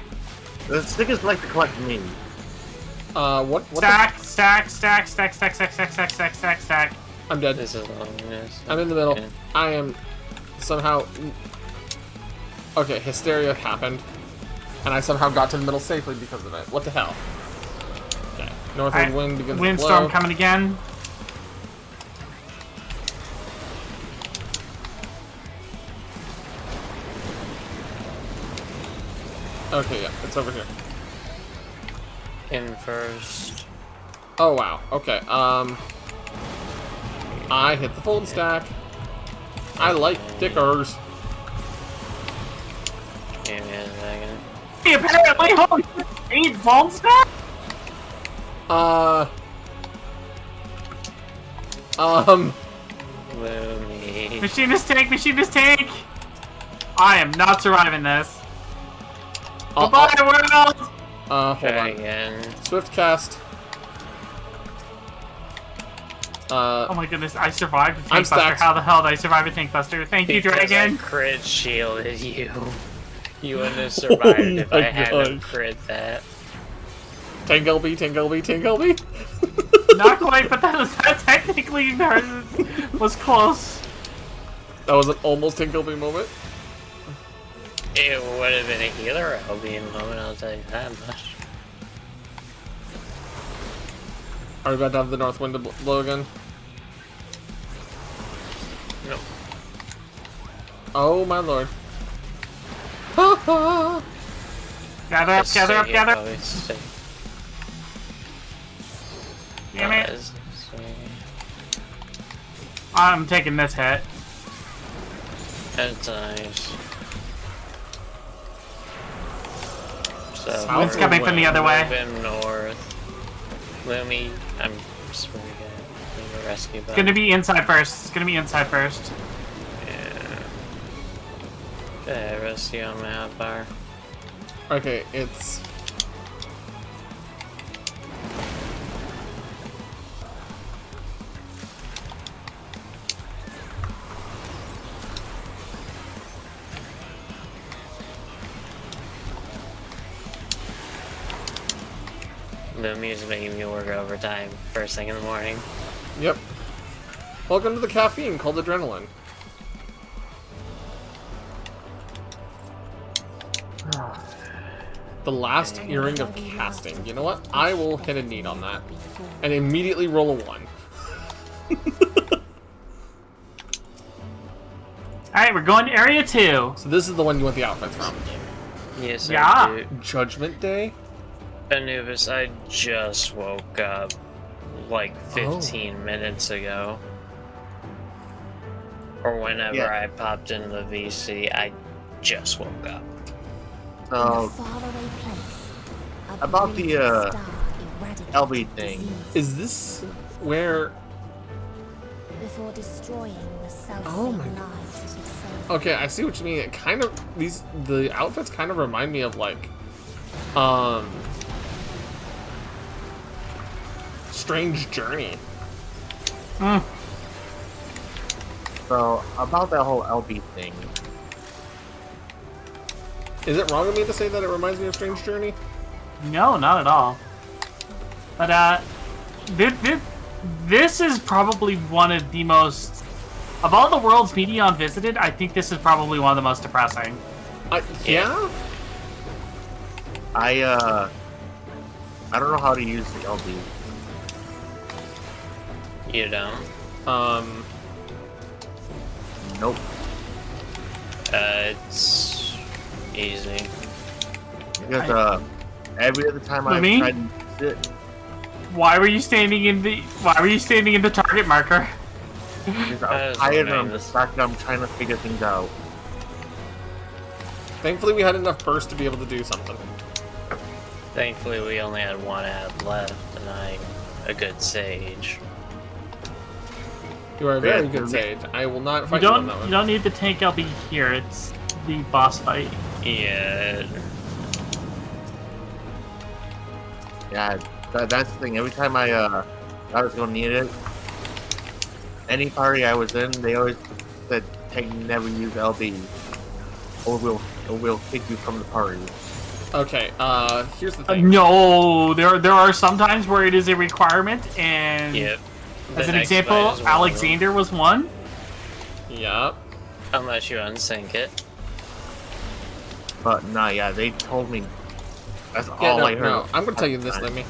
The stickers like to collect me. What stack. I'm dead. This is loneliness. I'm in the middle. I am somehow... Okay, hysteria happened. And I somehow got to the middle safely because of it. What the hell? Okay. Northward wind begins to blow. Windstorm coming again. Okay, yeah, it's over here. In first. Oh, wow. Okay, I hit the fold stack. I like stickers. Give me a second. He apparently only 8 fold stack? Lumi. Machinist tank! I am not surviving this. Goodbye, world! Hold on. Again. Swift cast. Oh my goodness, I survived a I'm tank buster. stacked. How the hell did I survive a tank buster? Thank you, Because Dragon! I crit shielded you. You wouldn't have survived if I hadn't crit that. Tank LB, Tank LB, Tank LB. Not quite, but that technically was close. That was an almost Tank LB moment. It would have been a healer LB moment, I'll tell you that much. Are we about to have the north wind to blow again? No. Oh my lord. Ha ha! Gather up, gather up, gather up! Damn it! I'm taking this hit. That's nice. So it's coming from the other way. Moving north. Lumi, I'm just really good. Rescue It's gonna be inside first. It's gonna be inside first. Yeah. Okay, rescue on my hot bar. Okay, it's... Lumi's making me work overtime first thing in the morning. Yep. Welcome to the caffeine called adrenaline. The last earring of casting. You know what? I will hit a need on that. And immediately roll a 1. Alright, we're going to area 2. So this is the one you want the outfits from. Yes, Yeah. I do. Judgment Day? Anubis, I just woke up like 15 minutes ago. Or whenever I popped into the VC, I just woke up. So, about the LB thing. Is this where... Before destroying the self Oh my lives that have saved. Okay, I see what you mean. It kind of... The outfits kind of remind me of, like... Strange Journey. So, about that whole LB thing. Is it wrong of me to say that it reminds me of Strange Journey? No, not at all. But, this is probably one of the most... Of all the worlds Medion visited, I think this is probably one of the most depressing. Yeah? I don't know how to use the LB. You don't? Nope. It's easy. Because, every other time I Lumi? tried to use it... Why were you standing in the target marker? Because I'm tired and I'm distracted, I'm trying to figure things out. Thankfully we had enough burst to be able to do something. Thankfully we only had one ad left, and a good sage. You are a very good sage. I will not fight you on that one. You don't need the tank LB here, it's the boss fight. Yeah. Yeah, that's the thing. Every time I was gonna need it, any party I was in, they always said, "Tank never use LB, or we'll kick you from the party." Okay, here's the thing. No, there are some times where it is a requirement, and Yep. as an example, Alexander was one. Yep. Unless you unsync it. But nah, yeah, they told me. That's Yeah, all I heard. No, I'm gonna tell you this, Lemmy.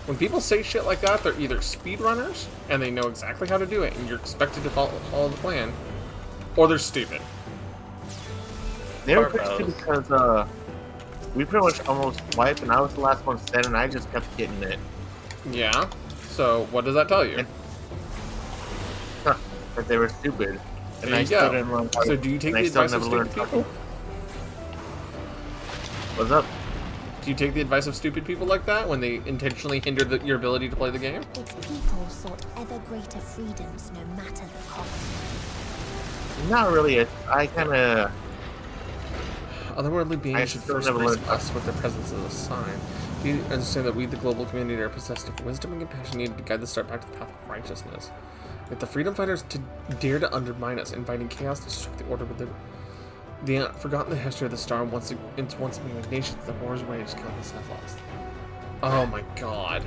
When people say shit like that, they're either speedrunners and they know exactly how to do it, and you're expected to follow the plan, or they're stupid. They were pretty because we pretty much almost wiped, and I was the last one standing, and I just kept getting it. Yeah. So what does that tell you? That they were stupid. And There I you still go. didn't learn. So do you take the advice of stupid people? What's up? It's Do you take the advice of stupid people like that when they intentionally hinder your ability to play the game? Its people sought ever greater freedoms, no matter the cost. Not really. I kind of. Otherworldly beings I should still first never grace learned us with their presence as a sign. Do you understand that we, the global community, are possessed of wisdom and compassion needed to guide the star back to the path of righteousness? If the freedom fighters dare to undermine us, inviting chaos to destruct the order with the forgotten the history of the star and once made nations, the wars waged, countless have lost. Oh my god.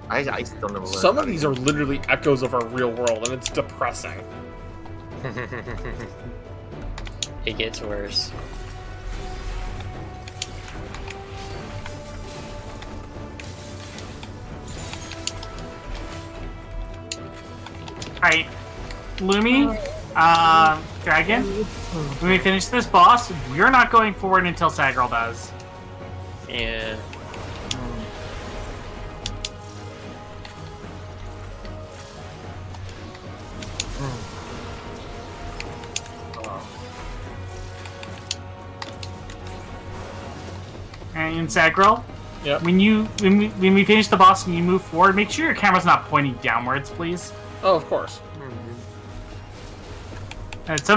I still never learned. Some of these are literally echoes of our real world, and it's depressing. It gets worse. Alright. Lumi, Dragon, when we finish this boss, we're not going forward until Sagirl does. Yeah. And Sagirl, yep. when we finish the boss and you move forward, make sure your camera's not pointing downwards, please. Oh, of course.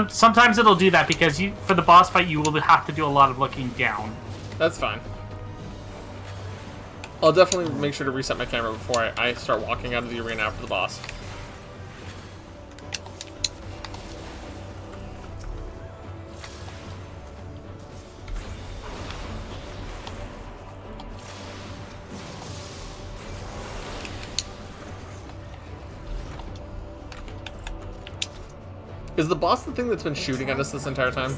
Sometimes it'll do that because for the boss fight you will have to do a lot of looking down. That's fine. I'll definitely make sure to reset my camera before I start walking out of the arena after the boss. Is the boss the thing that's been shooting at us this entire time?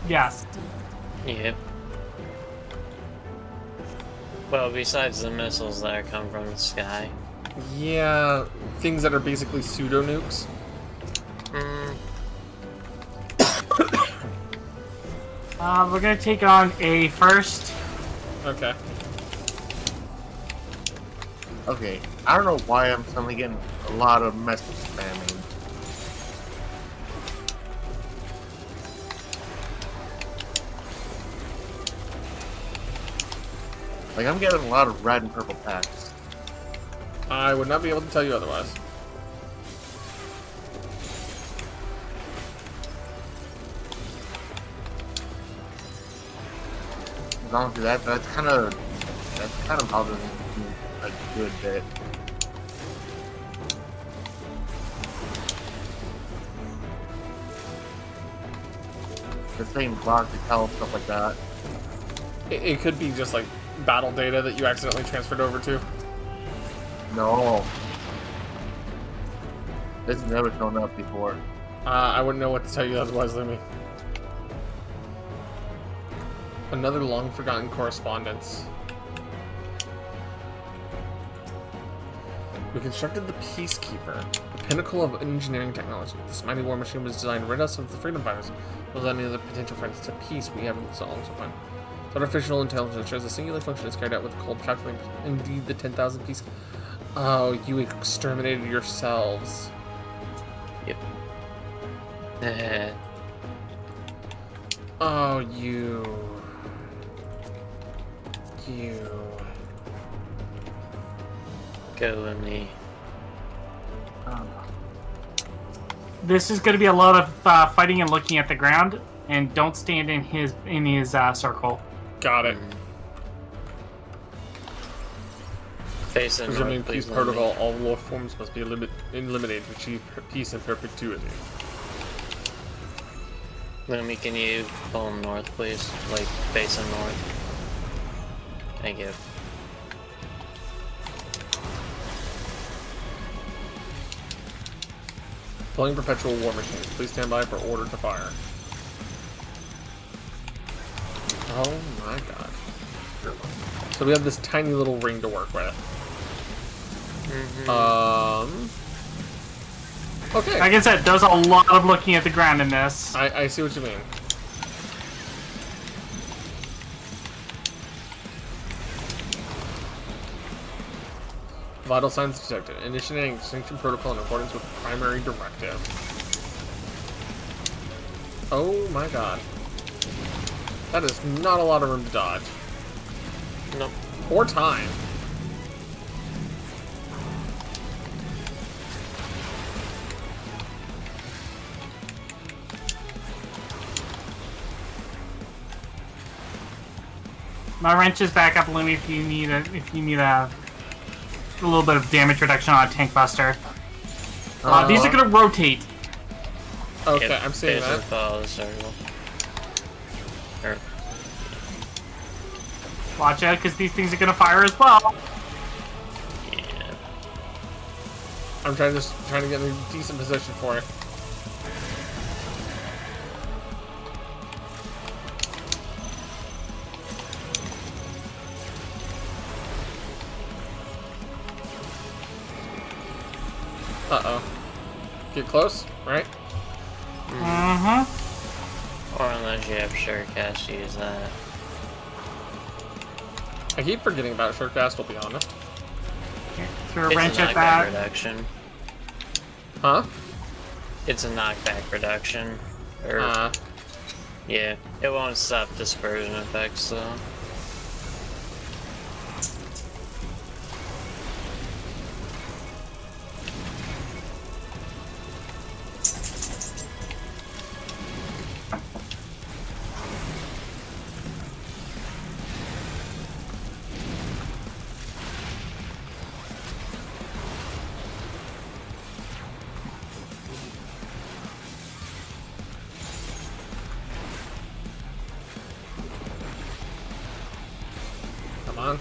Yes. Yep. Well, besides the missiles that come from the sky. Yeah, things that are basically pseudo-nukes. We're gonna take on A first. Okay. Okay, I don't know why I'm suddenly getting a lot of message spamming. Like, I'm getting a lot of red and purple packs. I would not be able to tell you otherwise. Honestly, that's kind of bothering me a good bit. The same block to tell stuff like that. It could be just like battle data that you accidentally transferred over to. No. This has never shown up before. I wouldn't know what to tell you otherwise, Lumi. Another long-forgotten correspondence. We constructed the Peacekeeper, the pinnacle of engineering technology. This mighty war machine was designed to rid us of the freedom fighters, without any of the potential threats to peace we haven't solved so far. Artificial intelligence ensures a singular function is carried out with cold calculating. Indeed, the 10,000 piece. Oh, you exterminated yourselves. Yep. Oh, you. Go with me. This is going to be a lot of fighting and looking at the ground, and don't stand in his circle. Got it. Face in Presuming north, peace please, protocol, all war forms must be eliminated to achieve peace and perpetuity. Lumi, can you pull him north, please? Like, face him north. Thank you. Pulling perpetual war machines. Please stand by for order to fire. Oh my god. So we have this tiny little ring to work with. Okay. Like I said, there's a lot of looking at the ground in this. I see what you mean. Vital signs detected. Initiating extinction protocol in accordance with primary directive. Oh my god. That is not a lot of room to dodge. Nope. Or time. My wrench is back up, Lumi, if you need a little bit of damage reduction on a tank buster. These are gonna rotate. Okay, Yep, I'm seeing that. Follow the circle. Watch out, because these things are gonna fire as well. Yeah. I'm trying to get in a decent position for it. Uh-oh. Get close, right? Or unless you have Surecast, use that. I keep forgetting about Surecast, I'll be honest. Throw a It's wrench a at knockback that. reduction. Huh? It's a knockback reduction. Or, yeah, it won't stop dispersion effects though. Come on.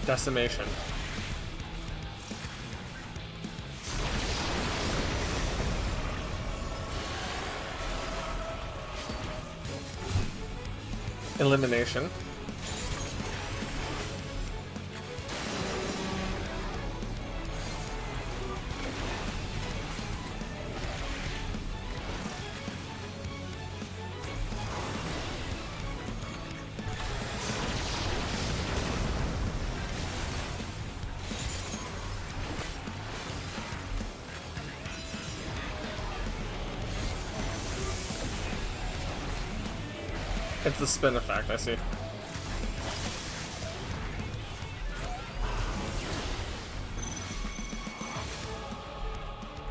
Decimation. Elimination. It's the spin effect, I see.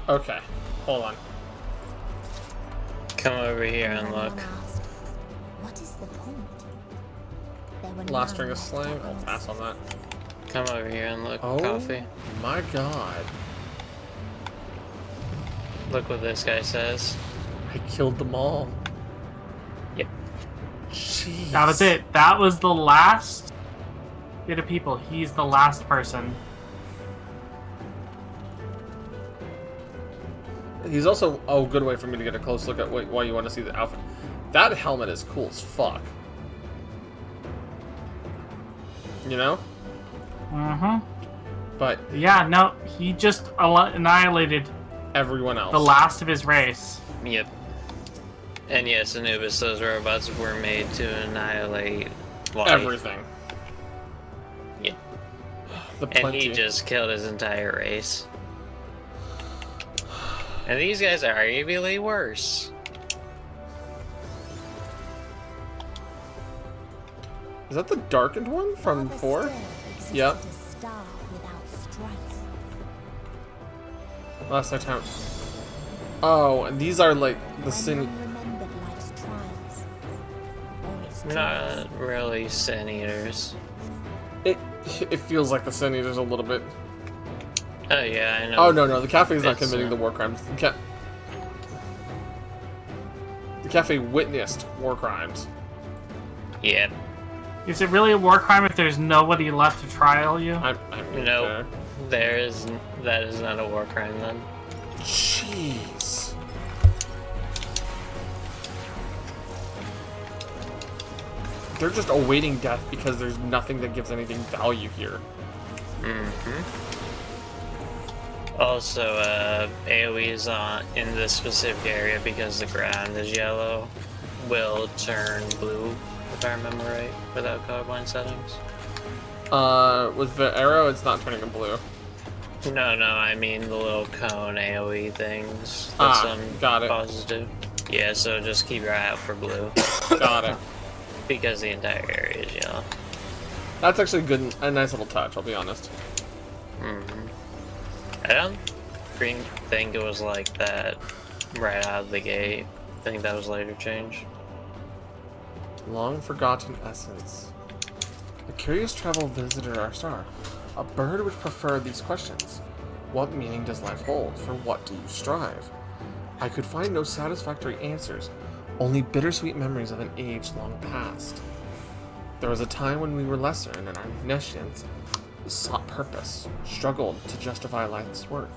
Okay, hold on. Come over here and look. What is the point? There were Last none ring of left slaying, of I'll us. pass on that. Come over here and look. Oh Coffee. my god. Look what this guy says. I killed them all. Yep. Jeez. That was it. That was the last bit of people. He's the last person. He's also a good way for me to get a close look at why you want to see the outfit. That helmet is cool as fuck. You know? But yeah, no, he just annihilated everyone else. The last of his race. Yep. And yes, Anubis, those robots were made to annihilate life. Everything. Yeah. The And plenty. he just killed his entire race. And these guys are arguably worse. Is that the darkened one from 4? Yep. Last time. Oh, and these are like the sin. Not really sin eaters. It feels like the sin eaters a little bit. Oh yeah, I know. Oh no, the cafe's not It's, committing the war crimes. The cafe witnessed war crimes. Yep. Is it really a war crime if there's nobody left to trial you? Nope. That is not a war crime then. Jeez. They're just awaiting death because there's nothing that gives anything value here. Also, AoEs in this specific area, because the ground is yellow, will turn blue, if I remember right, without colorblind settings. With the arrow, it's not turning them blue. No, I mean the little cone AoE things that some bosses do. Yeah, so just keep your eye out for blue. Got it. Because the entire area is yellow. That's actually good, a nice little touch, I'll be honest. I don't think it was like that right out of the gate. I think that was later changed. Long forgotten essence. A curious travel visited our star. A bird which preferred these questions. What meaning does life hold? For what do you strive? I could find no satisfactory answers, only bittersweet memories of an age long past. There was a time when we were lesser and in our omniscience sought purpose, struggled to justify life's worth.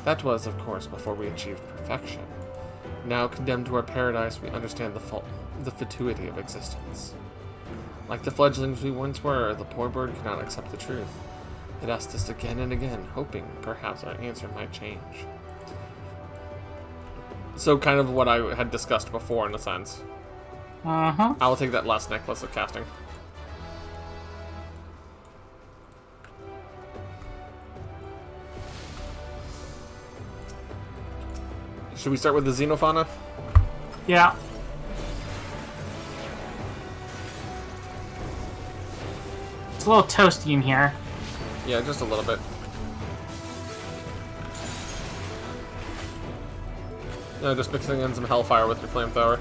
That was, of course, before we achieved perfection. Now condemned to our paradise, we understand the fatuity of existence. Like the fledglings we once were, the poor bird could not accept the truth. It asked us again and again, hoping perhaps our answer might change. So kind of what I had discussed before, in a sense. Uh-huh. I will take that last necklace of casting. Should we start with the Xenofauna? Yeah. It's a little toasty in here. Yeah, just a little bit. Yeah, just mixing in some hellfire with your flamethrower.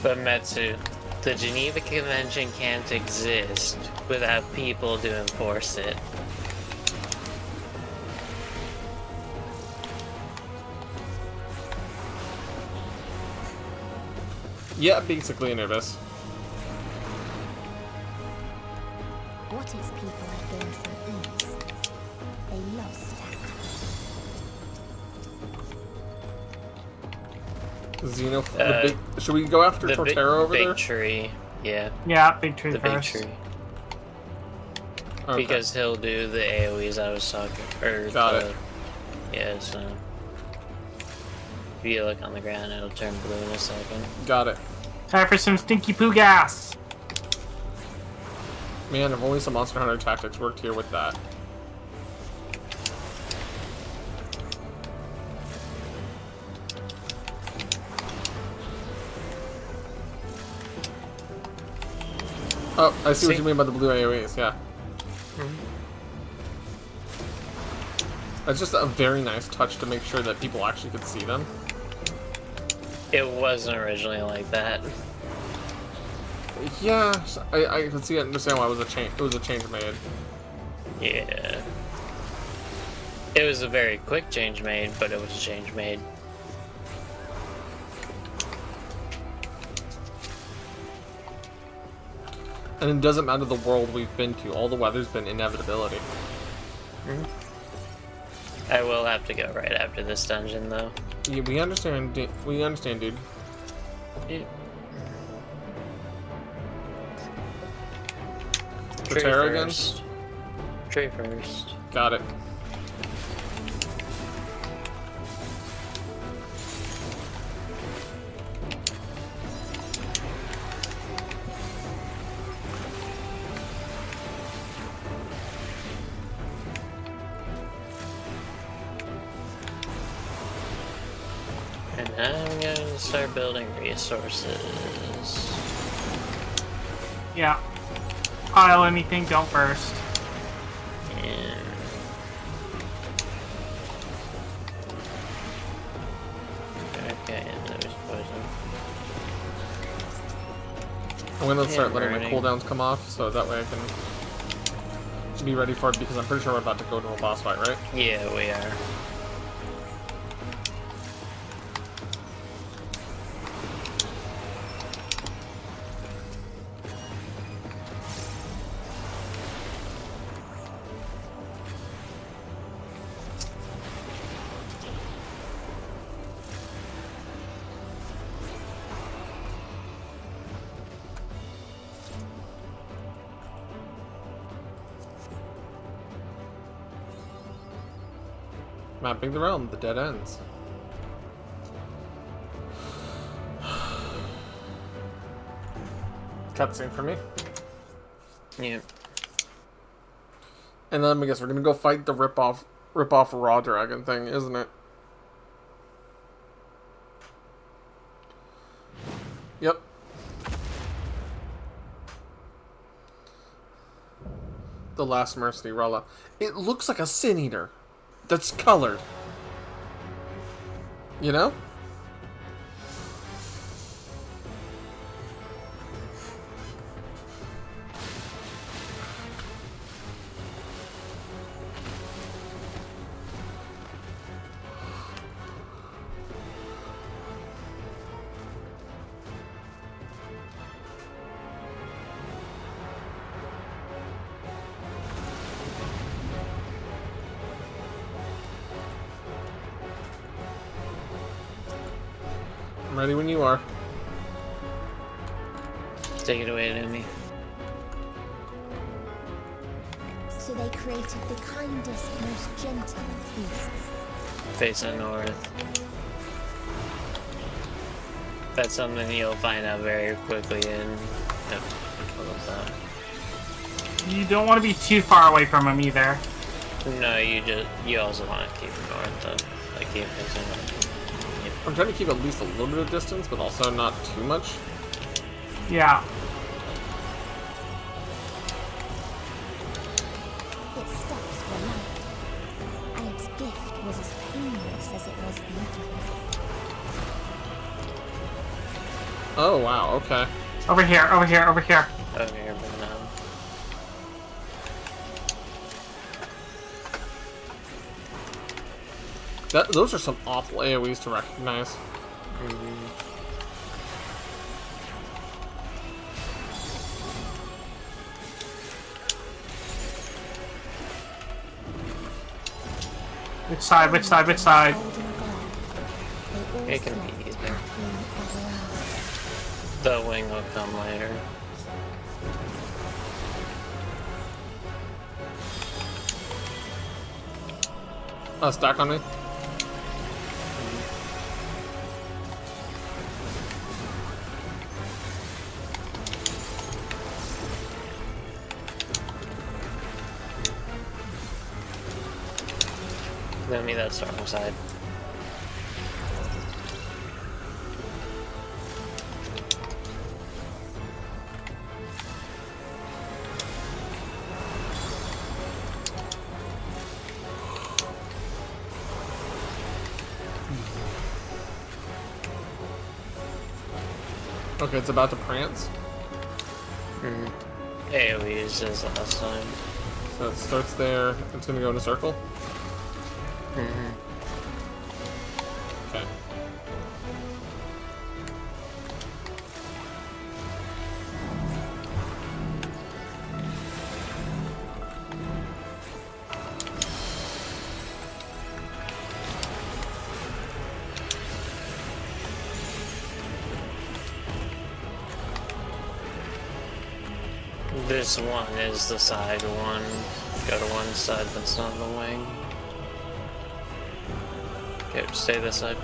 But Metsu, the Geneva Convention can't exist without people to enforce it. Yeah, basically, Anubis. What is people have gained from ease? They lost Xeno. The big, should we go after the Torterra over big there? tree, yeah. Yeah, big tree the first. big tree. Okay. Because he'll do the AoEs I was talking. Got it. Yeah, so if you look on the ground, it'll turn blue in a second. Got it. Time for some stinky poo gas. Man, if only some Monster Hunter tactics worked here with that. Oh, I see what you mean by the blue AoEs, yeah. It's just a very nice touch to make sure that people actually could see them. It wasn't originally like that. Yeah, I can see, understand why it was a change. It was a change made. Yeah. It was a very quick change made, but it was a change made. And it doesn't matter the world we've been to. All the weather's been inevitability. I will have to go right after this dungeon, though. Yeah, we understand. We understand, dude. Yeah. The Terra again? Tree first. Got it. And I'm going to start building resources. Yeah. Pile anything, don't burst. Yeah. Okay, and there's poison. I'm gonna start letting my burning. cooldowns come off, so that way I can be ready for it, because I'm pretty sure we're about to go to a boss fight, right? Yeah, we are. Mapping the realm, the dead ends. Cutscene for me. Yeah. And then I guess we're gonna go fight the rip-off Raw Dragon thing, isn't it? Yep. The last Mercy Rella. It looks like a Sin Eater that's colored. You know? ready when you are. Take it away, Numi. So they created the kindest, most gentle of beasts. Face the north. That's something you'll find out very quickly in... Yep. What was that? You don't want to be too far away from him either. No, you also want to keep it north though. Like keep facing north. Yep. I'm trying to keep at least a little bit of distance, but also not too much. Yeah. Its steps were light, and its gift was as painless as it was beautiful. Oh wow, okay. Over here, over here, over here. Over here, but no. Those are some awful AoEs to recognize. Which side, which side, which side? It can be either. The wing will come later. Stack on me. Let me that strong side. Okay, it's about to prance. AoE is as last time. So it starts there, it's gonna go in a circle. Okay. This one is the side one. Go to one side that's not the wing. Okay, stay this side.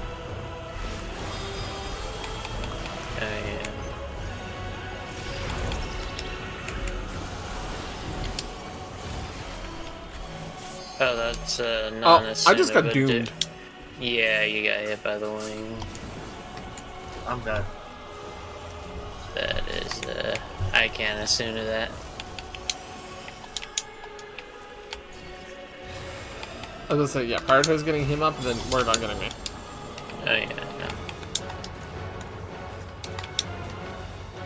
Yeah. Oh, that's not I just got doomed. Yeah, you got hit by the wing. I'm dead. That is, I can't assume to that. I was gonna say, yeah, prioritize getting him up, then worry about getting me. Oh yeah, no.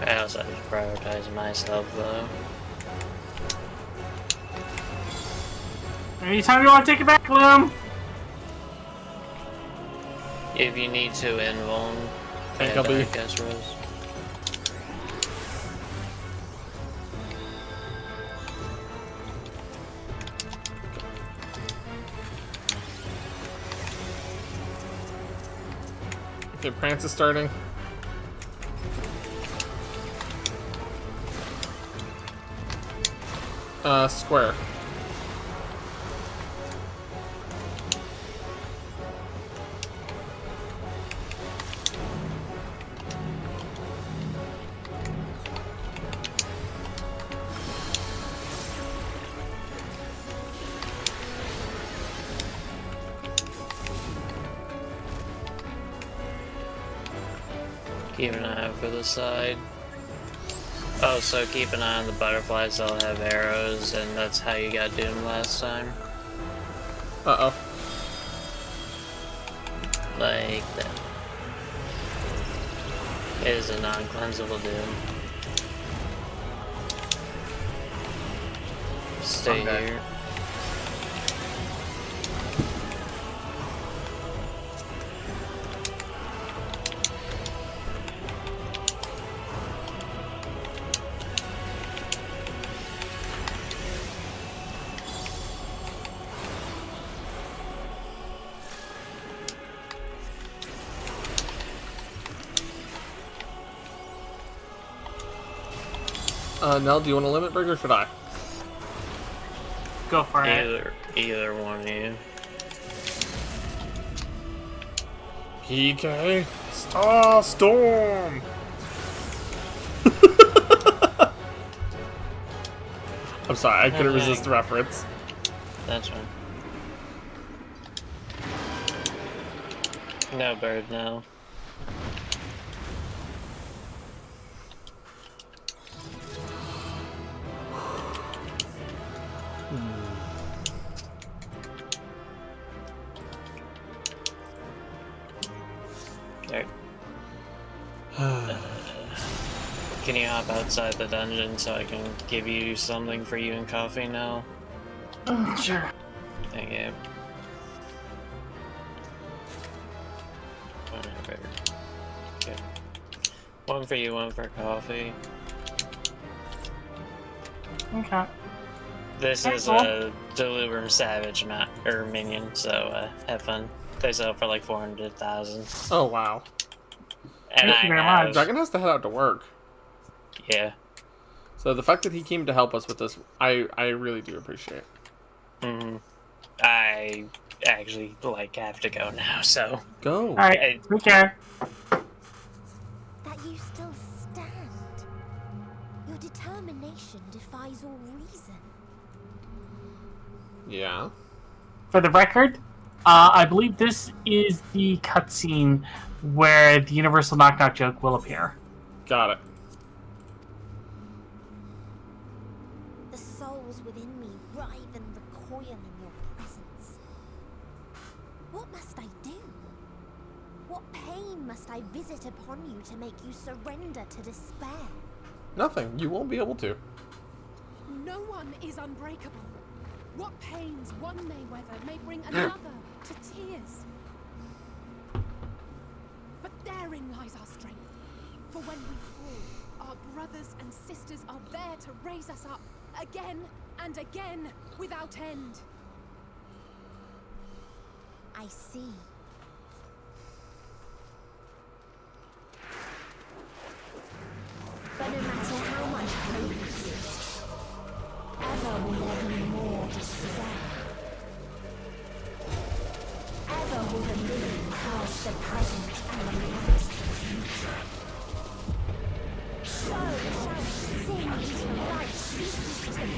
I also have to prioritize myself, though. Anytime you want to take it back, Bloom. If you need to invuln, Think I'll be. Rose. Okay, prance is starting. Square. Keep an eye out for the side. Oh, so keep an eye on the butterflies, they'll have arrows, and that's how you got doomed last time. Uh-oh. Like that. It is a non-cleansable doom. Stay here. Nell, do you want a limit break or should I? Go for it. Either one of you. PK. Star Storm. I'm sorry, I couldn't resist the reference. That's fine. No bird now. There. Can you hop outside the dungeon so I can give you something for you and coffee now? Sure. Thank you. Okay. One for you, one for coffee. Okay. This is a Delubrum Savage minion, so have fun. They sell for like 400,000. Oh wow! And Thank you very much. Dragon has to head out to work. Yeah. So the fact that he came to help us with this, I really do appreciate. I actually have to go now, so go. All right, take care. That you still stand. Your determination defies all reason. Yeah. For the record, I believe this is the cutscene where the universal knock-knock joke will appear. Got it. The souls within me writhe and recoil in your presence. What must I do? What pain must I visit upon you to make you surrender to despair? Nothing. You won't be able to. No one is unbreakable. What pains one may weather may bring another to tears. But therein lies our strength. For when we fall, our brothers and sisters are there to raise us up again and again without end. I see. But no matter how much hope exists, ever will there be more despair. Ever will the living curse the present and the past the future. So shall sin until life ceases to be.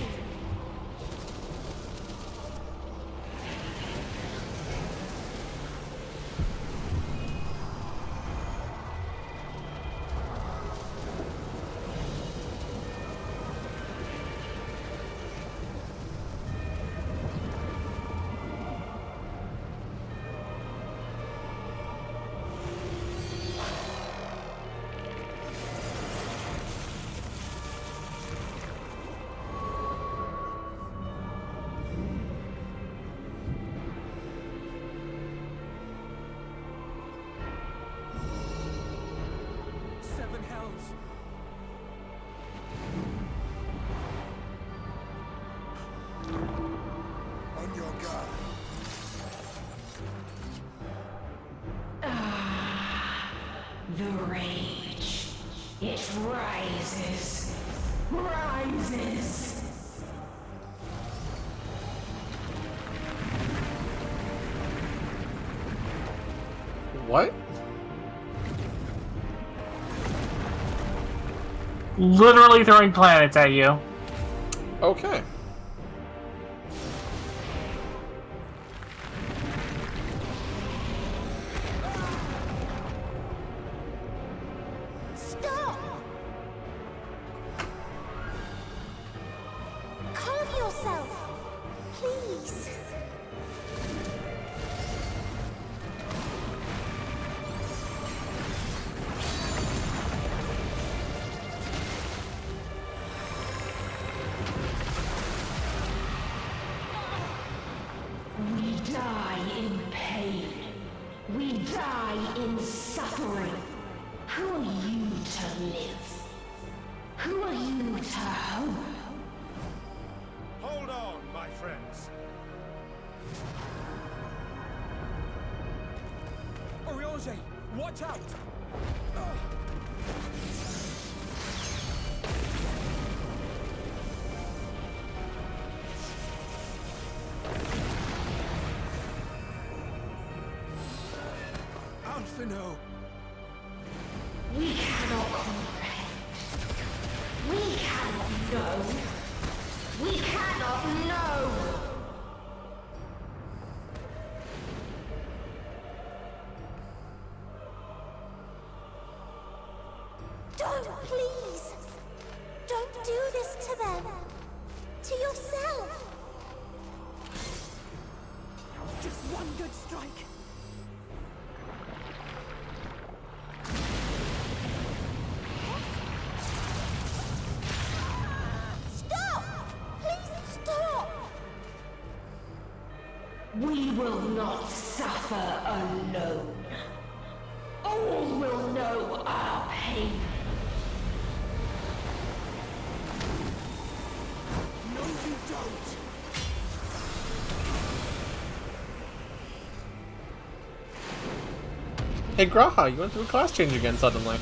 Seven hells. On your guard. The rage. It rises. Rises. What? Literally throwing planets at you. Okay. Stop! Calm yourself, please. We die in pain. We die in suffering. Who are you to live? Who are you to hope? Hold on, my friends. Oriange, watch out! Finneau. We cannot comprehend. We cannot know. We cannot know. Don't, please! Don't do this to them! To yourself! Just one good strike. Stop! Please stop! We will not suffer alone. All will know our pain. No, you don't. Hey Graha, you went through a class change again suddenly.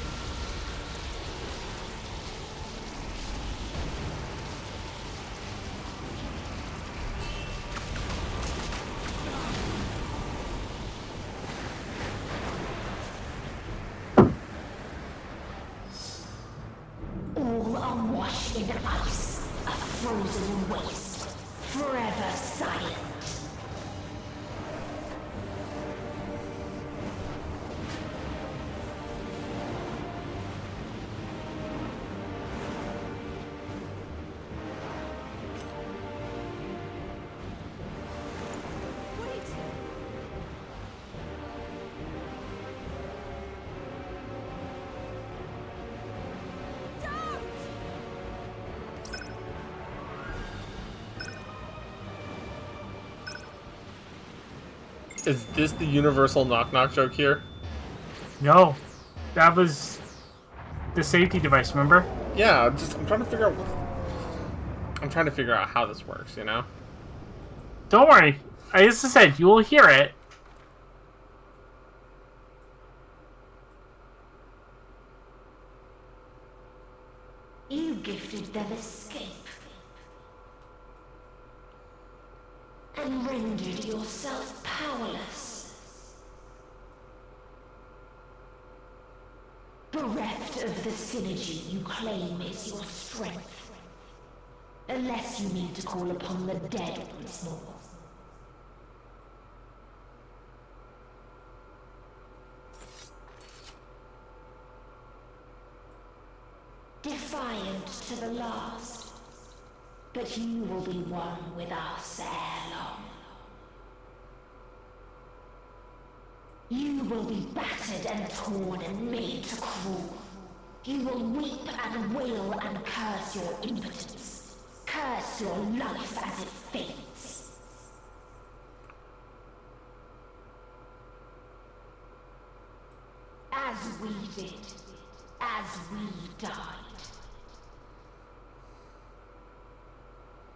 All are washed in ice, a frozen waste, forever silent. Is this the universal knock-knock joke here? No, that was the safety device. Remember? Yeah, I'm trying to figure out. I'm trying to figure out how this works. You know. Don't worry. As I said, you will hear it. You gifted them escape. And rendered yourself powerless. Bereft of the synergy you claim is your strength. Unless you need to call upon the dead once more. Defiant to the last. But you will be one with us ere long. You will be battered and torn and made to crawl. You will weep and wail and curse your impotence. Curse your life as it fades. As we did. As we died.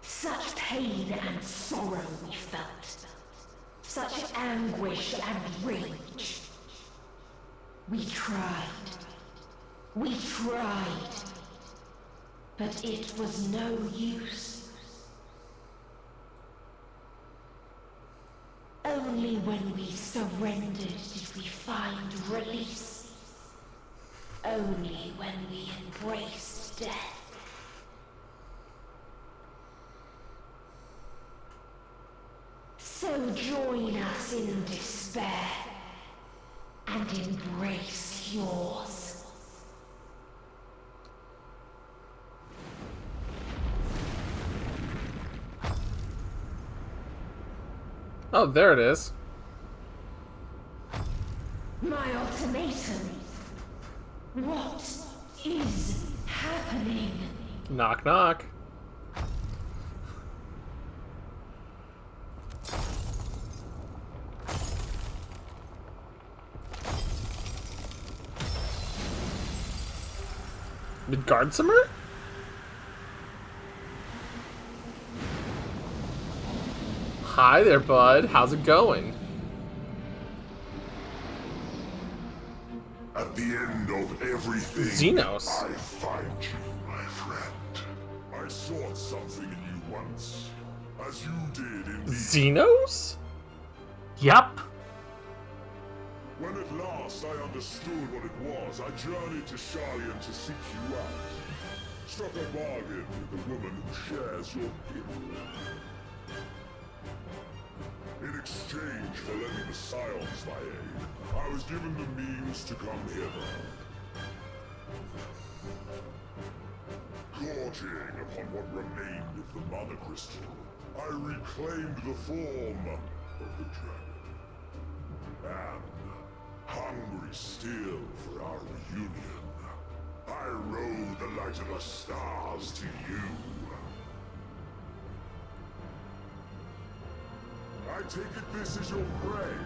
Such pain and sorrow we felt. Such anguish and rage. We tried. We tried. But it was no use. Only when we surrendered did we find release. Only when we embraced death. So join us in despair and embrace yours. Oh, there it is. My ultimatum. What is happening? Knock knock. Midgardsimer? Hi there, bud. How's it going? At the end of everything, Xenos. I find you, my friend. I sought something in you once, as you did in me. Xenos? Yup. When at last I understood what it was, I journeyed to Sharlayan to seek you out. Struck a bargain with the woman who shares your gift. In exchange for lending the Scions my aid, I was given the means to come hither. Gorging upon what remained of the Mother Crystal, I reclaimed the form of the dragon. And, hungry still for our reunion, I rode the light of the stars to you. I take it this is your prey.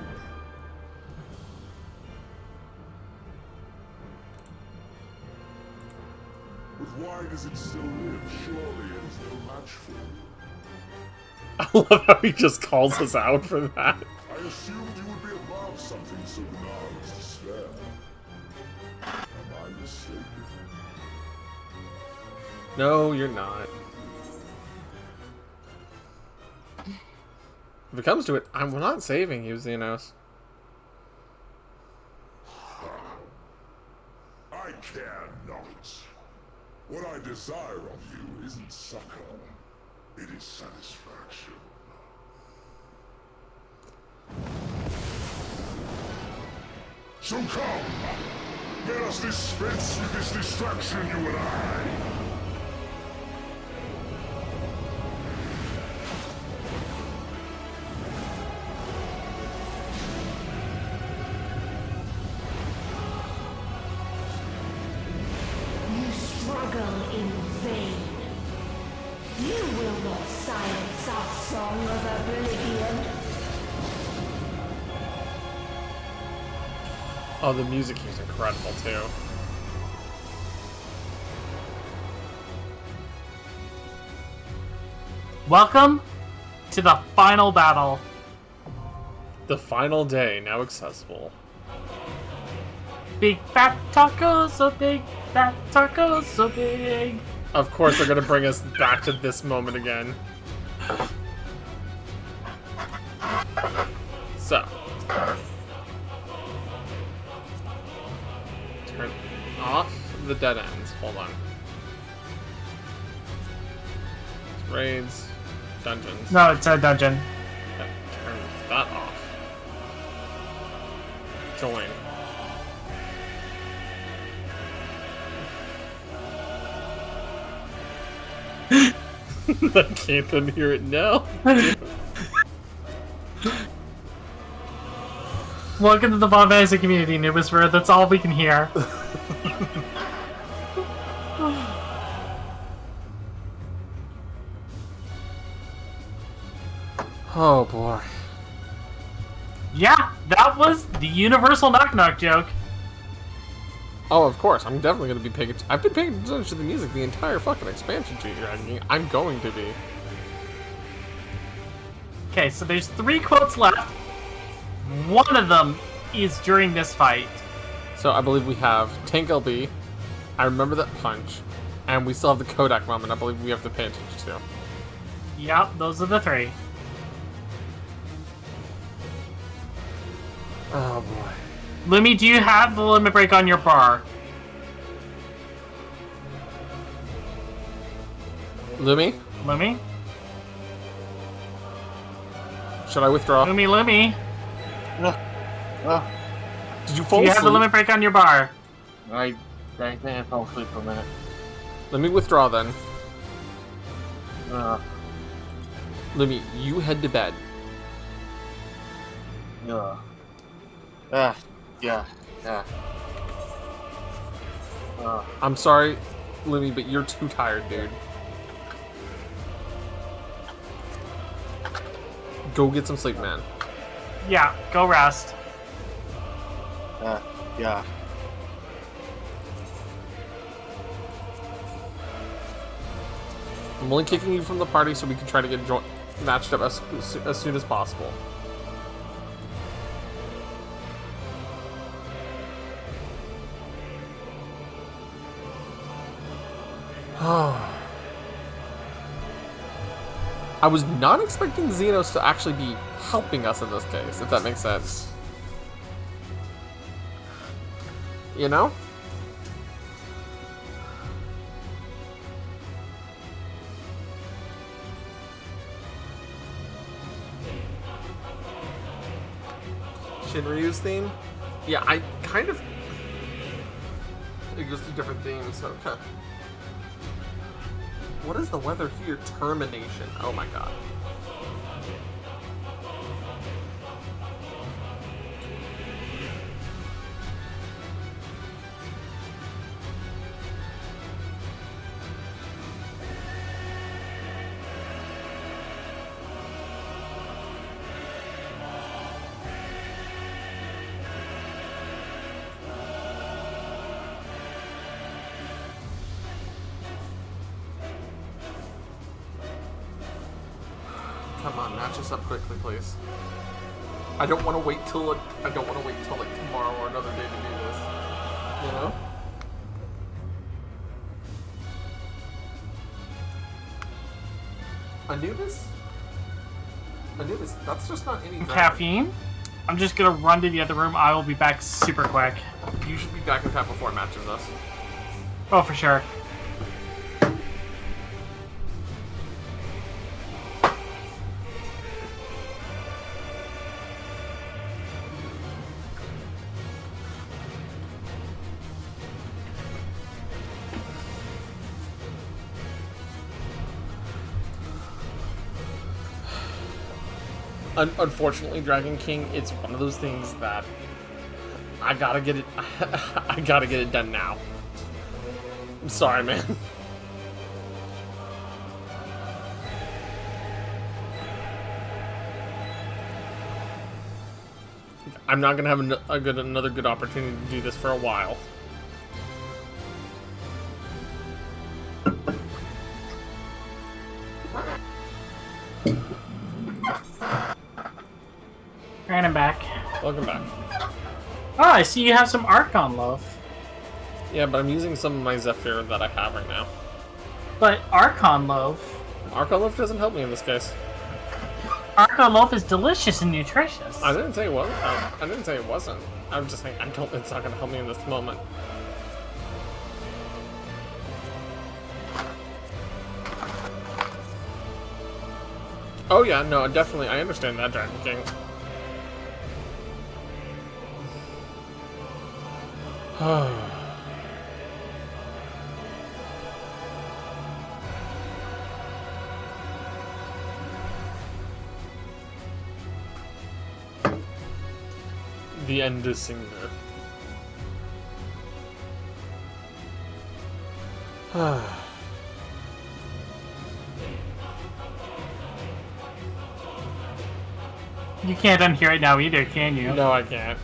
But why does it still live? Surely it is no match for you. I love how he just calls us out for that. I assumed you would be above something so banal as despair. Am I mistaken? No, you're not. If it comes to it, I'm not saving you, Xenos. I care not. What I desire of you isn't succor. It is satisfaction. So come! Let us dispense with this distraction, you and I! You struggle in vain. You will not silence our song of oblivion. Oh, the music here is incredible, too. Welcome to the final battle. The final day, now accessible. Big fat tacos, so big, fat tacos, so big. Of course, they're gonna bring us back to this moment again. So. Turn off the dead ends. Hold on. Raids. Dungeons. No, it's a dungeon. Okay, turn that off. Join. I can't unhear it now. Welcome to the Final Fantasy community, New Whisperer. That's all we can hear. Oh boy. Yeah, that was the universal knock knock joke. Oh, of course. I'm definitely going to be paying attention. I've been paying attention to the music the entire fucking expansion to you. I'm going to be. Okay, so there's 3 quotes left. One of them is during this fight. So I believe we have Tank LB, I remember that punch, and we still have the Kodak moment I believe we have to pay attention to. Yep, those are the 3. Oh boy. Lumi, do you have the limit break on your bar? Lumi? Lumi? Should I withdraw? Lumi? Did you fall Do you asleep? have the limit break on your bar? I think I fell asleep for a minute. Let me withdraw then. Lumi, you head to bed. Yeah. I'm sorry, Lumi, but you're too tired, dude. Go get some sleep, man. Yeah, go rest. Yeah. I'm only kicking you from the party so we can try to get matched up as soon as possible. I was not expecting Xenos to actually be helping us in this case, if that makes sense. You know? Shinryu's theme? Yeah, I kind of... It goes through different themes, okay. What is the weather here? Termination. Oh my god. Come on, match us up quickly, please. I don't want to wait till like tomorrow or another day to do this. You know? Anubis? Anubis, that's just not any dragon. Caffeine? I'm just gonna run to the other room. I will be back super quick. You should be back in time before it matches us. Oh, for sure. Unfortunately, Dragon King, it's one of those things that I gotta get it. I gotta get it done now. I'm sorry, man. I'm not gonna have another good opportunity to do this for a while. And I'm back. Welcome back. Oh, I see you have some Archon Loaf. Yeah, but I'm using some of my Zephyr that I have right now. But Archon Loaf... Archon Loaf doesn't help me in this case. Archon Loaf is delicious and nutritious. I didn't say it wasn't. I didn't say it wasn't. I'm just saying it's not going to help me in this moment. Oh yeah, no, definitely. I understand that, Dragon King. The end is singular. You can't unhear it now either, can you? No, I can't.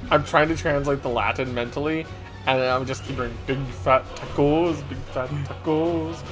I'm trying to translate the Latin mentally, and I'm just keep hearing big fat tacos, big fat tacos.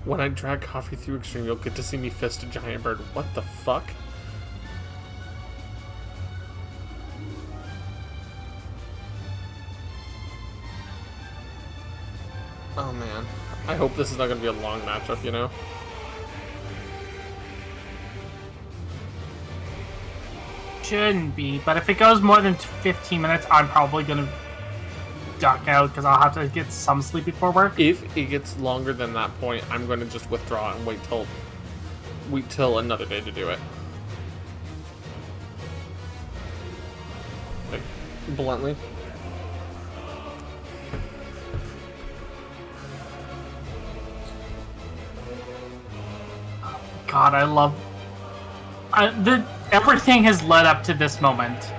When I drag coffee through Extreme, you'll get to see me fist a giant bird. What the fuck? Oh man. I hope this is not going to be a long matchup, you know? Shouldn't be, but if it goes more than 15 minutes, I'm probably gonna duck out because I'll have to get some sleep before work. If it gets longer than that point, I'm going to just withdraw and wait till another day to do it. Like, bluntly. God, I love... everything has led up to this moment.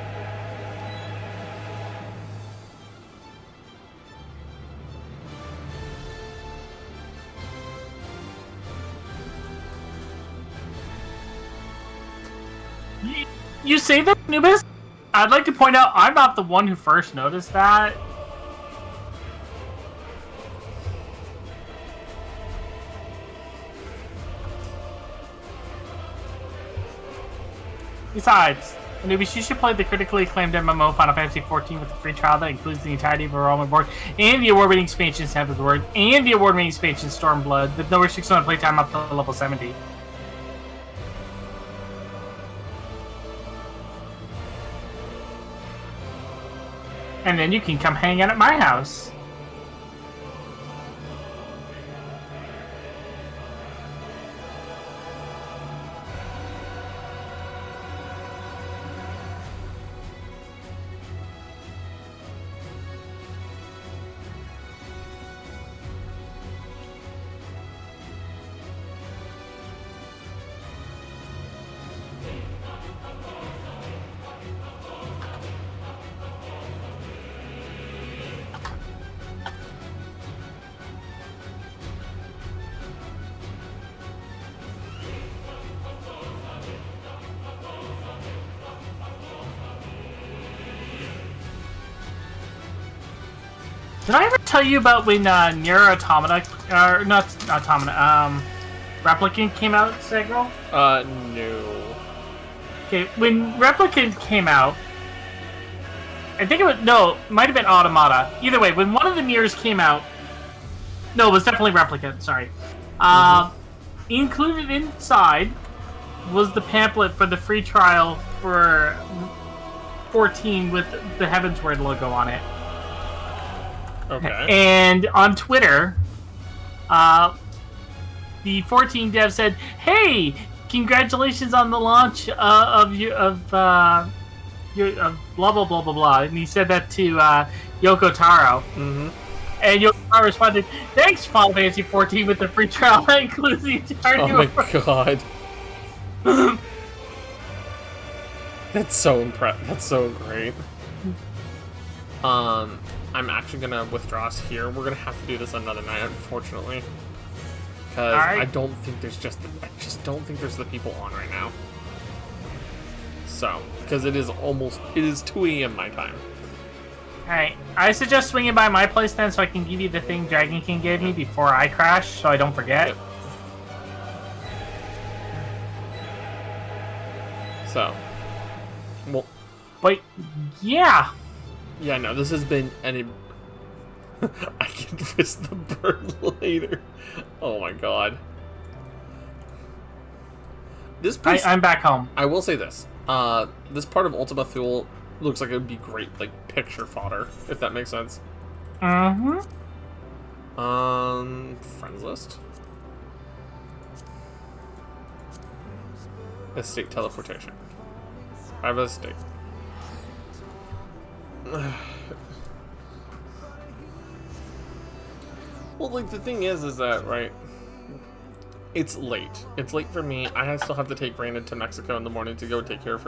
you say that, Anubis? I'd like to point out I'm not the one who first noticed that. Besides, Anubis, you should play the critically acclaimed MMO Final Fantasy XIV with a free trial that includes the entirety of Enrollment Board and the award-winning expansion Seventh Word and the award-winning expansion Stormblood with no restriction on playtime up to level 70. And then you can come hang out at my house. Did I ever tell you about when Nier Automata, or not Automata, Replicant came out, Segral? No. Okay, when Replicant came out, I think it was, no, it might have been Automata. Either way, when one of the Niers came out, no, it was definitely Replicant, sorry. Included inside was the pamphlet for the free trial for 14 with the Heavensward logo on it. Okay. And on Twitter, the 14 dev said, "Hey, congratulations on the launch of blah blah blah blah blah." And he said that to Yoko Taro. Mm-hmm. And Yoko Taro responded, "Thanks, Final Fantasy 14 with the free trial that includes the entire." Oh my god. That's so That's so great. I'm actually gonna withdraw us here. We're gonna have to do this another night, unfortunately, because I don't think there's just the people on right now. So, because it is 2 a.m. my time. Alright, I suggest swinging by my place then, so I can give you the thing Dragon King gave me before I crash, so I don't forget. Yep. So, well, but yeah. Yeah, no, this has been I can fist the bird later. Oh my god. This place, I'm back home. I will say this. This part of Ultima Thule looks like it would be great, like, picture fodder, if that makes sense. Mm-hmm. Friends list. Estate teleportation. I have a estate. Well, like, the thing is that, right, it's late. It's late for me. I still have to take Raina to Mexico in the morning to go take care of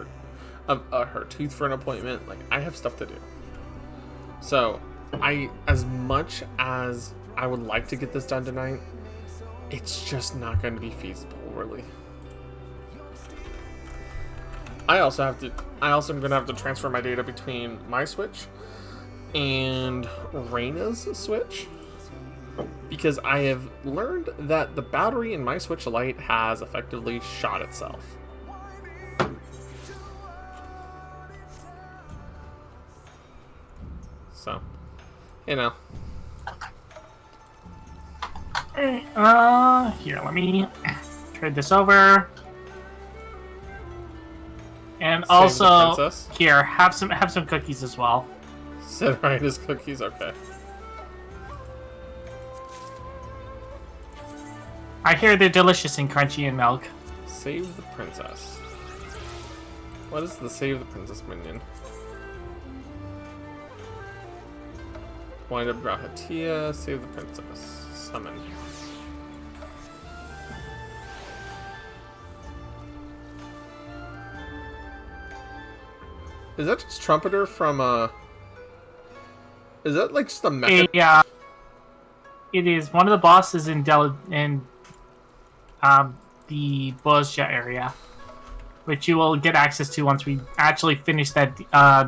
her tooth for an appointment. Like, I have stuff to do. So, as much as I would like to get this done tonight, it's just not going to be feasible, really. I also am going to have to transfer my data between my Switch and Raina's Switch, because I have learned that the battery in my Switch Lite has effectively shot itself. So, you know. Here, let me trade this over. And Save also, here, have some cookies as well. Said Raina's cookies? Okay. I hear they're delicious and crunchy in milk. Save the princess. What is the save the princess minion? Wind up Grahatia, save the princess. Summon. Is that just Trumpeter from, is that like just a mecha? Yeah. It is one of the bosses in the Bullsjet area. which you will get access to once we actually finish that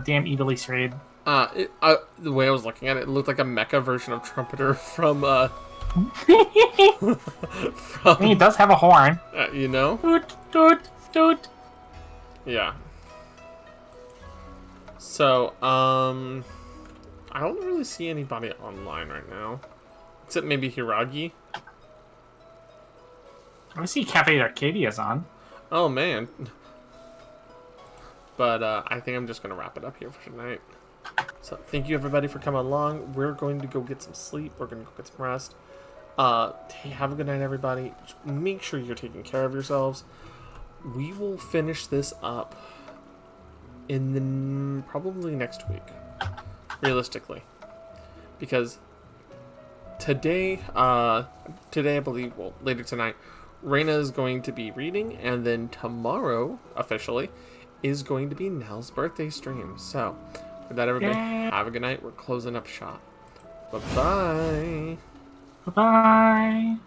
damn Evilise raid. The way I was looking at it, it looked like a mecha version of Trumpeter from He does have a horn. You know? Toot, toot, toot. Yeah. So, I don't really see anybody online right now. Except maybe Hiragi. I see Cafe Arcadia's on. Oh, man. But, I think I'm just going to wrap it up here for tonight. So, thank you everybody for coming along. We're going to go get some sleep. We're going to go get some rest. Hey, have a good night, everybody. Just make sure you're taking care of yourselves. We will finish this up in probably next week, realistically, because today I believe, well, later tonight, Reina is going to be reading, and then tomorrow, officially, is going to be Nell's birthday stream. So, with that, everybody, have a good night. We're closing up shop. Bye-bye. Bye-bye.